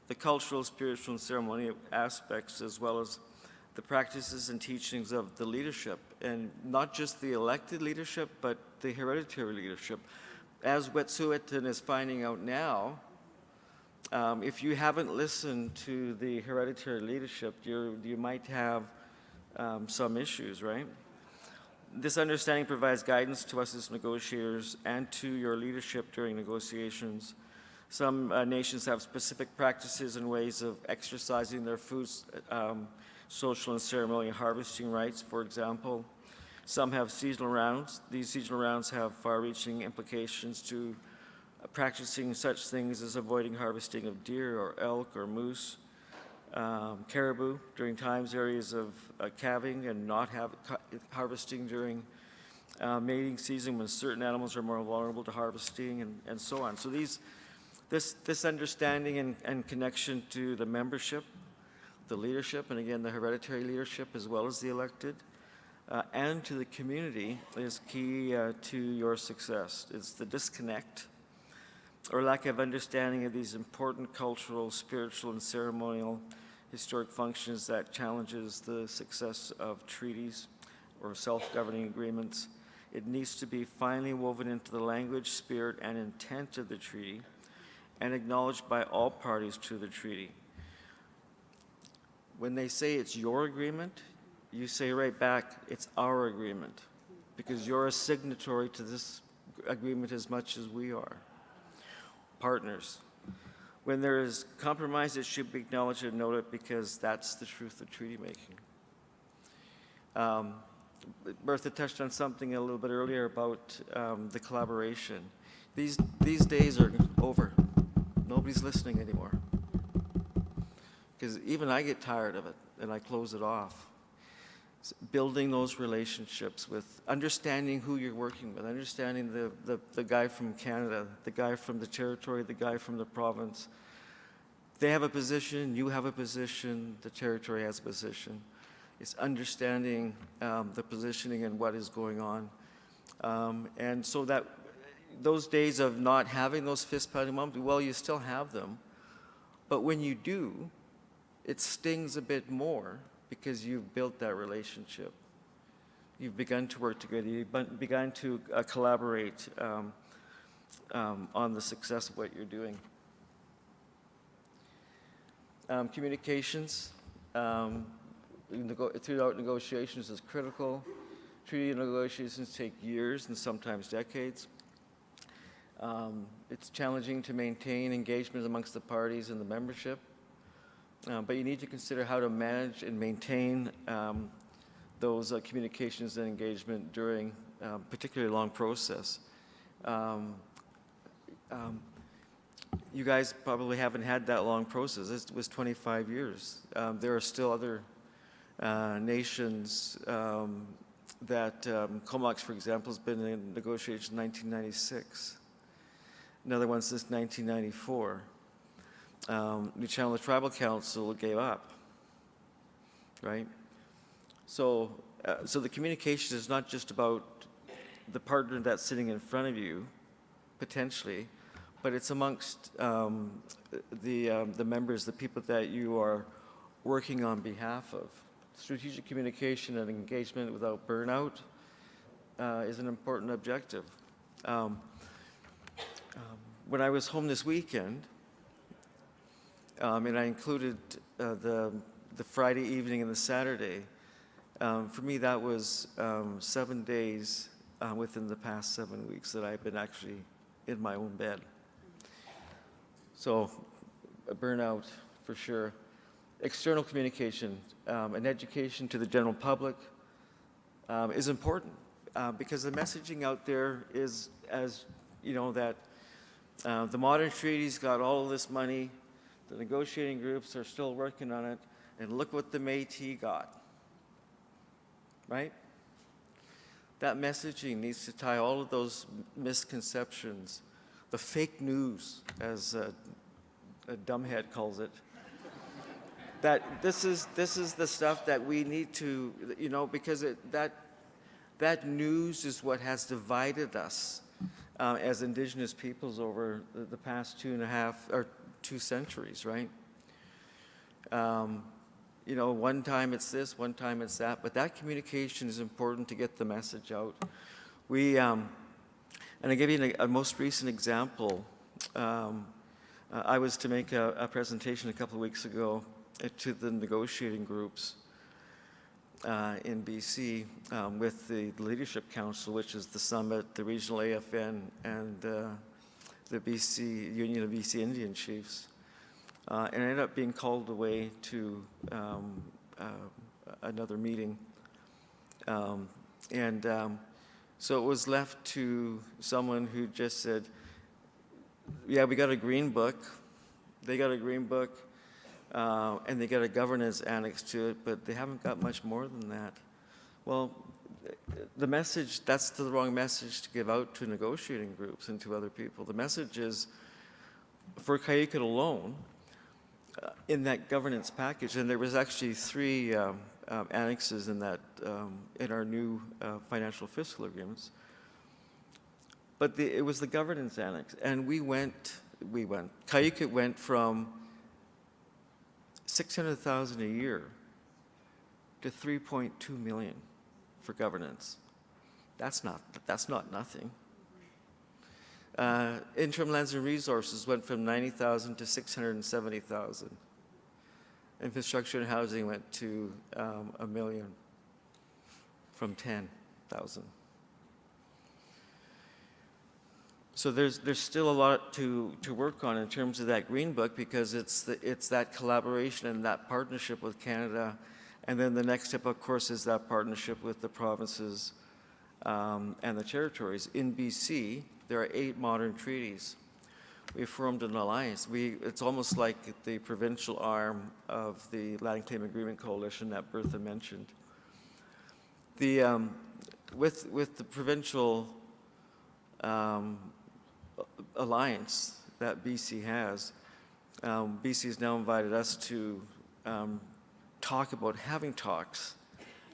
the cultural, spiritual, and ceremonial aspects, as well as the practices and teachings of the leadership, and not just the elected leadership, but the hereditary leadership. As Wet'suwet'en is finding out now, if you haven't listened to the hereditary leadership, you might have some issues, right? This understanding provides guidance to us as negotiators and to your leadership during negotiations. Some nations have specific practices and ways of exercising their food, social and ceremonial harvesting rights, for example. Some have seasonal rounds. These seasonal rounds have far-reaching implications to practicing such things as avoiding harvesting of deer or elk or moose, caribou during times, areas of calving, and not harvesting during mating season when certain animals are more vulnerable to harvesting, and so on. So this understanding and connection to the membership, the leadership, and again the hereditary leadership as well as the elected, and to the community is key to your success. It's the disconnect or lack of understanding of these important cultural, spiritual, and ceremonial historic functions that challenges the success of treaties or self-governing agreements. It needs to be finally woven into the language, spirit, and intent of the treaty and acknowledged by all parties to the treaty. When they say it's your agreement, you say right back, it's our agreement, because you're a signatory to this agreement as much as we are. Partners. When there is compromise, it should be acknowledged and noted, because that's the truth of treaty making. Bertha touched on something a little bit earlier about the collaboration. These days are over. Nobody's listening anymore. Because even I get tired of it and I close it off. It's building those relationships with understanding who you're working with, understanding the guy from Canada, the guy from the territory, the guy from the province. They have a position, you have a position, the territory has a position. It's understanding the positioning and what is going on. And so that those days of not having those fist-pounding moments, well, you still have them. But when you do, it stings a bit more because you've built that relationship. You've begun to work together. You've begun to collaborate on the success of what you're doing. Communications throughout negotiations is critical. Treaty negotiations take years and sometimes decades. It's challenging to maintain engagement amongst the parties and the membership, but you need to consider how to manage and maintain those communications and engagement during a particularly long process. You guys probably haven't had that long process. It was 25 years. There are still other nations that Comox, for example, has been in negotiation 1996. Another one since 1994. New Channel Tribal Council gave up, right? So, so the communication is not just about the partner that's sitting in front of you, potentially, but it's amongst the members, the people that you are working on behalf of. Strategic communication and engagement without burnout is an important objective. When I was home this weekend, and I included the Friday evening and the Saturday, for me that was 7 days within the past 7 weeks that I've been actually in my own bed. So a burnout for sure. External communication and education to the general public is important because the messaging out there is, as you know, that the modern treaties got all of this money, the negotiating groups are still working on it, and look what the Métis got, right? That messaging needs to tie all of those misconceptions, the fake news, as a dumbhead calls it, that this is the stuff that we need to, you know, because that news is what has divided us as Indigenous peoples over the past 2 centuries, right? You know, one time it's this, one time it's that, but that communication is important to get the message out. We, and I'll give you a most recent example. I was to make a presentation a couple of weeks ago to the negotiating groups in BC with the Leadership Council, which is the summit, the regional AFN, and the BC Union of BC Indian Chiefs. And I ended up being called away to another meeting. So it was left to someone who just said, yeah, we got a green book. They got a green book. And they got a governance annex to it, but they haven't got much more than that. Well, the message, that's the wrong message to give out to negotiating groups and to other people. The message is, for Cayuga alone, in that governance package, and there was actually 3 annexes in that, in our new financial fiscal agreements, but it was the governance annex, and Cayuga went from $600,000 a year to $3.2 million for governance. That's not nothing. Interim lands and resources went from $90,000 to $670,000. Infrastructure and housing went to $1 million from $10,000. So there's still a lot to work on in terms of that Green Book, because it's that collaboration and that partnership with Canada. And then the next step, of course, is that partnership with the provinces and the territories. In BC, there are 8 modern treaties. We formed an alliance. It's almost like the provincial arm of the Land Claim Agreement Coalition that Bertha mentioned. With the provincial alliance that BC has, BC has now invited us to talk about having talks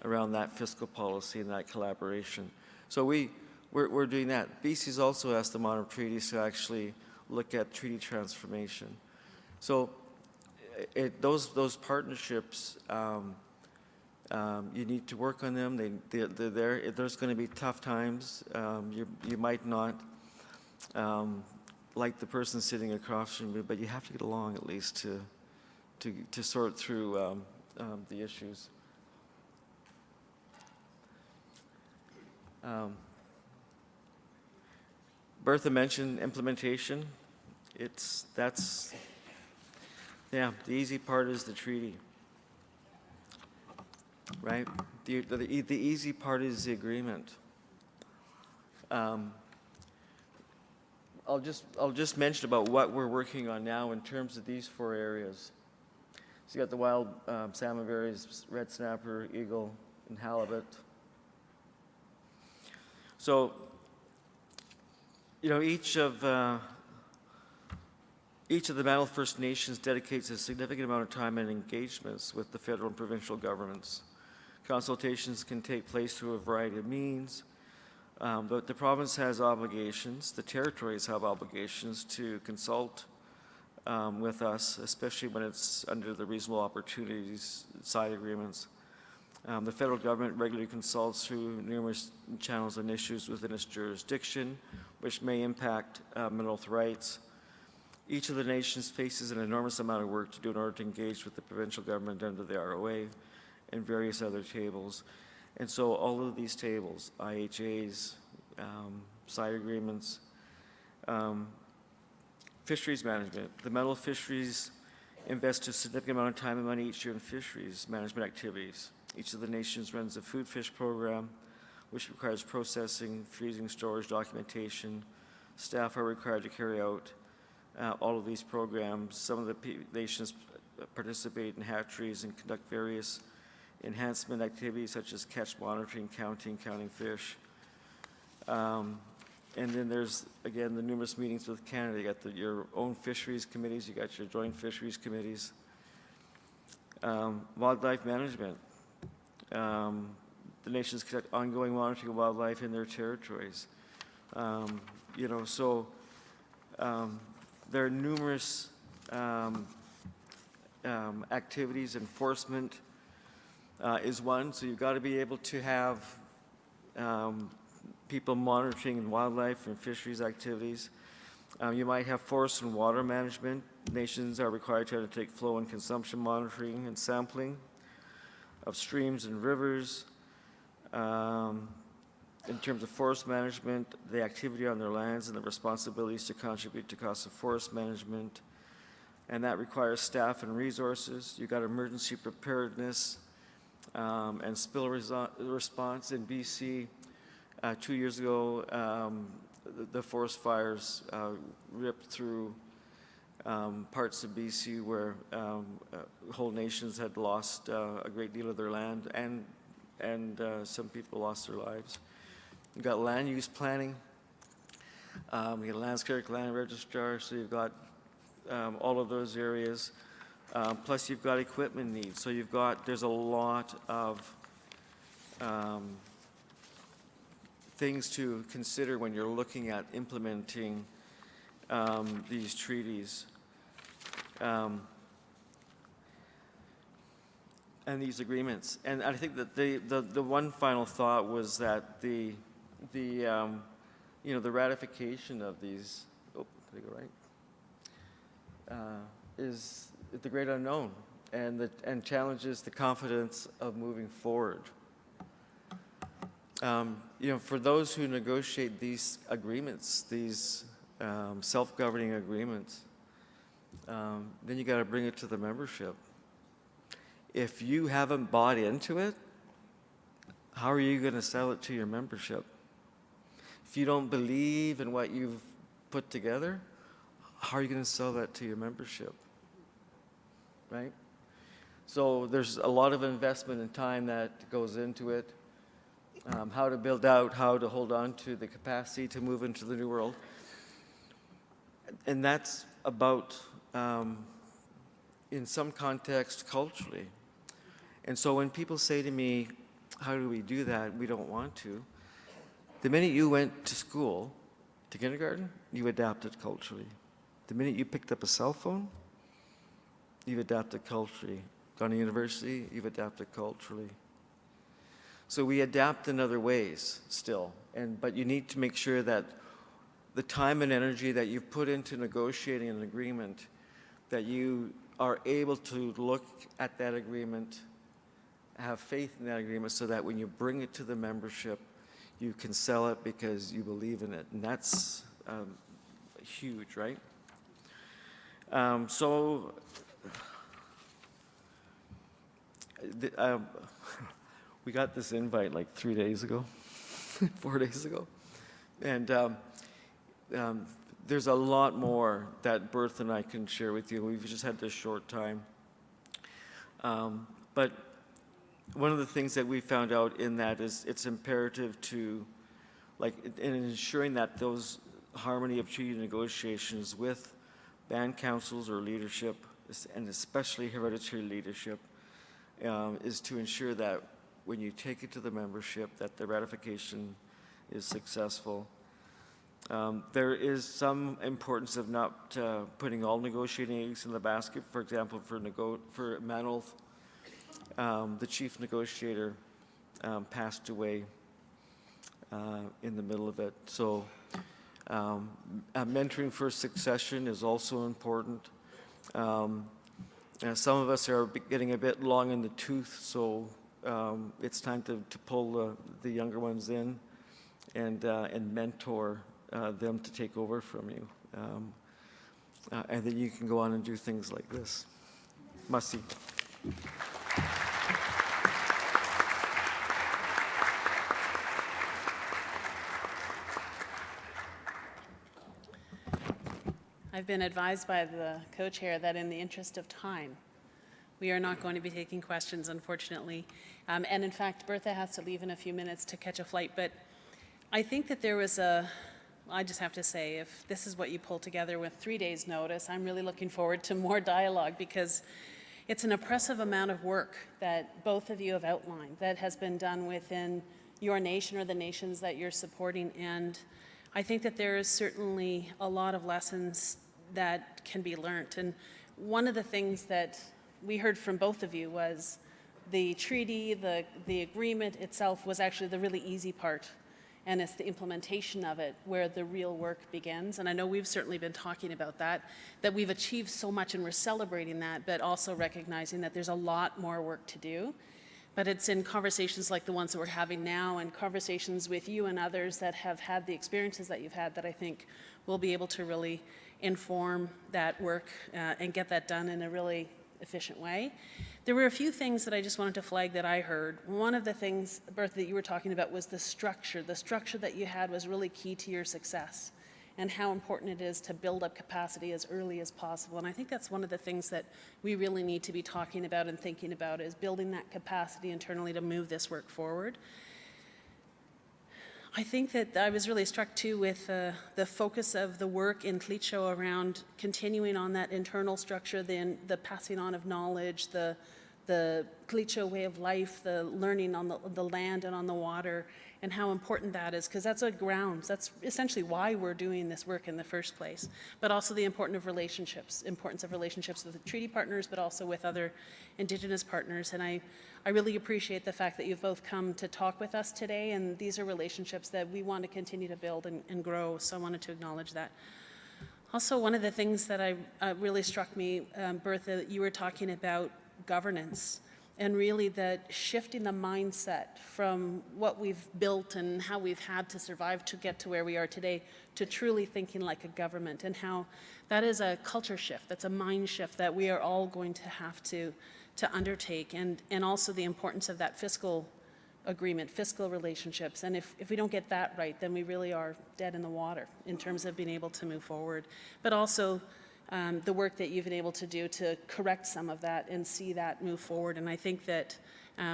around that fiscal policy and that collaboration. So we're doing that. BC's also asked the modern treaties to actually look at treaty transformation. So those partnerships, you need to work on them. They're there. There's going to be tough times. You might not like the person sitting across from you, but you have to get along at least to sort through the issues. Bertha mentioned implementation. The easy part is the treaty, right? The easy part is the agreement. I'll just mention about what we're working on now in terms of these 4 areas. So you got the wild salmon berries, red snapper, eagle, and halibut. So, you know, each of the Mantle First Nations dedicates a significant amount of time and engagements with the federal and provincial governments. Consultations can take place through a variety of means, but the province has obligations, the territories have obligations to consult with us, especially when it's under the reasonable opportunities side agreements. The federal government regularly consults through numerous channels and issues within its jurisdiction, which may impact mental health rights. Each of the nations faces an enormous amount of work to do in order to engage with the provincial government under the ROA and various other tables. And so all of these tables, IHAs, side agreements, fisheries management. The Mantle Fisheries invest a significant amount of time and money each year in fisheries management activities. Each of the nations runs a food fish program, which requires processing, freezing, storage, documentation. Staff are required to carry out all of these programs. Some of the nations participate in hatcheries and conduct various enhancement activities such as catch monitoring, counting fish. And then there's, again, the numerous meetings with Canada. You got your own fisheries committees, you got your joint fisheries committees. Wildlife management. The nations conduct ongoing monitoring of wildlife in their territories. You know, so there are numerous activities. Enforcement is one, so you've got to be able to have people monitoring wildlife and fisheries activities. You might have forest and water management. Nations are required to undertake flow and consumption monitoring and sampling of streams and rivers. In terms of forest management, the activity on their lands and the responsibilities to contribute to costs of forest management. And that requires staff and resources. You've got emergency preparedness and spill response in BC. 2 years ago, the forest fires ripped through parts of BC where whole nations had lost a great deal of their land, and some people lost their lives. You've got land use planning. You got a landscape land registrar, so you've got all of those areas. Plus you've got equipment needs. So there's a lot of things to consider when you're looking at implementing these treaties. And these agreements. And I think that the one final thought was that the ratification of these, did I go right? Is the great unknown and challenges the confidence of moving forward. For those who negotiate these agreements, these self-governing agreements, then you got to bring it to the membership. If you haven't bought into it, how are you going to sell it to your membership? If you don't believe in what you've put together, how are you going to sell that to your membership? Right? So there's a lot of investment and time that goes into it. How to build out, how to hold on to the capacity to move into the new world. And that's about, in some context, culturally. And so when people say to me, how do we do that? We don't want to. The minute you went to school, to kindergarten, you adapted culturally. The minute you picked up a cell phone, you've adapted culturally. Gone to university, you've adapted culturally. So we adapt in other ways still, but you need to make sure that the time and energy that you've put into negotiating an agreement, that you are able to look at that agreement, have faith in that agreement, so that when you bring it to the membership, you can sell it because you believe in it. And that's huge, right? We got this invite like 3 days ago, 4 days ago. And there's a lot more that Bertha and I can share with you. We've just had this short time. But one of the things that we found out in that is it's imperative to, like, in ensuring that those harmony of treaty negotiations with band councils or leadership, and especially hereditary leadership, is to ensure that when you take it to the membership, that the ratification is successful. There is some importance of not putting all negotiating eggs in the basket. For example, for Manolf, the chief negotiator passed away in the middle of it. So mentoring for succession is also important. Some of us are getting a bit long in the tooth, so it's time to pull the younger ones in and mentor them to take over from you. And then you can go on and do things like this. Masi. I've been advised by the co-chair that in the interest of time, we are not going to be taking questions, unfortunately. And in fact, Bertha has to leave in a few minutes to catch a flight. But I think that there was I just have to say, if this is what you pull together with 3 days' notice, I'm really looking forward to more dialogue, because it's an oppressive amount of work that both of you have outlined that has been done within your nation or the nations that you're supporting. And I think that there is certainly a lot of lessons that can be learned. And one of the things that we heard from both of you was the treaty, the agreement itself was actually the really easy part. And it's the implementation of it where the real work begins. And I know we've certainly been talking about that we've achieved so much and we're celebrating that, but also recognizing that there's a lot more work to do. But it's in conversations like the ones that we're having now and conversations with you and others that have had the experiences that you've had that I think we'll be able to really inform that work and get that done in a really efficient way. There were a few things that I just wanted to flag that I heard. One of the things, Bertha, that you were talking about was the structure. The structure that you had was really key to your success and how important it is to build up capacity as early as possible. And I think that's one of the things that we really need to be talking about and thinking about, is building that capacity internally to move this work forward. I think that I was really struck too with the focus of the work in Klitscho around continuing on that internal structure, the passing on of knowledge, the Klitscho way of life, the learning on the land and on the water, and how important that is, because that's a grounds. That's essentially why we're doing this work in the first place. But also the importance of relationships with the treaty partners, but also with other Indigenous partners. And I really appreciate the fact that you've both come to talk with us today, and these are relationships that we want to continue to build and grow, so I wanted to acknowledge that. Also, one of the things that really struck me, Bertha, you were talking about governance, and really that shifting the mindset from what we've built and how we've had to survive to get to where we are today to truly thinking like a government, and how that is a culture shift, that's a mind shift that we are all going to have to undertake, and also the importance of that fiscal agreement, fiscal relationships. And if we don't get that right, then we really are dead in the water in terms of being able to move forward. But also the work that you've been able to do to correct some of that and see that move forward. And I think that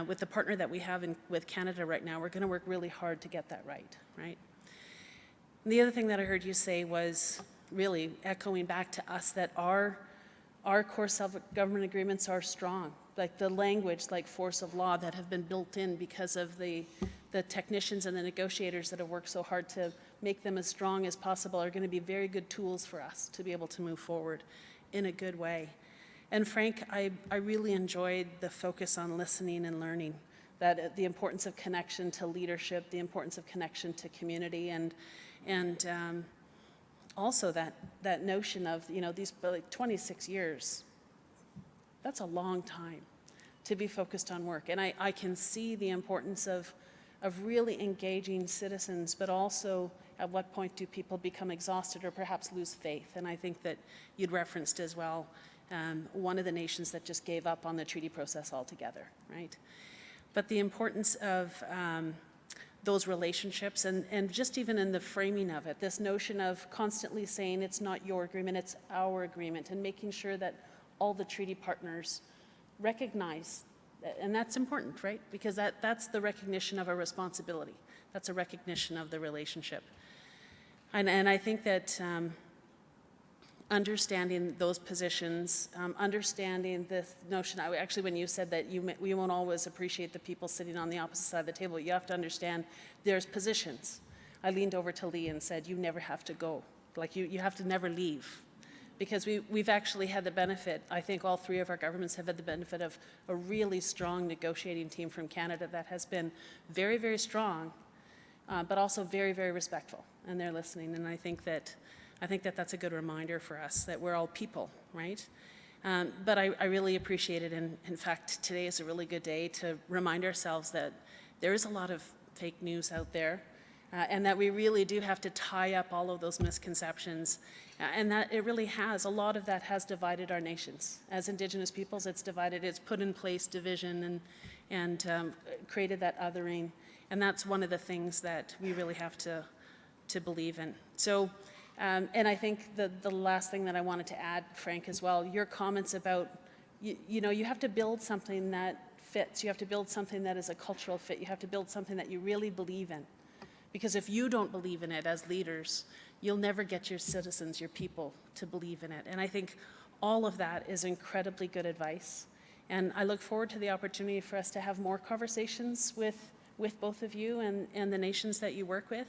with the partner that we have with Canada right now, we're going to work really hard to get that right? And the other thing that I heard you say was really echoing back to us that our core self-government agreements are strong, like the language, like force of law that have been built in because of the technicians and the negotiators that have worked so hard to make them as strong as possible are going to be very good tools for us to be able to move forward in a good way. And Frank, I really enjoyed the focus on listening and learning, that the importance of connection to leadership, the importance of connection to community, and also that notion of, these 26 years, that's a long time to be focused on work. And I can see the importance of really engaging citizens, but also at what point do people become exhausted or perhaps lose faith? And I think that you'd referenced as well one of the nations that just gave up on the treaty process altogether, right? But the importance of those relationships and just even in the framing of it, this notion of constantly saying it's not your agreement, it's our agreement, and making sure that all the treaty partners recognize, and that's important, right? Because that's the recognition of a responsibility. That's a recognition of the relationship. And I think that understanding those positions, understanding this notion, actually when you said that we won't always appreciate the people sitting on the opposite side of the table, you have to understand there's positions. I leaned over to Lee and said, you never have to go. Like you have to never leave. Because we've actually had the benefit, I think all three of our governments have had the benefit of a really strong negotiating team from Canada that has been very, very strong, but also very, very respectful, and they're listening. And I think that that's a good reminder for us that we're all people, right? But I really appreciate it, and in fact, today is a really good day to remind ourselves that there is a lot of fake news out there, and that we really do have to tie up all of those misconceptions, and that it really has, a lot of that has divided our nations. As Indigenous peoples, it's divided, it's put in place division and created that othering, and that's one of the things that we really have to believe in. So, and I think the last thing that I wanted to add, Frank, as well, your comments about, you know, you have to build something that fits, you have to build something that is a cultural fit, you have to build something that you really believe in. Because if you don't believe in it as leaders, you'll never get your citizens, your people, to believe in it. And I think all of that is incredibly good advice. And I look forward to the opportunity for us to have more conversations with both of you and the nations that you work with.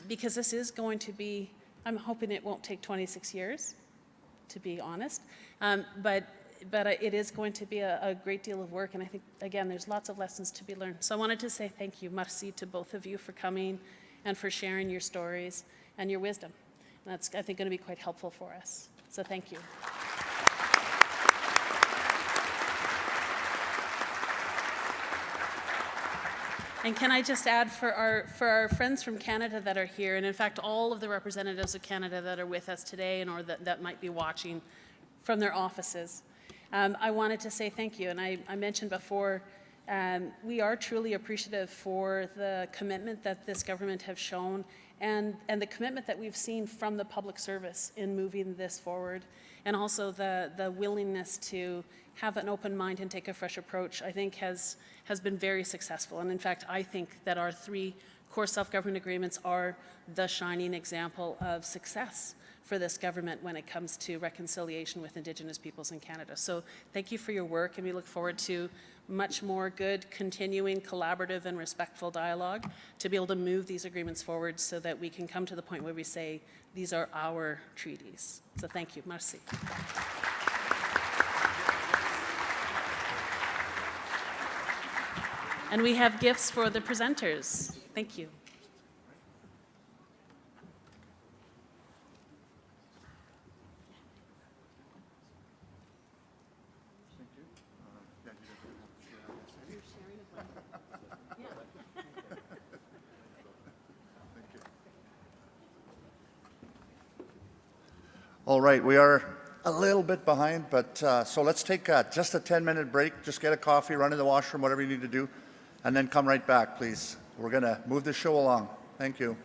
Because this is going to be, I'm hoping it won't take 26 years, to be honest. But it is going to be a great deal of work, and I think, again, there's lots of lessons to be learned. So I wanted to say thank you, merci, to both of you for coming and for sharing your stories and your wisdom. And that's, I think, going to be quite helpful for us. So thank you. And can I just add, for our friends from Canada that are here, and in fact all of the representatives of Canada that are with us today and or that might be watching from their offices, I wanted to say thank you. And I mentioned before, we are truly appreciative for the commitment that this government has shown and the commitment that we've seen from the public service in moving this forward, and also the willingness to have an open mind and take a fresh approach, I think has been very successful. And in fact, I think that our 3 core self-government agreements are the shining example of success for this government when it comes to reconciliation with Indigenous peoples in Canada. So thank you for your work, and we look forward to much more good, continuing, collaborative and respectful dialogue to be able to move these agreements forward so that we can come to the point where we say, these are our treaties. So thank you. Merci. And we have gifts for the presenters. Thank you. All right, we are a little bit behind, but so let's take just a 10-minute break. Just get a coffee, run to the washroom, whatever you need to do, and then come right back, please. We're going to move the show along. Thank you.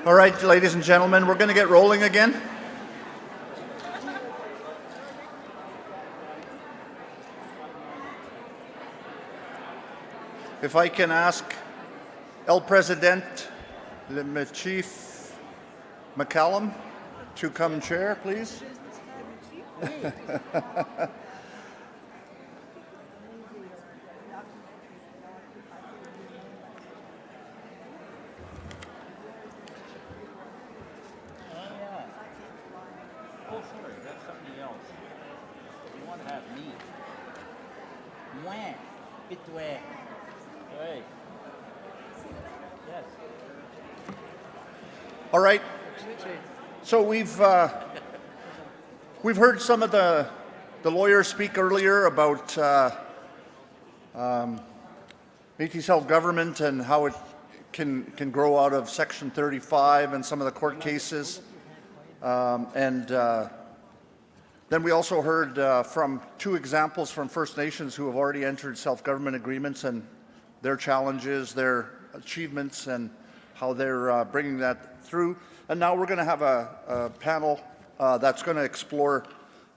All right, ladies and gentlemen, we're going to get rolling again. If I can ask El President, Le Chief McCallum, to come chair, please. Oh, sorry, that's something else. You want to have me. Mwah. Bitway. Right. Yes. All right. So we've heard some of the lawyers speak earlier about Métis self-government and how it can grow out of Section 35 and some of the court cases. Then we also heard from two examples from First Nations who have already entered self-government agreements and their challenges, their achievements, and how they're bringing that through. And now we're going to have a panel that's going to explore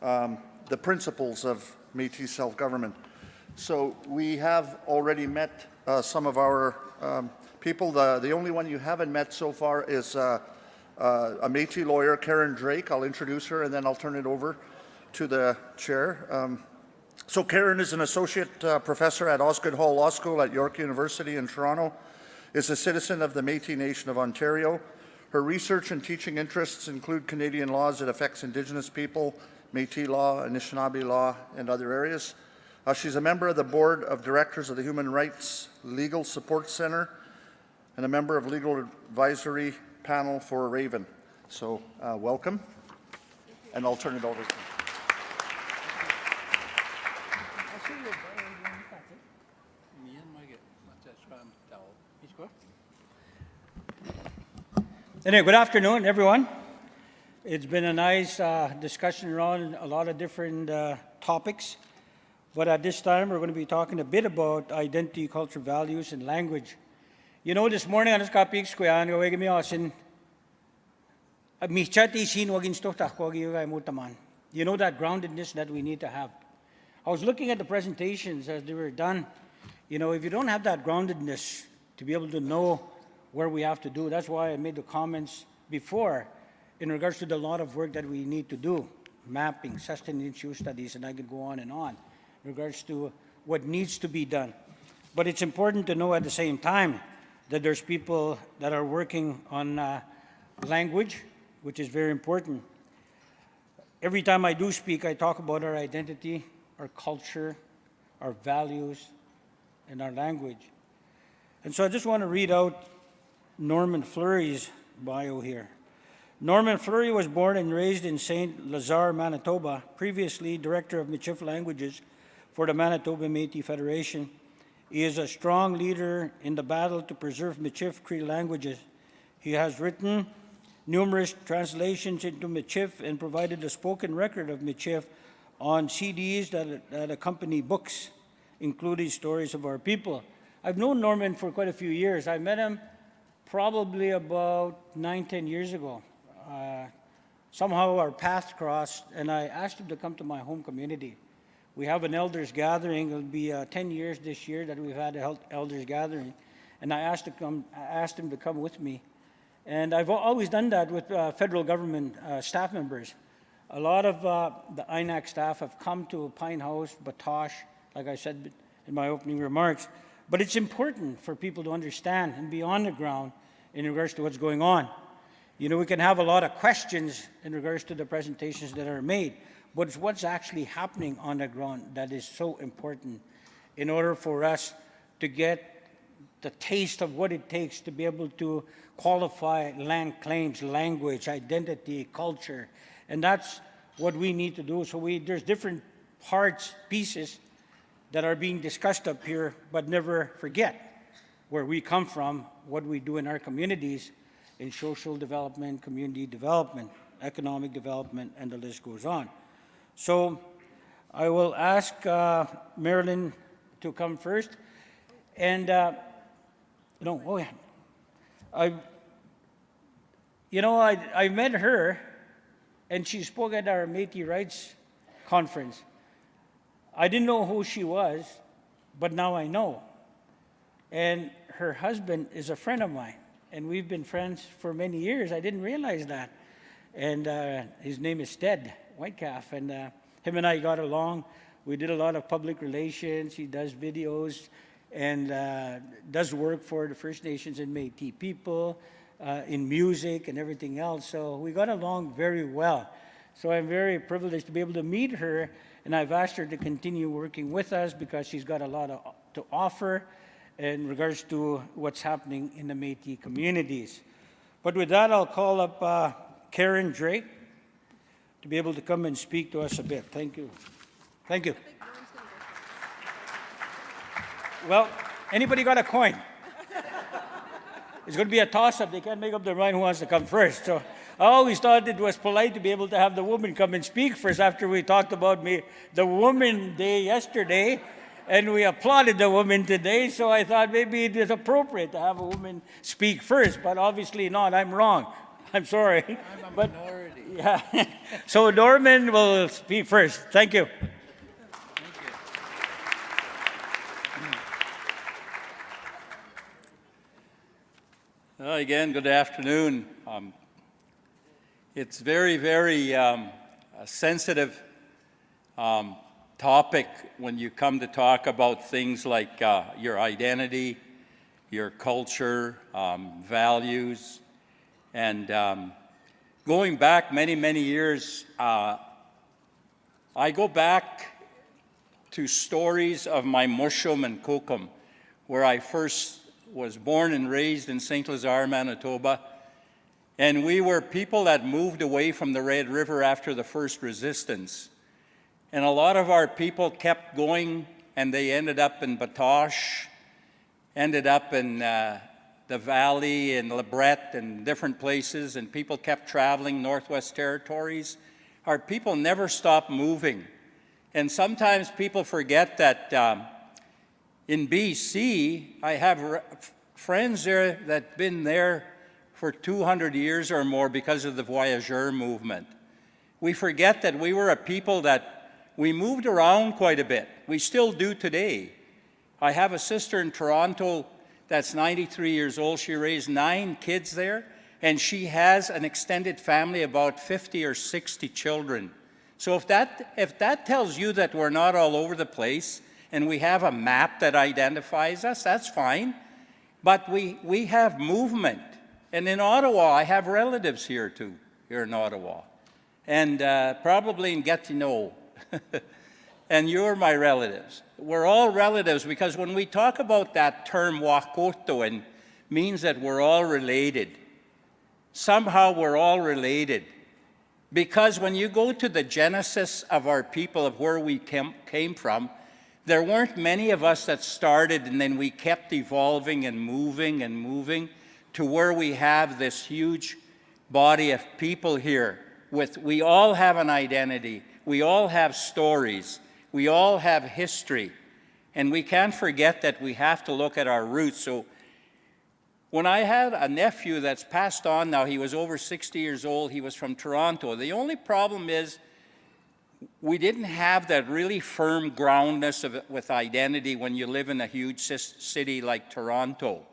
the principles of Métis self-government. So we have already met some of our people. The only one you haven't met so far is a Métis lawyer, Karen Drake. I'll introduce her and then I'll turn it over to the chair. So Karen is an associate professor at Osgoode Hall Law School at York University in Toronto, is a citizen of the Métis Nation of Ontario. Her research and teaching interests include Canadian laws that affects Indigenous people, Métis law, Anishinaabe law, and other areas. She's a member of the board of directors of the Human Rights Legal Support Center and a member of legal advisory panel for Raven. So welcome, and I'll turn it over to you. Anyway, good afternoon, everyone. It's been a nice discussion around a lot of different topics. But at this time, we're going to be talking a bit about identity, culture, values, and language. You know, this morning, I was speaking to you, and I was saying, you know that groundedness that we need to have. I was looking at the presentations as they were done. You know, if you don't have that groundedness to be able to know where we have to do, that's why I made the comments before in regards to the lot of work that we need to do, mapping, sustained issue studies, and I could go on in regards to what needs to be done. But it's important to know at the same time that there's people that are working on language, which is very important. Every time I do speak, I talk about our identity, our culture, our values, and our language. And so I just want to read out Norman Fleury's bio here. Norman Fleury was born and raised in St. Lazare, Manitoba, previously Director of Michif Languages for the Manitoba Métis Federation. He is a strong leader in the battle to preserve Michif Cree languages. He has written numerous translations into Michif and provided a spoken record of Michif on CDs that accompany books, including stories of our people. I've known Norman for quite a few years. I met him probably about 9-10 years ago. Somehow our paths crossed, and I asked him to come to my home community. We have an elders gathering. It'll be 10 years this year that we've had an elders gathering, and I asked him to come with me. And I've always done that with federal government staff members. A lot of the INAC staff have come to Pine House, Batoche, like I said in my opening remarks. But it's important for people to understand and be on the ground in regards to what's going on. You know, we can have a lot of questions in regards to the presentations that are made, but it's what's actually happening on the ground that is so important in order for us to get the taste of what it takes to be able to qualify land claims, language, identity, culture. And that's what we need to do. So there's different parts, pieces that are being discussed up here, but never forget where we come from, what we do in our communities, in social development, community development, economic development, and the list goes on. So I will ask Marilyn to come first. And, You know, I met her, and she spoke at our Métis Rights conference. I didn't know who she was, but now I know. And her husband is a friend of mine, and we've been friends for many years. I didn't realize that. And his name is Ted Whitecalf, and him and I got along. We did a lot of public relations. He does videos and does work for the First Nations and Métis people in music and everything else. So we got along very well. So I'm very privileged to be able to meet her, and I've asked her to continue working with us because she's got a lot to offer in regards to what's happening in the Métis communities. But with that, I'll call up Karen Drake to be able to come and speak to us a bit. Thank you. Thank you. Well, anybody got a coin? It's going to be a toss-up. They can't make up their mind who wants to come first. So I always thought it was polite to be able to have the woman come and speak first after we talked about the Woman Day yesterday, and we applauded the woman today. So I thought maybe it is appropriate to have a woman speak first, but obviously not. I'm wrong. I'm sorry. I'm a minority. Yeah. So Norman will speak first. Thank you. Again, good afternoon. It's very, very sensitive topic when you come to talk about things like your identity, your culture, values, and going back many, many years, I go back to stories of my mushum and kokum, where I first was born and raised in St. Lazare, Manitoba, and we were people that moved away from the Red River after the first resistance. And a lot of our people kept going, and they ended up in Batoche, ended up in the valley, in Lebrette, and different places, and people kept traveling Northwest Territories. Our people never stopped moving. And sometimes people forget that in BC, I have friends there that've been there for 200 years or more because of the voyageur movement. We forget that we were a people that we moved around quite a bit. We still do today. I have a sister in Toronto that's 93 years old. She raised 9 kids there, and she has an extended family, about 50 or 60 children. So if that tells you that we're not all over the place, and we have a map that identifies us, that's fine. But we have movement. And in Ottawa, I have relatives here too, here in Ottawa. And probably in Gatineau. And you're my relatives. We're all relatives because when we talk about that term wakoto, it means that we're all related. Somehow we're all related. Because when you go to the genesis of our people, of where we came from, there weren't many of us that started and then we kept evolving and moving to where we have this huge body of people here. We all have an identity, we all have stories, we all have history, and we can't forget that we have to look at our roots. So when I had a nephew that's passed on now, he was over 60 years old, he was from Toronto. The only problem is we didn't have that really firm groundness with identity when you live in a huge city like Toronto.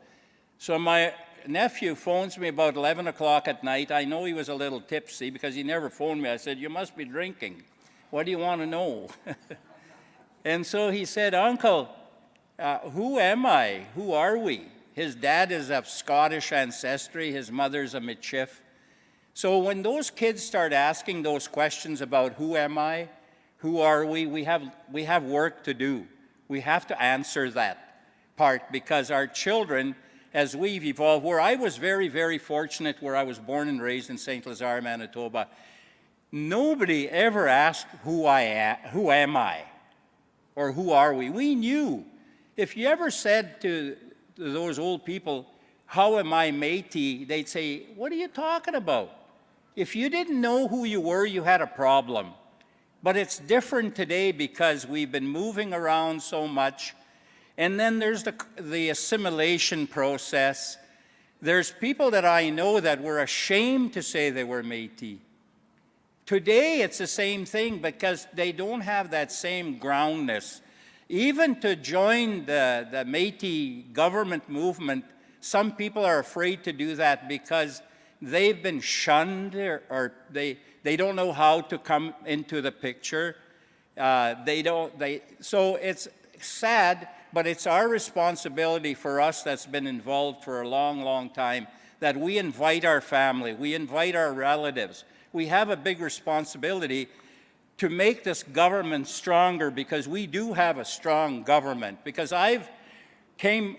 So my nephew phones me about 11 o'clock at night. I know he was a little tipsy because he never phoned me. I said, "You must be drinking. What do you want to know?" And so he said, "Uncle, who am I? Who are we?" His dad is of Scottish ancestry. His mother's a Michif. So when those kids start asking those questions about who am I, who are we have work to do. We have to answer that part because our children, as we've evolved, where I was very, very fortunate where I was born and raised in St. Lazare, Manitoba, nobody ever asked who am I, or who are we. We knew. If you ever said to those old people, "How am I Métis?" they'd say, "What are you talking about?" If you didn't know who you were, you had a problem. But it's different today because we've been moving around so much. And then there's the assimilation process. There's people that I know that were ashamed to say they were Métis. Today, it's the same thing because they don't have that same groundness. Even to join the Métis government movement, some people are afraid to do that because they've been shunned or they don't know how to come into the picture. So it's sad, but it's our responsibility for us that's been involved for a long, long time that we invite our family, we invite our relatives. We have a big responsibility to make this government stronger because we do have a strong government. Because I've came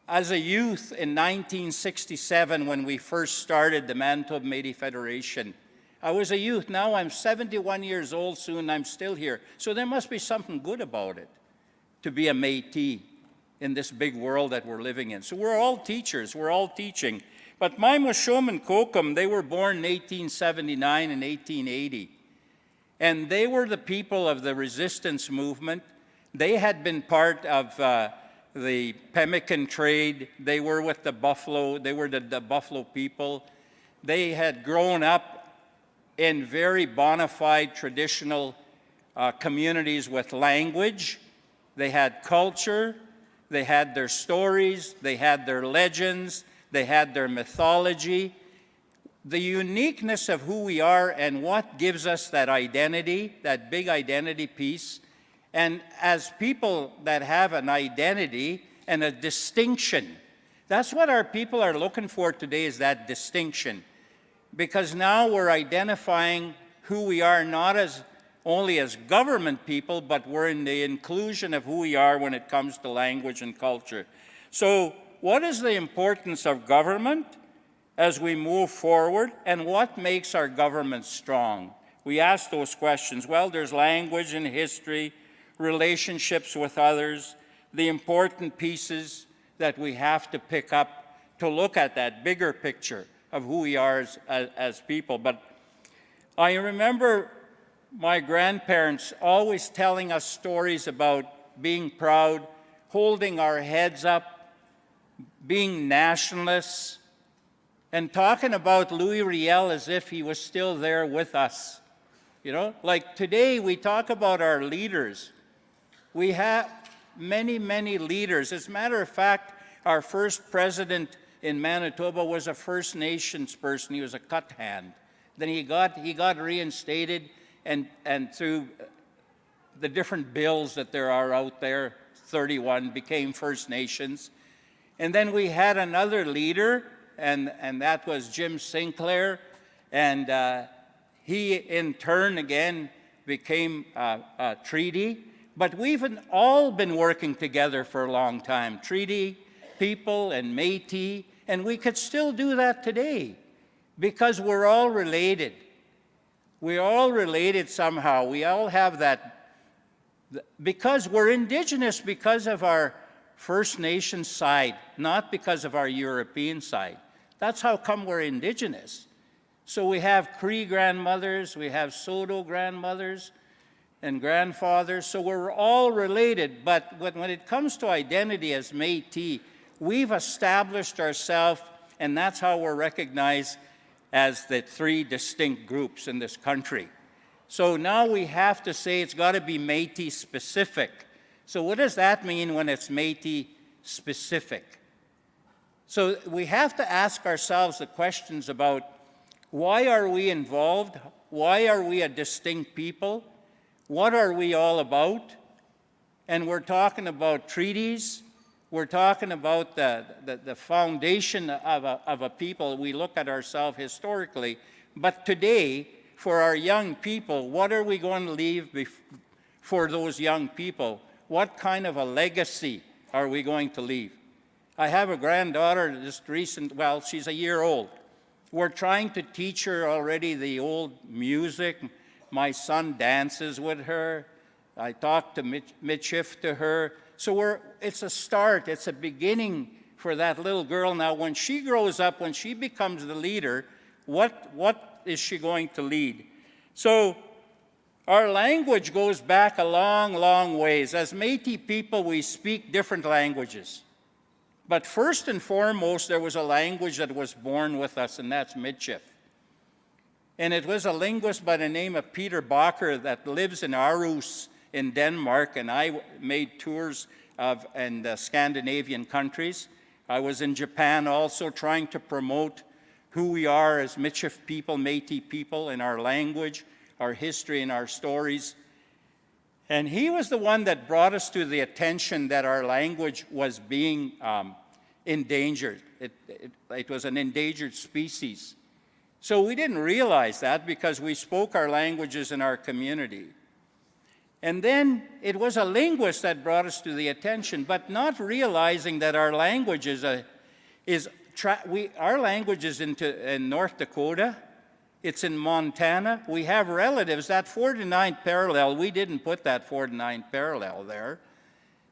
as a youth in 1967 when we first started the Manitoba Métis Federation. I was a youth. Now I'm 71 years old soon. I'm still here. So there must be something good about it to be a Métis in this big world that we're living in. So we're all teachers. We're all teaching. But my Moshom and Kokum, they were born in 1879 and 1880. And they were the people of the resistance movement. They had been part of the pemmican trade. They were with the buffalo. They were the buffalo people. They had grown up in very bona fide traditional communities with language. They had culture. They had their stories. They had their legends. They had their mythology. The uniqueness of who we are and what gives us that identity, that big identity piece. And as people that have an identity and a distinction, that's what our people are looking for today, is that distinction. Because now we're identifying who we are not as only as government people, but we're in the inclusion of who we are when it comes to language and culture. So what is the importance of government as we move forward, and what makes our government strong? We ask those questions. Well, there's language and history, relationships with others, the important pieces that we have to pick up to look at that bigger picture of who we are as people. But I remember my grandparents always telling us stories about being proud, holding our heads up, being nationalists, and talking about Louis Riel as if he was still there with us. You know, like today we talk about our leaders. We have many, many leaders. As a matter of fact, our first president in Manitoba was a First Nations person. He was a cut hand. Then he got reinstated, and through the different bills that there are out there, 31 became First Nations. And then we had another leader, and that was Jim Sinclair, and he in turn again became a treaty. But we've all been working together for a long time, treaty people and Métis, and we could still do that today because we're all related. We're all related somehow. We all have that, because we're Indigenous because of our First Nation side, not because of our European side. That's how come we're Indigenous. So we have Cree grandmothers, we have Saulteaux grandmothers and grandfathers, so we're all related. But when it comes to identity as Métis, we've established ourselves, and that's how we're recognized as the three distinct groups in this country. So now we have to say it's got to be Métis specific. So what does that mean when it's Métis specific? So we have to ask ourselves the questions about why are we involved? Why are we a distinct people? What are we all about? And we're talking about treaties. We're talking about the foundation of a people. We look at ourselves historically. But today, for our young people, what are we going to leave for those young people? What kind of a legacy are we going to leave? I have a granddaughter, well, she's a year old. We're trying to teach her already the old music. My son dances with her. I talk to Mitchif to her. So it's a start, it's a beginning for that little girl. Now, when she grows up, when she becomes the leader, what is she going to lead? So our language goes back a long, long ways. As Métis people, we speak different languages. But first and foremost, there was a language that was born with us, and that's Michif. And it was a linguist by the name of Peter Bakker that lives in Aarhus in Denmark, and I made tours in the Scandinavian countries. I was in Japan also trying to promote who we are as Michif people, Métis people, in our language, our history, and our stories. And he was the one that brought us to the attention that our language was being endangered. It was an endangered species. So we didn't realize that because we spoke our languages in our community. And then it was a linguist that brought us to the attention, but not realizing that our language our language is in North Dakota. It's in Montana. We have relatives. That 49th parallel, we didn't put that 49th parallel there.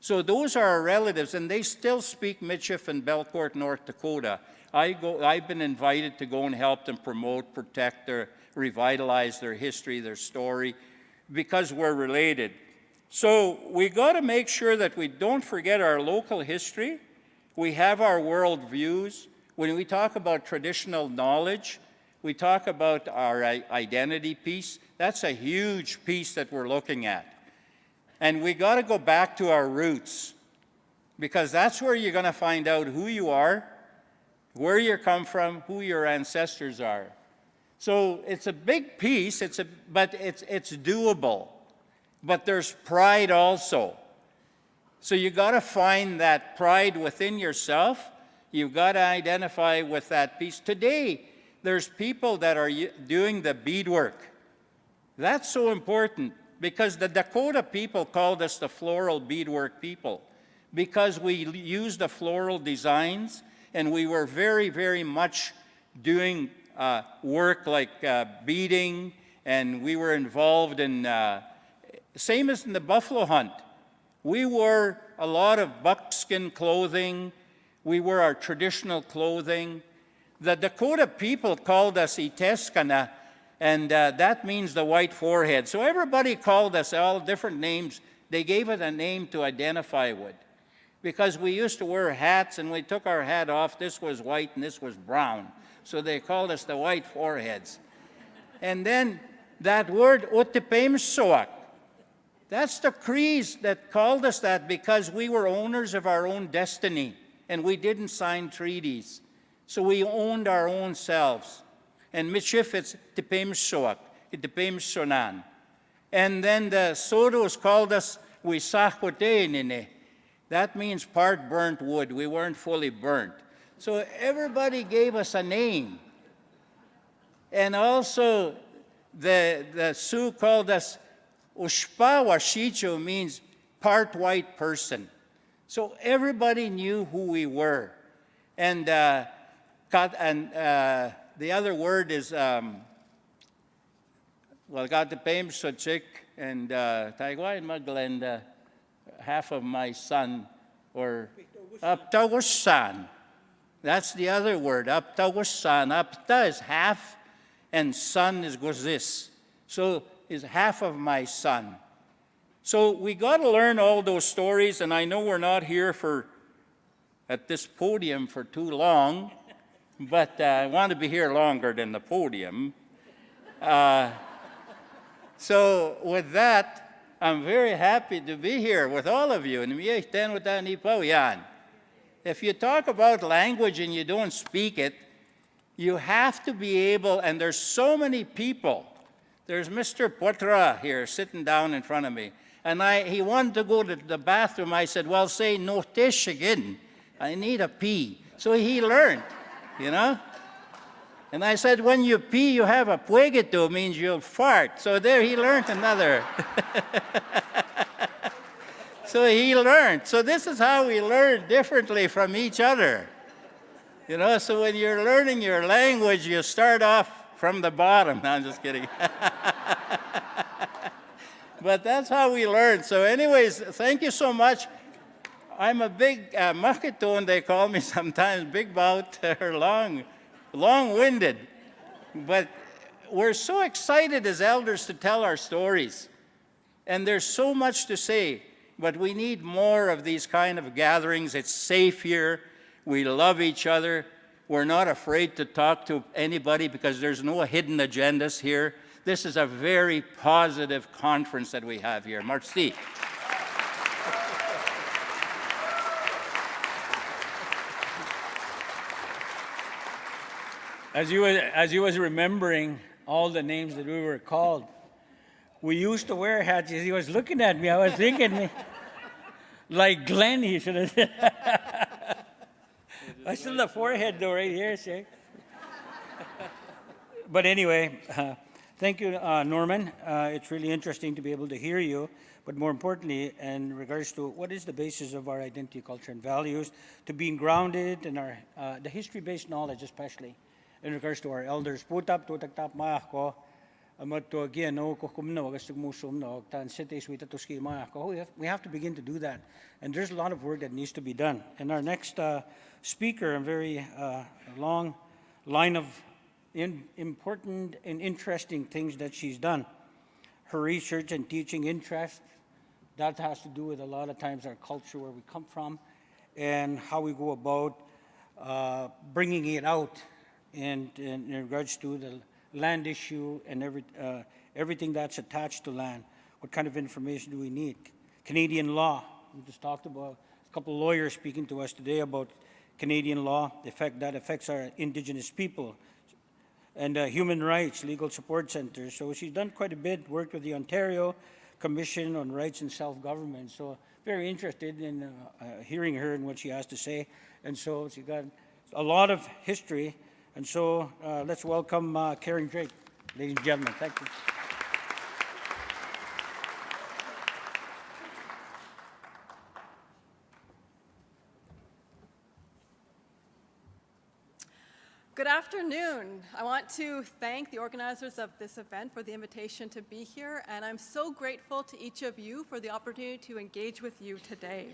So those are our relatives, and they still speak Michif in Belcourt, North Dakota. I've been invited to go and help them promote, protect, revitalize their history, their story, because we're related. So we got to make sure that we don't forget our local history. We have our world views. When we talk about traditional knowledge, we talk about our identity piece. That's a huge piece that we're looking at. And we got to go back to our roots, because that's where you're going to find out who you are, where you come from, who your ancestors are. So it's a big piece, but it's doable. But there's pride also. So you got to find that pride within yourself. You've got to identify with that piece. Today, there's people that are doing the beadwork. That's so important, because the Dakota people called us the floral beadwork people, because we used the floral designs, and we were very, very much doing work like beading, and we were involved in, same as in the buffalo hunt. We wore a lot of buckskin clothing. We wore our traditional clothing. The Dakota people called us Iteskana, and that means the white forehead. So everybody called us all different names. They gave it a name to identify with, because we used to wear hats, and we took our hat off. This was white and this was brown. So they called us the white foreheads. And then that word Otipemisiwak, that's the Crees that called us that, because we were owners of our own destiny, and we didn't sign treaties. So we owned our own selves. And Michif, it's Otipemisiwak, Otipemisisonan. And then the Sodos called us Wisahkotenine. That means part burnt wood. We weren't fully burnt. So everybody gave us a name. And also the Sioux called us Ushpawashicho, means part white person. So everybody knew who we were. And the other word is, Otipemisiwak, and Taigwai Maglenda, half of my son, or Aptawasan. That's the other word, Aptawasan. Apta is half, and son is gozis. So is half of my son. So we got to learn all those stories, and I know we're not here at this podium for too long, but I want to be here longer than the podium. So with that, I'm very happy to be here with all of you. If you talk about language and you don't speak it, you have to be able, and there's so many people. There's Mr. Potra here sitting down in front of me. And he wanted to go to the bathroom. I said, well, say no tish again. I need a pee. So he learned, you know? And I said, when you pee, you have a puegeto, means you'll fart. So there he learned another. So he learned. So this is how we learn differently from each other. You know, so when you're learning your language, you start off from the bottom. No, I'm just kidding. But that's how we learn. So anyways, thank you so much. I'm a big makitoon, they call me sometimes, big bout, or long-winded. But we're so excited as elders to tell our stories. And there's so much to say, but we need more of these kind of gatherings. It's safe here. We love each other. We're not afraid to talk to anybody because there's no hidden agendas here. This is a very positive conference that we have here. Merci. As you was remembering all the names that we were called, we used to wear hats. As he was looking at me, I was thinking, like Glenn, he should have said. I still have the forehead though right here, see? But anyway, thank you, Norman. It's really interesting to be able to hear you. But more importantly, in regards to what is the basis of our identity, culture, and values, to being grounded in our the history-based knowledge, especially in regards to our elders. Putap tutak ko. We have to begin to do that. And there's a lot of work that needs to be done. And our next speaker, a very long line of important and interesting things that she's done. Her research and teaching interest, that has to do with a lot of times our culture, where we come from, and how we go about bringing it out in regards to the land issue and everything that's attached to land. What kind of information do we need? Canadian law. We just talked about a couple of lawyers speaking to us today about Canadian law, the effect that affects our Indigenous people, and human rights, legal support centers. So she's done quite a bit, worked with the Ontario Commission on Rights and Self-Government. So very interested in hearing her and what she has to say. And so she got a lot of history. And so let's welcome Karen Drake, ladies and gentlemen. Thank you. Good afternoon. I want to thank the organizers of this event for the invitation to be here, and I'm so grateful to each of you for the opportunity to engage with you today.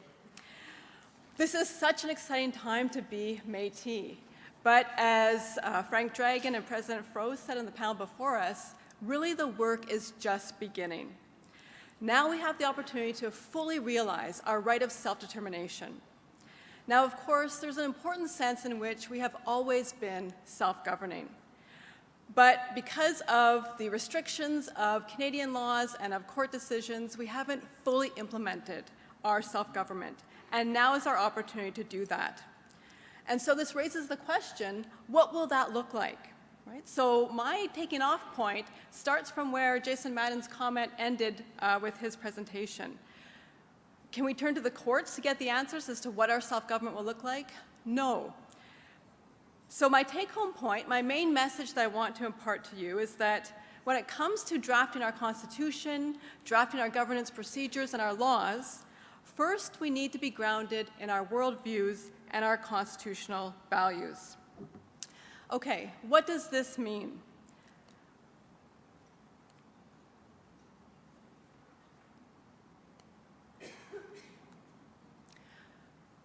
This is such an exciting time to be Métis. But as Frank Dragon and President Froese said in the panel before us, really the work is just beginning. Now we have the opportunity to fully realize our right of self-determination. Now, of course, there's an important sense in which we have always been self-governing. But because of the restrictions of Canadian laws and of court decisions, we haven't fully implemented our self-government. And now is our opportunity to do that. And so this raises the question, what will that look like? Right? So my taking off point starts from where Jason Madden's comment ended with his presentation. Can we turn to the courts to get the answers as to what our self-government will look like? No. So my take-home point, my main message that I want to impart to you is that when it comes to drafting our Constitution, drafting our governance procedures and our laws, first we need to be grounded in our worldviews and our constitutional values. Okay, what does this mean?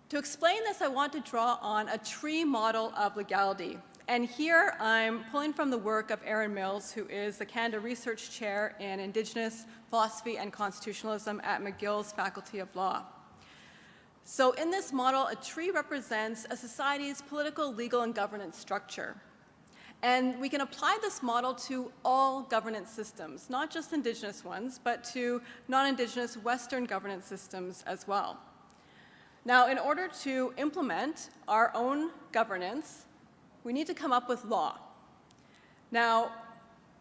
To explain this, I want to draw on a tree model of legality. And here I'm pulling from the work of Aaron Mills, who is the Canada Research Chair in Indigenous Philosophy and Constitutionalism at McGill's Faculty of Law. So in this model, a tree represents a society's political, legal, and governance structure. And we can apply this model to all governance systems, not just Indigenous ones, but to non-Indigenous Western governance systems as well. Now, in order to implement our own governance, we need to come up with law. Now,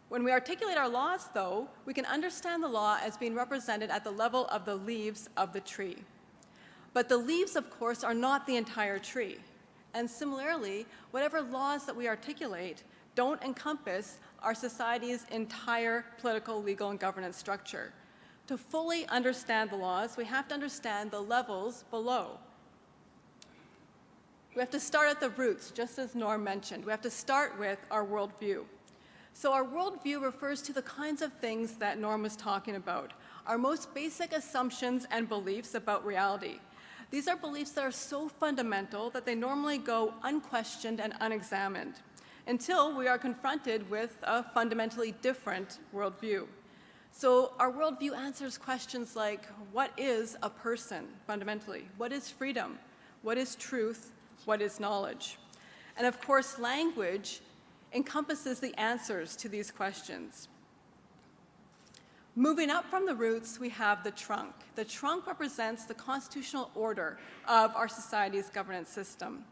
when we articulate our laws, though, we can understand the law as being represented at the level of the leaves of the tree. But the leaves, of course, are not the entire tree. And similarly, whatever laws that we articulate don't encompass our society's entire political, legal, and governance structure. To fully understand the laws, we have to understand the levels below. We have to start at the roots, just as Norm mentioned. We have to start with our worldview. So our worldview refers to the kinds of things that Norm was talking about, our most basic assumptions and beliefs about reality. These are beliefs that are so fundamental that they normally go unquestioned and unexamined until we are confronted with a fundamentally different worldview. So our worldview answers questions like, what is a person, fundamentally? What is freedom? What is truth? What is knowledge? And of course, language encompasses the answers to these questions. Moving up from the roots, we have the trunk. The trunk represents the constitutional order of our society's governance system.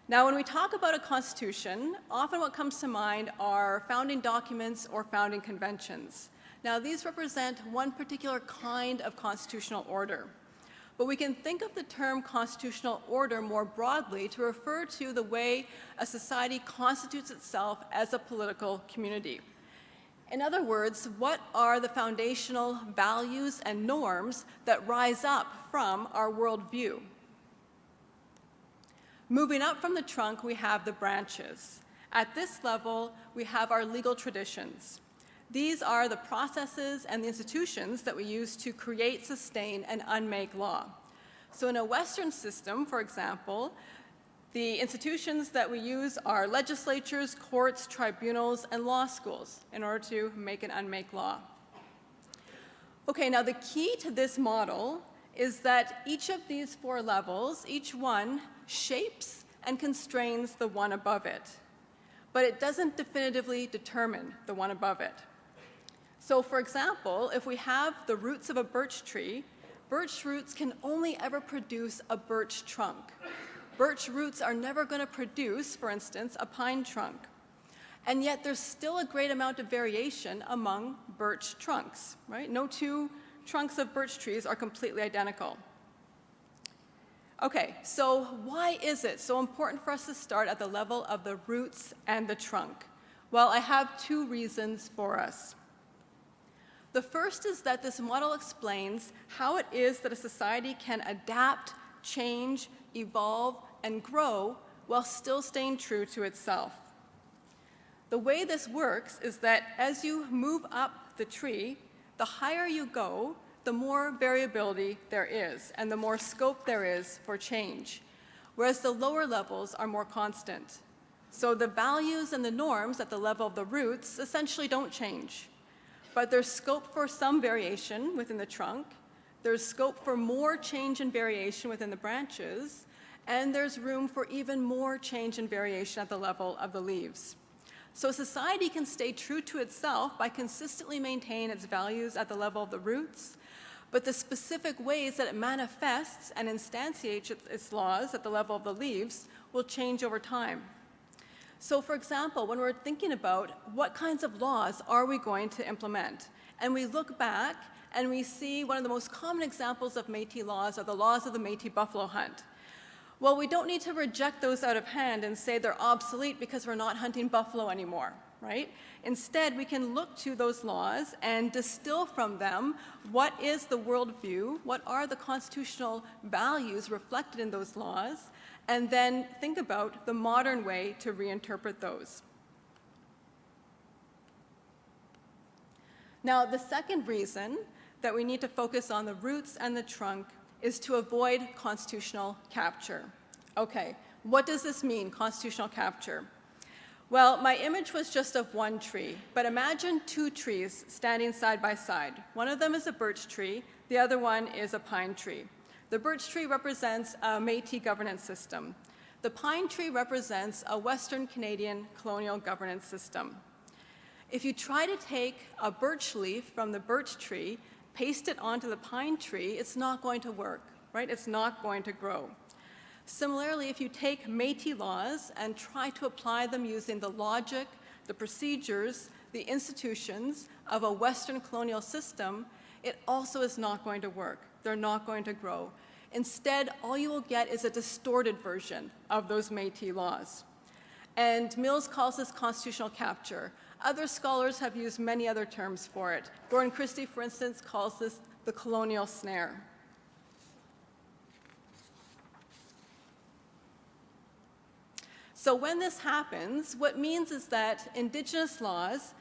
Now, when we talk about a constitution, often what comes to mind are founding documents or founding conventions. Now, these represent one particular kind of constitutional order. But we can think of the term constitutional order more broadly to refer to the way a society constitutes itself as a political community. In other words, what are the foundational values and norms that rise up from our worldview? Moving up from the trunk, we have the branches. At this level, we have our legal traditions. These are the processes and the institutions that we use to create, sustain, and unmake law. So in a Western system, for example, the institutions that we use are legislatures, courts, tribunals, and law schools in order to make and unmake law. Okay, now the key to this model is that each of these four levels, each one shapes and constrains the one above it, but it doesn't definitively determine the one above it. So for example, if we have the roots of a birch tree, birch roots can only ever produce a birch trunk. Birch roots are never going to produce, for instance, a pine trunk. And yet there's still a great amount of variation among birch trunks, right? No two trunks of birch trees are completely identical. Okay, so why is it so important for us to start at the level of the roots and the trunk? Well, I have two reasons for us. The first is that this model explains how it is that a society can adapt, change, evolve, and grow while still staying true to itself. The way this works is that as you move up the tree, the higher you go, the more variability there is and the more scope there is for change, whereas the lower levels are more constant. So the values and the norms at the level of the roots essentially don't change. But there's scope for some variation within the trunk, there's scope for more change and variation within the branches, and there's room for even more change and variation at the level of the leaves. So society can stay true to itself by consistently maintaining its values at the level of the roots, but the specific ways that it manifests and instantiates its laws at the level of the leaves will change over time. So for example, when we're thinking about what kinds of laws are we going to implement, and we look back and we see one of the most common examples of Métis laws are the laws of the Métis buffalo hunt. Well, we don't need to reject those out of hand and say they're obsolete because we're not hunting buffalo anymore, right? Instead, we can look to those laws and distill from them what is the worldview, what are the constitutional values reflected in those laws, and then think about the modern way to reinterpret those. Now, the second reason that we need to focus on the roots and the trunk is to avoid constitutional capture. Okay, what does this mean, constitutional capture? Well, my image was just of one tree, but imagine two trees standing side by side. One of them is a birch tree, the other one is a pine tree. The birch tree represents a Métis governance system. The pine tree represents a Western Canadian colonial governance system. If you try to take a birch leaf from the birch tree, paste it onto the pine tree, it's not going to work, right? It's not going to grow. Similarly, if you take Métis laws and try to apply them using the logic, the procedures, the institutions of a Western colonial system, it also is not going to work. They're not going to grow. Instead, all you will get is a distorted version of those Métis laws. And Mills calls this constitutional capture. Other scholars have used many other terms for it. Gordon Christie, for instance, calls this the colonial snare. So when this happens, what it means is that Indigenous laws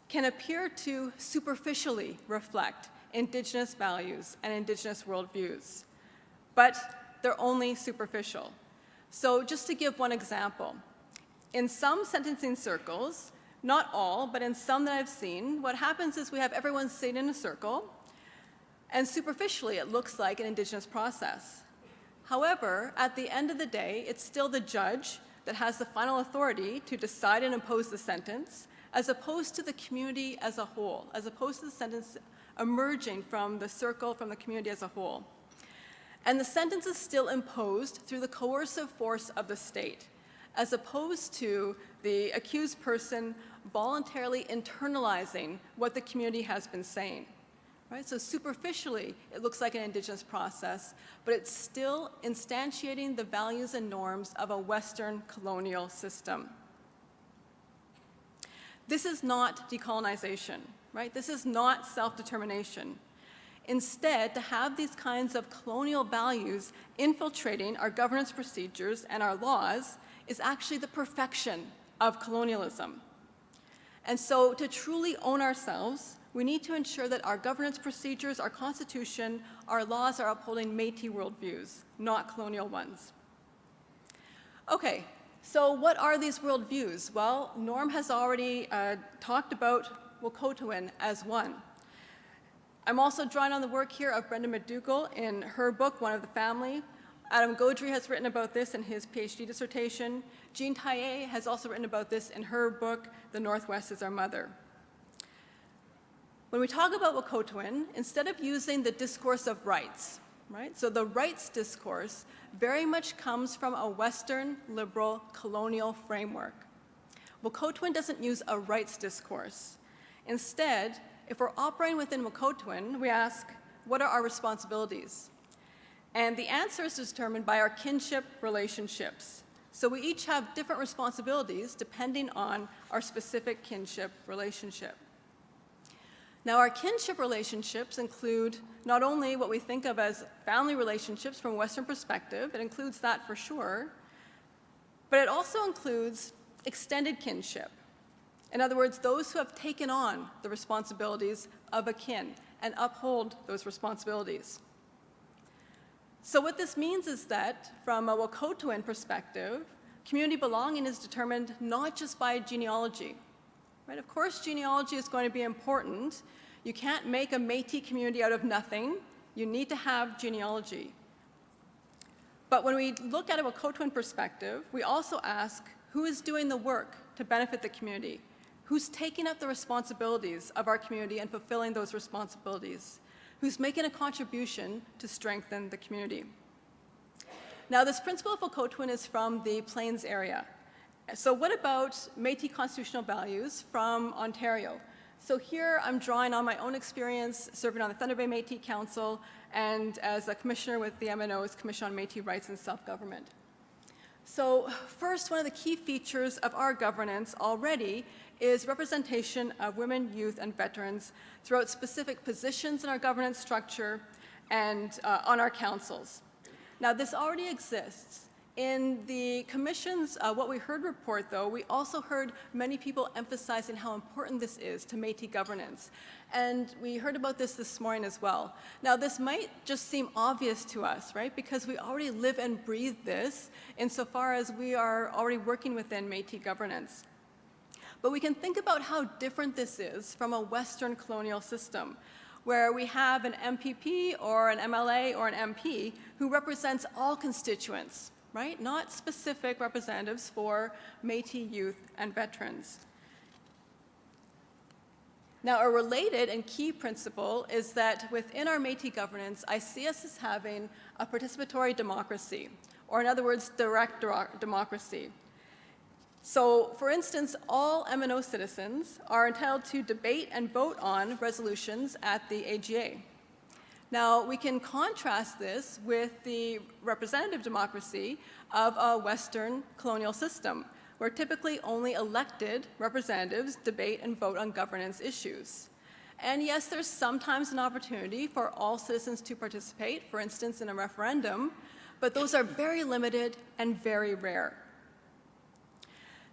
can appear to superficially reflect Indigenous values and Indigenous worldviews, but they're only superficial. So just to give one example, in some sentencing circles, not all, but in some that I've seen, what happens is we have everyone sitting in a circle, and superficially it looks like an Indigenous process. However, at the end of the day, it's still the judge that has the final authority to decide and impose the sentence, as opposed to the community as a whole, as opposed to the sentence emerging from the circle, from the community as a whole. And the sentence is still imposed through the coercive force of the state, as opposed to the accused person voluntarily internalizing what the community has been saying. Right? So superficially, it looks like an Indigenous process, but it's still instantiating the values and norms of a Western colonial system. This is not decolonization, right? This is not self-determination. Instead, to have these kinds of colonial values infiltrating our governance procedures and our laws is actually the perfection of colonialism. And so to truly own ourselves, we need to ensure that our governance procedures, our constitution, our laws are upholding Métis worldviews, not colonial ones. Okay, so what are these worldviews? Well, Norm has already talked about Wokotowin as one. I'm also drawing on the work here of Brenda McDougall in her book, One of the Family. Adam Gaudry has written about this in his PhD dissertation. Jean Taillé has also written about this in her book, The Northwest is Our Mother. When we talk about Wokotowin, instead of using the discourse of rights, right? So the rights discourse very much comes from a Western liberal colonial framework. Wokotowin doesn't use a rights discourse. Instead, if we're operating within Wokotowin, we ask, what are our responsibilities? And the answer is determined by our kinship relationships. So we each have different responsibilities depending on our specific kinship relationship. Now, our kinship relationships include not only what we think of as family relationships from a Western perspective, it includes that for sure, but it also includes extended kinship. In other words, those who have taken on the responsibilities of a kin and uphold those responsibilities. So what this means is that, from a Wokotowin perspective, community belonging is determined not just by genealogy. Right? Of course, genealogy is going to be important. You can't make a Métis community out of nothing. You need to have genealogy. But when we look at a Wokotowin perspective, we also ask, who is doing the work to benefit the community? Who's taking up the responsibilities of our community and fulfilling those responsibilities? Who's making a contribution to strengthen the community? Now, this principle of Wokotowin is from the Plains area. So what about Métis constitutional values from Ontario? So here I'm drawing on my own experience serving on the Thunder Bay Métis Council and as a commissioner with the MNO's Commission on Métis Rights and Self-Government. So first, one of the key features of our governance already is representation of women, youth, and veterans throughout specific positions in our governance structure and on our councils. Now, this already exists. In the Commission's What We Heard report, though, we also heard many people emphasizing how important this is to Métis governance. And we heard about this morning as well. Now, this might just seem obvious to us, right? Because we already live and breathe this insofar as we are already working within Métis governance. But we can think about how different this is from a Western colonial system, where we have an MPP or an MLA or an MP who represents all constituents, right? Not specific representatives for Métis youth and veterans. Now, a related and key principle is that within our Métis governance, I see us as having a participatory democracy, or in other words, direct democracy. So, for instance, all MNO citizens are entitled to debate and vote on resolutions at the AGA. Now, we can contrast this with the representative democracy of a Western colonial system, where typically only elected representatives debate and vote on governance issues. And yes, there's sometimes an opportunity for all citizens to participate, for instance, in a referendum, but those are very limited and very rare.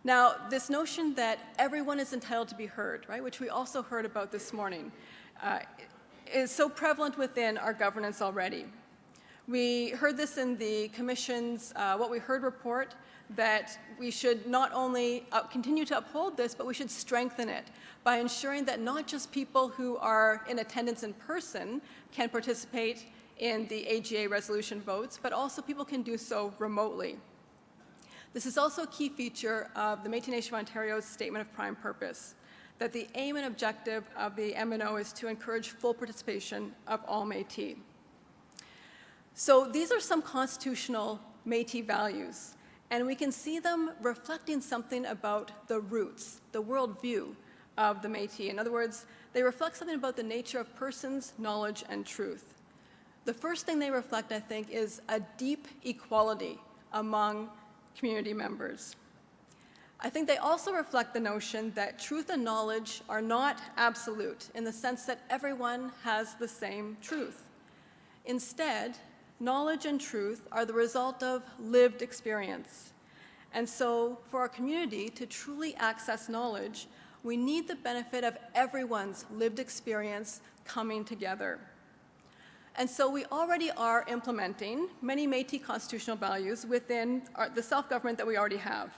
Now, this notion that everyone is entitled to be heard, right, which we also heard about this morning, is so prevalent within our governance already. We heard this in the Commission's What We Heard report, that we should not only continue to uphold this, but we should strengthen it by ensuring that not just people who are in attendance in person can participate in the AGA resolution votes, but also people can do so remotely. This is also a key feature of the Métis Nation of Ontario's Statement of Prime Purpose, that the aim and objective of the MNO is to encourage full participation of all Métis. So these are some constitutional Métis values, and we can see them reflecting something about the roots, the worldview of the Métis. In other words, they reflect something about the nature of persons, knowledge, and truth. The first thing they reflect, I think, is a deep equality among community members. I think they also reflect the notion that truth and knowledge are not absolute in the sense that everyone has the same truth. Instead, knowledge and truth are the result of lived experience. And so for our community to truly access knowledge, we need the benefit of everyone's lived experience coming together. And so we already are implementing many Métis constitutional values within the self-government that we already have.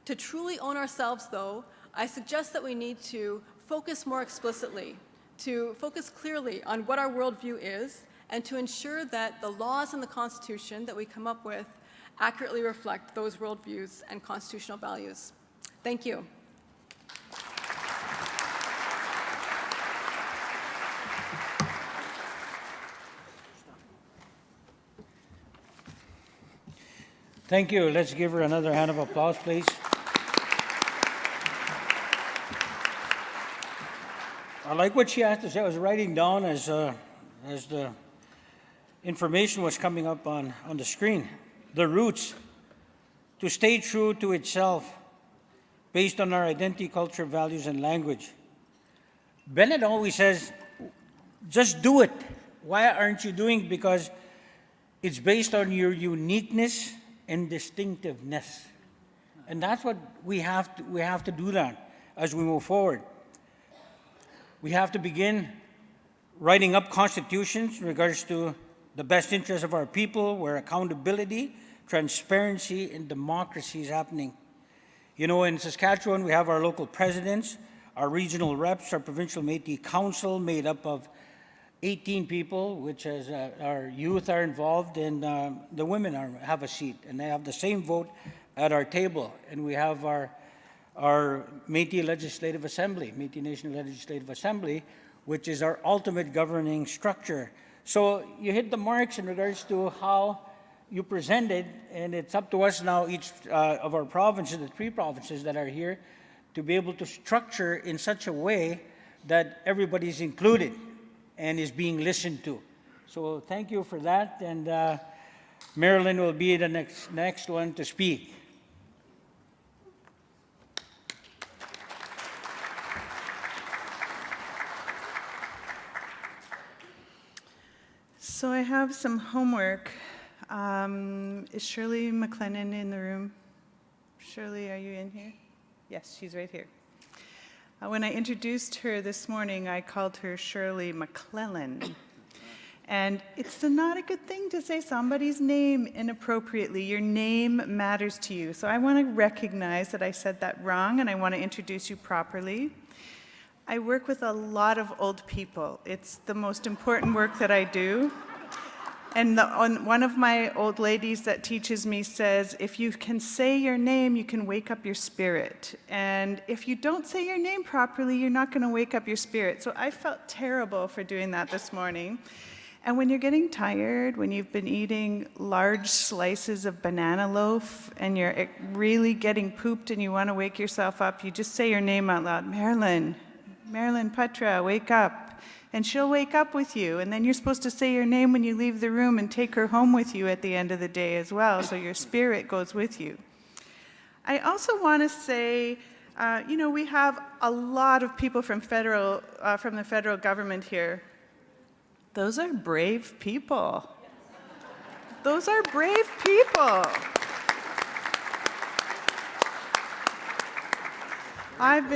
To truly own ourselves, though, I suggest that we need to focus more explicitly, to focus clearly on what our worldview is, and to ensure that the laws and the Constitution that we come up with accurately reflect those worldviews and constitutional values. Thank you. Thank you. Let's give her another hand of applause, please. I like what she had to say. I was writing down as the information was coming up on the screen. The roots, to stay true to itself, based on our identity, culture, values, and language. Bennett always says, just do it. Why aren't you doing it? Because it's based on your uniqueness and distinctiveness. And that's what we have to do that as we move forward. We have to begin writing up constitutions in regards to the best interests of our people, where accountability, transparency, and democracy is happening. You know, in Saskatchewan, we have our local presidents, our regional reps, our provincial Métis Council made up of 18 people, which is our youth are involved, and the women have a seat, and they have the same vote at our table. And we have our Métis Legislative Assembly, Métis Nation Legislative Assembly, which is our ultimate governing structure. So you hit the marks in regards to how you presented, and it's up to us now, each of our provinces, the 3 provinces that are here, to be able to structure in such a way that everybody's included and is being listened to. So thank you for that, and Marilyn will be the next one to speak. So I have some homework. Is Shirley McLennan in the room? Shirley, are you in here? Yes, she's right here. When I introduced her this morning, I called her Shirley McClellan. And it's not a good thing to say somebody's name inappropriately. Your name matters to you. So I want to recognize that I said that wrong, and I want to introduce you properly. I work with a lot of old people. It's the most important work that I do. And one of my old ladies that teaches me says, if you can say your name, you can wake up your spirit. And if you don't say your name properly, you're not going to wake up your spirit. So I felt terrible for doing that this morning. And when you're getting tired, when you've been eating large slices of banana loaf and you're really getting pooped and you want to wake yourself up, you just say your name out loud, Marilyn Putra, wake up. And she'll wake up with you. And then you're supposed to say your name when you leave the room and take her home with you at the end of the day as well, so your spirit goes with you. I also want to say, we have a lot of people from the federal government here. Those are brave people. Those are brave people. I've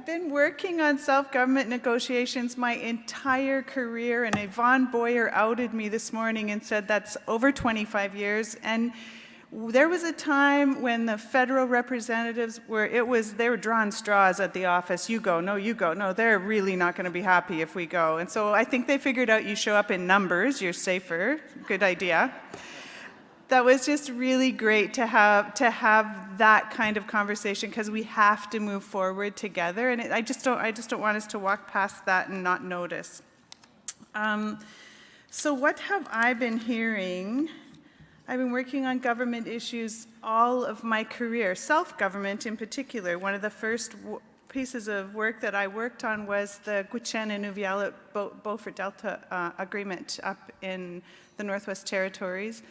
been working on self-government negotiations my entire career, and Yvonne Boyer outed me this morning and said that's over 25 years. And There was a time when the federal representatives they were drawing straws at the office. You go, no, you go. No, they're really not going to be happy if we go. And so I think they figured out you show up in numbers, you're safer. Good idea. That was just really great to have that kind of conversation, because we have to move forward together. And I just don't want us to walk past that and not notice. So what have I been hearing? I've been working on government issues all of my career, self-government in particular. One of the first pieces of work that I worked on was the Gwich'in and Nuviala Beaufort Delta Agreement up in the Northwest Territories.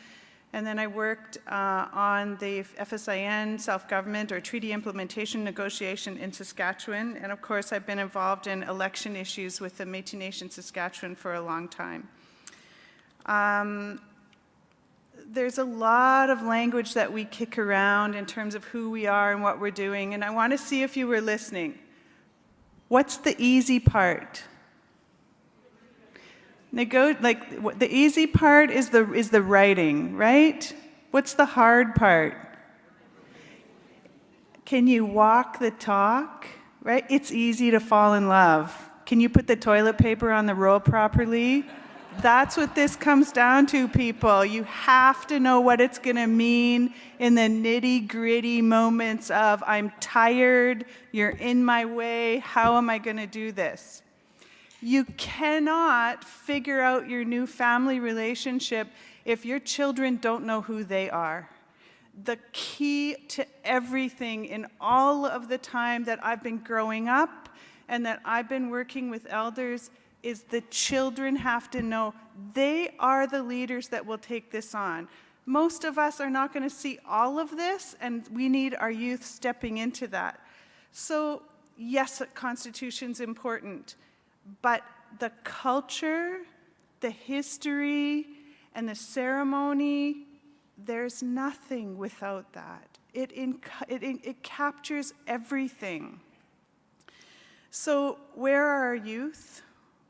And then I worked on the FSIN, self-government or treaty implementation negotiation in Saskatchewan. And of course, I've been involved in election issues with the Métis Nation Saskatchewan for a long time. There's a lot of language that we kick around in terms of who we are and what we're doing, and I want to see if you were listening. What's the easy part? The easy part is the writing, right? What's the hard part? Can you walk the talk, right? It's easy to fall in love. Can you put the toilet paper on the roll properly? That's what this comes down to, people. You have to know what it's going to mean in the nitty-gritty moments of, I'm tired, you're in my way, how am I going to do this? You cannot figure out your new family relationship if your children don't know who they are. The key to everything in all of the time that I've been growing up and that I've been working with elders is the children have to know they are the leaders that will take this on. Most of us are not going to see all of this, and we need our youth stepping into that. So yes, the Constitution's important, but the culture, the history, and the ceremony, there's nothing without that. It captures everything. So where are our youth?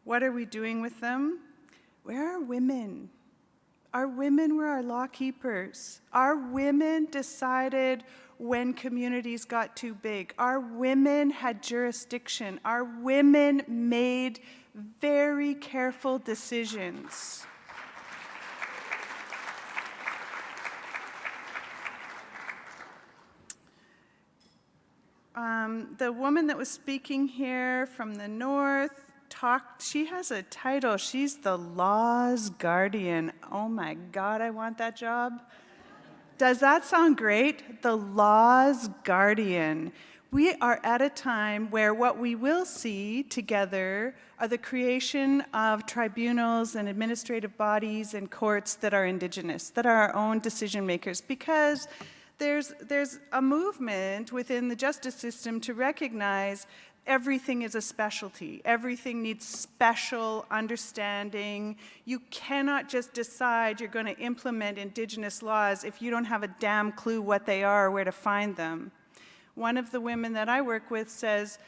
What are we doing with them? Where are women? Our women were our law keepers. Our women decided when communities got too big. Our women had jurisdiction. Our women made very careful decisions. The woman that was speaking here from the north, she has a title. She's the law's guardian. Oh my God, I want that job. Does that sound great? The law's guardian. We are at a time where what we will see together are the creation of tribunals and administrative bodies and courts that are Indigenous, that are our own decision makers, because there's a movement within the justice system to recognize everything is a specialty. Everything needs special understanding. You cannot just decide you're going to implement Indigenous laws if you don't have a damn clue what they are or where to find them. One of the women that I work with says,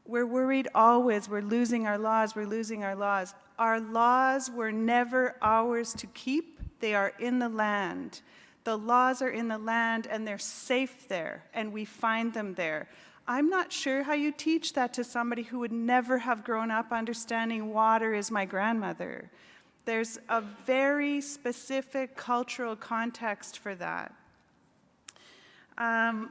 we're worried always, we're losing our laws, we're losing our laws. Our laws were never ours to keep, they are in the land. The laws are in the land and they're safe there, and we find them there. I'm not sure how you teach that to somebody who would never have grown up understanding water is my grandmother. There's a very specific cultural context for that. I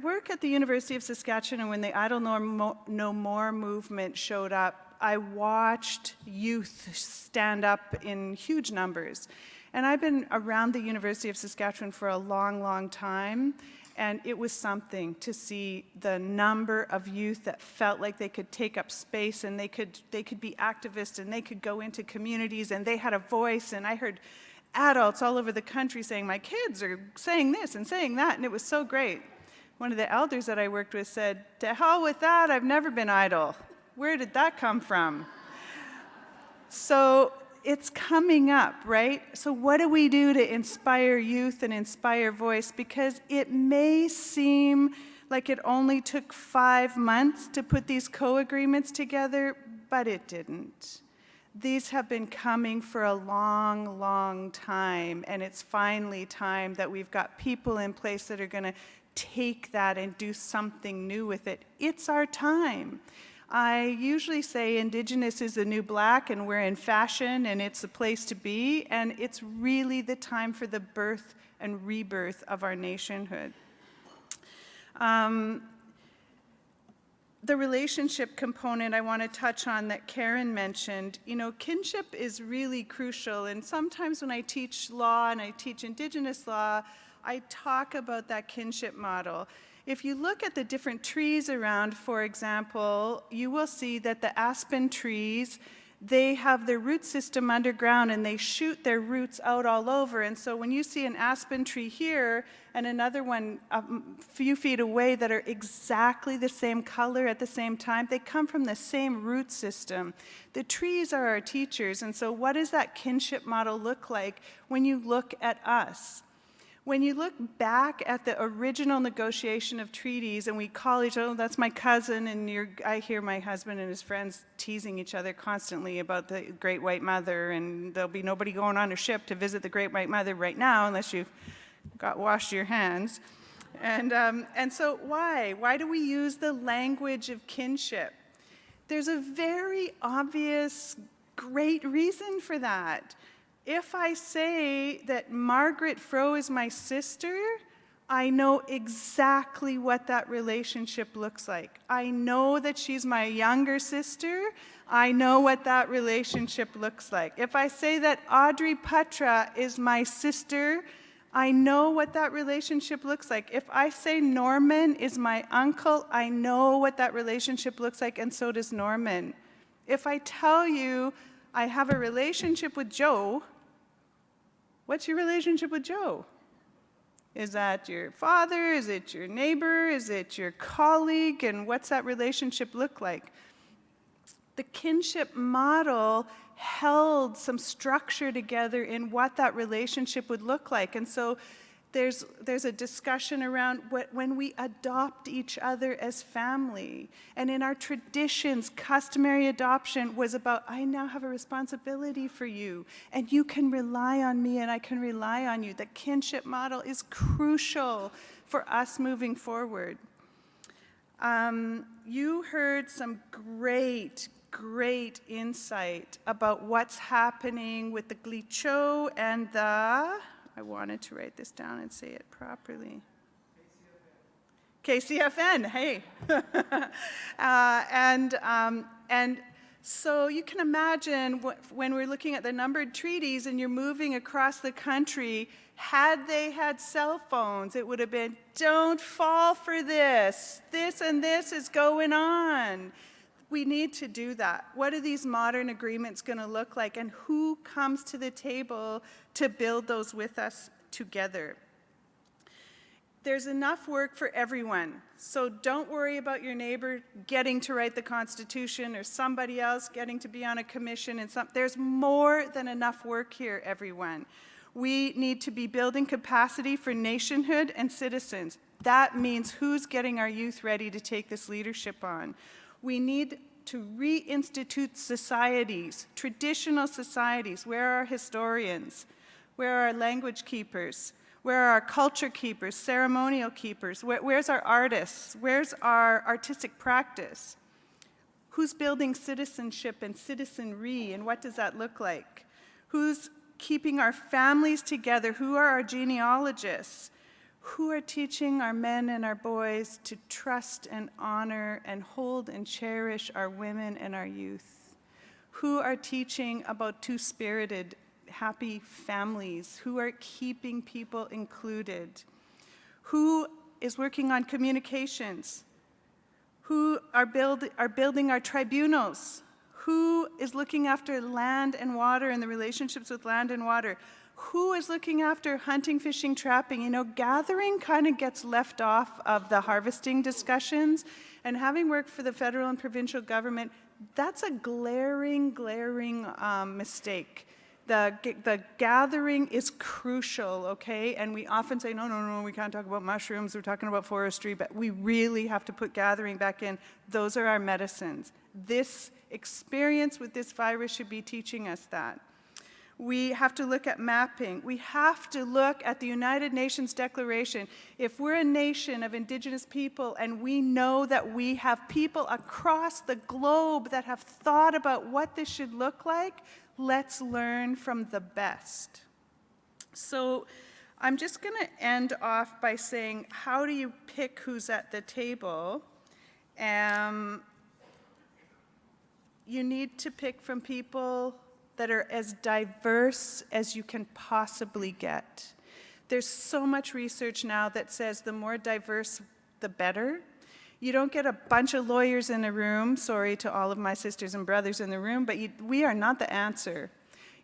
work at the University of Saskatchewan, and when the Idle No More movement showed up, I watched youth stand up in huge numbers. And I've been around the University of Saskatchewan for a long, long time, and it was something to see the number of youth that felt like they could take up space and they could be activists and they could go into communities and they had a voice. And I heard adults all over the country saying, my kids are saying this and saying that, and it was so great. One of the elders that I worked with said, to hell with that, I've never been idle. Where did that come from? So it's coming up, right? So what do we do to inspire youth and inspire voice? Because it may seem like it only took 5 months to put these co-agreements together, but it didn't. These have been coming for a long, long time, and it's finally time that we've got people in place that are going to take that and do something new with it. It's our time. I usually say Indigenous is the new Black, and we're in fashion, and it's the place to be, and it's really the time for the birth and rebirth of our nationhood. The relationship component I want to touch on that Karen mentioned, you know, kinship is really crucial, and sometimes when I teach law and I teach Indigenous law, I talk about that kinship model. If you look at the different trees around, for example, you will see that the aspen trees, they have their root system underground and they shoot their roots out all over. And so when you see an aspen tree here and another one a few feet away that are exactly the same color at the same time, they come from the same root system. The trees are our teachers. And so what does that kinship model look like when you look at us? When you look back at the original negotiation of treaties and we call each other, oh, that's my cousin, and I hear my husband and his friends teasing each other constantly about the Great White Mother, and there'll be nobody going on a ship to visit the Great White Mother right now unless you've washed your hands. And so why? Why do we use the language of kinship? There's a very obvious, great reason for that. If I say that Margaret Froh is my sister, I know exactly what that relationship looks like. I know that she's my younger sister. I know what that relationship looks like. If I say that Audrey Patra is my sister, I know what that relationship looks like. If I say Norman is my uncle, I know what that relationship looks like, and so does Norman. If I tell you I have a relationship with Joe, what's your relationship with Joe? Is that your father? Is it your neighbor? Is it your colleague? And what's that relationship look like? The kinship model held some structure together in what that relationship would look like. And so there's a discussion around when we adopt each other as family. And in our traditions, customary adoption was about, I now have a responsibility for you, and you can rely on me, and I can rely on you. The kinship model is crucial for us moving forward. You heard some great insight about what's happening with the Glitcho and the, I wanted to write this down and say it properly. KCFN, hey. And so you can imagine when we're looking at the numbered treaties and you're moving across the country, had they had cell phones, it would have been, don't fall for this. This and this is going on. We need to do that. What are these modern agreements going to look like, and who comes to the table to build those with us together? There's enough work for everyone, so don't worry about your neighbor getting to write the Constitution or somebody else getting to be on a commission. There's more than enough work here, everyone. We need to be building capacity for nationhood and citizens. That means who's getting our youth ready to take this leadership on. We need to reinstitute societies, traditional societies. Where are our historians? Where are our language keepers? Where are our culture keepers, ceremonial keepers? Where's our artists? Where's our artistic practice? Who's building citizenship and citizenry, and what does that look like? Who's keeping our families together? Who are our genealogists? Who are teaching our men and our boys to trust and honor and hold and cherish our women and our youth? Who are teaching about two-spirited, happy families? Who are keeping people included? Who is working on communications? Who are building our tribunals? Who is looking after land and water and the relationships with land and water? Who is looking after hunting, fishing, trapping? You know, gathering kind of gets left off of the harvesting discussions, and having worked for the federal and provincial government, that's a glaring mistake. The gathering is crucial, okay? And we often say, no, we can't talk about mushrooms, we're talking about forestry, but we really have to put gathering back in. Those are our medicines. This experience with this virus should be teaching us that. We have to look at mapping. We have to look at the United Nations Declaration. If we're a nation of Indigenous people and we know that we have people across the globe that have thought about what this should look like, let's learn from the best. So I'm just going to end off by saying, how do you pick who's at the table? You need to pick from people that are as diverse as you can possibly get. There's so much research now that says the more diverse, the better. You don't get a bunch of lawyers in a room, sorry to all of my sisters and brothers in the room, but we are not the answer.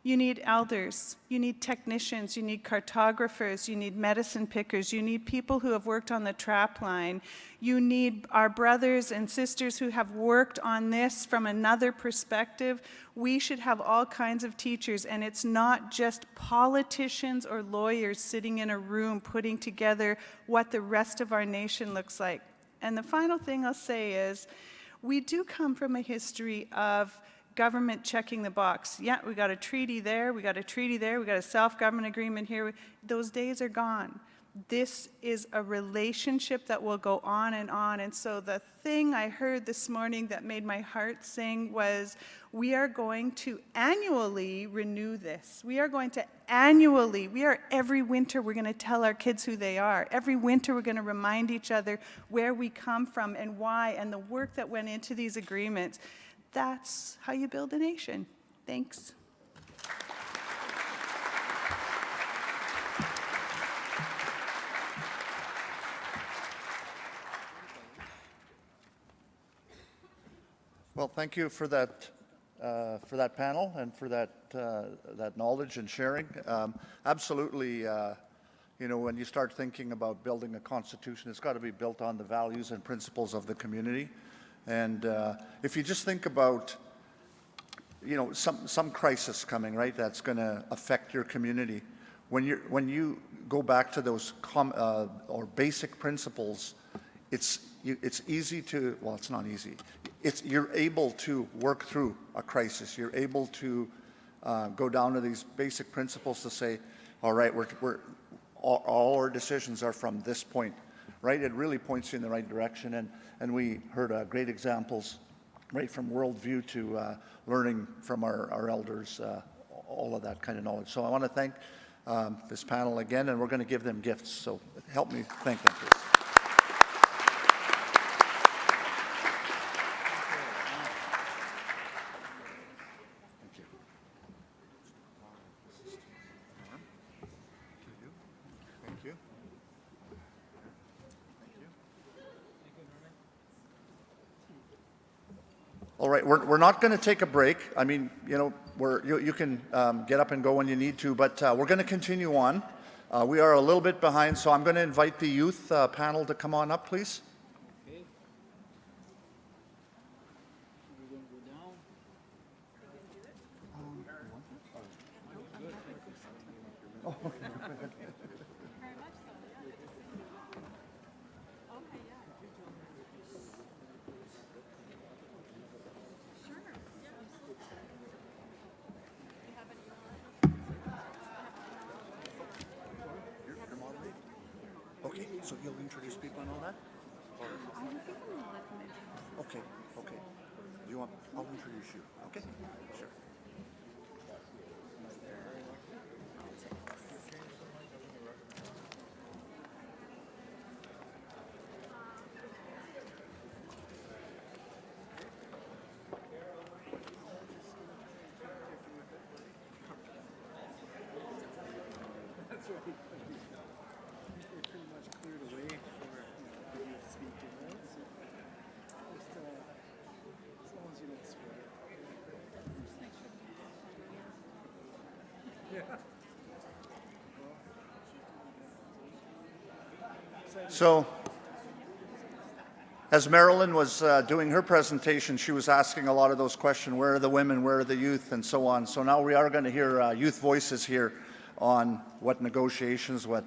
You need elders, you need technicians, you need cartographers, you need medicine pickers, you need people who have worked on the trap line, you need our brothers and sisters who have worked on this from another perspective. We should have all kinds of teachers, and it's not just politicians or lawyers sitting in a room putting together what the rest of our nation looks like. And the final thing I'll say is, we do come from a history of government checking the box. Yeah, we got a treaty there, we got a treaty there, we got a self-government agreement here. Those days are gone. This is a relationship that will go on. And so the thing I heard this morning that made my heart sing was, we are going to annually renew this. We are going to annually, every winter we're going to tell our kids who they are. Every winter we're going to remind each other where we come from and why, and the work that went into these agreements. That's how you build a nation. Thanks. Well, thank you for that panel and for that knowledge and sharing. Absolutely, when you start thinking about building a constitution, it's got to be built on the values and principles of the community. And if you just think about, some crisis coming, right, that's going to affect your community, when you go back to those or basic principles, it's easy to, well, it's not easy. You're able to work through a crisis. You're able to go down to these basic principles to say, all right, all our decisions are from this point, right? It really points you in the right direction. And we heard great examples, right, from worldview to learning from our elders, all of that kind of knowledge. So I want to thank this panel again, and we're going to give them gifts. So help me thank them, please. All right, we're not going to take a break. I mean, you can get up and go when you need to, but we're going to continue on. We are a little bit behind, so I'm going to invite the youth panel to come on up, please. Okay, so you'll introduce people and all that? Okay. Do you want, I'll introduce you, okay? Sure. So As Marilyn was doing her presentation, she was asking a lot of those questions, where are the women, where are the youth, and so on. So now we are going to hear youth voices here on what negotiations, what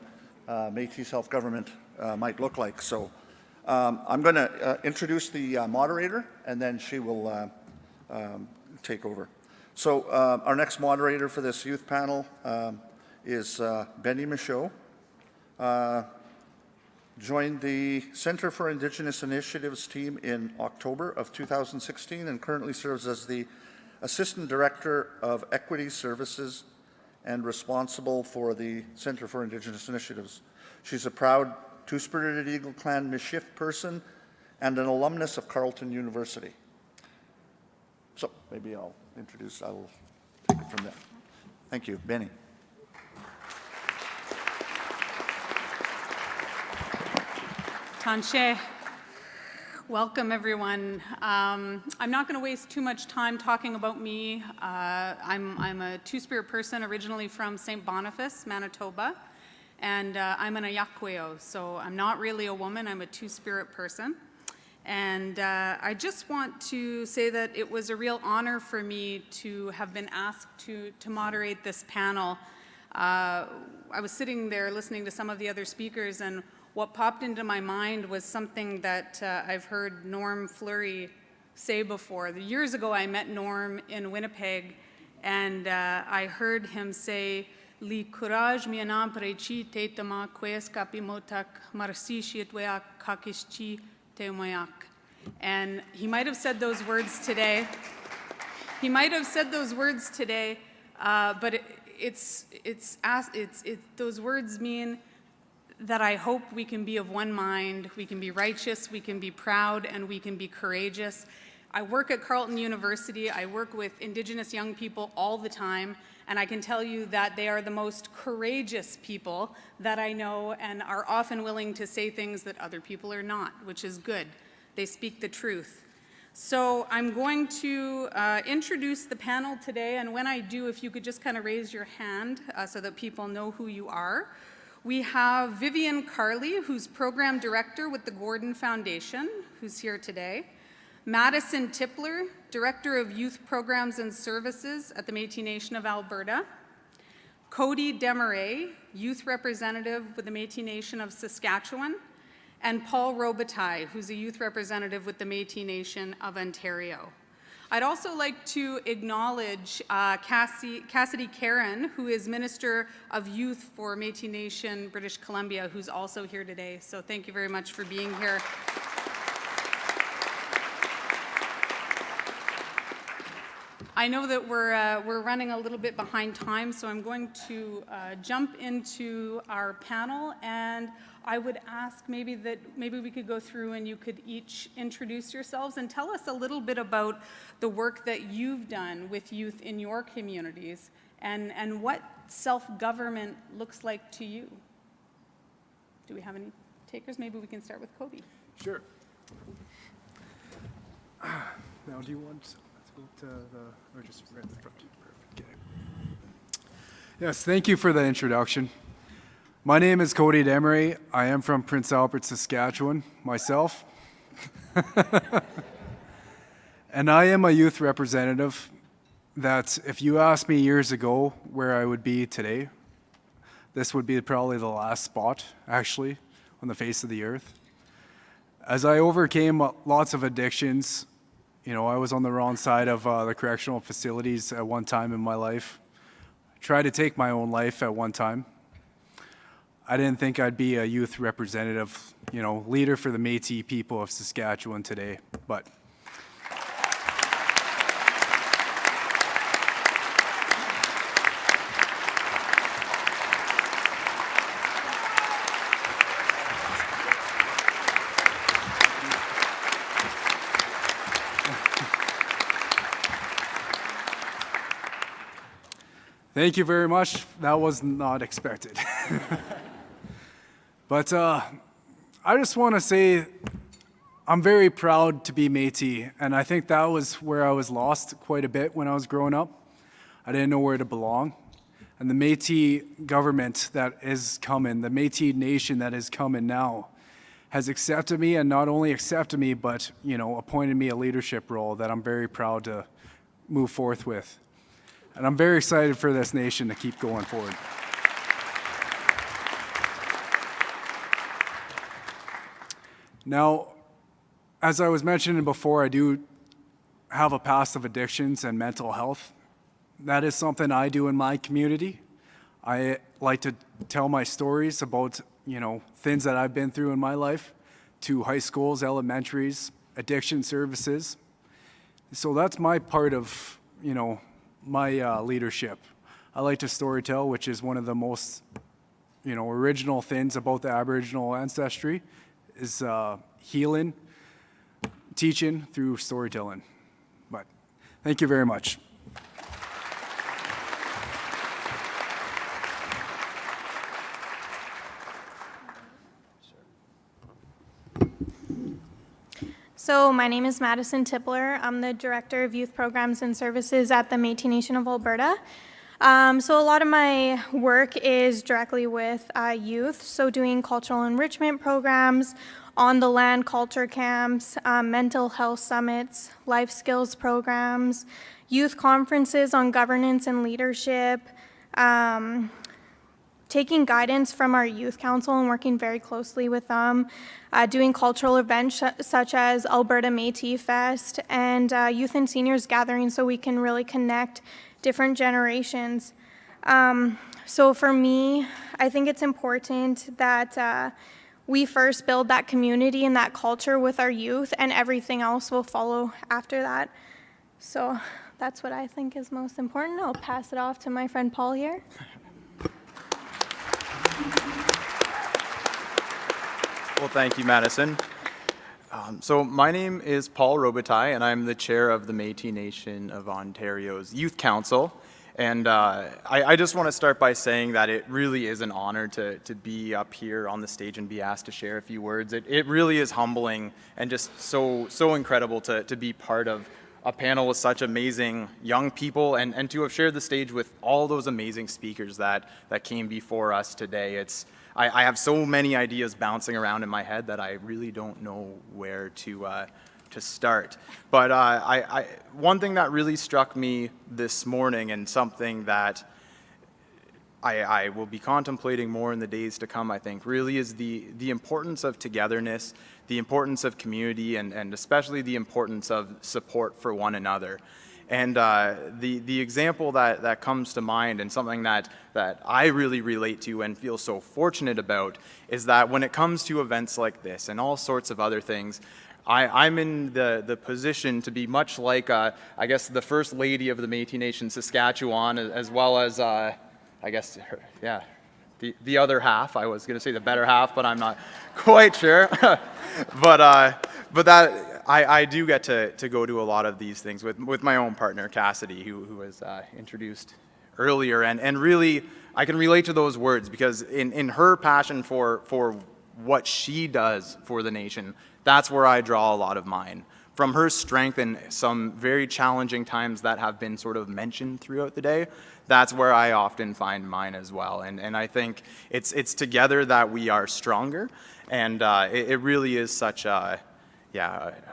Métis self-government might look like. So I'm going to introduce the moderator, and then she will take over. So our next moderator for this youth panel is Benny Michaud. Joined the Center for Indigenous Initiatives team in October of 2016 and currently serves as the Assistant Director of Equity Services and responsible for the Center for Indigenous Initiatives. She's a proud Two-Spirited Eagle Clan Michif person and an alumnus of Carleton University. So maybe I will take it from there. Thank you. Benny. Tanshe. Welcome, everyone. I'm not going to waste too much time talking about me. I'm a Two-Spirit person originally from St. Boniface, Manitoba, and I'm an Ayakweo, so I'm not really a woman, I'm a Two-Spirit person. And I just want to say that it was a real honor for me to have been asked to moderate this panel. I was sitting there listening to some of the other speakers, and what popped into my mind was something that I've heard Norm Fleury say before. Years ago, I met Norm in Winnipeg, and I heard him say, "Li courage mianam prechi te tama quest kapimotak marsi shietweak kakischi te moyak." And he might have said those words today. But those words mean that I hope we can be of one mind, we can be righteous, we can be proud, and we can be courageous. I work at Carleton University. I work with Indigenous young people all the time, and I can tell you that they are the most courageous people that I know and are often willing to say things that other people are not, which is good. They speak the truth. So I'm going to introduce the panel today, and when I do, if you could just kind of raise your hand so that people know who you are. We have Vivian Carley, who's Program Director with the Gordon Foundation, who's here today. Madison Tipler, Director of Youth Programs and Services at the Métis Nation of Alberta. Cody Desmarais, Youth Representative with the Métis Nation of Saskatchewan. And Paul Robitaille, who's a Youth Representative with the Métis Nation of Ontario. I'd also like to acknowledge Cassidy Caron, who is Minister of Youth for Métis Nation, British Columbia, who's also here today. So thank you very much for being here. I know that we're running a little bit behind time, so I'm going to jump into our panel, and I would ask maybe we could go through and you could each introduce yourselves and tell us a little bit about the work that you've done with youth in your communities and what self-government looks like to you. Do we have any takers? Maybe we can start with Cody. Sure. Now, do you want, let's go to the, or just right in the front? Perfect. Okay. Yes, thank you for the introduction. My name is Cody Desmarais. I am from Prince Albert, Saskatchewan, myself. And I am a youth representative that if you asked me years ago where I would be today, this would be probably the last spot, actually, on the face of the earth. As I overcame lots of addictions, you know, I was on the wrong side of the correctional facilities at one time in my life. Tried to take my own life at one time. I didn't think I'd be a youth representative, you know, leader for the Métis people of Saskatchewan today, but thank you very much. That was not expected. But I just want to say I'm very proud to be Métis, and I think that was where I was lost quite a bit when I was growing up. I didn't know where to belong. And the Métis government that is coming, the Métis nation that is coming now, has accepted me, and not only accepted me, but, appointed me a leadership role that I'm very proud to move forth with. And I'm very excited for this nation to keep going forward. Now, as I was mentioning before, I do have a past of addictions and mental health. That is something I do in my community. I like to tell my stories about, things that I've been through in my life to high schools, elementaries, addiction services. So that's my part of, my leadership. I like to storytell, which is one of the most, original things about the Aboriginal ancestry, is healing, teaching through storytelling. But thank you very much. So my name is Madison Tippler. I'm the Director of Youth Programs and Services at the Métis Nation of Alberta. So a lot of my work is directly with youth, so doing cultural enrichment programs, on-the-land culture camps, mental health summits, life skills programs, youth conferences on governance and leadership, taking guidance from our youth council and working very closely with them, doing cultural events such as Alberta Métis Fest and youth and seniors gatherings so we can really connect different generations. So for me, I think it's important that we first build that community and that culture with our youth, and everything else will follow after that. So that's what I think is most important. I'll pass it off to my friend Paul here. Well, thank you, Madison. So my name is Paul Robitaille, and I'm the chair of the Métis Nation of Ontario's Youth Council. And I just want to start by saying that it really is an honor to be up here on the stage and be asked to share a few words. It really is humbling and just so incredible to be part of a panel with such amazing young people and to have shared the stage with all those amazing speakers that came before us today. I have so many ideas bouncing around in my head that I really don't know where to start. But one thing that really struck me this morning, and something that I will be contemplating more in the days to come, I think, really is the importance of togetherness, the importance of community, and especially the importance of support for one another. And the example that comes to mind, and something that I really relate to and feel so fortunate about, is that when it comes to events like this and all sorts of other things, I'm in the position to be much like, I guess, the First Lady of the Métis Nation Saskatchewan, as well as, I guess, the other half. I was going to say the better half, but I'm not quite sure. But that I do get to go to a lot of these things with my own partner, Cassidy, who was introduced earlier. And really, I can relate to those words because in her passion for what she does for the nation, that's where I draw a lot of mine. From her strength in some very challenging times that have been sort of mentioned throughout the day, that's where I often find mine as well. And I think it's together that we are stronger. And it really is such a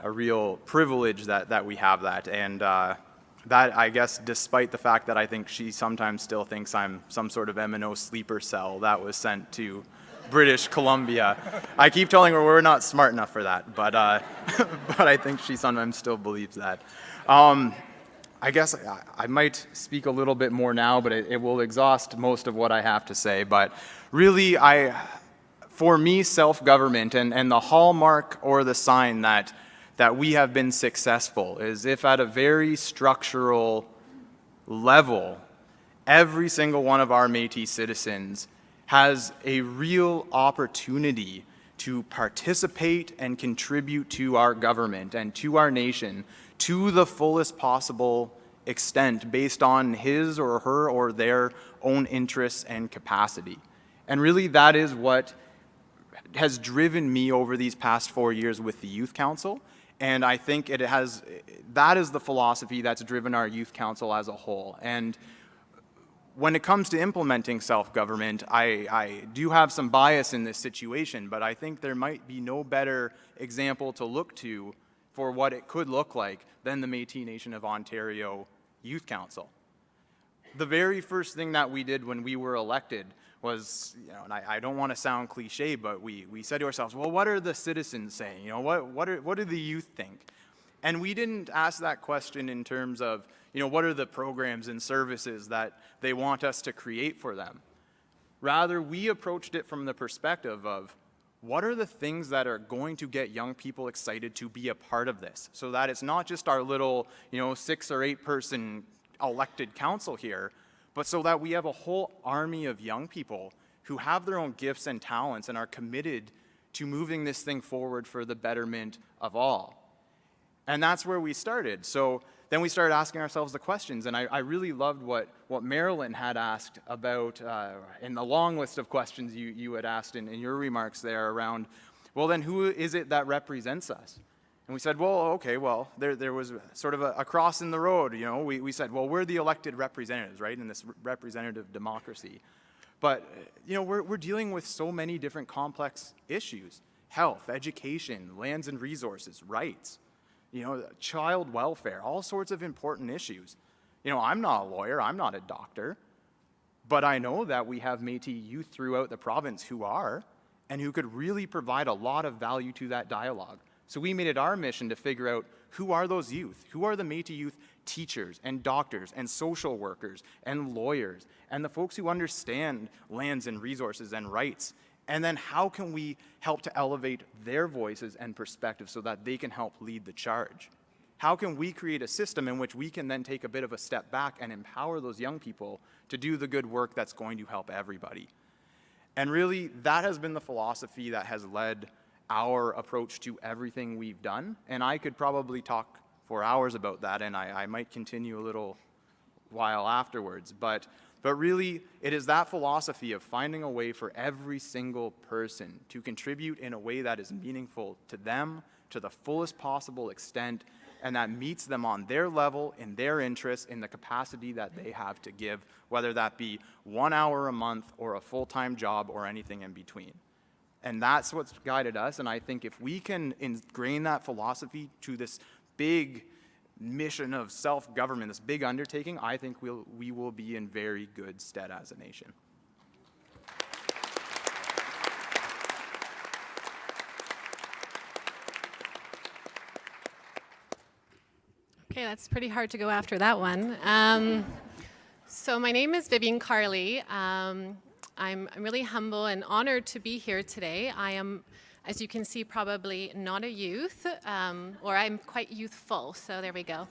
real privilege that we have that. And that, I guess, despite the fact that I think she sometimes still thinks I'm some sort of M&O sleeper cell that was sent to British Columbia. I keep telling her we're not smart enough for that, but I think she sometimes still believes that. I guess I might speak a little bit more now, but it will exhaust most of what I have to say. But really, for me, self-government and the hallmark or the sign that we have been successful is if at a very structural level, every single one of our Métis citizens has a real opportunity to participate and contribute to our government and to our nation to the fullest possible extent based on his or her or their own interests and capacity. And really that is what has driven me over these past 4 years with the Youth Council. And I think that is the philosophy that's driven our Youth Council as a whole. And when it comes to implementing self-government, I do have some bias in this situation, but I think there might be no better example to look to for what it could look like than the Métis Nation of Ontario Youth Council. The very first thing that we did when we were elected was, and I don't want to sound cliche, but we said to ourselves, well, what are the citizens saying? What do the youth think? And we didn't ask that question in terms of, what are the programs and services that they want us to create for them? Rather, we approached it from the perspective of, what are the things that are going to get young people excited to be a part of this? So that it's not just our little, 6 or 8 person elected council here, but so that we have a whole army of young people who have their own gifts and talents and are committed to moving this thing forward for the betterment of all. And that's where we started. So then we started asking ourselves the questions, and I really loved what Marilyn had asked about in the long list of questions you had asked in your remarks there around, well, then who is it that represents us? And we said, well, okay, well, there was sort of a cross in the road, we said, well, we're the elected representatives, right, in this representative democracy. But, we're dealing with so many different complex issues: health, education, lands and resources, rights, child welfare, all sorts of important issues. I'm not a lawyer, I'm not a doctor, but I know that we have Métis youth throughout the province who are, and who could really provide a lot of value to that dialogue. So we made it our mission to figure out who are those youth, who are the Métis youth teachers and doctors and social workers and lawyers and the folks who understand lands and resources and rights. And then how can we help to elevate their voices and perspectives so that they can help lead the charge? How can we create a system in which we can then take a bit of a step back and empower those young people to do the good work that's going to help everybody? And really, that has been the philosophy that has led our approach to everything we've done. And I could probably talk for hours about that, and I might continue a little while afterwards. But really, it is that philosophy of finding a way for every single person to contribute in a way that is meaningful to them to the fullest possible extent, and that meets them on their level, in their interests, in the capacity that they have to give, whether that be 1 hour a month or a full-time job or anything in between. And that's what's guided us, and I think if we can ingrain that philosophy to this big mission of self-government, this big undertaking, I think we will be in very good stead as a nation. Okay, that's pretty hard to go after that one. So my name is Vivian Carley. I'm really humble and honored to be here today. I am, as you can see, probably not a youth, or I'm quite youthful, so there we go.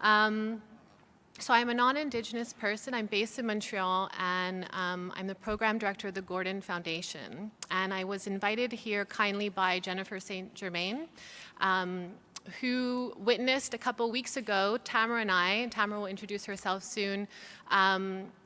So I'm a non-Indigenous person. I'm based in Montreal, and I'm the program director of the Gordon Foundation. And I was invited here kindly by Jennifer St. Germain, who witnessed a couple weeks ago, Tamara and I, and Tamara will introduce herself soon,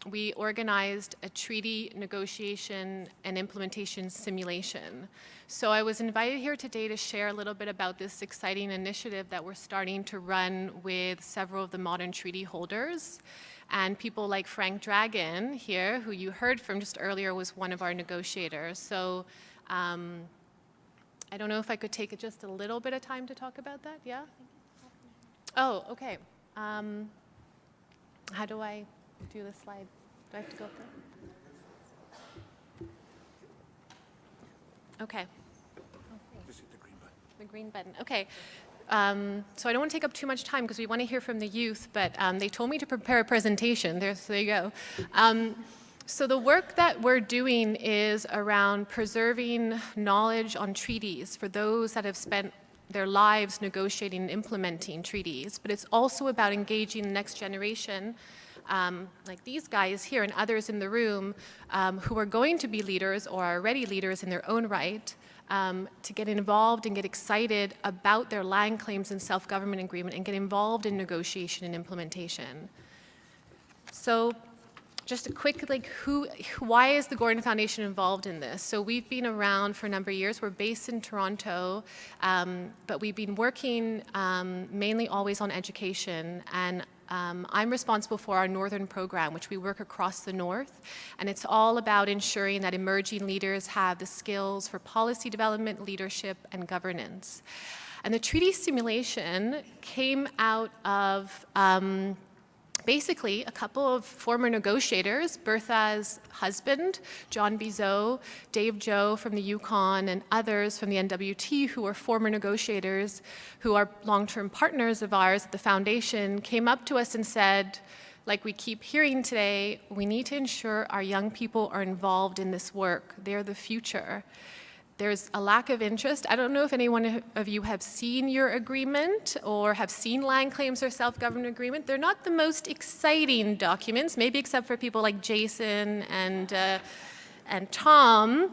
we organized a treaty negotiation and implementation simulation. So I was invited here today to share a little bit about this exciting initiative that we're starting to run with several of the modern treaty holders. And people like Frank Dragon here, who you heard from just earlier, was one of our negotiators. So I don't know if I could take just a little bit of time to talk about that, yeah? Oh, okay. How do I do the slide? Do I have to go through? Okay. Just hit the green button. The green button, okay. So I don't want to take up too much time because we want to hear from the youth, but they told me to prepare a presentation. So there you go. So the work that we're doing is around preserving knowledge on treaties for those that have spent their lives negotiating and implementing treaties, but it's also about engaging the next generation, like these guys here and others in the room who are going to be leaders or are already leaders in their own right, to get involved and get excited about their land claims and self-government agreement and get involved in negotiation and implementation. So just a quick, why is the Gordon Foundation involved in this? So we've been around for a number of years. We're based in Toronto, but we've been working mainly always on education. And I'm responsible for our Northern program, which we work across the North, and it's all about ensuring that emerging leaders have the skills for policy development, leadership, and governance. And the treaty simulation came out of basically a couple of former negotiators, Bertha's husband, John Bizot, Dave Joe from the Yukon, and others from the NWT who are former negotiators, who are long-term partners of ours at the foundation, came up to us and said, like we keep hearing today, we need to ensure our young people are involved in this work. They're the future. There's a lack of interest. I don't know if anyone of you have seen your agreement or have seen land claims or self-government agreement. They're not the most exciting documents, maybe except for people like Jason and Tom.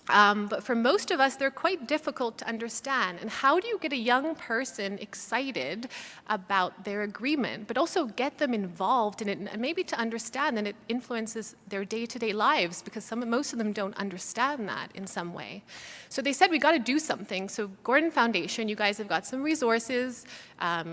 But for most of us, they're quite difficult to understand. And how do you get a young person excited about their agreement, but also get them involved in it, and maybe to understand that it influences their day-to-day lives, because most of them don't understand that in some way. So they said, we got to do something. So Gordon Foundation, you guys have got some resources.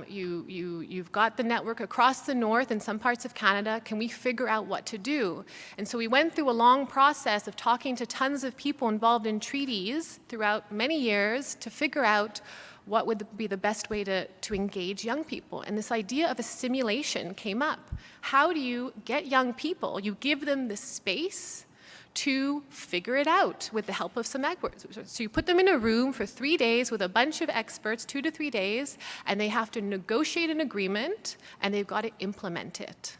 You've got the network across the North and some parts of Canada. Can we figure out what to do? And so we went through a long process of talking to tons of people involved in treaties throughout many years to figure out what would be the best way to engage young people. And this idea of a simulation came up. How do you get young people? You give them the space to figure it out with the help of some experts. So you put them in a room for 3 days with a bunch of experts, 2 to 3 days, and they have to negotiate an agreement, and they've got to implement it.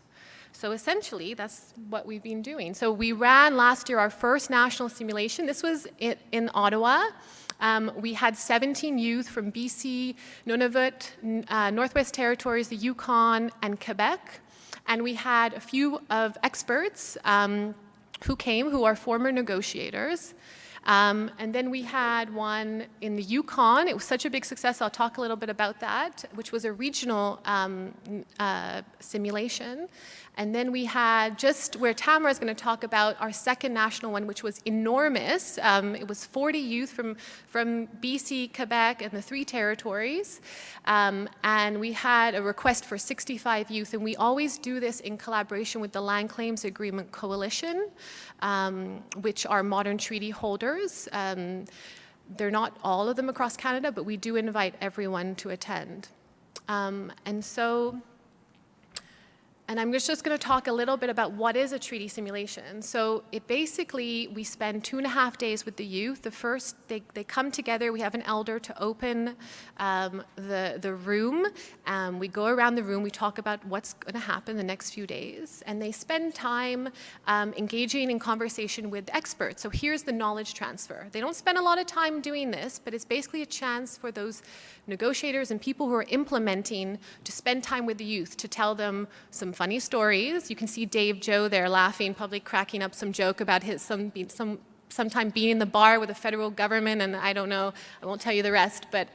So essentially, that's what we've been doing. So we ran last year our first national simulation. This was in Ottawa. We had 17 youth from BC, Nunavut, Northwest Territories, the Yukon, and Quebec. And we had a few of experts who came, who are former negotiators. And then we had one in the Yukon. It was such a big success, I'll talk a little bit about that, which was a regional simulation. And then we had just where Tamara is going to talk about our second national one, which was enormous. It was 40 youth from BC, Quebec, and the 3 territories. And we had a request for 65 youth. And we always do this in collaboration with the Land Claims Agreement Coalition, which are modern treaty holders. They're not all of them across Canada, but we do invite everyone to attend. And I'm just going to talk a little bit about what is a treaty simulation. So it basically, we spend 2.5 days with the youth. The first, they come together, we have an elder to open the room. We go around the room, we talk about what's going to happen the next few days. And they spend time engaging in conversation with experts. So here's the knowledge transfer. They don't spend a lot of time doing this, but it's basically a chance for those negotiators and people who are implementing to spend time with the youth, to tell them some funny stories. You can see Dave Joe there laughing, probably cracking up some joke about his sometime being in the bar with the federal government, and I don't know, I won't tell you the rest. But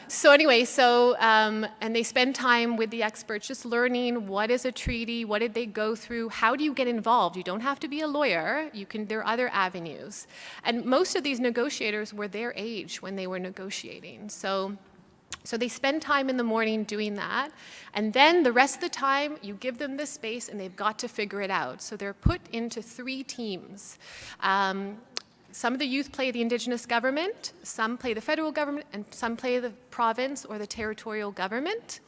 so anyway, and they spend time with the experts just learning what is a treaty, what did they go through, how do you get involved? You don't have to be a lawyer, there are other avenues. And most of these negotiators were their age when they were negotiating. So they spend time in the morning doing that, and then the rest of the time you give them the space and they've got to figure it out. So they're put into 3 teams. Some of the youth play the Indigenous government, some play the federal government, and some play the province or the territorial government.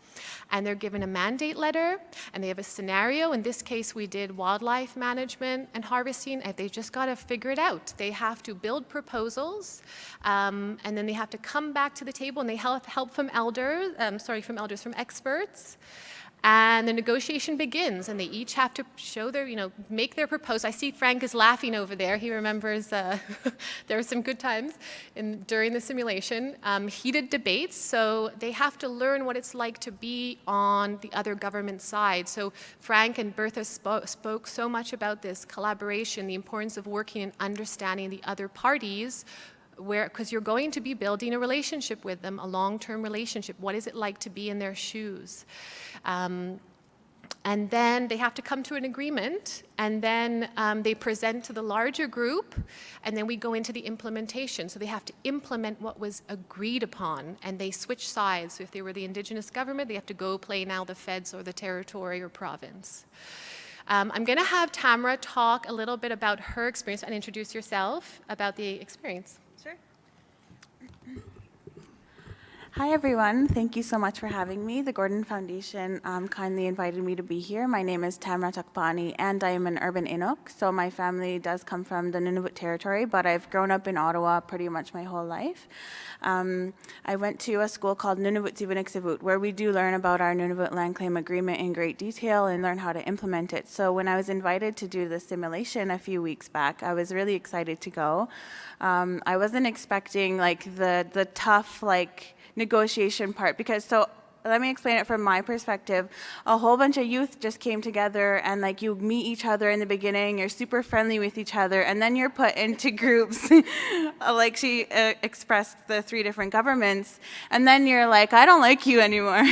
And they're given a mandate letter, and they have a scenario. In this case, we did wildlife management and harvesting, and they've just got to figure it out. They have to build proposals, and then they have to come back to the table, and they have help from from experts. And the negotiation begins, and they each have to show make their proposal. I see Frank is laughing over there. He remembers there were some good times during the simulation. Heated debates, so they have to learn what it's like to be on the other government side. So Frank and Bertha spoke so much about this collaboration, the importance of working and understanding the other parties, because you're going to be building a relationship with them, a long-term relationship. What is it like to be in their shoes? And then they have to come to an agreement, and then they present to the larger group, and then we go into the implementation. So they have to implement what was agreed upon, and they switch sides. So if they were the Indigenous government, they have to go play now the feds or the territory or province. I'm going to have Tamara talk a little bit about her experience and introduce yourself about the experience. Sure. Hi, everyone. Thank you so much for having me. The Gordon Foundation kindly invited me to be here. My name is Tamara Takpani, and I am an urban Inuk. So my family does come from the Nunavut territory, but I've grown up in Ottawa pretty much my whole life. I went to a school called Nunavut Sivaniksivut, where we do learn about our Nunavut Land Claim Agreement in great detail and learn how to implement it. So when I was invited to do the simulation a few weeks back, I was really excited to go. I wasn't expecting like the tough negotiation part, because let me explain it from my perspective. A whole bunch of youth just came together, and you meet each other in the beginning, you're super friendly with each other, and then you're put into groups, like she expressed the 3 different governments, and then you're like, I don't like you anymore.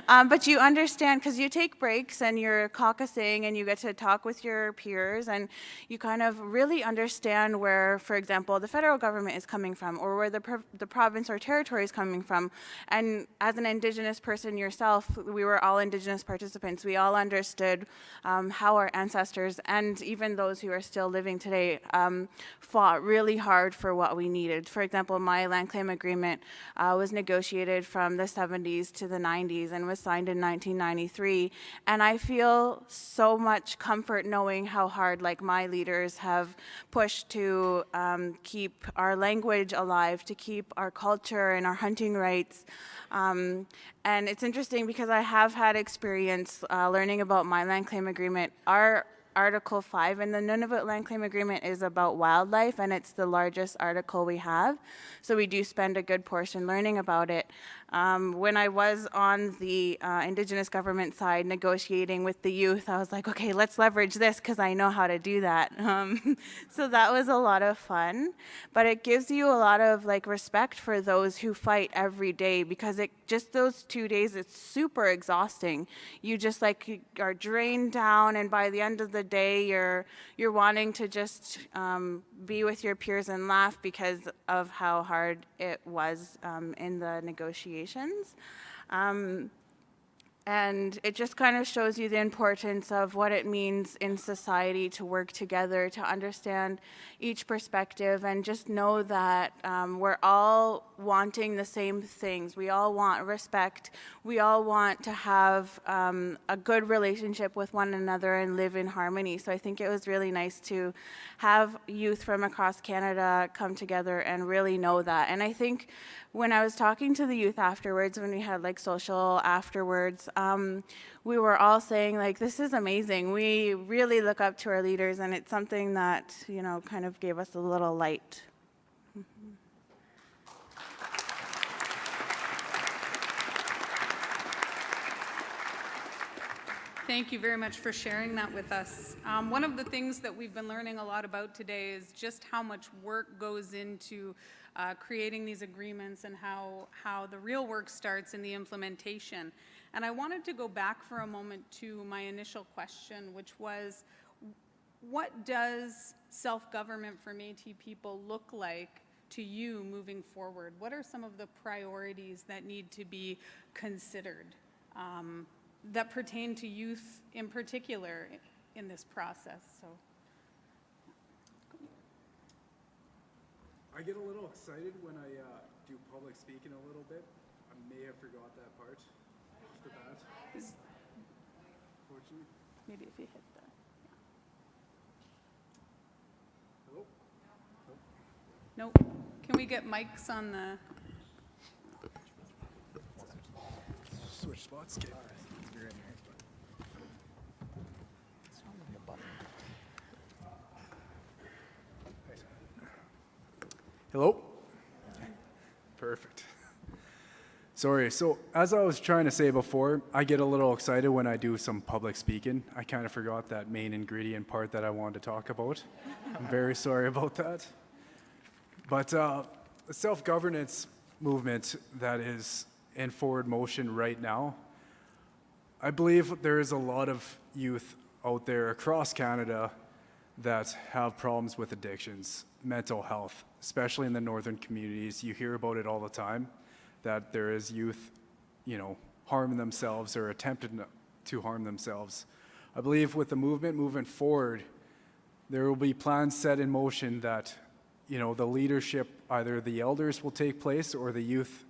But you understand, because you take breaks and you're caucusing and you get to talk with your peers, and you kind of really understand where, for example, the federal government is coming from, or where the province or territory is coming from. And as an Indigenous person yourself, we were all Indigenous participants. We all understood how our ancestors, and even those who are still living today, fought really hard for what we needed. For example, my land claim agreement was negotiated from the 70s to the 90s and was signed in 1993. And I feel so much comfort knowing how hard my leaders have pushed to keep our language alive, to keep our culture and our hunting rights. And it's interesting because I have had experience learning about my land claim agreement. Our Article 5 in the Nunavut Land Claim Agreement is about wildlife, and it's the largest article we have. So we do spend a good portion learning about it. When I was on the Indigenous government side negotiating with the youth, I was like, okay, let's leverage this because I know how to do that. So that was a lot of fun, but it gives you a lot of respect for those who fight every day, because just those 2 days, it's super exhausting. You just are drained down, and by the end of the day, you're wanting to just be with your peers and laugh because of how hard it was in the negotiations. And it just kind of shows you the importance of what it means in society to work together, to understand each perspective, and just know that we're all wanting the same things. We all want respect. We all want to have a good relationship with one another and live in harmony. So I think it was really nice to have youth from across Canada come together and really know that. And I think when I was talking to the youth afterwards, when we had social afterwards, we were all saying this is amazing. We really look up to our leaders, and it's something that kind of gave us a little light. Thank you very much for sharing that with us. One of the things that we've been learning a lot about today is just how much work goes into creating these agreements, and how the real work starts in the implementation. And I wanted to go back for a moment to my initial question, which was, what does self-government for Métis people look like to you moving forward? What are some of the priorities that need to be considered that pertain to youth in particular in this process? So, I get a little excited when I do public speaking a little bit. I may have forgot that part off the bat. Unfortunately. Maybe if you hit the... Hello? Nope. Can we get mics on the... Switch spots. Okay. Hello? Perfect. Sorry, so as I was trying to say before, I get a little excited when I do some public speaking. I kind of forgot that main ingredient part that I wanted to talk about. I'm very sorry about that. But the self-governance movement that is in forward motion right now, I believe there is a lot of youth out there across Canada that have problems with addictions, mental health, especially in the northern communities. You hear about it all the time, that there is youth, harming themselves or attempting to harm themselves. I believe with the movement moving forward, there will be plans set in motion that, the leadership, either the elders will take place or the youth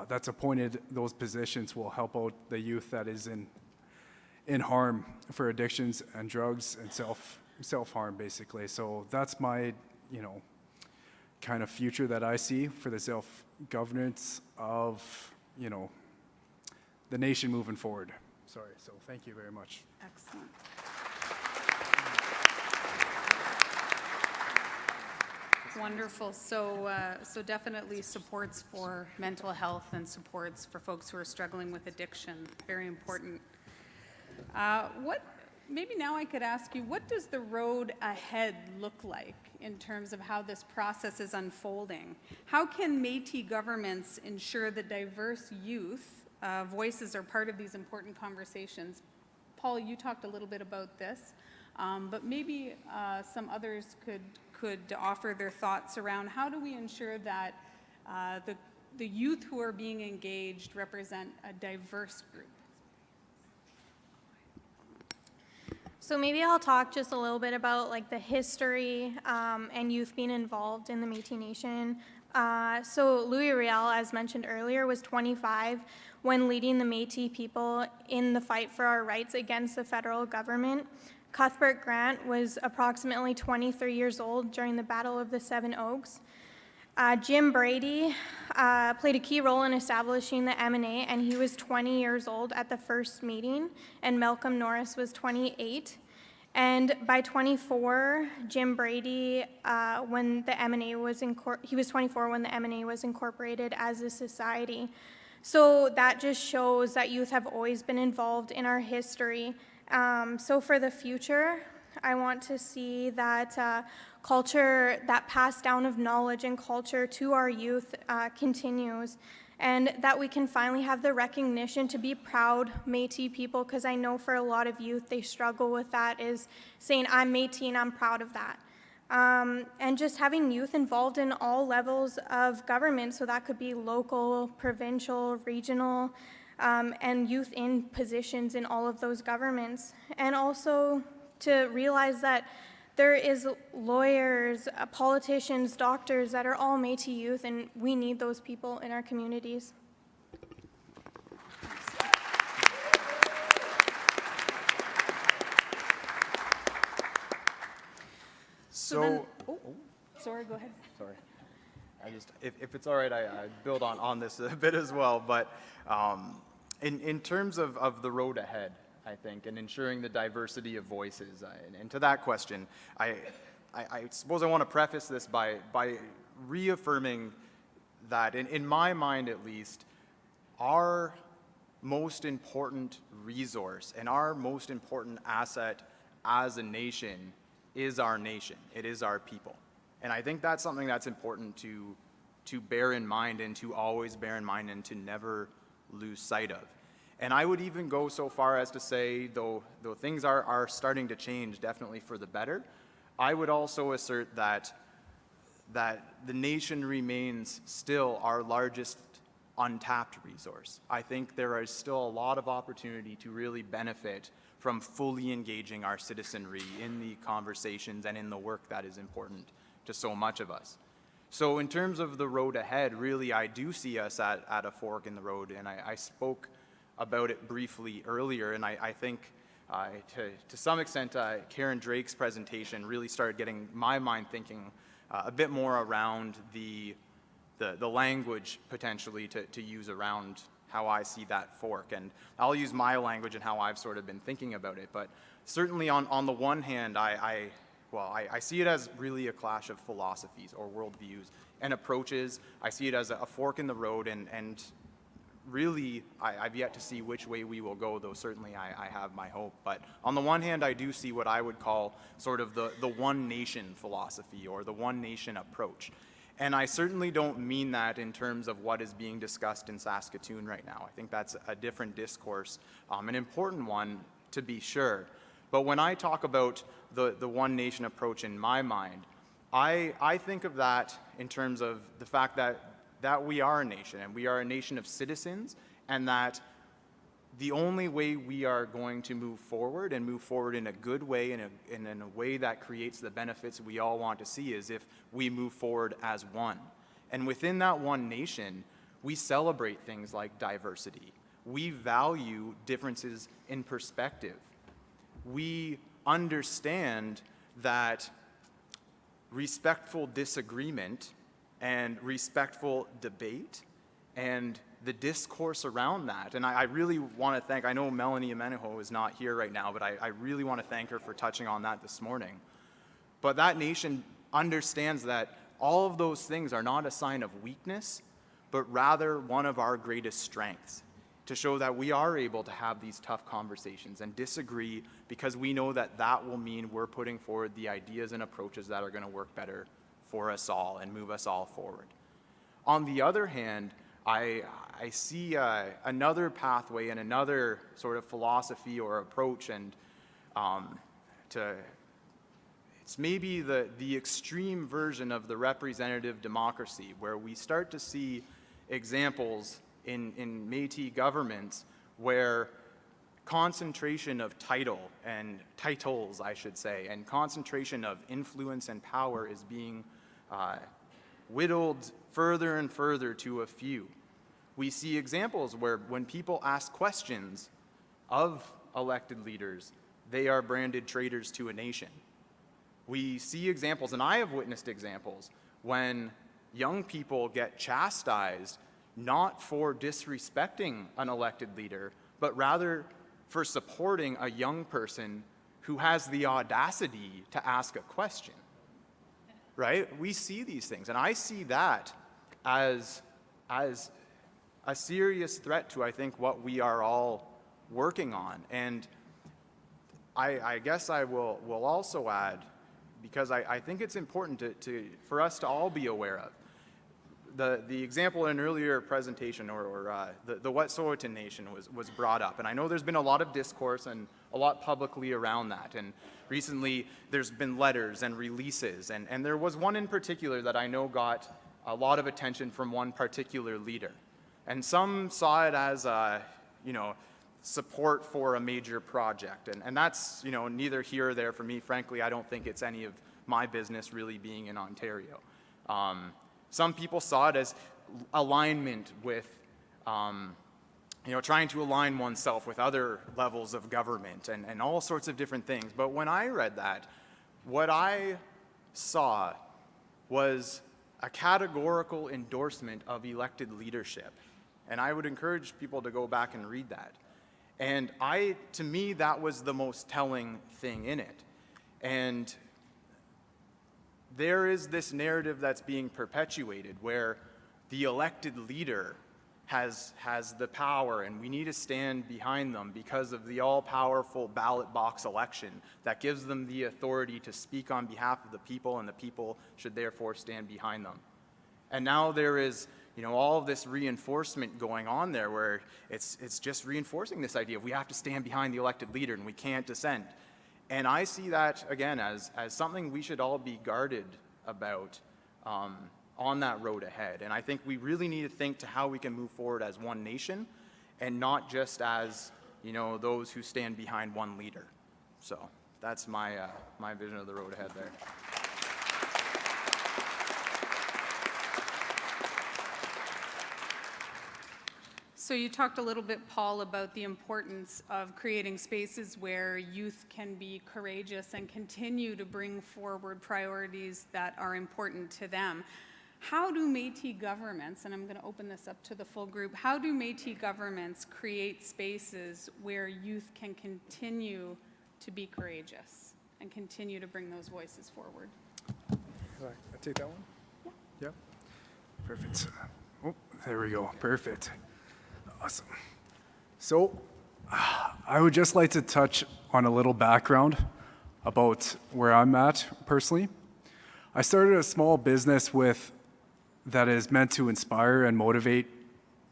that's appointed those positions will help out the youth that is in harm for addictions and drugs and self-harm, basically. So that's my, kind of future that I see for the self-governance of, the nation moving forward. Sorry, so thank you very much. Excellent. Wonderful. So definitely supports for mental health and supports for folks who are struggling with addiction. Very important. Maybe now I could ask you, what does the road ahead look like in terms of how this process is unfolding? How can Métis governments ensure that diverse youth voices are part of these important conversations? Paul, you talked a little bit about this, but maybe some others could offer their thoughts around how do we ensure that the youth who are being engaged represent a diverse group? So maybe I'll talk just a little bit about like the history and youth being involved in the Métis Nation. So Louis Riel, as mentioned earlier, was 25 when leading the Métis people in the fight for our rights against the federal government. Cuthbert Grant was approximately 23 years old during the Battle of the Seven Oaks. Jim Brady played a key role in establishing the MNA, and he was 20 years old at the first meeting, and Malcolm Norris was 28. And by 24, Jim Brady, when the MNA was he was 24 when the MNA was incorporated as a society. So that just shows that youth have always been involved in our history. So for the future, I want to see that culture, that pass down of knowledge and culture to our youth continues, and that we can finally have the recognition to be proud Métis people, because I know for a lot of youth, they struggle with that, is saying, I'm Métis and I'm proud of that. And just having youth involved in all levels of government, so that could be local, provincial, regional, and youth in positions in all of those governments. And also to realize that there is lawyers, politicians, doctors that are all Métis youth, and we need those people in our communities. Sorry, go ahead. Sorry. If it's all right, I build on this a bit as well, but in terms of the road ahead, I think, and ensuring the diversity of voices, and to that question, I suppose I want to preface this by reaffirming that, in my mind at least, our most important resource and our most important asset as a nation is our nation. It is our people. And I think that's something that's important to bear in mind, and to always bear in mind, and to never lose sight of. And I would even go so far as to say, though things are starting to change, definitely for the better, I would also assert that the nation remains still our largest untapped resource. I think there is still a lot of opportunity to really benefit from fully engaging our citizenry in the conversations and in the work that is important to so much of us. So in terms of the road ahead, really I do see us at a fork in the road, and I spoke about it briefly earlier, and I think to some extent Karen Drake's presentation really started getting my mind thinking a bit more around the language potentially to use around how I see that fork. And I'll use my language and how I've sort of been thinking about it. But certainly on the one hand, I see it as really a clash of philosophies or worldviews and approaches. I see it as a fork in the road, and really, I've yet to see which way we will go, though certainly I have my hope. But on the one hand, I do see what I would call sort of the one nation philosophy or the one nation approach. And I certainly don't mean that in terms of what is being discussed in Saskatoon right now. I think that's a different discourse, an important one to be sure. But when I talk about the one nation approach in my mind, I think of that in terms of the fact that we are a nation, and we are a nation of citizens, and that the only way we are going to move forward and move forward in a good way and in a way that creates the benefits we all want to see is if we move forward as one. And within that one nation, we celebrate things like diversity. We value differences in perspective. We understand that respectful disagreement and respectful debate and the discourse around that. And I really want to thank, I know Melanie Ameneho is not here right now, but I really want to thank her for touching on that this morning. But that nation understands that all of those things are not a sign of weakness, but rather one of our greatest strengths, to show that we are able to have these tough conversations and disagree, because we know that that will mean we're putting forward the ideas and approaches that are going to work better for us all and move us all forward. On the other hand, I see another pathway and another sort of philosophy or approach, and it's maybe the extreme version of the representative democracy, where we start to see examples in Métis governments where concentration of titles, I should say, and concentration of influence and power is being whittled further and further to a few. We see examples where when people ask questions of elected leaders, they are branded traitors to a nation. We see examples, and I have witnessed examples, when young people get chastised not for disrespecting an elected leader, but rather for supporting a young person who has the audacity to ask a question. Right? We see these things, and I see that as a serious threat to, I think, what we are all working on. And I guess I will also add, because I think it's important for us to all be aware of, the example in an earlier presentation, or the Wet'suwet'en Nation was brought up. And I know there's been a lot of discourse and a lot publicly around that. And recently there's been letters and releases. And there was one in particular that I know got a lot of attention from one particular leader. And some saw it as, support for a major project. And that's, neither here or there for me. Frankly, I don't think it's any of my business really being in Ontario. Some people saw it as alignment with, trying to align oneself with other levels of government and all sorts of different things. But when I read that, what I saw was a categorical endorsement of elected leadership. And I would encourage people to go back and read that. And to me, that was the most telling thing in it. And there is this narrative that's being perpetuated where the elected leader has the power, and we need to stand behind them because of the all-powerful ballot box election that gives them the authority to speak on behalf of the people, and the people should therefore stand behind them. And now there is all of this reinforcement going on there, where it's just reinforcing this idea of we have to stand behind the elected leader and we can't dissent. And I see that, again, as something we should all be guarded about on that road ahead. And I think we really need to think to how we can move forward as one nation, and not just as, those who stand behind one leader. So that's my vision of the road ahead there. So you talked a little bit, Paul, about the importance of creating spaces where youth can be courageous and continue to bring forward priorities that are important to them. How do Métis governments, and I'm going to open this up to the full group, how do Métis governments create spaces where youth can continue to be courageous and continue to bring those voices forward? I take that one? Yeah. Yep. Perfect. Oh, there we go. Perfect. Awesome. So I would just like to touch on a little background about where I'm at personally. I started a small business with that is meant to inspire and motivate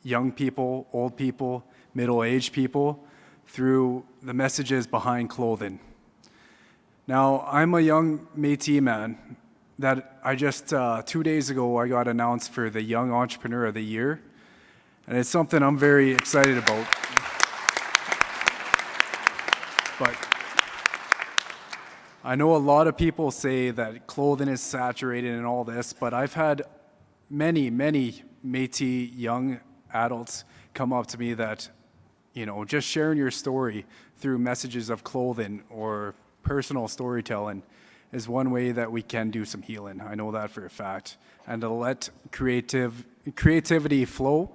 young people, old people, middle-aged people through the messages behind clothing. Now, I'm a young Métis man that I just, 2 days ago, I got announced for the Young Entrepreneur of the Year, and it's something I'm very excited about. But I know a lot of people say that clothing is saturated and all this, but I've had many Métis young adults come up to me that, you know, just sharing your story through messages of clothing or personal storytelling is one way that we can do some healing. I know that for a fact. And to let creativity flow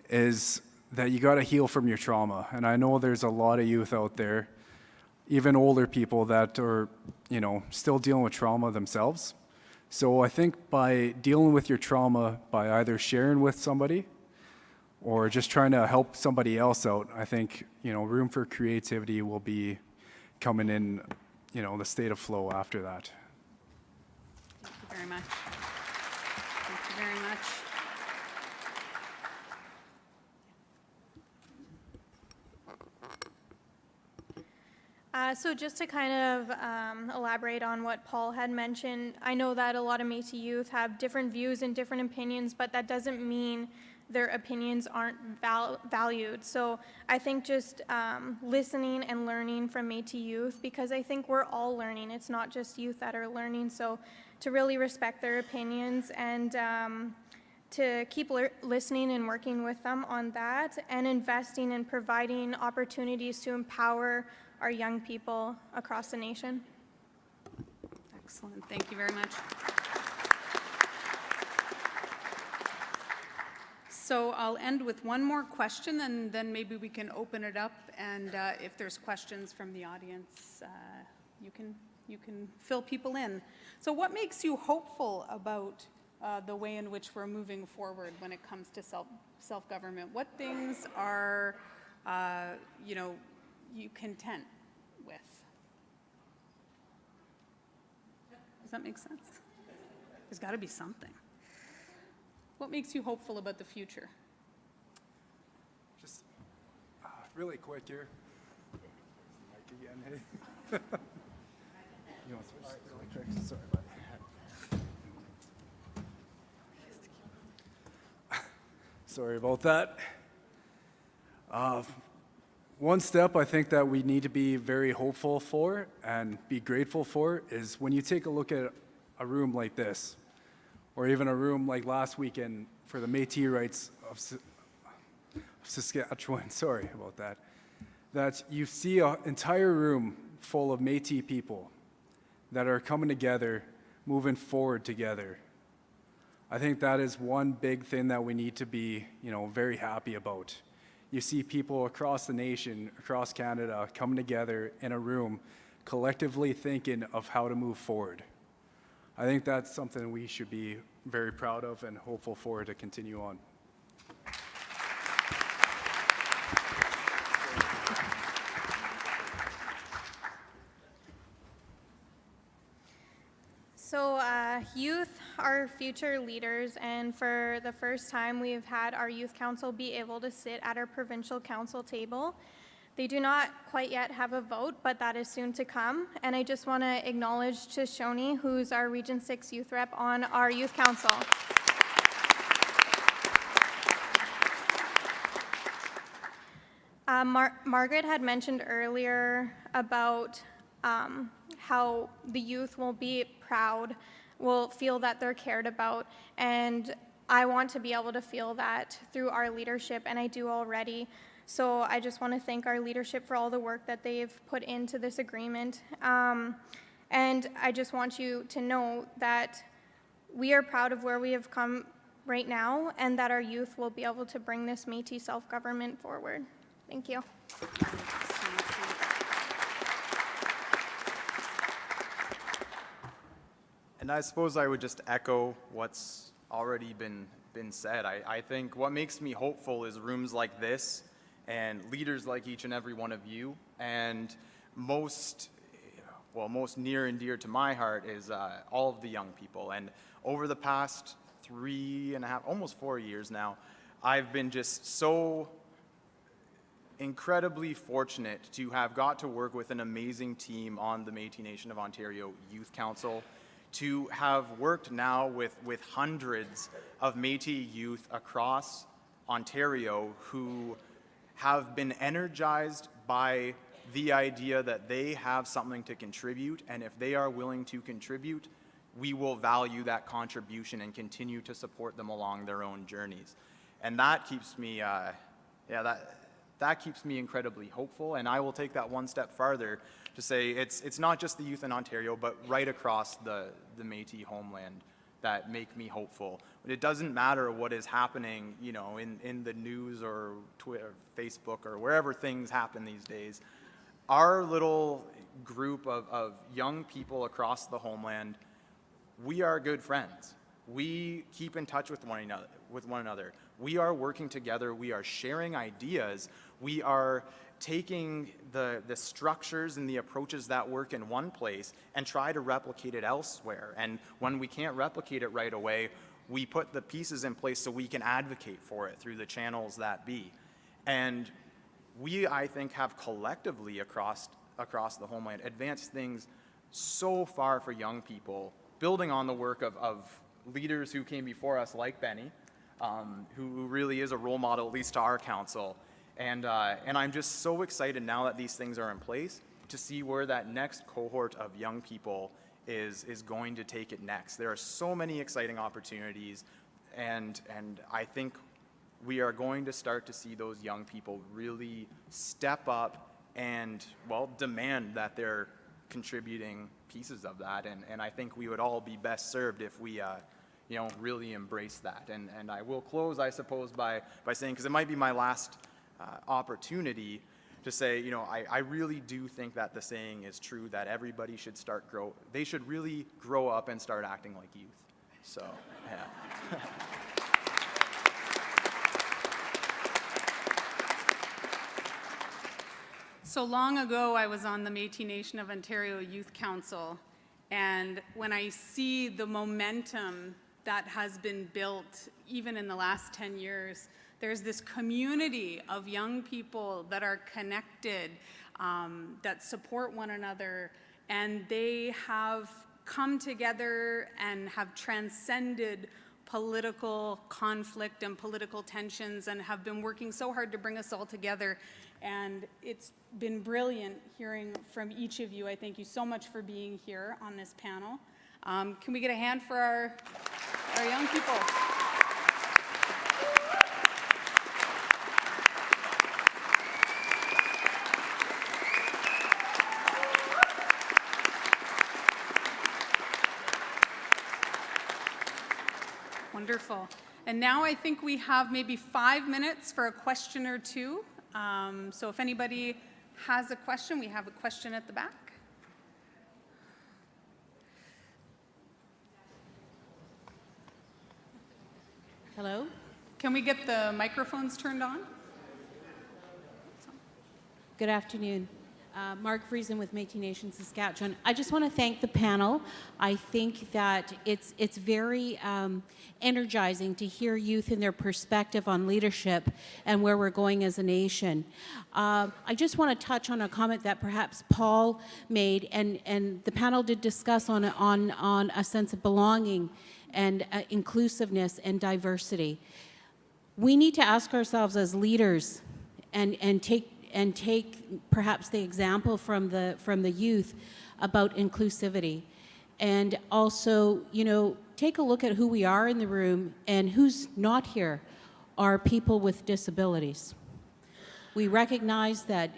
is that you got to heal from your trauma. And I know there's a lot of youth out there, even older people that are, you know, still dealing with trauma themselves. So I think by dealing with your trauma, by either sharing with somebody or just trying to help somebody else out, I think, you know, room for creativity will be coming in, you know, the state of flow after that. Thank you very much. Thank you very much. So just to kind of elaborate on what Paul had mentioned, I know that a lot of Métis youth have different views and different opinions, but that doesn't mean their opinions aren't valued. So I think just listening and learning from Métis youth, because I think we're all learning. It's not just youth that are learning. So to really respect their opinions and to keep listening and working with them on that, and investing and providing opportunities to empower our young people across the nation. Excellent. Thank you very much. So I'll end with one more question, and then maybe we can open it up. And if there's questions from the audience, you can fill people in. So what makes you hopeful about the way in which we're moving forward when it comes to self-government? What things are, you content with? Does that make sense? There's got to be something. What makes you hopeful about the future? Just really quick here. Mic again, hey. You want to switch really quick? Sorry, buddy. Sorry about that. One step I think that we need to be very hopeful for and be grateful for is when you take a look at a room like this, or even a room like last weekend for the Métis rights of Saskatchewan, sorry about that, that you see an entire room full of Métis people that are coming together, moving forward together. I think that is one big thing that we need to be, you know, very happy about. You see people across the nation, across Canada, coming together in a room, collectively thinking of how to move forward. I think that's something we should be very proud of and hopeful for to continue on. So youth are future leaders, and for the first time we've had our youth council be able to sit at our provincial council table. They do not quite yet have a vote, but that is soon to come. And I just want to acknowledge Shoni, who's our Region 6 youth rep on our youth council. Margaret had mentioned earlier about how the youth will be proud, will feel that they're cared about, and I want to be able to feel that through our leadership, and I do already. So I just want to thank our leadership for all the work that they've put into this agreement. And I just want you to know that we are proud of where we have come right now, and that our youth will be able to bring this Métis self-government forward. Thank you. And I suppose I would just echo what's already been said. I think what makes me hopeful is rooms like this and leaders like each and every one of you. And most near and dear to my heart is all of the young people. And over the past 3.5, almost 4 years now, I've been just so incredibly fortunate to have got to work with an amazing team on the Métis Nation of Ontario Youth Council, to have worked now with hundreds of Métis youth across Ontario who have been energized by the idea that they have something to contribute, and if they are willing to contribute, we will value that contribution and continue to support them along their own journeys. And that keeps me, that keeps me incredibly hopeful, and I will take that one step farther to say it's not just the youth in Ontario, but right across the Métis homeland that make me hopeful. But it doesn't matter what is happening, you know, in the news or Twitter, Facebook, or wherever things happen these days. Our little group of young people across the homeland, we are good friends. We keep in touch with one another. We are working together. We are sharing ideas. We are taking the structures and the approaches that work in one place and try to replicate it elsewhere. And when we can't replicate it right away, we put the pieces in place so we can advocate for it through the channels that be. And we, I think, have collectively across the homeland advanced things so far for young people, building on the work of leaders who came before us, like Benny, who really is a role model, at least to our council. And I'm just so excited now that these things are in place to see where that next cohort of young people is going to take it next. There are so many exciting opportunities, and I think we are going to start to see those young people really step up and, well, demand that they're contributing pieces of that. And I think we would all be best served if we you know, really embrace that. And I will close, I suppose, by saying, because it might be my last opportunity to say, you know, I really do think that the saying is true, that everybody should they should really grow up and start acting like youth. So, yeah. So long ago, I was on the Métis Nation of Ontario Youth Council, and when I see the momentum that has been built even in the last 10 years, there's this community of young people that are connected, that support one another, and they have come together and have transcended political conflict and political tensions and have been working so hard to bring us all together. And it's been brilliant hearing from each of you. I thank you so much for being here on this panel. Can we get a hand for our young people? Wonderful. And now I think we have maybe 5 minutes for a question or two. So if anybody has a question, we have a question at the back. Hello? Can we get the microphones turned on? Good afternoon. Mark Friesen with Métis Nation Saskatchewan. I just want to thank the panel. I think that it's very energizing to hear youth and their perspective on leadership and where we're going as a nation. I just want to touch on a comment that perhaps Paul made, and the panel did discuss on a sense of belonging and inclusiveness and diversity. We need to ask ourselves as leaders and take perhaps the example from the youth about inclusivity. And also, you know, take a look at who we are in the room, and who's not here are people with disabilities. We recognize that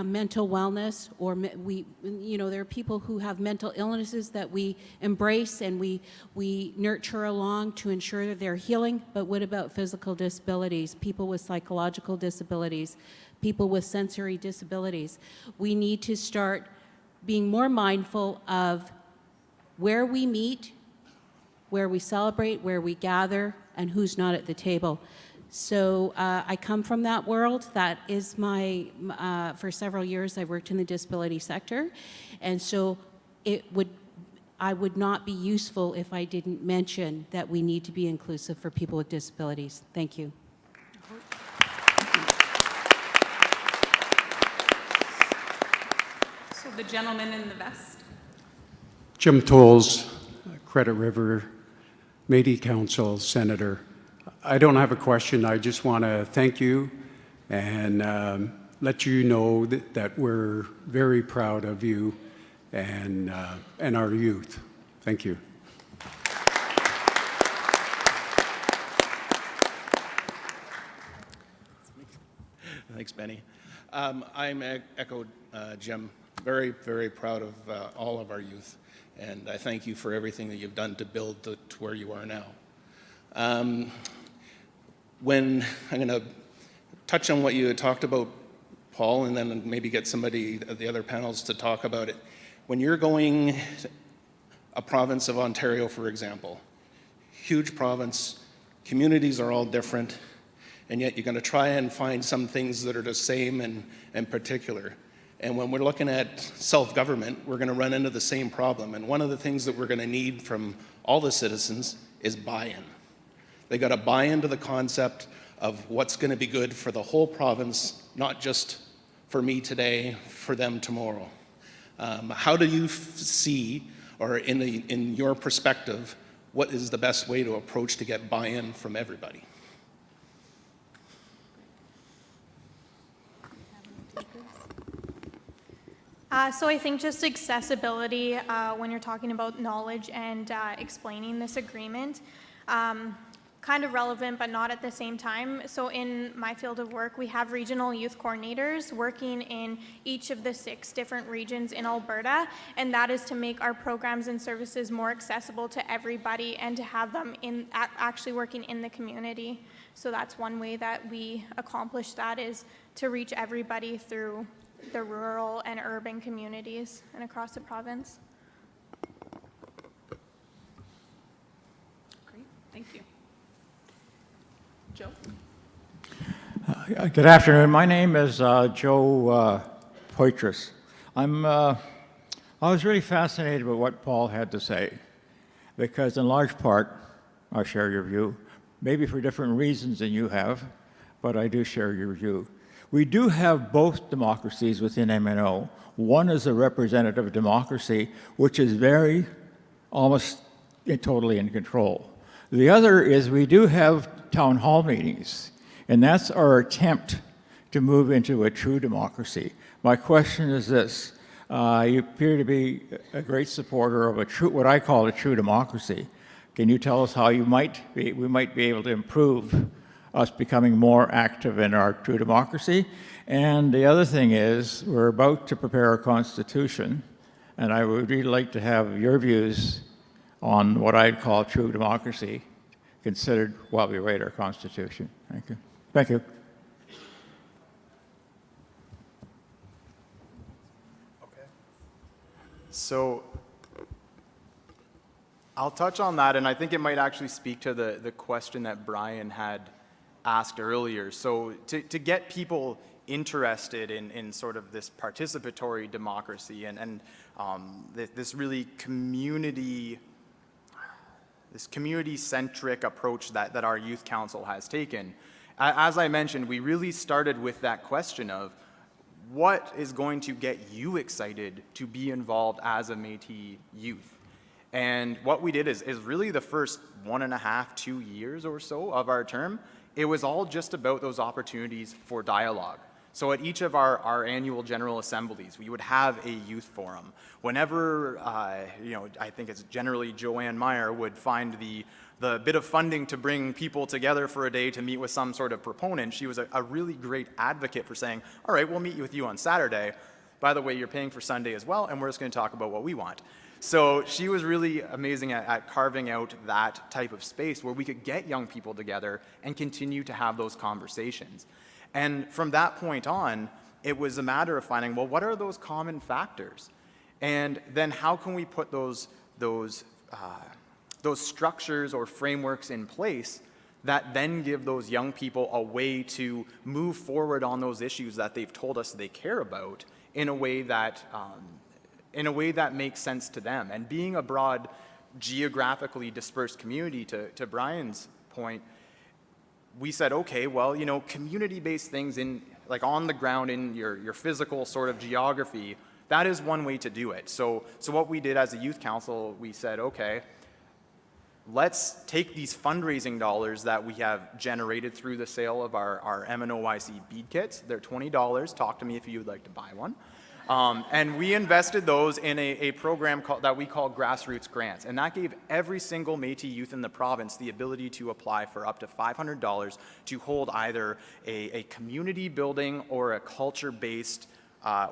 mental wellness, or there are people who have mental illnesses that we embrace and we nurture along to ensure that they're healing. But what about physical disabilities, people with psychological disabilities, people with sensory disabilities? We need to start being more mindful of where we meet, where we celebrate, where we gather, and who's not at the table. So I come from that world. That is for several years I worked in the disability sector. And so it would I would not be useful if I didn't mention that we need to be inclusive for people with disabilities. Thank you. So the gentleman in the vest. Jim Tolles, Credit River Métis Council Senator. I don't have a question. I just want to thank you and let you know that we're very proud of you and our youth. Thank you. Thanks, Benny. I'm echoed Jim. Very, very proud of all of our youth, and I thank you for everything that you've done to build to where you are now. When I'm going to touch on what you had talked about, Paul, and then maybe get somebody at the other panels to talk about it. When you're going a province of Ontario, for example, huge province, communities are all different, and yet you're going to try and find some things that are the same and particular. And when we're looking at self-government, we're going to run into the same problem. And one of the things that we're going to need from all the citizens is buy-in. They got to buy into the concept of what's going to be good for the whole province, not just for me today, for them tomorrow. How do you see, or in your perspective, what is the best way to approach to get buy-in from everybody? So I think just accessibility when you're talking about knowledge and explaining this agreement, kind of relevant but not at the same time. So in my field of work, we have regional youth coordinators working in each of the 6 different regions in Alberta, and that is to make our programs and services more accessible to everybody and to have them actually working in the community. So that's one way that we accomplish that, is to reach everybody through the rural and urban communities and across the province. Great, thank you. Joe? Good afternoon. My name is Joe Poitras. I was really fascinated with what Paul had to say, because in large part, I share your view, maybe for different reasons than you have, but I do share your view. We do have both democracies within MNO. One is a representative democracy, which is very, almost totally in control. The other is we do have town hall meetings, and that's our attempt to move into a true democracy. My question is this. You appear to be a great supporter of what I call a true democracy. Can you tell us how we might be able to improve us becoming more active in our true democracy? And the other thing is, we're about to prepare a constitution, and I would really like to have your views on what I'd call true democracy considered while we write our constitution. Thank you. Thank you. Okay. So I'll touch on that, and I think it might actually speak to the question that Brian had asked earlier. So to get people interested in sort of this participatory democracy and this really community-centric approach that our youth council has taken, as I mentioned, we really started with that question of what is going to get you excited to be involved as a Métis youth. And what we did is really the first 1.5, 2 years or so of our term, it was all just about those opportunities for dialogue. So at each of our annual general assemblies, we would have a youth forum. Whenever, I think it's generally Joanne Meyer would find the bit of funding to bring people together for a day to meet with some sort of proponent, she was a really great advocate for saying, all right, we'll meet with you on Saturday. By the way, you're paying for Sunday as well, and we're just going to talk about what we want. So she was really amazing at carving out that type of space where we could get young people together and continue to have those conversations. And from that point on, it was a matter of finding, well, what are those common factors? And then how can we put those structures or frameworks in place that then give those young people a way to move forward on those issues that they've told us they care about in a way that in a way that makes sense to them. And being a broad, geographically dispersed community, to Brian's point, we said, okay, well, you know, community-based things in, like on the ground in your physical sort of geography, that is one way to do it. So what we did as a youth council, we said, okay, let's take these fundraising dollars that we have generated through the sale of our MNOYC bead kits. They're $20. Talk to me if you would like to buy one. And we invested those in a program that we call Grassroots Grants. And that gave every single Métis youth in the province the ability to apply for up to $500 to hold either a community building or a culture-based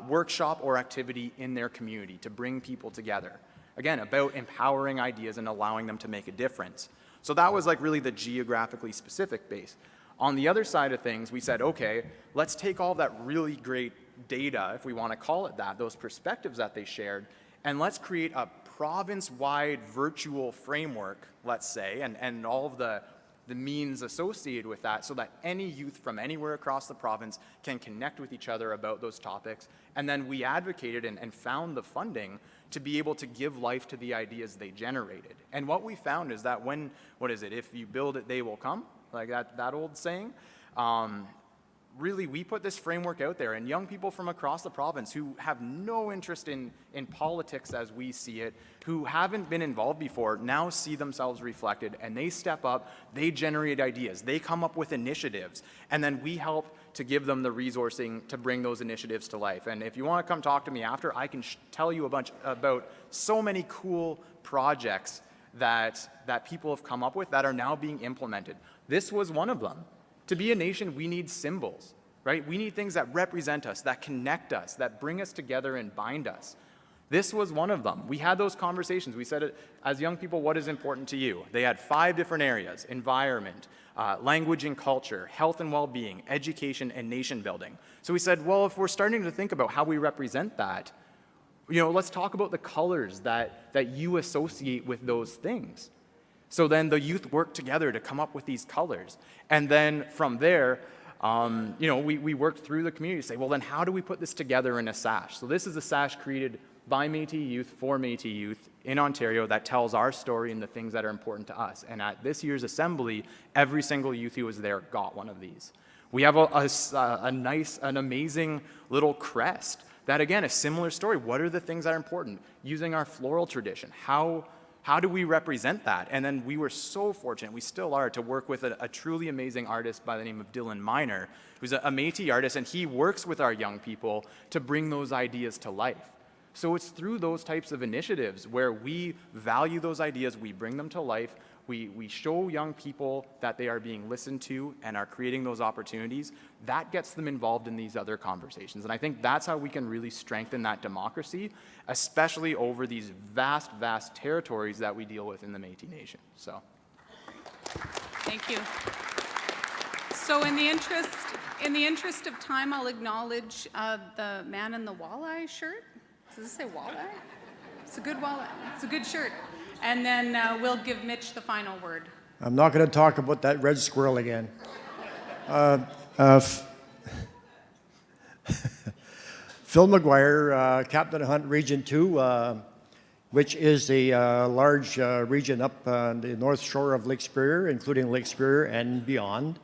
workshop or activity in their community to bring people together. Again, about empowering ideas and allowing them to make a difference. So that was like really the geographically specific base. On the other side of things, we said, okay, let's take all that really great data, if we want to call it that, those perspectives that they shared, and let's create a province-wide virtual framework, let's say, and all of the means associated with that, so that any youth from anywhere across the province can connect with each other about those topics. And then we advocated and found the funding to be able to give life to the ideas they generated. And what we found is that when, what is it, if you build it, they will come, like that old saying. Really, we put this framework out there, and young people from across the province who have no interest in politics as we see it, who haven't been involved before, now see themselves reflected, and they step up, they generate ideas, they come up with initiatives, and then we help to give them the resourcing to bring those initiatives to life. And if you want to come talk to me after, I can tell you a bunch about so many cool projects that people have come up with that are now being implemented. This was one of them. To be a nation, we need symbols, right? We need things that represent us, that connect us, that bring us together and bind us. This was one of them. We had those conversations. We said, as young people, what is important to you? They had 5 different areas: environment, language and culture, health and well-being, education, and nation building. So we said, well, if we're starting to think about how we represent that, you know, let's talk about the colors that you associate with those things. So then the youth worked together to come up with these colors. And then from there, you know, we worked through the community to say, well, then how do we put this together in a sash? So this is a sash created by Métis youth for Métis youth in Ontario that tells our story and the things that are important to us. And at this year's assembly, every single youth who was there got one of these. We have an amazing little crest that, again, a similar story. What are the things that are important? Using our floral tradition. How do we represent that? And then we were so fortunate, we still are, to work with a truly amazing artist by the name of Dylan Miner, who's a Métis artist, and he works with our young people to bring those ideas to life. So it's through those types of initiatives where we value those ideas, we bring them to life, we show young people that they are being listened to and are creating those opportunities. That gets them involved in these other conversations. And I think that's how we can really strengthen that democracy, especially over these vast, vast territories that we deal with in the Métis Nation. So. Thank you. So in the interest of time, I'll acknowledge the man in the walleye shirt. Does it say walleye? It's a good walleye. It's a good shirt. And then we'll give Mitch the final word. I'm not going to talk about that red squirrel again. Phil McGuire, Captain Hunt Region 2, which is a large region up on the north shore of Lake Superior, including Lake Superior and beyond.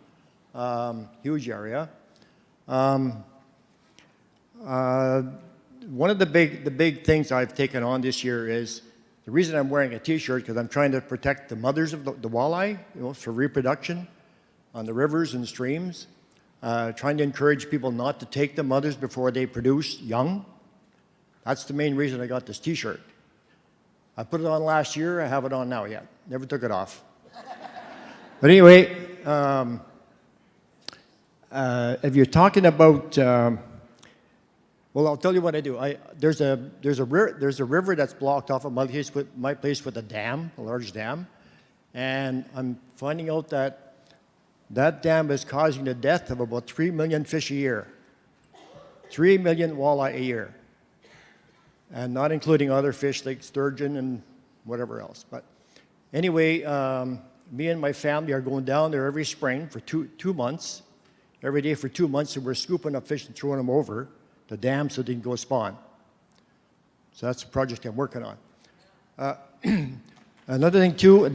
Huge area. One of the big things I've taken on this year is the reason I'm wearing a T-shirt, because I'm trying to protect the mothers of the walleye, you know, for reproduction on the rivers and streams. Trying to encourage people not to take the mothers before they produce young. That's the main reason I got this T-shirt. I put it on last year. I have it on now yet. Never took it off. But anyway, if you're talking about well, I'll tell you what I do. There's a river that's blocked off of my place with a dam, a large dam, and I'm finding out that that dam is causing the death of about 3 million fish a year, 3 million walleye a year, and not including other fish like sturgeon and whatever else. But anyway, me and my family are going down there every spring for two months, every day for 2 months, and we're scooping up fish and throwing them over the dam so they can go spawn. So that's the project I'm working on. Another thing too,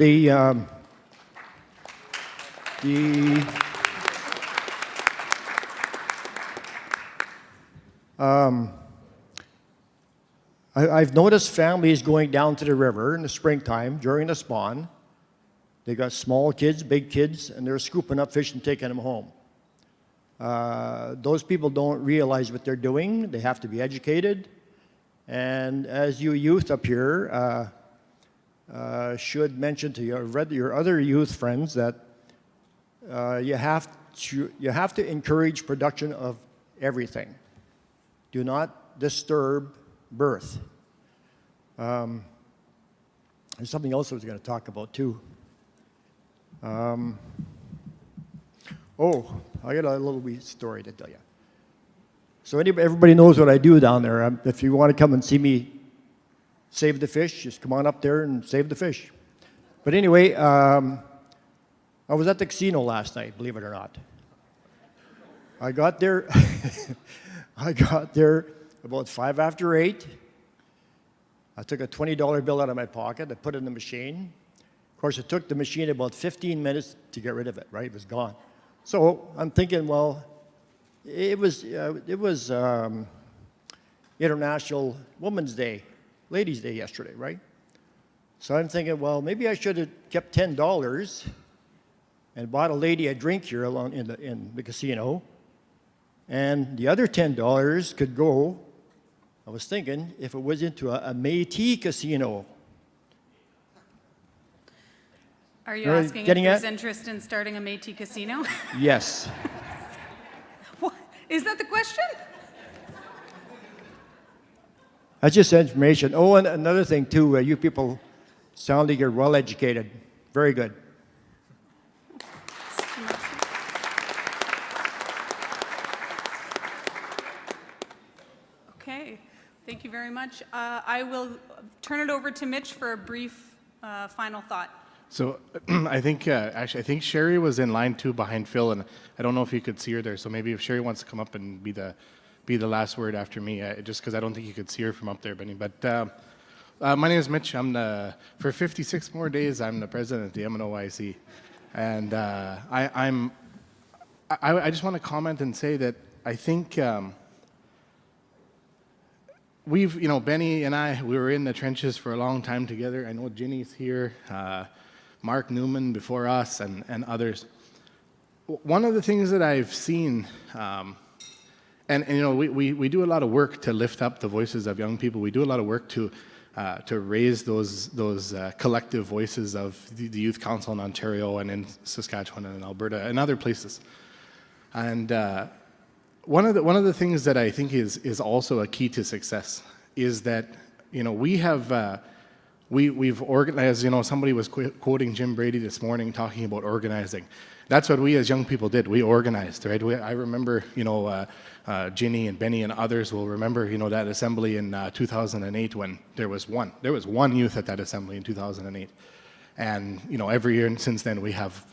I've noticed families going down to the river in the springtime during the spawn. They got small kids, big kids, and they're scooping up fish and taking them home. Those people don't realize what they're doing. They have to be educated. And as you youth up here should mention to your other youth friends that you have to encourage production of everything. Do not disturb birth. There's something else I was going to talk about too. Oh, I got a little wee story to tell you. So everybody knows what I do down there. If you want to come and see me save the fish, just come on up there and save the fish. But anyway, I was at the casino last night, believe it or not. I got there about 5 after 8. I took a $20 bill out of my pocket. I put it in the machine. Of course, it took the machine about 15 minutes to get rid of it, right? It was gone. So I'm thinking, well, it was International Women's Day, Ladies' Day yesterday, right? So I'm thinking, well, maybe I should have kept $10 and bought a lady a drink here along in the casino. And the other $10 could go, I was thinking, if it was into a Metis casino. Are you asking if there's interest in starting a Metis casino? Yes. What? Is that the question? That's just information. Oh, and another thing too, you people sound like you're well educated. Very good. Okay, thank you very much. I will turn it over to Mitch for a brief final thought. So I think, actually, I think Sherry was in line 2 behind Phil, and I don't know if you could see her there. So maybe if Sherry wants to come up and be the last word after me, just because I don't think you could see her from up there, Benny. But my name is Mitch. For 56 more days, I'm the president of the MNOYC. And I just want to comment and say that I think Benny and I, we were in the trenches for a long time together. I know Ginny's here, Mark Newman before us, and others. One of the things that I've seen, we do a lot of work to lift up the voices of young people. We do a lot of work to raise those collective voices of the Youth Council in Ontario and in Saskatchewan and in Alberta and other places. And one of the things that I think is also a key to success is that we've organized. Somebody was quoting Jim Brady this morning talking about organizing. That's what we as young people did. We organized, right? I remember, Ginny and Benny and others will remember, that assembly in 2008 when there was one youth at that assembly in 2008. And, every year since then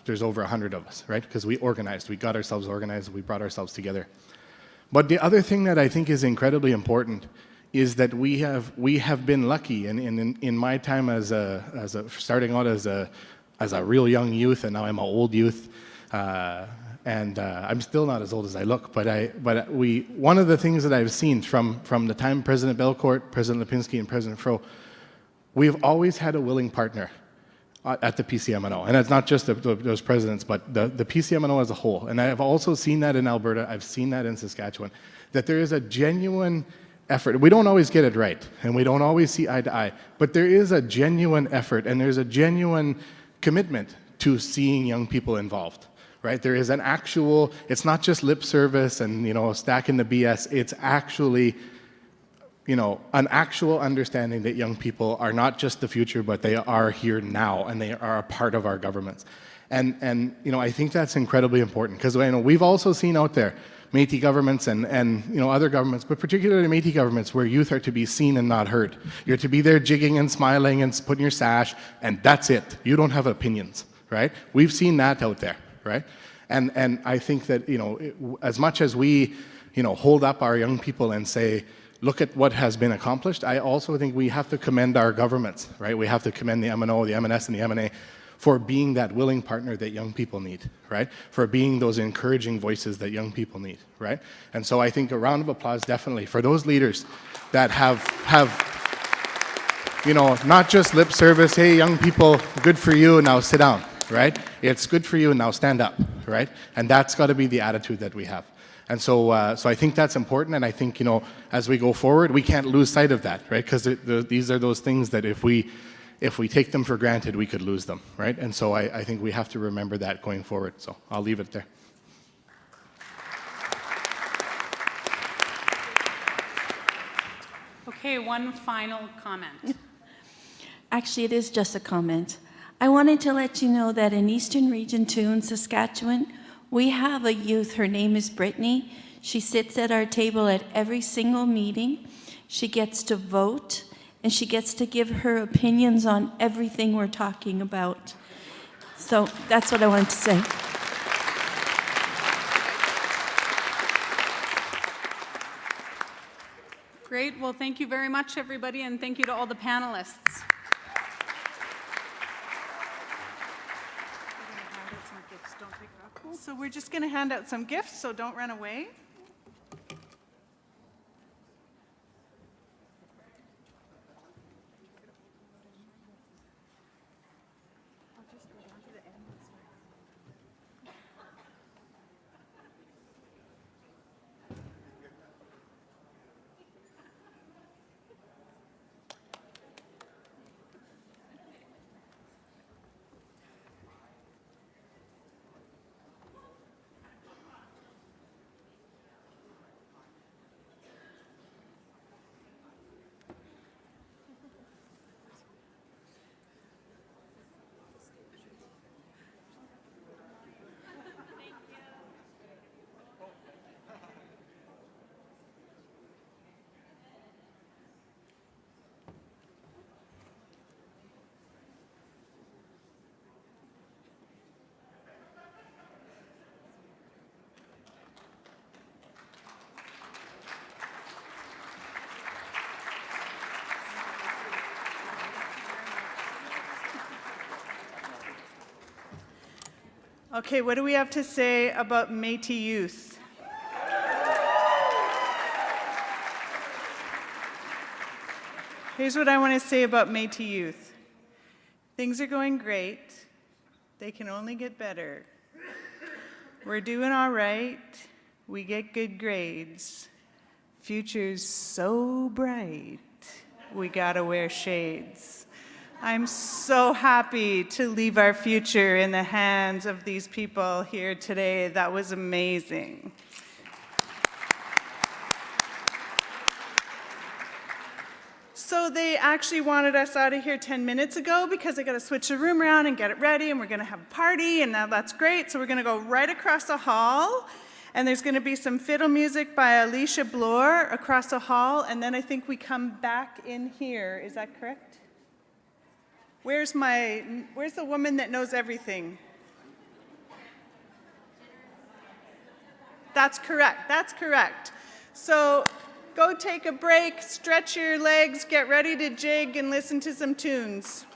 there's over 100 of us, right? Because we organized, we got ourselves organized, we brought ourselves together. But the other thing that I think is incredibly important is that we have been lucky, and in my time starting out as a real young youth, and now I'm an old youth, and I'm still not as old as I look. But one of the things that I've seen from the time President Belcourt, President Lipinski, and President Fro, we've always had a willing partner at the PCMNO, and it's not just those presidents, but the PCMNO as a whole. And I have also seen that in Alberta. I've seen that in Saskatchewan, that there is a genuine effort. We don't always get it right, and we don't always see eye to eye, but there is a genuine effort, and there's a genuine commitment to seeing young people involved, right? There is it's not just lip service and, stacking the BS. It's actually, an actual understanding that young people are not just the future, but they are here now, and they are a part of our governments. And I think that's incredibly important, because we've also seen out there Métis governments and other governments, but particularly Métis governments, where youth are to be seen and not heard. You're to be there jigging and smiling and putting your sash, and that's it. You don't have opinions, right? We've seen that out there, right? And I think that, as much as we, hold up our young people and say, look at what has been accomplished, I also think we have to commend our governments, right? We have to commend the MNO, the MNS, and the MNA for being that willing partner that young people need, right? For being those encouraging voices that young people need, right? And so I think a round of applause definitely for those leaders that have you know, not just lip service, hey, young people, good for you, now sit down, right? It's good for you, now stand up, right? And that's got to be the attitude that we have. And so, so I think that's important, and I think, you know, as we go forward, we can't lose sight of that, right? Because these are those things that if we take them for granted, we could lose them, right? And so I think we have to remember that going forward. So I'll leave it there. Okay, one final comment. Actually, it is just a comment. I wanted to let you know that in Eastern Region 2 in Saskatchewan, we have a youth. Her name is Brittany. She sits at our table at every single meeting. She gets to vote, and she gets to give her opinions on everything we're talking about. So that's what I wanted to say. Great. Well, thank you very much, everybody, and thank you to all the panelists. So we're just going to hand out some gifts, so don't run away. Okay, what do we have to say about Métis youth? Here's what I want to say about Métis youth. Things are going great. They can only get better. We're doing all right. We get good grades. Future's so bright. We gotta wear shades. I'm so happy to leave our future in the hands of these people here today. That was amazing. So they actually wanted us out of here 10 minutes ago because they got to switch the room around and get it ready, and we're going to have a party, and now that's great. So we're going to go right across the hall, and there's going to be some fiddle music by Alicia Bloor across the hall, and then I think we come back in here. Is that correct? Where's the woman that knows everything? That's correct, that's correct. So go take a break, stretch your legs, get ready to jig and listen to some tunes.